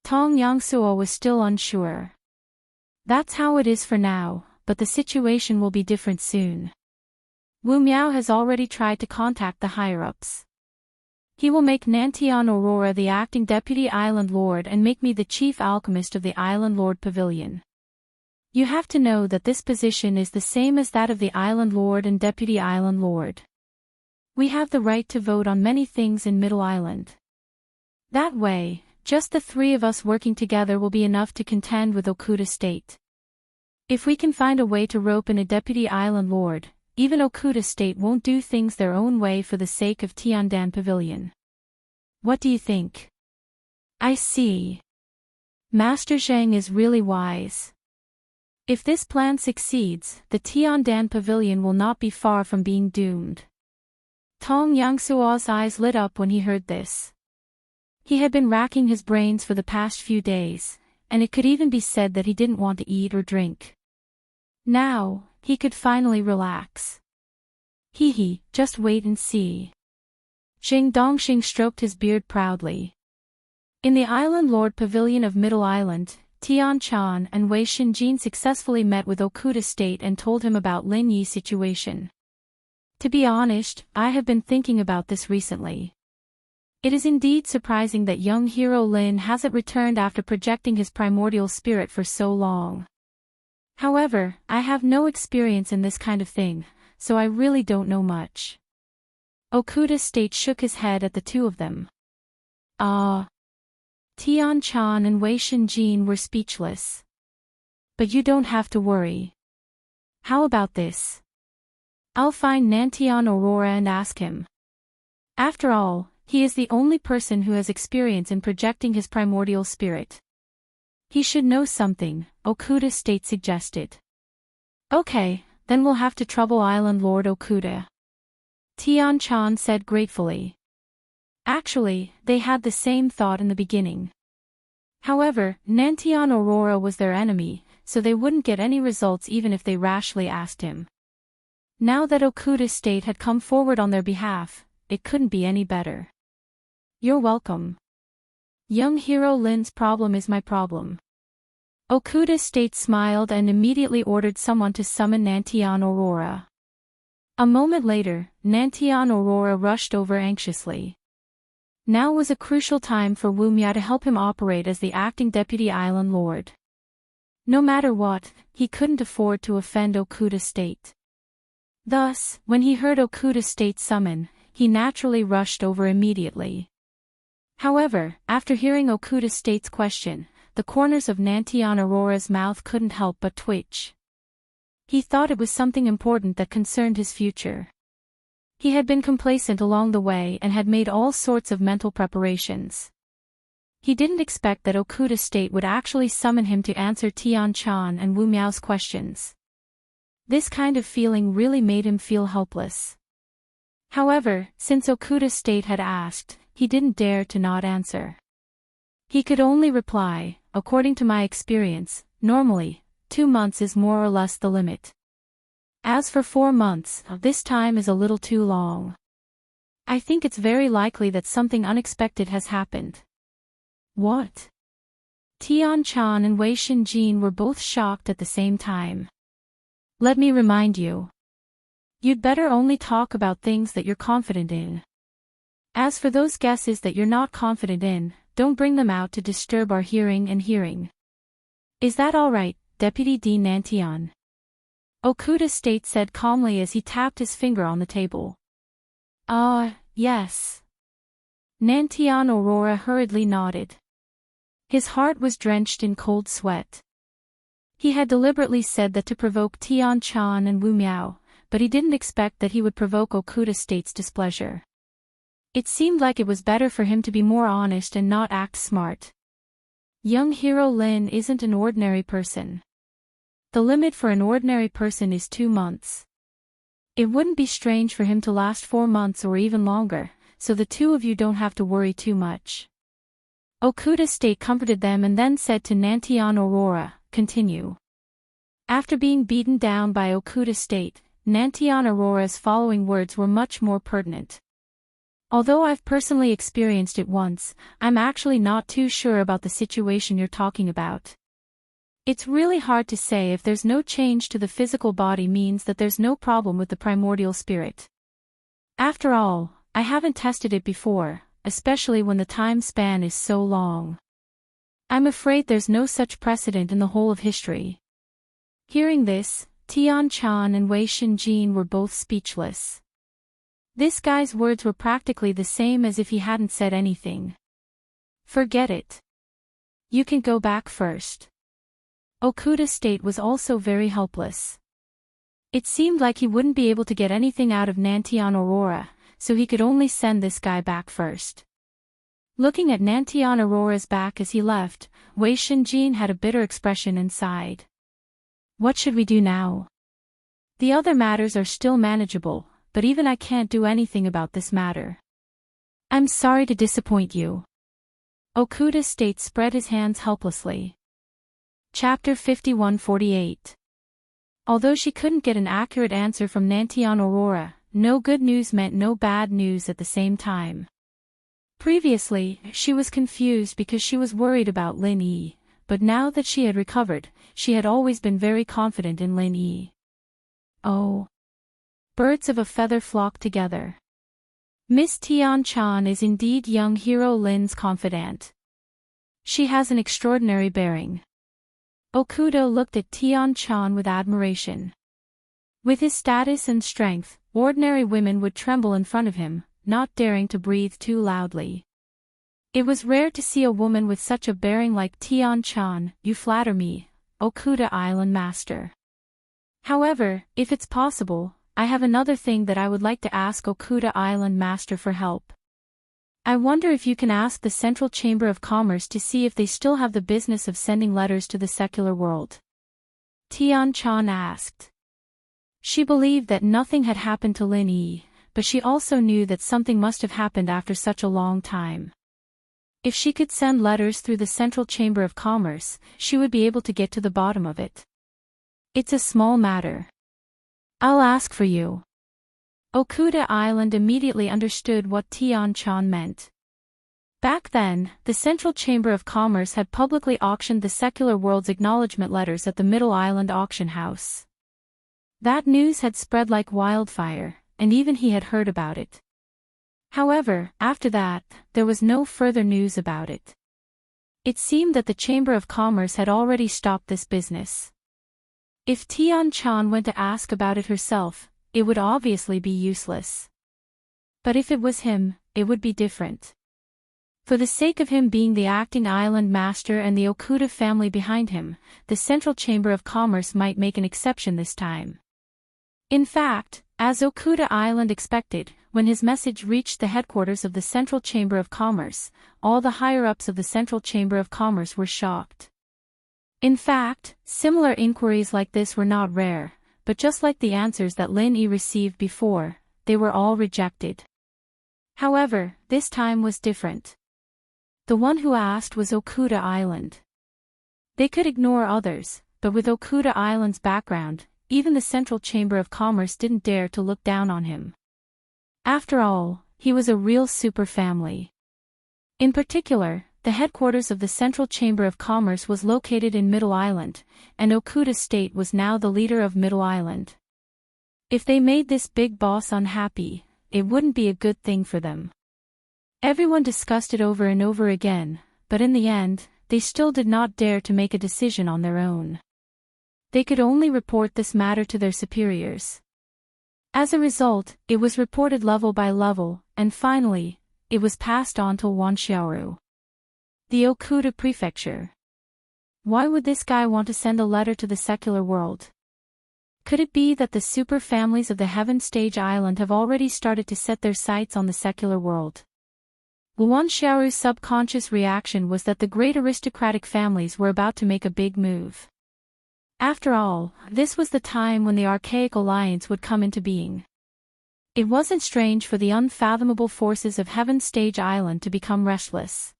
Tong Yangsuo was still unsure. That's how it is for now, but the situation will be different soon. Wu Miao has already tried to contact the higher-ups. He will make Nantian Aurora the acting deputy island lord and make me the chief alchemist of the Island Lord Pavilion. You have to know that this position is the same as that of the Island Lord and deputy island lord. We have the right to vote on many things in Middle Island. That way, just the three of us working together will be enough to contend with Okuda's state. If we can find a way to rope in a deputy island lord, even Okuda's state won't do things their own way for the sake of Tiandan Pavilion. What do you think? I see. Master Zhang is really wise. If this plan succeeds, the Tiandan Pavilion will not be far from being doomed. Tong Yangsuo's eyes lit up when he heard this. He had been racking his brains for the past few days, and it could even be said that he didn't want to eat or drink. Now, he could finally relax. Just wait and see. Xing Dongxing stroked his beard proudly. In the Island Lord Pavilion of Middle Island, Tian Chan and Wei Xinjin successfully met with Okuda's state and told him about Lin Yi's situation. To be honest, I have been thinking about this recently. It is indeed surprising that young hero Lin hasn't returned after projecting his primordial spirit for so long. However, I have no experience in this kind of thing, so I really don't know much. Okuda's state shook his head at the two of them. Tian Chan and Wei Xinjin were speechless. But you don't have to worry. How about this? I'll find Nantian Aurora and ask him. After all, he is the only person who has experience in projecting his primordial spirit. He should know something, Okuda State suggested. Okay, then we'll have to trouble Island Lord Okuda. Tian-chan said gratefully. Actually, they had the same thought in the beginning. However, Nantian Aurora was their enemy, so they wouldn't get any results even if they rashly asked him. Now that Okuda State had come forward on their behalf, it couldn't be any better. You're welcome. Young hero Lin's problem is my problem. Okuda State smiled and immediately ordered someone to summon Nantian Aurora. A moment later, Nantian Aurora rushed over anxiously. Now was a crucial time for Wu Miao to help him operate as the acting deputy island lord. No matter what, he couldn't afford to offend Okuda State. Thus, when he heard Okuda State summon, he naturally rushed over immediately. However, after hearing Okuda State's question, the corners of Nantian Aurora's mouth couldn't help but twitch. He thought it was something important that concerned his future. He had been complacent along the way and had made all sorts of mental preparations. He didn't expect that Okuda State would actually summon him to answer Tian-chan and Wu Miao's questions. This kind of feeling really made him feel helpless. However, since Okuda State had asked, he didn't dare to not answer. He could only reply, according to my experience, normally, 2 months is more or less the limit. As for 4 months, this time is a little too long. I think it's very likely that something unexpected has happened. What? Tian-chan and Wei Shinjin were both shocked at the same time. Let me remind you. You'd better only talk about things that you're confident in. As for those guesses that you're not confident in, don't bring them out to disturb our hearing. Is that all right, Deputy Dean Nantian? Okuda State said calmly as he tapped his finger on the table. Yes. Nantian Aurora hurriedly nodded. His heart was drenched in cold sweat. He had deliberately said that to provoke Tian-chan and Wu Miao, but he didn't expect that he would provoke Okuda State's displeasure. It seemed like it was better for him to be more honest and not act smart. Young hero Lin isn't an ordinary person. The limit for an ordinary person is 2 months. It wouldn't be strange for him to last 4 months or even longer, so the two of you don't have to worry too much. Okuda State comforted them and then said to Nantian Aurora, continue. After being beaten down by Okuda State, Nantian Aurora's following words were much more pertinent. Although I've personally experienced it once, I'm actually not too sure about the situation you're talking about. It's really hard to say if there's no change to the physical body means that there's no problem with the primordial spirit. After all, I haven't tested it before, especially when the time span is so long. I'm afraid there's no such precedent in the whole of history. Hearing this, Tian-chan and Wei Shinjin were both speechless. This guy's words were practically the same as if he hadn't said anything. Forget it. You can go back first. Okuda State was also very helpless. It seemed like he wouldn't be able to get anything out of Nantian Aurora, so he could only send this guy back first. Looking at Nantian Aurora's back as he left, Wei Shinjin had a bitter expression and sighed. What should we do now? The other matters are still manageable, but even I can't do anything about this matter. I'm sorry to disappoint you. Okuda State spread his hands helplessly. Chapter 51-48. Although she couldn't get an accurate answer from Nantian Aurora, no good news meant no bad news at the same time. Previously, she was confused because she was worried about Lin Yi, but now that she had recovered, she had always been very confident in Lin Yi. Oh. Birds of a feather flock together. Miss Tian-chan is indeed young hero Lin's confidant. She has an extraordinary bearing. Okuda looked at Tian-chan with admiration. With his status and strength, ordinary women would tremble in front of him, not daring to breathe too loudly. It was rare to see a woman with such a bearing like Tian-chan. You flatter me, Okuda Island Master. However, if it's possible, I have another thing that I would like to ask Okuda Island Master for help. I wonder if you can ask the Central Chamber of Commerce to see if they still have the business of sending letters to the secular world. Tian-chan asked. She believed that nothing had happened to Lin Yi, but she also knew that something must have happened after such a long time. If she could send letters through the Central Chamber of Commerce, she would be able to get to the bottom of it. It's a small matter. I'll ask for you. Okuda Island immediately understood what Tian-chan meant. Back then, the Central Chamber of Commerce had publicly auctioned the secular world's acknowledgement letters at the Middle Island auction house. That news had spread like wildfire, and even he had heard about it. However, after that, there was no further news about it. It seemed that the Chamber of Commerce had already stopped this business. If Tian-chan went to ask about it herself, it would obviously be useless. But if it was him, it would be different. For the sake of him being the acting island master and the Okuda family behind him, the Central Chamber of Commerce might make an exception this time. In fact, as Okuda Island expected, when his message reached the headquarters of the Central Chamber of Commerce, all the higher-ups of the Central Chamber of Commerce were shocked. In fact, similar inquiries like this were not rare, but just like the answers that Lin Yi received before, they were all rejected. However, this time was different. The one who asked was Okuda Island. They could ignore others, but with Okuda Island's background, even the Central Chamber of Commerce didn't dare to look down on him. After all, he was a real super family. In particular, the headquarters of the Central Chamber of Commerce was located in Middle Island, and Okuda State was now the leader of Middle Island. If they made this big boss unhappy, it wouldn't be a good thing for them. Everyone discussed it over and over again, but in the end, they still did not dare to make a decision on their own. They could only report this matter to their superiors. As a result, it was reported level by level, and finally, it was passed on to Wanshiauru. The Okuda Prefecture. Why would this guy want to send a letter to the secular world? Could it be that the super families of the Heaven Stage Island have already started to set their sights on the secular world? Wanshiauru's subconscious reaction was that the great aristocratic families were about to make a big move. After all, this was the time when the Archaic Alliance would come into being. It wasn't strange for the unfathomable forces of Heaven Stage Island to become restless.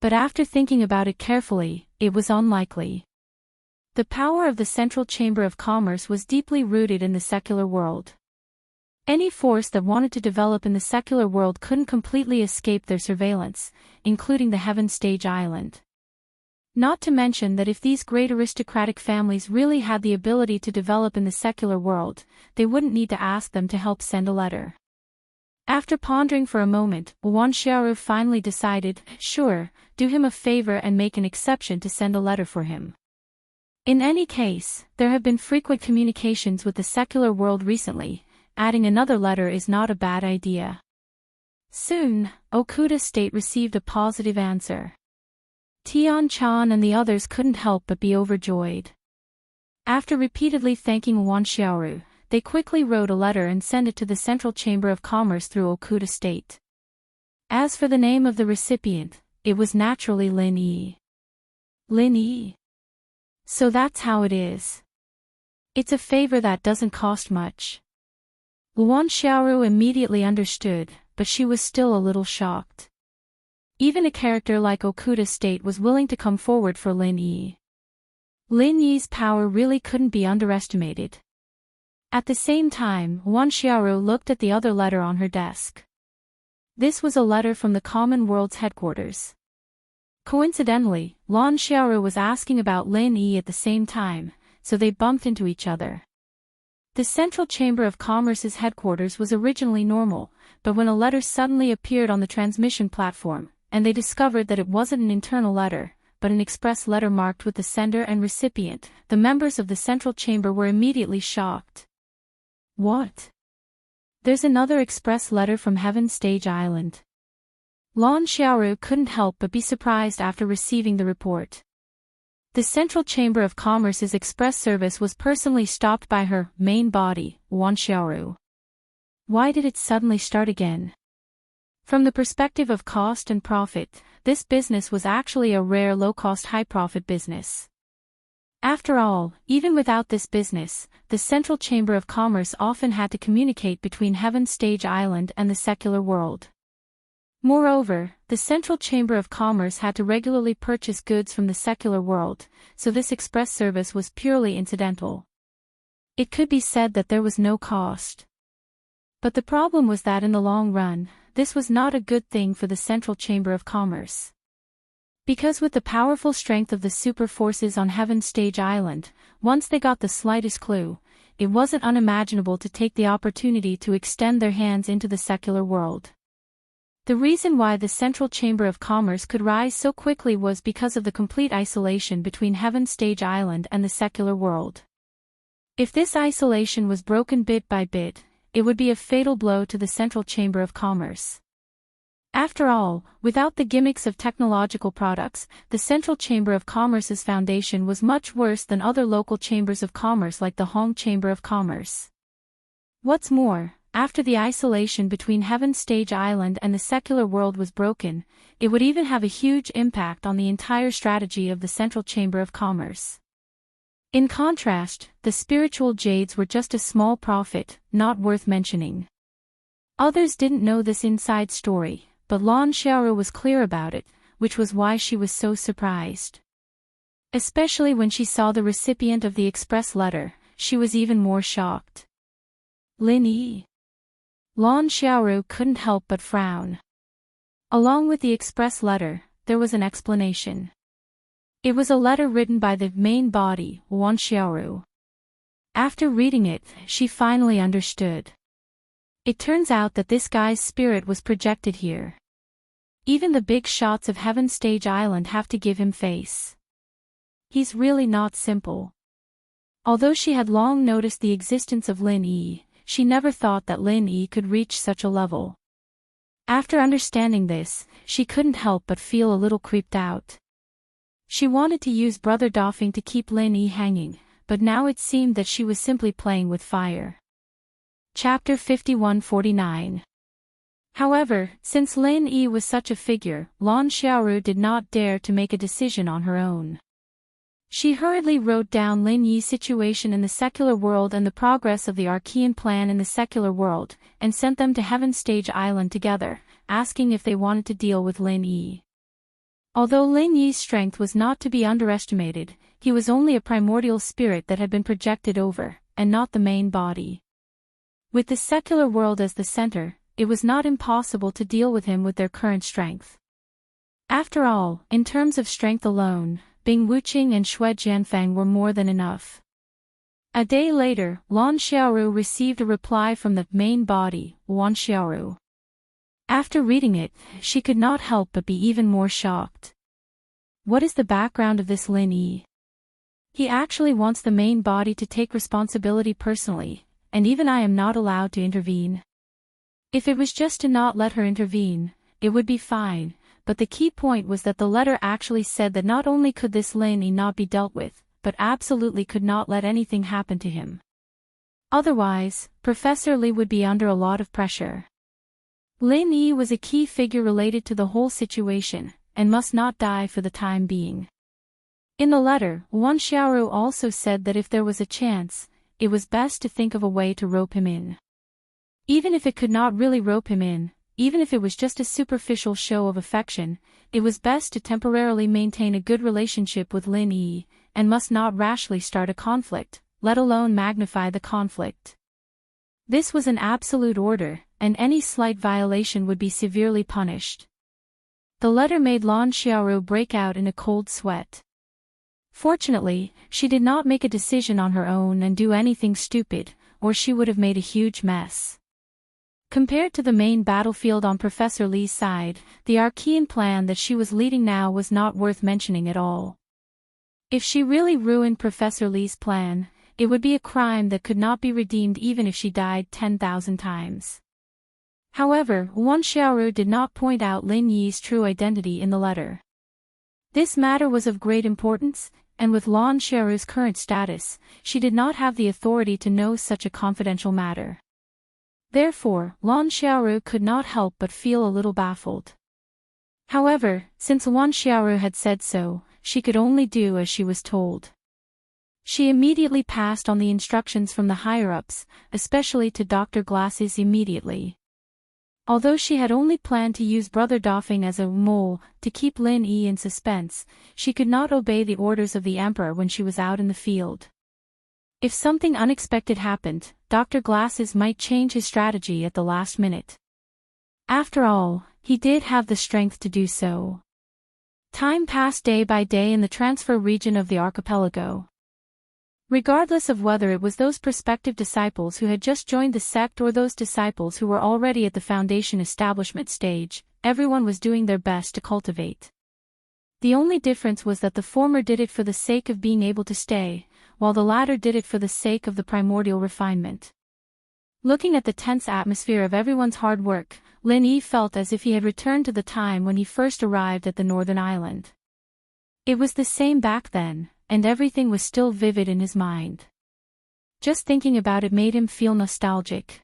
But after thinking about it carefully, it was unlikely. The power of the Central Chamber of Commerce was deeply rooted in the secular world. Any force that wanted to develop in the secular world couldn't completely escape their surveillance, including the Heaven Stage Island. Not to mention that if these great aristocratic families really had the ability to develop in the secular world, they wouldn't need to ask them to help send a letter. After pondering for a moment, Wanshiauru finally decided, sure, do him a favor and make an exception to send a letter for him. In any case, there have been frequent communications with the secular world recently. Adding another letter is not a bad idea. Soon, Okuda State received a positive answer. Tian-chan and the others couldn't help but be overjoyed. After repeatedly thanking Wanshiauru, they quickly wrote a letter and sent it to the Central Chamber of Commerce through Okuda State. As for the name of the recipient, it was naturally Lin Yi. Lin Yi. So that's how it is. It's a favor that doesn't cost much. Wanshiauru immediately understood, but she was still a little shocked. Even a character like Okuda State was willing to come forward for Lin Yi. Lin Yi's power really couldn't be underestimated. At the same time, Wanshiauru looked at the other letter on her desk. This was a letter from the Common World's headquarters. Coincidentally, Wanshiauru was asking about Lin Yi at the same time, so they bumped into each other. The Central Chamber of Commerce's headquarters was originally normal, but when a letter suddenly appeared on the transmission platform, and they discovered that it wasn't an internal letter, but an express letter marked with the sender and recipient, the members of the Central Chamber were immediately shocked. What? There's another express letter from Heaven Stage Island. Wanshiauru couldn't help but be surprised after receiving the report. The Central Chamber of Commerce's express service was personally stopped by her main body, Wanshiauru. Why did it suddenly start again? From the perspective of cost and profit, this business was actually a rare low-cost high-profit business. After all, even without this business, the Central Chamber of Commerce often had to communicate between Heaven's Stage Island and the secular world. Moreover, the Central Chamber of Commerce had to regularly purchase goods from the secular world, so this express service was purely incidental. It could be said that there was no cost. But the problem was that in the long run, this was not a good thing for the Central Chamber of Commerce. Because with the powerful strength of the super forces on Heaven's Stage Island, once they got the slightest clue, it wasn't unimaginable to take the opportunity to extend their hands into the secular world. The reason why the Central Chamber of Commerce could rise so quickly was because of the complete isolation between Heaven's Stage Island and the secular world. If this isolation was broken bit by bit, it would be a fatal blow to the Central Chamber of Commerce. After all, without the gimmicks of technological products, the Central Chamber of Commerce's foundation was much worse than other local chambers of commerce like the Hong Chamber of Commerce. What's more, after the isolation between Heaven's Stage Island and the secular world was broken, it would even have a huge impact on the entire strategy of the Central Chamber of Commerce. In contrast, the spiritual jades were just a small profit, not worth mentioning. Others didn't know this inside story, but Lan Xiaoru was clear about it, which was why she was so surprised. Especially when she saw the recipient of the express letter, she was even more shocked. Lin Yi. Lan Xiaoru couldn't help but frown. Along with the express letter, there was an explanation. It was a letter written by the main body, Lan Xiaoru. After reading it, she finally understood. It turns out that this guy's spirit was projected here. Even the big shots of Heaven's Stage Island have to give him face. He's really not simple. Although she had long noticed the existence of Lin Yi, she never thought that Lin Yi could reach such a level. After understanding this, she couldn't help but feel a little creeped out. She wanted to use Brother Dofeng to keep Lin Yi hanging, but now it seemed that she was simply playing with fire. Chapter 51-49. However, since Lin Yi was such a figure, Lan Xiaoru did not dare to make a decision on her own. She hurriedly wrote down Lin Yi's situation in the secular world and the progress of the Archean plan in the secular world, and sent them to Heaven's Stage Island together, asking if they wanted to deal with Lin Yi. Although Lin Yi's strength was not to be underestimated, he was only a primordial spirit that had been projected over, and not the main body. With the secular world as the center, it was not impossible to deal with him with their current strength. After all, in terms of strength alone, Bing Wuqing and Xue Jianfang were more than enough. A day later, Lan Xiaoru received a reply from the main body, Lan Xiaoru. After reading it, she could not help but be even more shocked. What is the background of this Lin Yi? He actually wants the main body to take responsibility personally, and even I am not allowed to intervene. If it was just to not let her intervene, it would be fine, but the key point was that the letter actually said that not only could this Lin Yi not be dealt with, but absolutely could not let anything happen to him. Otherwise, Professor Li would be under a lot of pressure. Lin Yi was a key figure related to the whole situation, and must not die for the time being. In the letter, Lan Xiaoru also said that if there was a chance, it was best to think of a way to rope him in. Even if it could not really rope him in, even if it was just a superficial show of affection, it was best to temporarily maintain a good relationship with Lin Yi, and must not rashly start a conflict, let alone magnify the conflict. This was an absolute order, and any slight violation would be severely punished. The letter made Lan Xiaoru break out in a cold sweat. Fortunately, she did not make a decision on her own and do anything stupid, or she would have made a huge mess. Compared to the main battlefield on Professor Li's side, the Archean plan that she was leading now was not worth mentioning at all. If she really ruined Professor Li's plan, it would be a crime that could not be redeemed even if she died 10,000 times. However, Lan Xiaoru did not point out Lin Yi's true identity in the letter. This matter was of great importance, and with Lan Xiaoru's current status, she did not have the authority to know such a confidential matter. Therefore, Lan Xiaoru could not help but feel a little baffled. However, since Lan Xiaoru had said so, she could only do as she was told. She immediately passed on the instructions from the higher-ups, especially to Dr. Glasses immediately. Although she had only planned to use Brother Dofing as a mole to keep Lin Yi in suspense, she could not obey the orders of the Emperor when she was out in the field. If something unexpected happened, Dr. Glasses might change his strategy at the last minute. After all, he did have the strength to do so. Time passed day by day in the transfer region of the archipelago. Regardless of whether it was those prospective disciples who had just joined the sect or those disciples who were already at the foundation establishment stage, everyone was doing their best to cultivate. The only difference was that the former did it for the sake of being able to stay, while the latter did it for the sake of the primordial refinement. Looking at the tense atmosphere of everyone's hard work, Lin Yi felt as if he had returned to the time when he first arrived at the northern island. It was the same back then, and everything was still vivid in his mind. Just thinking about it made him feel nostalgic.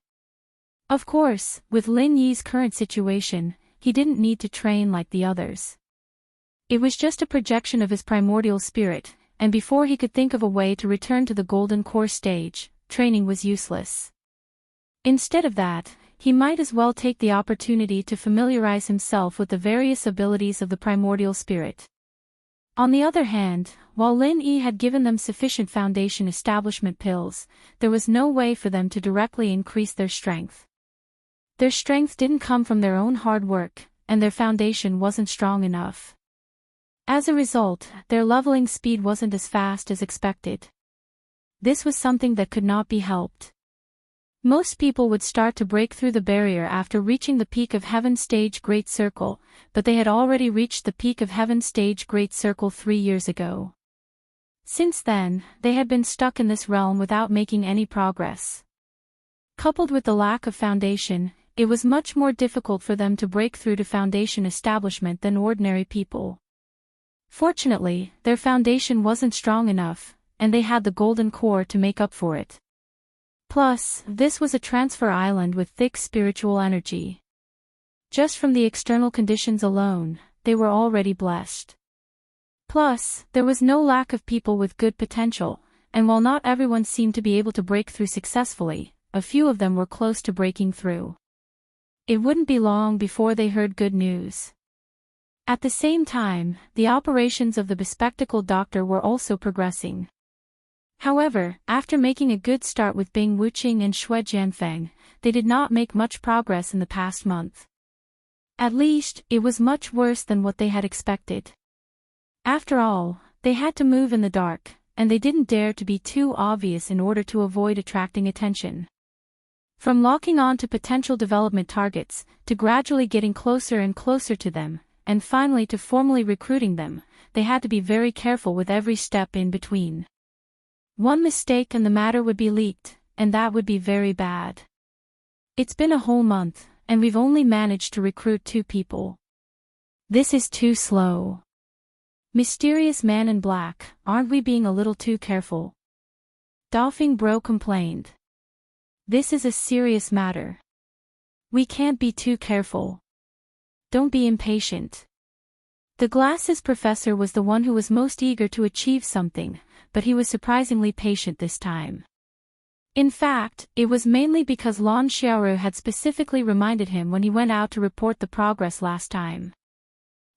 Of course, with Lin Yi's current situation, he didn't need to train like the others. It was just a projection of his primordial spirit, and before he could think of a way to return to the golden core stage, training was useless. Instead of that, he might as well take the opportunity to familiarize himself with the various abilities of the primordial spirit. On the other hand, while Lin Yi had given them sufficient foundation establishment pills, there was no way for them to directly increase their strength. Their strength didn't come from their own hard work, and their foundation wasn't strong enough. As a result, their leveling speed wasn't as fast as expected. This was something that could not be helped. Most people would start to break through the barrier after reaching the peak of Heaven Stage Great Circle, but they had already reached the peak of Heaven Stage Great Circle 3 years ago. Since then, they had been stuck in this realm without making any progress. Coupled with the lack of foundation, it was much more difficult for them to break through to foundation establishment than ordinary people. Fortunately, their foundation wasn't strong enough, and they had the golden core to make up for it. Plus, this was a transfer island with thick spiritual energy. Just from the external conditions alone, they were already blessed. Plus, there was no lack of people with good potential, and while not everyone seemed to be able to break through successfully, a few of them were close to breaking through. It wouldn't be long before they heard good news. At the same time, the operations of the bespectacled doctor were also progressing. However, after making a good start with Bing Wuqing and Xue Jianfeng, they did not make much progress in the past month. At least, it was much worse than what they had expected. After all, they had to move in the dark, and they didn't dare to be too obvious in order to avoid attracting attention. From locking on to potential development targets, to gradually getting closer and closer to them, and finally to formally recruiting them, they had to be very careful with every step in between. One mistake and the matter would be leaked, and that would be very bad. It's been a whole month, and we've only managed to recruit 2 people. This is too slow. Mysterious man in black, aren't we being a little too careful? Dofing Bro complained. This is a serious matter. We can't be too careful. Don't be impatient. The glasses professor was the one who was most eager to achieve something, but he was surprisingly patient this time. In fact, it was mainly because Lan Xiaoru had specifically reminded him when he went out to report the progress last time.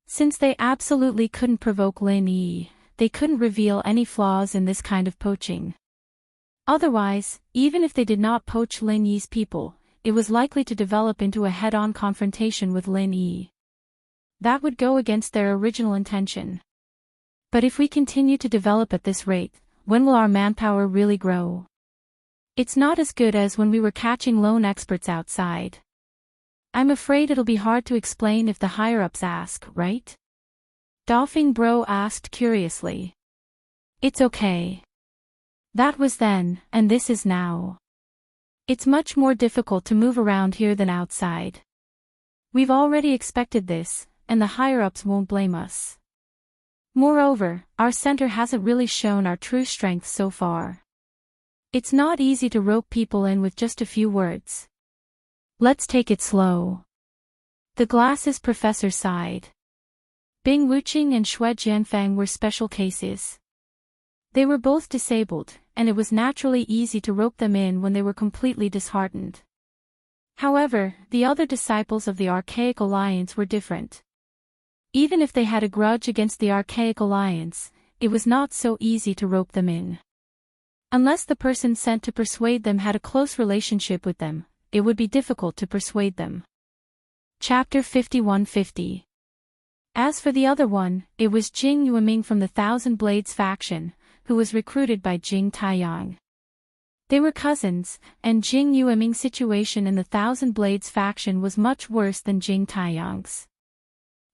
Since they absolutely couldn't provoke Lin Yi, they couldn't reveal any flaws in this kind of poaching. Otherwise, even if they did not poach Lin Yi's people, it was likely to develop into a head-on confrontation with Lin Yi. That would go against their original intention. But if we continue to develop at this rate, when will our manpower really grow? It's not as good as when we were catching lone experts outside. I'm afraid it'll be hard to explain if the higher-ups ask, right? Dofing Bro asked curiously. It's okay. That was then, and this is now. It's much more difficult to move around here than outside. We've already expected this, and the higher-ups won't blame us. Moreover, our center hasn't really shown our true strength so far. It's not easy to rope people in with just a few words. Let's take it slow. The glasses professor sighed. Bing Wuqing and Xue Jianfang were special cases. They were both disabled, and it was naturally easy to rope them in when they were completely disheartened. However, the other disciples of the Archaic Alliance were different. Even if they had a grudge against the Archaic Alliance, it was not so easy to rope them in. Unless the person sent to persuade them had a close relationship with them, it would be difficult to persuade them. Chapter 5150. As for the other one, it was Jing Yueming from the Thousand Blades faction, who was recruited by Jing Taiyang. They were cousins, and Jing Yueming's situation in the Thousand Blades faction was much worse than Jing Taiyang's.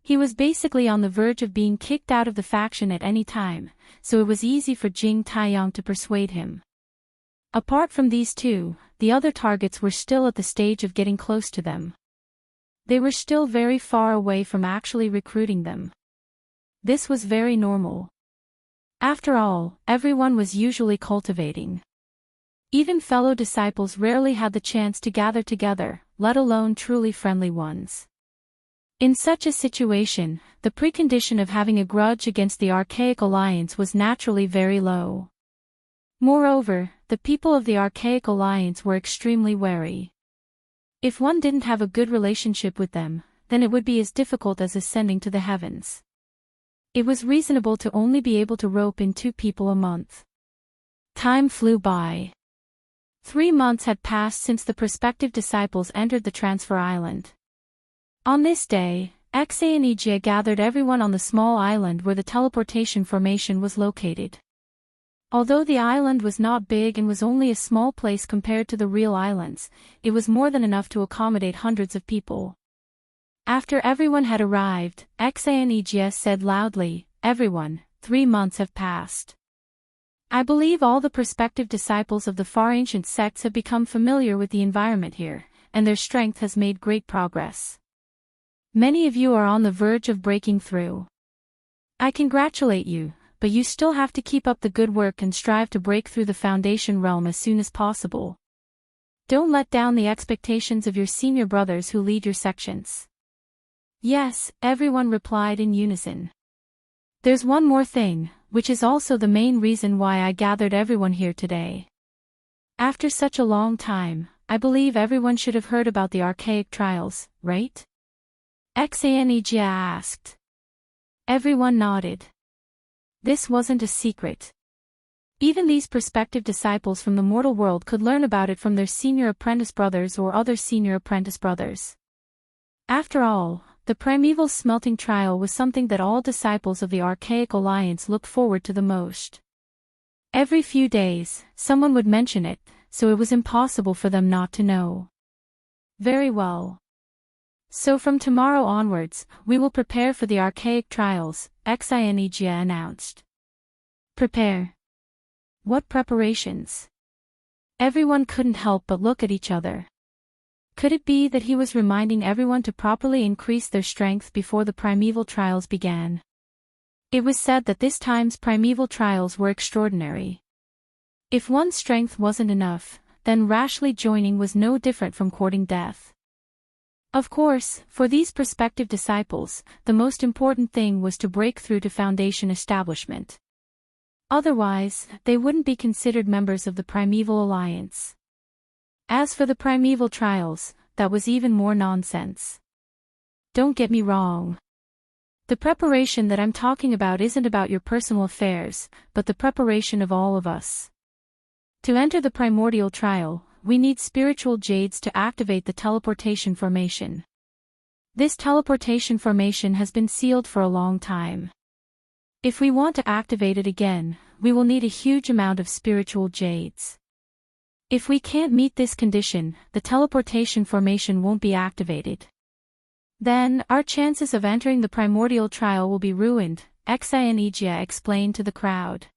He was basically on the verge of being kicked out of the faction at any time, so it was easy for Jing Taiyang to persuade him. Apart from these two, the other targets were still at the stage of getting close to them. They were still very far away from actually recruiting them. This was very normal. After all, everyone was usually cultivating. Even fellow disciples rarely had the chance to gather together, let alone truly friendly ones. In such a situation, the precondition of having a grudge against the Archaic Alliance was naturally very low. Moreover, the people of the Archaic Alliance were extremely wary. If one didn't have a good relationship with them, then it would be as difficult as ascending to the heavens. It was reasonable to only be able to rope in 2 people a month. Time flew by. 3 months had passed since the prospective disciples entered the transfer island. On this day, Xe and Ijie gathered everyone on the small island where the teleportation formation was located. Although the island was not big and was only a small place compared to the real islands, it was more than enough to accommodate hundreds of people. After everyone had arrived, Xe and Ijie said loudly, "Everyone, 3 months have passed. I believe all the prospective disciples of the far ancient sects have become familiar with the environment here, and their strength has made great progress. Many of you are on the verge of breaking through. I congratulate you, but you still have to keep up the good work and strive to break through the Foundation realm as soon as possible. Don't let down the expectations of your senior brothers who lead your sections." Yes, everyone replied in unison. There's one more thing, which is also the main reason why I gathered everyone here today. After such a long time, I believe everyone should have heard about the Archaic trials, right? Xanijia asked. Everyone nodded. This wasn't a secret. Even these prospective disciples from the mortal world could learn about it from their senior apprentice brothers or other senior apprentice brothers. After all, the primeval smelting trial was something that all disciples of the Archaic Alliance looked forward to the most. Every few days, someone would mention it, so it was impossible for them not to know. Very well. So from tomorrow onwards, we will prepare for the Archaic trials, Xinijia announced. Prepare. What preparations? Everyone couldn't help but look at each other. Could it be that he was reminding everyone to properly increase their strength before the primeval trials began? It was said that this time's primeval trials were extraordinary. If one's strength wasn't enough, then rashly joining was no different from courting death. Of course, for these prospective disciples, the most important thing was to break through to Foundation establishment. Otherwise, they wouldn't be considered members of the Primeval Alliance. As for the primeval trials, that was even more nonsense. Don't get me wrong. The preparation that I'm talking about isn't about your personal affairs, but the preparation of all of us. To enter the primordial trial, we need spiritual jades to activate the teleportation formation. This teleportation formation has been sealed for a long time. If we want to activate it again, we will need a huge amount of spiritual jades. If we can't meet this condition, the teleportation formation won't be activated. Then, our chances of entering the primordial trial will be ruined, Xinijia explained to the crowd.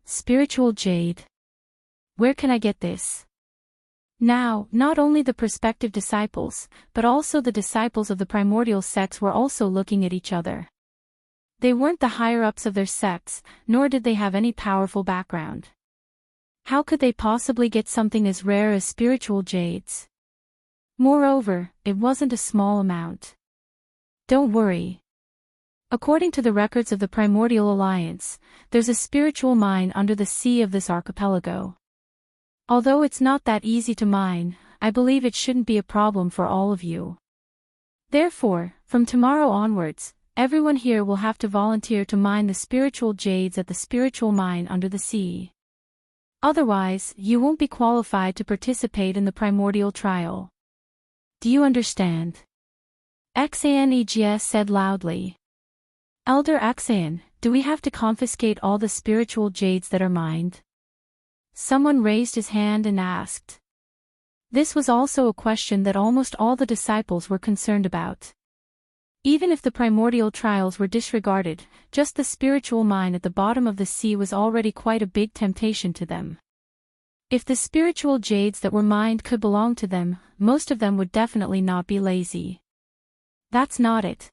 Spiritual jade. Where can I get this? Now, not only the prospective disciples, but also the disciples of the primordial sects were also looking at each other. They weren't the higher-ups of their sects, nor did they have any powerful background. How could they possibly get something as rare as spiritual jades? Moreover, it wasn't a small amount. Don't worry. According to the records of the Primordial Alliance, there's a spiritual mine under the sea of this archipelago. Although it's not that easy to mine, I believe it shouldn't be a problem for all of you. Therefore, from tomorrow onwards, everyone here will have to volunteer to mine the spiritual jades at the spiritual mine under the sea. Otherwise, you won't be qualified to participate in the primordial trial. Do you understand? Xanegs said loudly. Elder Axan, do we have to confiscate all the spiritual jades that are mined? Someone raised his hand and asked. This was also a question that almost all the disciples were concerned about. Even if the primordial trials were disregarded, just the spiritual mine at the bottom of the sea was already quite a big temptation to them. If the spiritual jades that were mined could belong to them, most of them would definitely not be lazy. That's not it.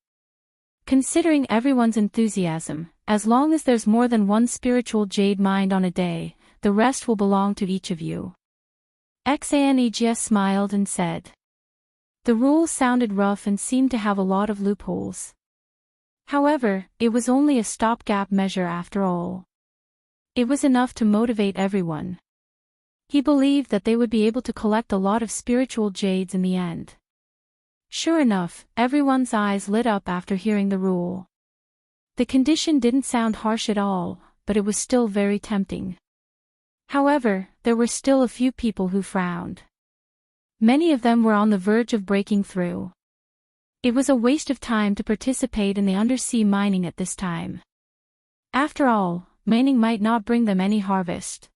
Considering everyone's enthusiasm, as long as there's more than one spiritual jade mined on a day, the rest will belong to each of you. Xanegs smiled and said. The rules sounded rough and seemed to have a lot of loopholes. However, it was only a stopgap measure after all. It was enough to motivate everyone. He believed that they would be able to collect a lot of spiritual jades in the end. Sure enough, everyone's eyes lit up after hearing the rule. The condition didn't sound harsh at all, but it was still very tempting. However, there were still a few people who frowned. Many of them were on the verge of breaking through. It was a waste of time to participate in the undersea mining at this time. After all, mining might not bring them any harvest.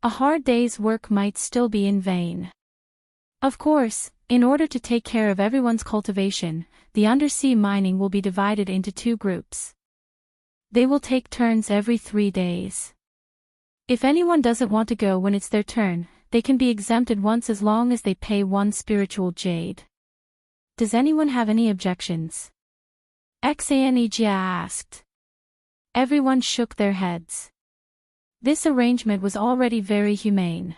A hard day's work might still be in vain. Of course, in order to take care of everyone's cultivation, the undersea mining will be divided into 2 groups. They will take turns every 3 days. If anyone doesn't want to go when it's their turn, they can be exempted once as long as they pay 1 spiritual jade. Does anyone have any objections? Xanegs asked. Everyone shook their heads. This arrangement was already very humane.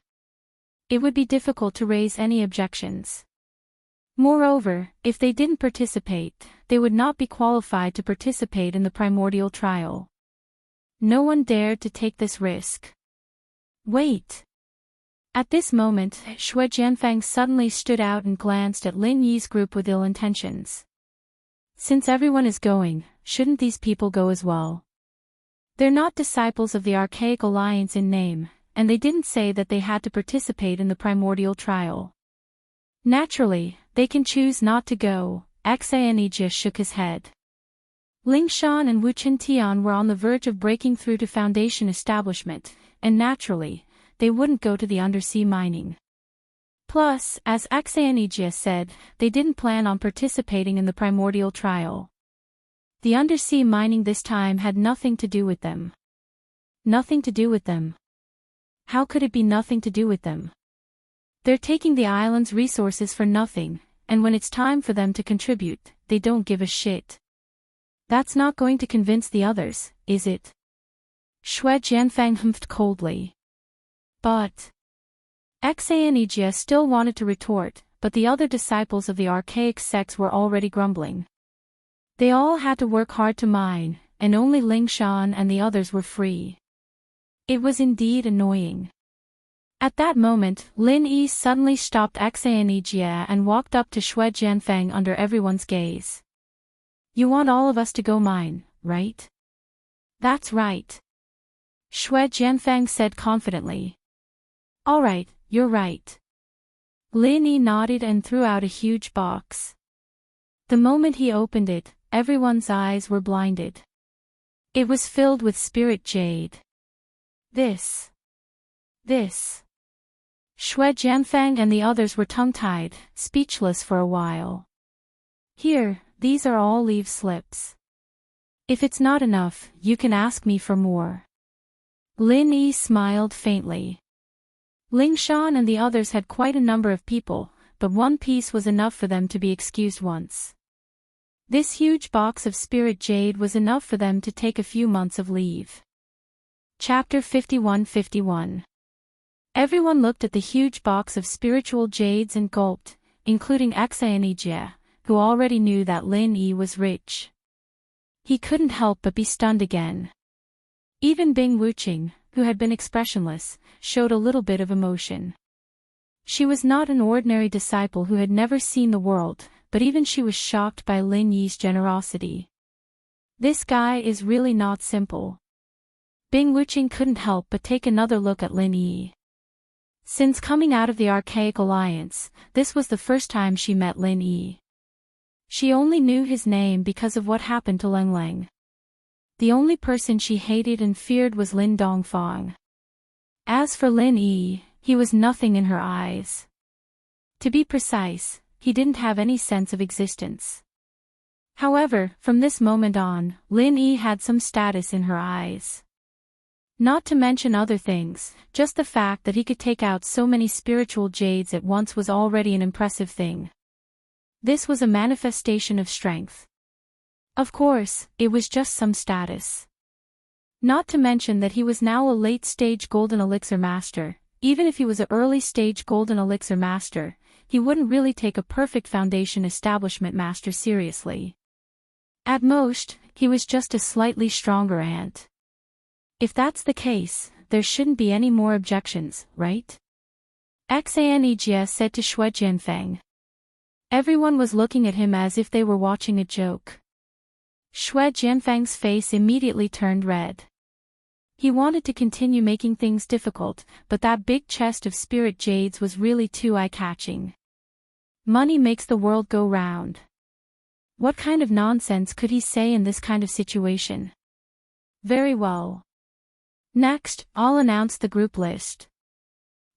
It would be difficult to raise any objections. Moreover, if they didn't participate, they would not be qualified to participate in the primordial trial. No one dared to take this risk. Wait. At this moment, Shui Jianfang suddenly stood out and glanced at Lin Yi's group with ill intentions. Since everyone is going, shouldn't these people go as well? They're not disciples of the Archaic Alliance in name, and they didn't say that they had to participate in the primordial trial. Naturally, they can choose not to go. Xanegs shook his head. Ling Shan and Wu Chen Tian were on the verge of breaking through to Foundation establishment, and naturally, they wouldn't go to the undersea mining. Plus, as Xanegs said, they didn't plan on participating in the primordial trial. The undersea mining this time had nothing to do with them. Nothing to do with them. How could it be nothing to do with them? They're taking the island's resources for nothing, and when it's time for them to contribute, they don't give a shit. That's not going to convince the others, is it? Shui Jianfang humphed coldly. But Xanegs still wanted to retort, but the other disciples of the archaic sects were already grumbling. They all had to work hard to mine, and only Ling Shan and the others were free. It was indeed annoying. At that moment, Lin Yi suddenly stopped Xanegs and walked up to Shui Jianfang under everyone's gaze. You want all of us to go mine, right? That's right. Shui Jianfang said confidently. All right, you're right. Lin Yi nodded and threw out a huge box. The moment he opened it, everyone's eyes were blinded. It was filled with spirit jade. This. Shui Jianfang and the others were tongue-tied, speechless for a while. Here, these are all leave slips. If it's not enough, you can ask me for more. Lin Yi smiled faintly. Ling Shan and the others had quite a number of people, but 1 piece was enough for them to be excused once. This huge box of spirit jade was enough for them to take a few months of leave. Chapter 51-51. Everyone looked at the huge box of spiritual jades and gulped, including Exanijia, who already knew that Lin Yi was rich. He couldn't help but be stunned again. Even Bing Wuqing, who had been expressionless, showed a little bit of emotion. She was not an ordinary disciple who had never seen the world, but even she was shocked by Lin Yi's generosity. This guy is really not simple. Bing Wuqing couldn't help but take another look at Lin Yi. Since coming out of the Archaic Alliance, this was the first time she met Lin Yi. She only knew his name because of what happened to Leng Leng. The only person she hated and feared was Lin Dongfang. As for Lin Yi, he was nothing in her eyes. To be precise, he didn't have any sense of existence. However, from this moment on, Lin Yi had some status in her eyes. Not to mention other things, just the fact that he could take out so many spiritual jades at once was already an impressive thing. This was a manifestation of strength. Of course, it was just some status. Not to mention that he was now a late-stage Golden Elixir Master. Even if he was an early-stage Golden Elixir Master, he wouldn't really take a perfect Foundation Establishment Master seriously. At most, he was just a slightly stronger ant. If that's the case, there shouldn't be any more objections, right? Xanejia said to Xue Jianfeng. Everyone was looking at him as if they were watching a joke. Xue Jianfeng's face immediately turned red. He wanted to continue making things difficult, but that big chest of spirit jades was really too eye-catching. Money makes the world go round. What kind of nonsense could he say in this kind of situation? Very well. Next, I'll announce the group list.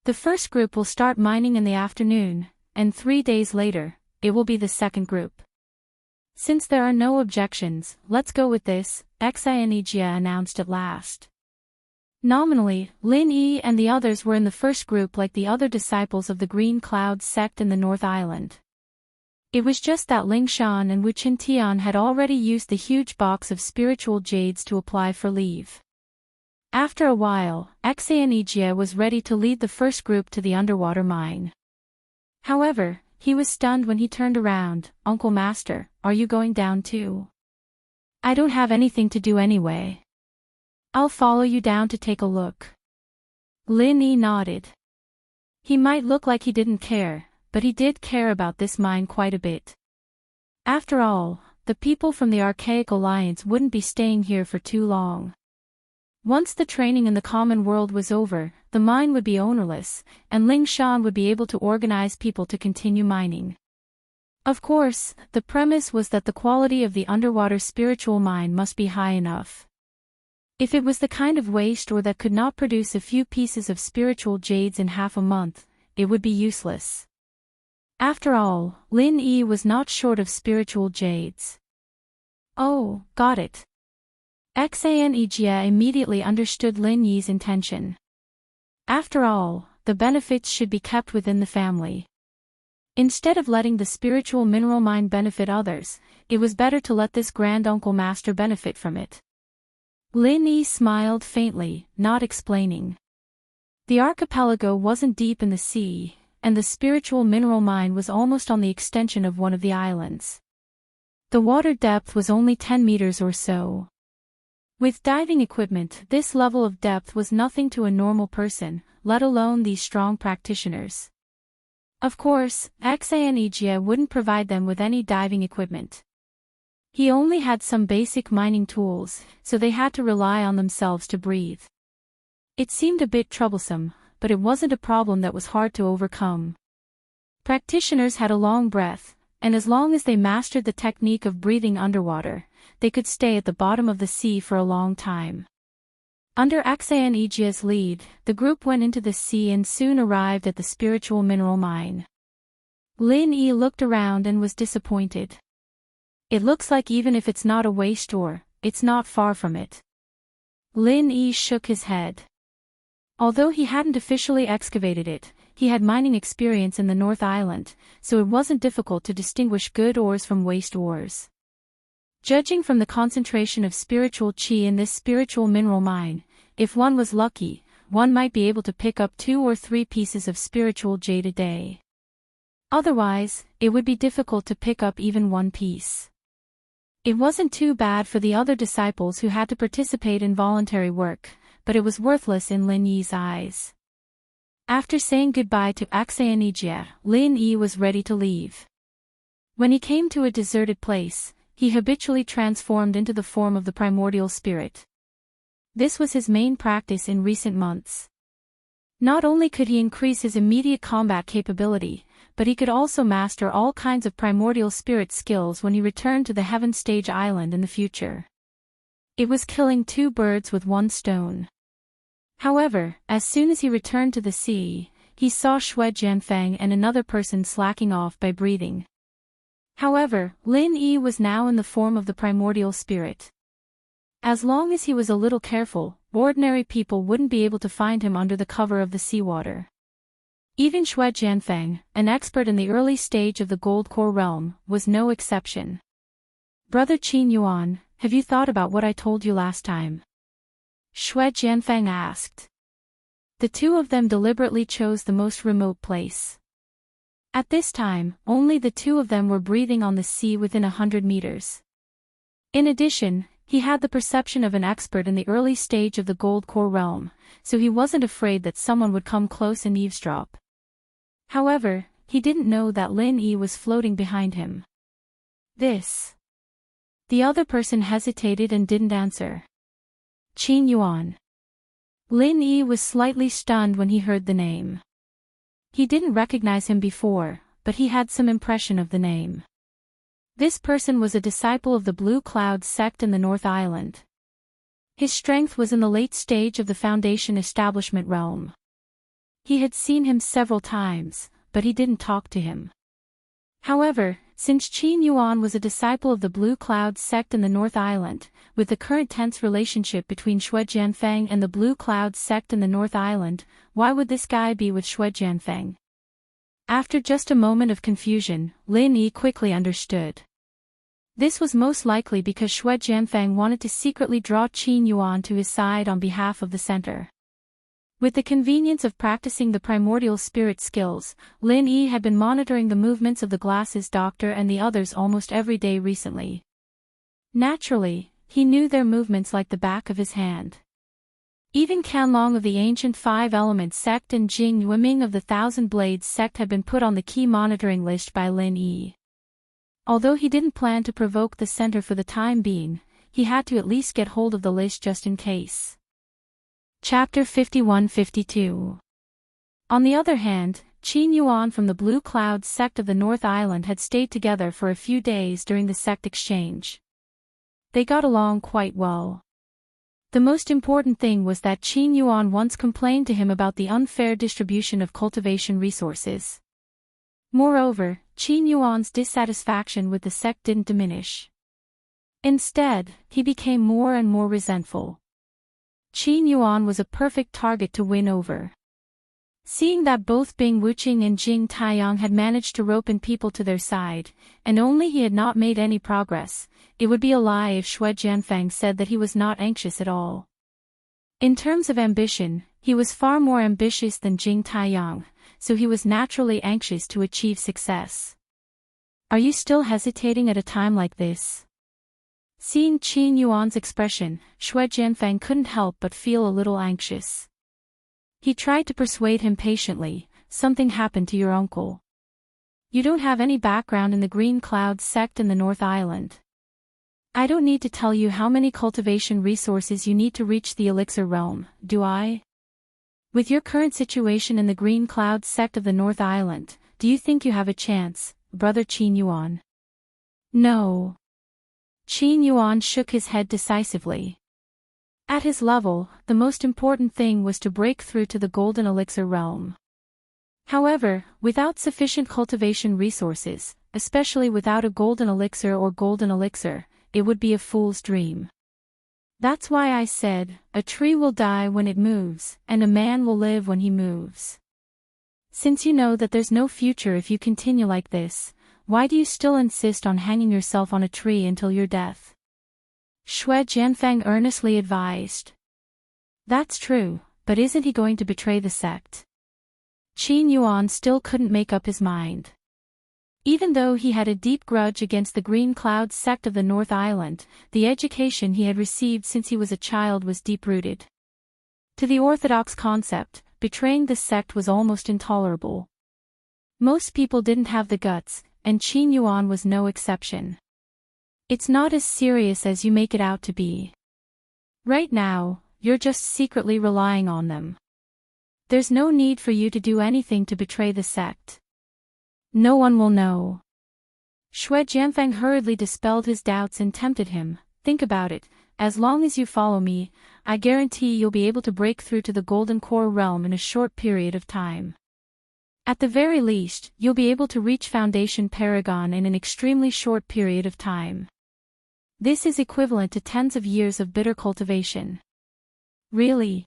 The first group will start mining in the afternoon, and 3 days later, it will be the second group. Since there are no objections, let's go with this, Xanejia announced at last. Nominally, Lin Yi and the others were in the first group like the other disciples of the Green Cloud sect in the North Island. It was just that Ling Shan and Wu Qintian had already used the huge box of spiritual jades to apply for leave. After a while, Xanejia was ready to lead the first group to the underwater mine. However, he was stunned when he turned around. Uncle Master, are you going down too? I don't have anything to do anyway. I'll follow you down to take a look. Lin Yi nodded. He might look like he didn't care, but he did care about this mine quite a bit. After all, the people from the Archaic Alliance wouldn't be staying here for too long. Once the training in the common world was over, the mine would be ownerless, and Ling Shan would be able to organize people to continue mining. Of course, the premise was that the quality of the underwater spiritual mine must be high enough. If it was the kind of waste ore that could not produce a few pieces of spiritual jades in half a month, it would be useless. After all, Lin Yi was not short of spiritual jades. Oh, got it. Xanejia immediately understood Lin Yi's intention. After all, the benefits should be kept within the family. Instead of letting the spiritual mineral mine benefit others, it was better to let this Grand Uncle Master benefit from it. Lin Yi smiled faintly, not explaining. The archipelago wasn't deep in the sea, and the spiritual mineral mine was almost on the extension of one of the islands. The water depth was only 10 meters or so. With diving equipment, this level of depth was nothing to a normal person, let alone these strong practitioners. Of course, Xanejia wouldn't provide them with any diving equipment. He only had some basic mining tools, so they had to rely on themselves to breathe. It seemed a bit troublesome, but it wasn't a problem that was hard to overcome. Practitioners had a long breath, and as long as they mastered the technique of breathing underwater, they could stay at the bottom of the sea for a long time. Under Xanejia's lead, the group went into the sea and soon arrived at the spiritual mineral mine. Lin Yi looked around and was disappointed. It looks like even if it's not a waste ore, it's not far from it. Lin Yi shook his head. Although he hadn't officially excavated it, he had mining experience in the North Island, so it wasn't difficult to distinguish good ores from waste ores. Judging from the concentration of spiritual qi in this spiritual mineral mine, if one was lucky, one might be able to pick up 2 or 3 pieces of spiritual jade a day. Otherwise, it would be difficult to pick up even one piece. It wasn't too bad for the other disciples who had to participate in voluntary work, but it was worthless in Lin Yi's eyes. After saying goodbye to Axayanigia, Lin Yi was ready to leave. When he came to a deserted place, he habitually transformed into the form of the primordial spirit. This was his main practice in recent months. Not only could he increase his immediate combat capability, but he could also master all kinds of primordial spirit skills when he returned to the Heaven Stage Island in the future. It was killing two birds with one stone. However, as soon as he returned to the sea, he saw Xue Jianfeng and another person slacking off by breathing. However, Lin Yi was now in the form of the primordial spirit. As long as he was a little careful, ordinary people wouldn't be able to find him under the cover of the seawater. Even Xue Jianfeng, an expert in the early stage of the Gold Core realm, was no exception. "Brother Qin Yuan, have you thought about what I told you last time?" Xue Jianfeng asked. The two of them deliberately chose the most remote place. At this time, only the two of them were breathing on the sea within 100 meters. In addition, he had the perception of an expert in the early stage of the Gold Core realm, so he wasn't afraid that someone would come close and eavesdrop. However, he didn't know that Lin Yi was floating behind him. "This." The other person hesitated and didn't answer. "Qin Yuan." Lin Yi was slightly stunned when he heard the name. He didn't recognize him before, but he had some impression of the name. This person was a disciple of the Blue Cloud sect in the North Island. His strength was in the late stage of the Foundation establishment realm. He had seen him several times, but he didn't talk to him. However, since Qin Yuan was a disciple of the Blue Cloud sect in the North Island, with the current tense relationship between Xue Jianfeng and the Blue Cloud sect in the North Island, why would this guy be with Xue Jianfeng? After just a moment of confusion, Lin Yi quickly understood. This was most likely because Xue Jianfeng wanted to secretly draw Qin Yuan to his side on behalf of the center. With the convenience of practicing the primordial spirit skills, Lin Yi had been monitoring the movements of the Glasses Doctor and the others almost every day recently. Naturally, he knew their movements like the back of his hand. Even Canlong of the Ancient Five Elements sect and Jing Yueming of the Thousand Blades sect had been put on the key monitoring list by Lin Yi. Although he didn't plan to provoke the center for the time being, he had to at least get hold of the list just in case. Chapter 51-52. On the other hand, Qin Yuan from the Blue Cloud sect of the North Island had stayed together for a few days during the sect exchange. They got along quite well. The most important thing was that Qin Yuan once complained to him about the unfair distribution of cultivation resources. Moreover, Qin Yuan's dissatisfaction with the sect didn't diminish. Instead, he became more and more resentful. Qin Yuan was a perfect target to win over. Seeing that both Bing Wuqing and Jing Taiyang had managed to rope in people to their side, and only he had not made any progress, it would be a lie if Xue Jianfeng said that he was not anxious at all. In terms of ambition, he was far more ambitious than Jing Taiyang, so he was naturally anxious to achieve success. "Are you still hesitating at a time like this?" Seeing Qin Yuan's expression, Xue Jianfeng couldn't help but feel a little anxious. He tried to persuade him patiently, "Something happened to your uncle. You don't have any background in the Green Cloud sect in the North Island. I don't need to tell you how many cultivation resources you need to reach the Elixir realm, do I? With your current situation in the Green Cloud sect of the North Island, do you think you have a chance, Brother Qin Yuan?" "No." Qin Yuan shook his head decisively. At his level, the most important thing was to break through to the Golden Elixir realm. However, without sufficient cultivation resources, especially without a Golden Elixir or Golden Elixir, it would be a fool's dream. That's why I said, a tree will die when it moves, and a man will live when he moves. Since you know that there's no future if you continue like this, why do you still insist on hanging yourself on a tree until your death? Xue Jianfeng earnestly advised. That's true, but isn't he going to betray the sect? Qin Yuan still couldn't make up his mind. Even though he had a deep grudge against the Green Cloud sect of the North Island, the education he had received since he was a child was deep-rooted. To the orthodox concept, betraying this sect was almost intolerable. Most people didn't have the guts, and Qin Yuan was no exception. It's not as serious as you make it out to be. Right now, you're just secretly relying on them. There's no need for you to do anything to betray the sect. No one will know. Shui Jianfeng hurriedly dispelled his doubts and tempted him. Think about it, as long as you follow me, I guarantee you'll be able to break through to the Golden Core realm in a short period of time. At the very least, you'll be able to reach Foundation Paragon in an extremely short period of time. This is equivalent to tens of years of bitter cultivation. Really?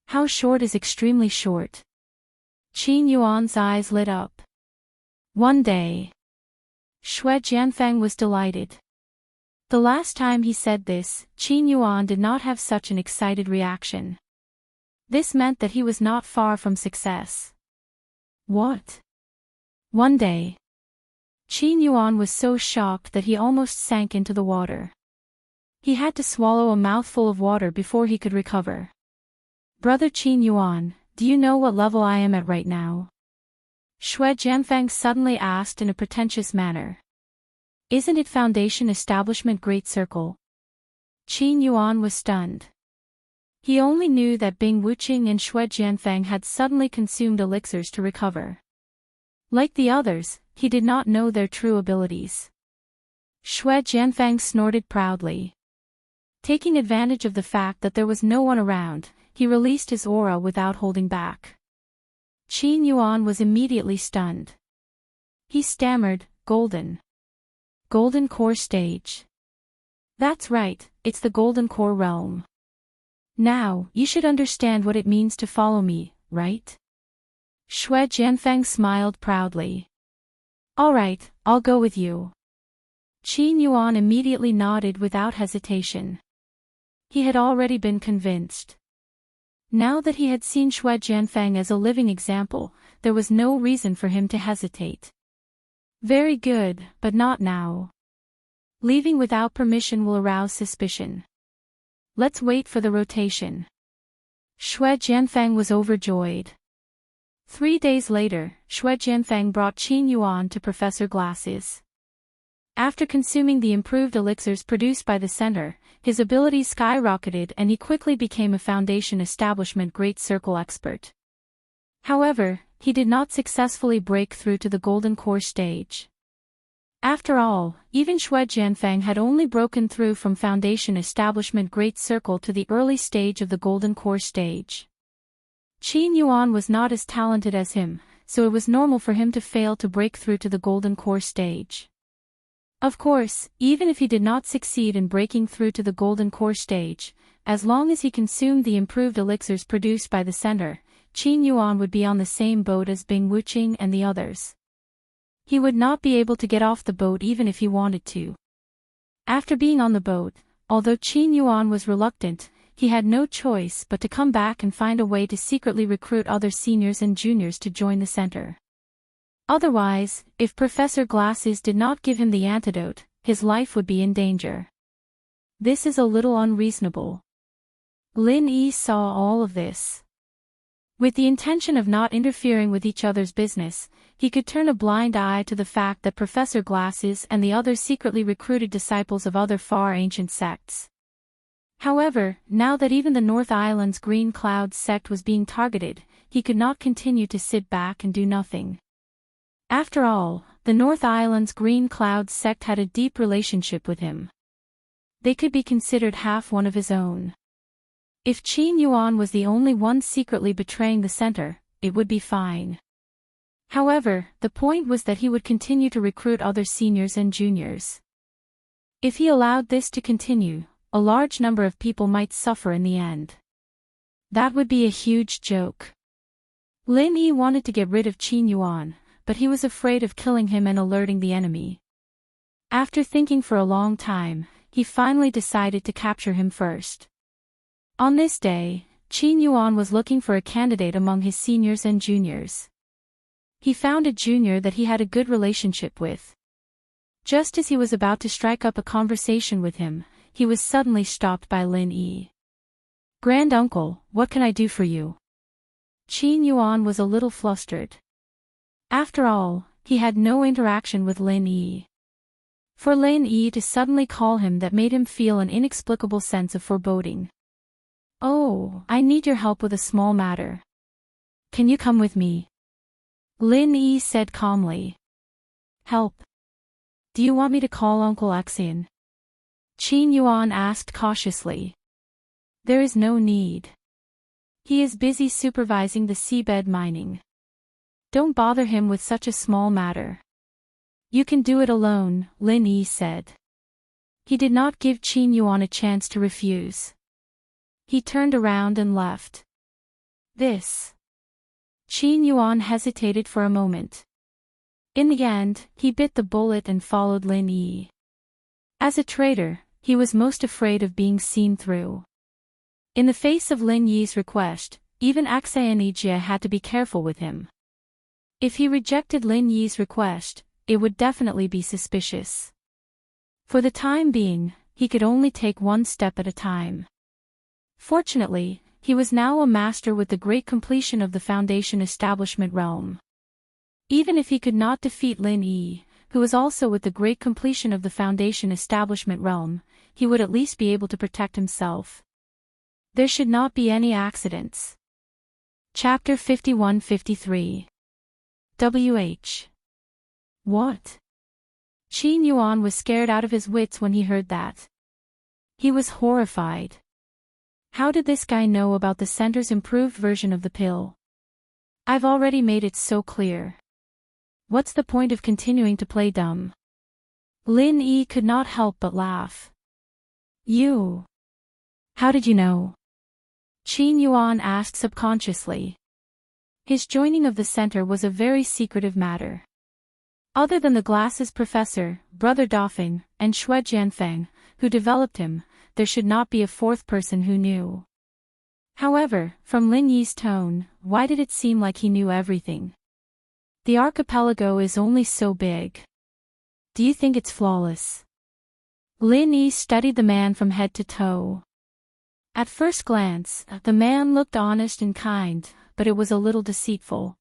How short is extremely short? Qin Yuan's eyes lit up. One day. Shui Jianfeng was delighted. The last time he said this, Qin Yuan did not have such an excited reaction. This meant that he was not far from success. What? One day. Qin Yuan was so shocked that he almost sank into the water. He had to swallow a mouthful of water before he could recover. Brother Qin Yuan, do you know what level I am at right now? Shui Jianfeng suddenly asked in a pretentious manner. Isn't it Foundation Establishment Great Circle? Qin Yuan was stunned. He only knew that Bing Wuqing and Shui Jianfeng had suddenly consumed elixirs to recover. Like the others, he did not know their true abilities. Shui Jianfeng snorted proudly. Taking advantage of the fact that there was no one around, he released his aura without holding back. Qin Yuan was immediately stunned. He stammered, Golden Core Stage. That's right, it's the Golden Core realm. Now, you should understand what it means to follow me, right? Shui Jianfeng smiled proudly. Alright, I'll go with you. Qin Yuan immediately nodded without hesitation. He had already been convinced. Now that he had seen Shui Jianfeng as a living example, there was no reason for him to hesitate. Very good, but not now. Leaving without permission will arouse suspicion. Let's wait for the rotation. Shui Jianfeng was overjoyed. 3 days later, Shui Jianfeng brought Qin Yuan to Professor Glass's. After consuming the improved elixirs produced by the center, his abilities skyrocketed and he quickly became a Foundation Establishment Great Circle expert. However, he did not successfully break through to the Golden Core stage. After all, even Shui Jianfeng had only broken through from Foundation Establishment Great Circle to the early stage of the Golden Core stage. Qin Yuan was not as talented as him, so it was normal for him to fail to break through to the Golden Core stage. Of course, even if he did not succeed in breaking through to the Golden Core stage, as long as he consumed the improved elixirs produced by the center, Qin Yuan would be on the same boat as Bing Wuqing and the others. He would not be able to get off the boat even if he wanted to. After being on the boat, although Qin Yuan was reluctant, he had no choice but to come back and find a way to secretly recruit other seniors and juniors to join the center. Otherwise, if Professor Glasses did not give him the antidote, his life would be in danger. This is a little unreasonable. Lin Yi saw all of this. With the intention of not interfering with each other's business, he could turn a blind eye to the fact that Professor Glasses and the others secretly recruited disciples of other far ancient sects. However, now that even the North Island's Green Cloud sect was being targeted, he could not continue to sit back and do nothing. After all, the North Island's Green Cloud sect had a deep relationship with him. They could be considered half one of his own. If Qin Yuan was the only one secretly betraying the center, it would be fine. However, the point was that he would continue to recruit other seniors and juniors. If he allowed this to continue, a large number of people might suffer in the end. That would be a huge joke. Lin Yi wanted to get rid of Qin Yuan, but he was afraid of killing him and alerting the enemy. After thinking for a long time, he finally decided to capture him first. On this day, Qin Yuan was looking for a candidate among his seniors and juniors. He found a junior that he had a good relationship with. Just as he was about to strike up a conversation with him, he was suddenly stopped by Lin Yi. "Grand-uncle, what can I do for you?" Qin Yuan was a little flustered. After all, he had no interaction with Lin Yi. For Lin Yi to suddenly call him that made him feel an inexplicable sense of foreboding. "Oh, I need your help with a small matter. Can you come with me?" Lin Yi said calmly. "Help? Do you want me to call Uncle Axian?" Qin Yuan asked cautiously. "There is no need. He is busy supervising the seabed mining. Don't bother him with such a small matter. You can do it alone," Lin Yi said. He did not give Qin Yuan a chance to refuse. He turned around and left. This. Qin Yuan hesitated for a moment. In the end, he bit the bullet and followed Lin Yi. As a traitor, he was most afraid of being seen through. In the face of Lin Yi's request, even Axayanijia had to be careful with him. If he rejected Lin Yi's request, it would definitely be suspicious. For the time being, he could only take one step at a time. Fortunately, he was now a master with the great completion of the Foundation establishment realm. Even if he could not defeat Lin Yi, who was also with the great completion of the Foundation establishment realm, he would at least be able to protect himself. There should not be any accidents. Chapter 51-53. WH. What? Qin Yuan was scared out of his wits when he heard that. He was horrified. How did this guy know about the center's improved version of the pill? I've already made it so clear. What's the point of continuing to play dumb? Lin Yi could not help but laugh. You. How did you know? Qin Yuan asked subconsciously. His joining of the center was a very secretive matter. Other than the glasses professor, Brother Dafeng, and Xue Jianfeng, who developed him, there should not be a fourth person who knew. However, from Lin Yi's tone, why did it seem like he knew everything? The archipelago is only so big. Do you think it's flawless? Lin Yi studied the man from head to toe. At first glance, the man looked honest and kind, but it was a little deceitful.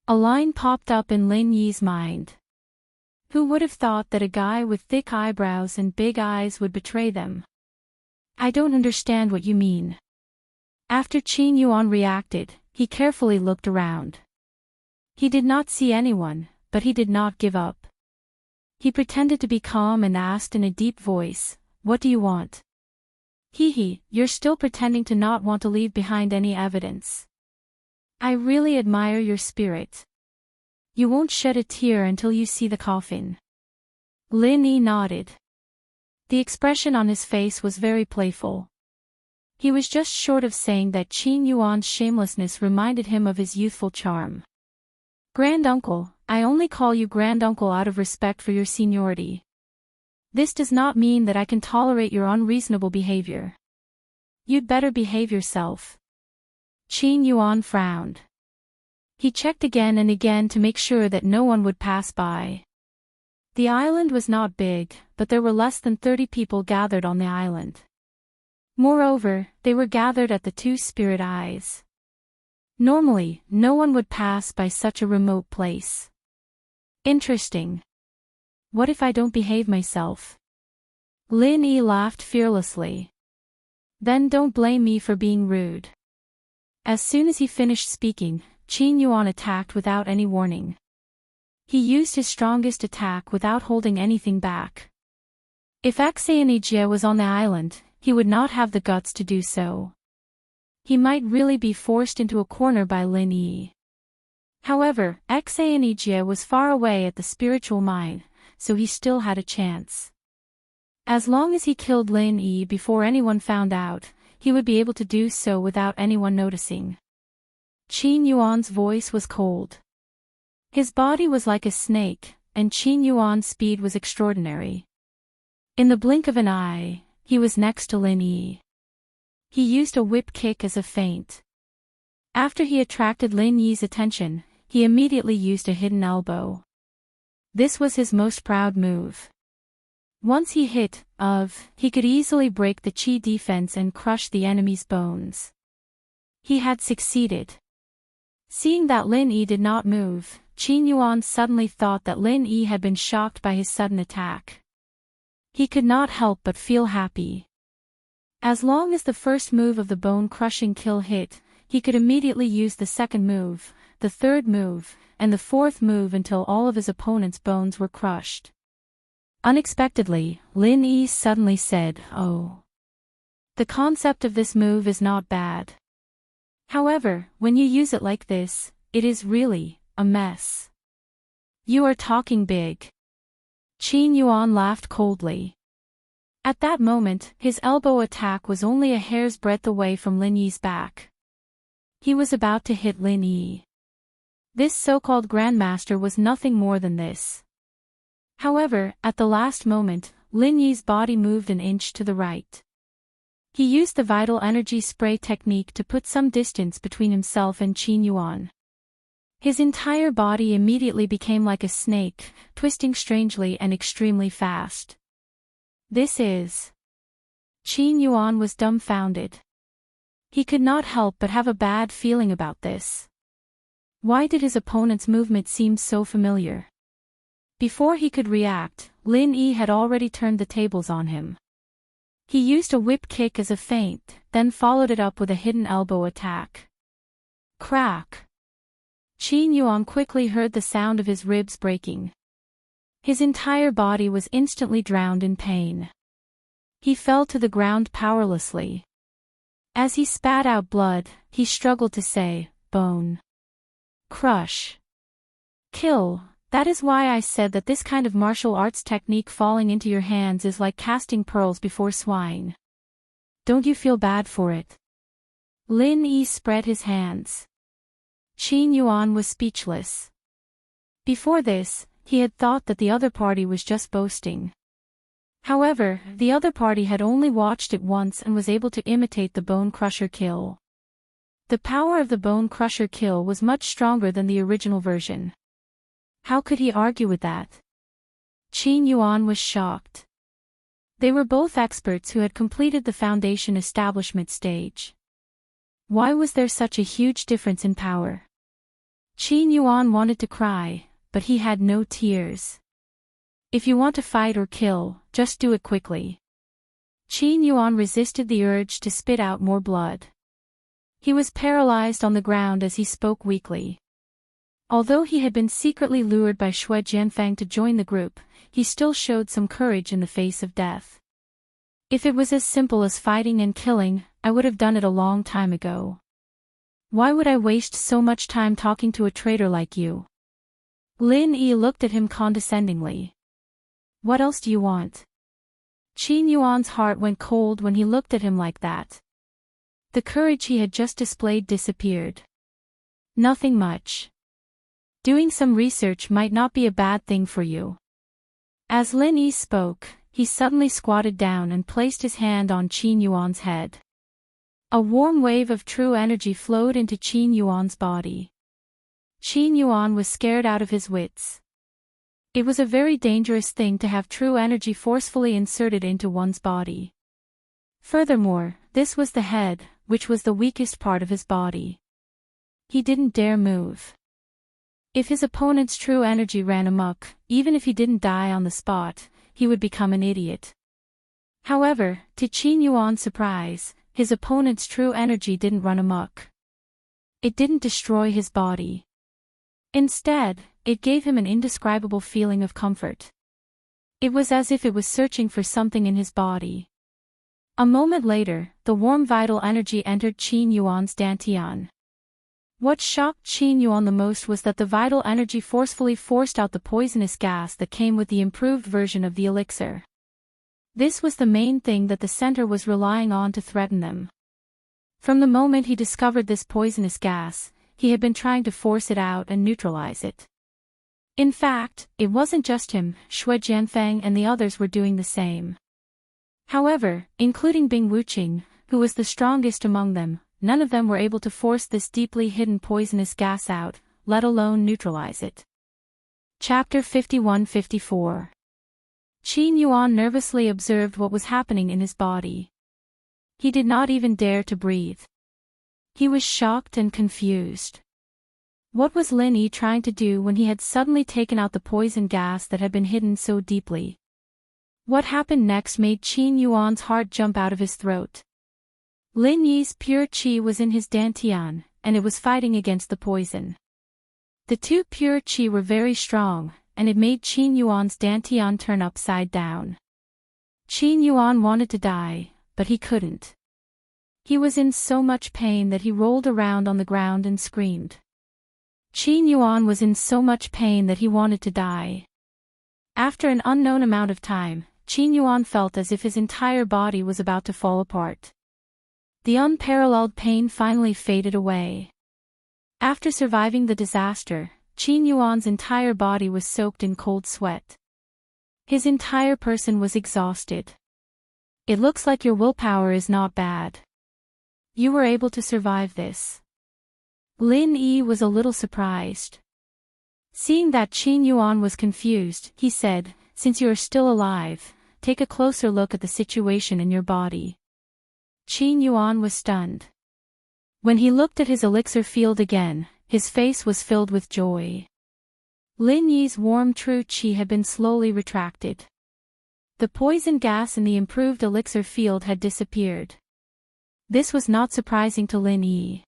A line popped up in Lin Yi's mind. Who would have thought that a guy with thick eyebrows and big eyes would betray them? I don't understand what you mean. After Qin Yuan reacted, he carefully looked around. He did not see anyone, but he did not give up. He pretended to be calm and asked in a deep voice, "What do you want?" Hee, you're still pretending to not want to leave behind any evidence. I really admire your spirit. You won't shed a tear until you see the coffin. Lin Yi nodded. The expression on his face was very playful. He was just short of saying that Qin Yuan's shamelessness reminded him of his youthful charm. Grand-uncle, I only call you grand-uncle out of respect for your seniority. This does not mean that I can tolerate your unreasonable behavior. You'd better behave yourself. Qin Yuan frowned. He checked again and again to make sure that no one would pass by. The island was not big, but there were less than 30 people gathered on the island. Moreover, they were gathered at the two spirit eyes. Normally, no one would pass by such a remote place. Interesting. What if I don't behave myself? Lin Yi laughed fearlessly. Then don't blame me for being rude. As soon as he finished speaking, Qin Yuan attacked without any warning. He used his strongest attack without holding anything back. If Axayanijia was on the island, he would not have the guts to do so. He might really be forced into a corner by Lin Yi. However, Axayanijia was far away at the spiritual mine, so he still had a chance. As long as he killed Lin Yi before anyone found out, he would be able to do so without anyone noticing. Qin Yuan's voice was cold. His body was like a snake, and Qin Yuan's speed was extraordinary. In the blink of an eye, he was next to Lin Yi. He used a whip kick as a feint. After he attracted Lin Yi's attention, he immediately used a hidden elbow. This was his most proud move. Once he hit, he could easily break the chi defense and crush the enemy's bones. He had succeeded. Seeing that Lin Yi did not move, Qin Yuan suddenly thought that Lin Yi had been shocked by his sudden attack. He could not help but feel happy. As long as the first move of the bone-crushing kill hit, he could immediately use the second move, the third move, and the fourth move until all of his opponent's bones were crushed. Unexpectedly, Lin Yi suddenly said, "Oh. The concept of this move is not bad. However, when you use it like this, it is really a mess." "You are talking big." Qin Yuan laughed coldly. At that moment, his elbow attack was only a hair's breadth away from Lin Yi's back. He was about to hit Lin Yi. This so-called grandmaster was nothing more than this. However, at the last moment, Lin Yi's body moved an inch to the right. He used the vital energy spray technique to put some distance between himself and Qin Yuan. His entire body immediately became like a snake, twisting strangely and extremely fast. This is... Qin Yuan was dumbfounded. He could not help but have a bad feeling about this. Why did his opponent's movement seem so familiar? Before he could react, Lin Yi had already turned the tables on him. He used a whip kick as a feint, then followed it up with a hidden elbow attack. Crack! Qin Yuan quickly heard the sound of his ribs breaking. His entire body was instantly drowned in pain. He fell to the ground powerlessly. As he spat out blood, he struggled to say, "Bone. Crush. Kill." That is why I said that this kind of martial arts technique falling into your hands is like casting pearls before swine. Don't you feel bad for it? Lin Yi spread his hands. Qin Yuan was speechless. Before this, he had thought that the other party was just boasting. However, the other party had only watched it once and was able to imitate the Bone Crusher kill. The power of the Bone Crusher kill was much stronger than the original version. How could he argue with that? Qin Yuan was shocked. They were both experts who had completed the foundation establishment stage. Why was there such a huge difference in power? Qin Yuan wanted to cry, but he had no tears. If you want to fight or kill, just do it quickly. Qin Yuan resisted the urge to spit out more blood. He was paralyzed on the ground as he spoke weakly. Although he had been secretly lured by Shui Jianfang to join the group, he still showed some courage in the face of death. If it was as simple as fighting and killing, I would have done it a long time ago. Why would I waste so much time talking to a traitor like you? Lin Yi looked at him condescendingly. What else do you want? Qin Yuan's heart went cold when he looked at him like that. The courage he had just displayed disappeared. Nothing much. Doing some research might not be a bad thing for you. As Lin Yi spoke, he suddenly squatted down and placed his hand on Qin Yuan's head. A warm wave of true energy flowed into Qin Yuan's body. Qin Yuan was scared out of his wits. It was a very dangerous thing to have true energy forcefully inserted into one's body. Furthermore, this was the head, which was the weakest part of his body. He didn't dare move. If his opponent's true energy ran amok, even if he didn't die on the spot, he would become an idiot. However, to Qin Yuan's surprise, his opponent's true energy didn't run amok. It didn't destroy his body. Instead, it gave him an indescribable feeling of comfort. It was as if it was searching for something in his body. A moment later, the warm vital energy entered Qin Yuan's dantian. What shocked Qin Yuan the most was that the vital energy forcefully forced out the poisonous gas that came with the improved version of the elixir. This was the main thing that the center was relying on to threaten them. From the moment he discovered this poisonous gas, he had been trying to force it out and neutralize it. In fact, it wasn't just him, Shui Jianfang and the others were doing the same. However, including Bing Wuqing, who was the strongest among them, none of them were able to force this deeply hidden poisonous gas out, let alone neutralize it. Chapter 51-54. Qin Yuan nervously observed what was happening in his body. He did not even dare to breathe. He was shocked and confused. What was Lin Yi trying to do when he had suddenly taken out the poison gas that had been hidden so deeply? What happened next made Qin Yuan's heart jump out of his throat. Lin Yi's pure qi was in his dantian, and it was fighting against the poison. The two pure qi were very strong, and it made Qin Yuan's dantian turn upside down. Qin Yuan wanted to die, but he couldn't. He was in so much pain that he rolled around on the ground and screamed. Qin Yuan was in so much pain that he wanted to die. After an unknown amount of time, Qin Yuan felt as if his entire body was about to fall apart. The unparalleled pain finally faded away. After surviving the disaster, Qin Yuan's entire body was soaked in cold sweat. His entire person was exhausted. It looks like your willpower is not bad. You were able to survive this. Lin Yi was a little surprised. Seeing that Qin Yuan was confused, he said, "Since you are still alive, take a closer look at the situation in your body." Qin Yuan was stunned. When he looked at his elixir field again, his face was filled with joy. Lin Yi's warm true qi had been slowly retracted. The poison gas in the improved elixir field had disappeared. This was not surprising to Lin Yi.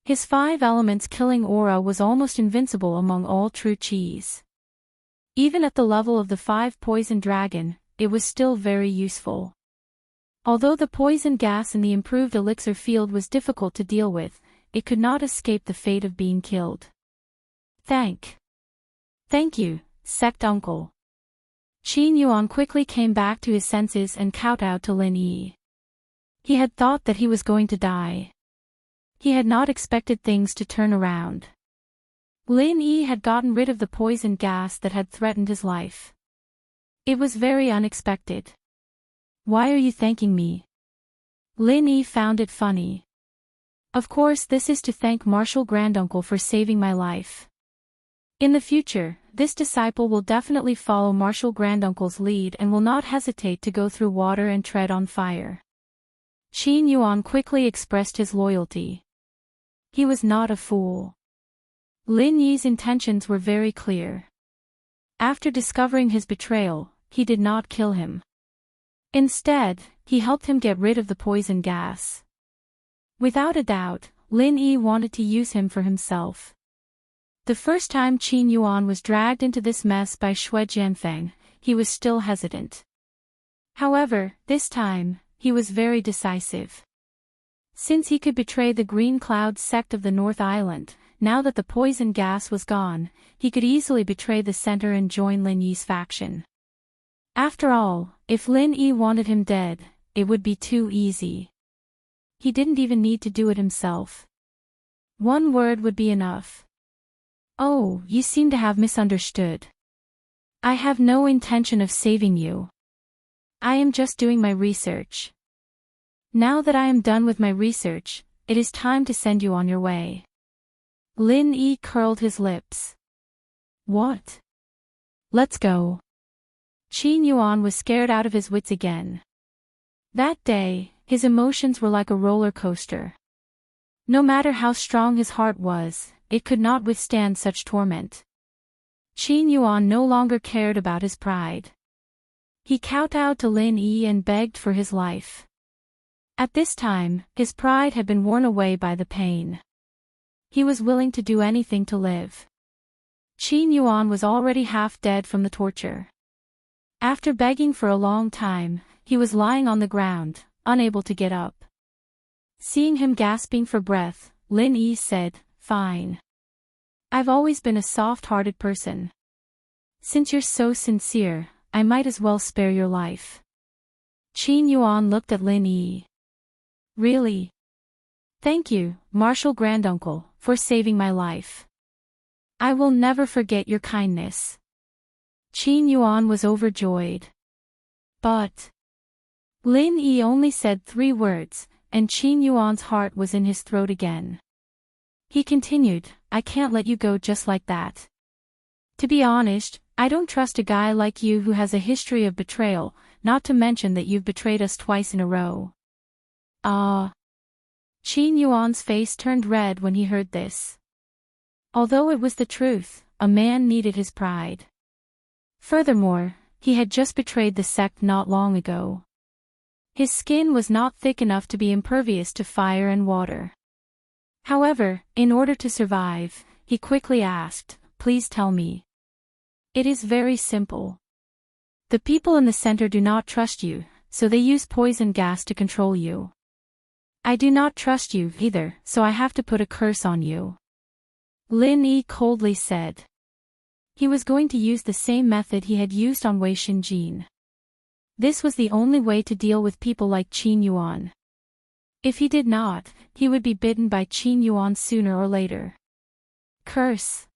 His 5 elements killing aura was almost invincible among all true qis. Even at the level of the 5 poison dragon, it was still very useful. Although the poison gas in the improved elixir field was difficult to deal with, it could not escape the fate of being killed. Thank you, sect uncle. Qin Yuan quickly came back to his senses and kowtowed to Lin Yi. He had thought that he was going to die. He had not expected things to turn around. Lin Yi had gotten rid of the poison gas that had threatened his life. It was very unexpected. Why are you thanking me? Lin Yi found it funny. Of course, this is to thank Martial Granduncle for saving my life. In the future, this disciple will definitely follow Martial Granduncle's lead and will not hesitate to go through water and tread on fire. Qin Yuan quickly expressed his loyalty. He was not a fool. Lin Yi's intentions were very clear. After discovering his betrayal, he did not kill him. Instead, he helped him get rid of the poison gas. Without a doubt, Lin Yi wanted to use him for himself. The first time Qin Yuan was dragged into this mess by Shui Jianfeng, he was still hesitant. However, this time, he was very decisive. Since he could betray the Green Cloud sect of the North Island, now that the poison gas was gone, he could easily betray the center and join Lin Yi's faction. After all, if Lin Yi wanted him dead, it would be too easy. He didn't even need to do it himself. One word would be enough. Oh, you seem to have misunderstood. I have no intention of saving you. I am just doing my research. Now that I am done with my research, it is time to send you on your way. Lin Yi curled his lips. What? Let's go. Qin Yuan was scared out of his wits again. That day, his emotions were like a roller coaster. No matter how strong his heart was, it could not withstand such torment. Qin Yuan no longer cared about his pride. He kowtowed to Lin Yi and begged for his life. At this time, his pride had been worn away by the pain. He was willing to do anything to live. Qin Yuan was already half dead from the torture. After begging for a long time, he was lying on the ground, unable to get up. Seeing him gasping for breath, Lin Yi said, "Fine. I've always been a soft-hearted person. Since you're so sincere, I might as well spare your life." Qin Yuan looked at Lin Yi. Really? Thank you, Martial Granduncle, for saving my life. I will never forget your kindness. Qin Yuan was overjoyed. But Lin Yi only said 3 words, and Qin Yuan's heart was in his throat again. He continued, I can't let you go just like that. To be honest, I don't trust a guy like you who has a history of betrayal, not to mention that you've betrayed us twice in a row. Ah. Qin Yuan's face turned red when he heard this. Although it was the truth, a man needed his pride. Furthermore, he had just betrayed the sect not long ago. His skin was not thick enough to be impervious to fire and water. However, in order to survive, he quickly asked, please tell me. It is very simple. The people in the center do not trust you, so they use poison gas to control you. I do not trust you either, so I have to put a curse on you. Lin Yi coldly said. He was going to use the same method he had used on Wei Xinjin. This was the only way to deal with people like Qin Yuan. If he did not, he would be bitten by Qin Yuan sooner or later. Curse.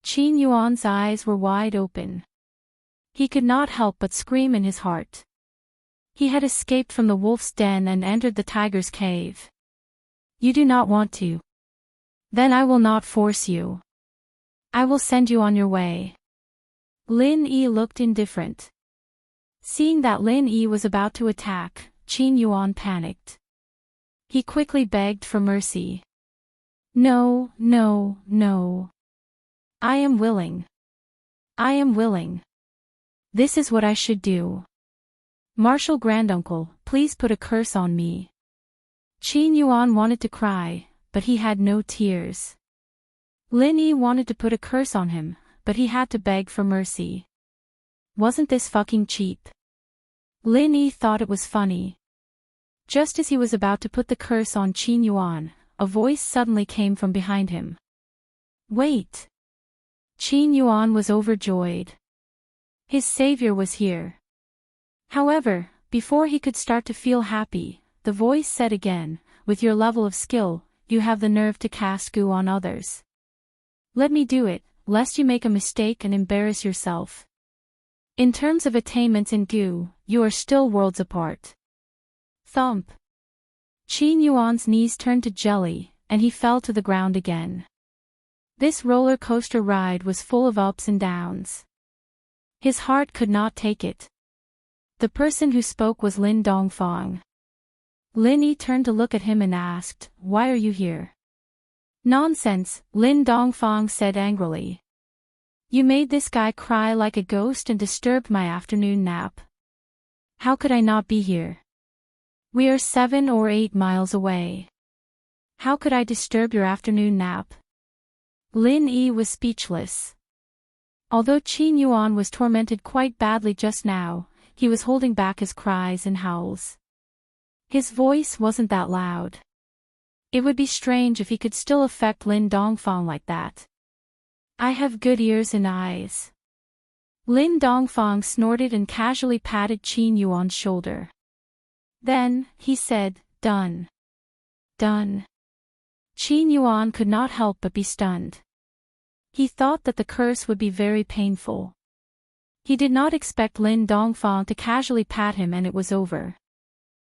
Qin Yuan's eyes were wide open. He could not help but scream in his heart. He had escaped from the wolf's den and entered the tiger's cave. You do not want to. Then I will not force you. I will send you on your way. Lin Yi looked indifferent. Seeing that Lin Yi was about to attack, Qin Yuan panicked. He quickly begged for mercy. No, no, no. I am willing. I am willing. This is what I should do. Martial Granduncle, please put a curse on me. Qin Yuan wanted to cry, but he had no tears. Lin Yi wanted to put a curse on him, but he had to beg for mercy. Wasn't this fucking cheap? Lin Yi thought it was funny. Just as he was about to put the curse on Qin Yuan, a voice suddenly came from behind him. Wait! Qin Yuan was overjoyed. His savior was here. However, before he could start to feel happy, the voice said again, with your level of skill, you have the nerve to cast goo on others. Let me do it, lest you make a mistake and embarrass yourself. In terms of attainments in goo, you are still worlds apart. Thump. Qin Yuan's knees turned to jelly, and he fell to the ground again. This roller coaster ride was full of ups and downs. His heart could not take it. The person who spoke was Lin Dongfang. Lin Yi turned to look at him and asked, why are you here? Nonsense, Lin Dongfang said angrily. You made this guy cry like a ghost and disturbed my afternoon nap. How could I not be here? We are 7 or 8 miles away. How could I disturb your afternoon nap? Lin Yi was speechless. Although Qin Yuan was tormented quite badly just now, he was holding back his cries and howls. His voice wasn't that loud. It would be strange if he could still affect Lin Dongfang like that. I have good ears and eyes. Lin Dongfang snorted and casually patted Qin Yuan's shoulder. Then, he said, done. Done. Qin Yuan could not help but be stunned. He thought that the curse would be very painful. He did not expect Lin Dongfang to casually pat him and it was over.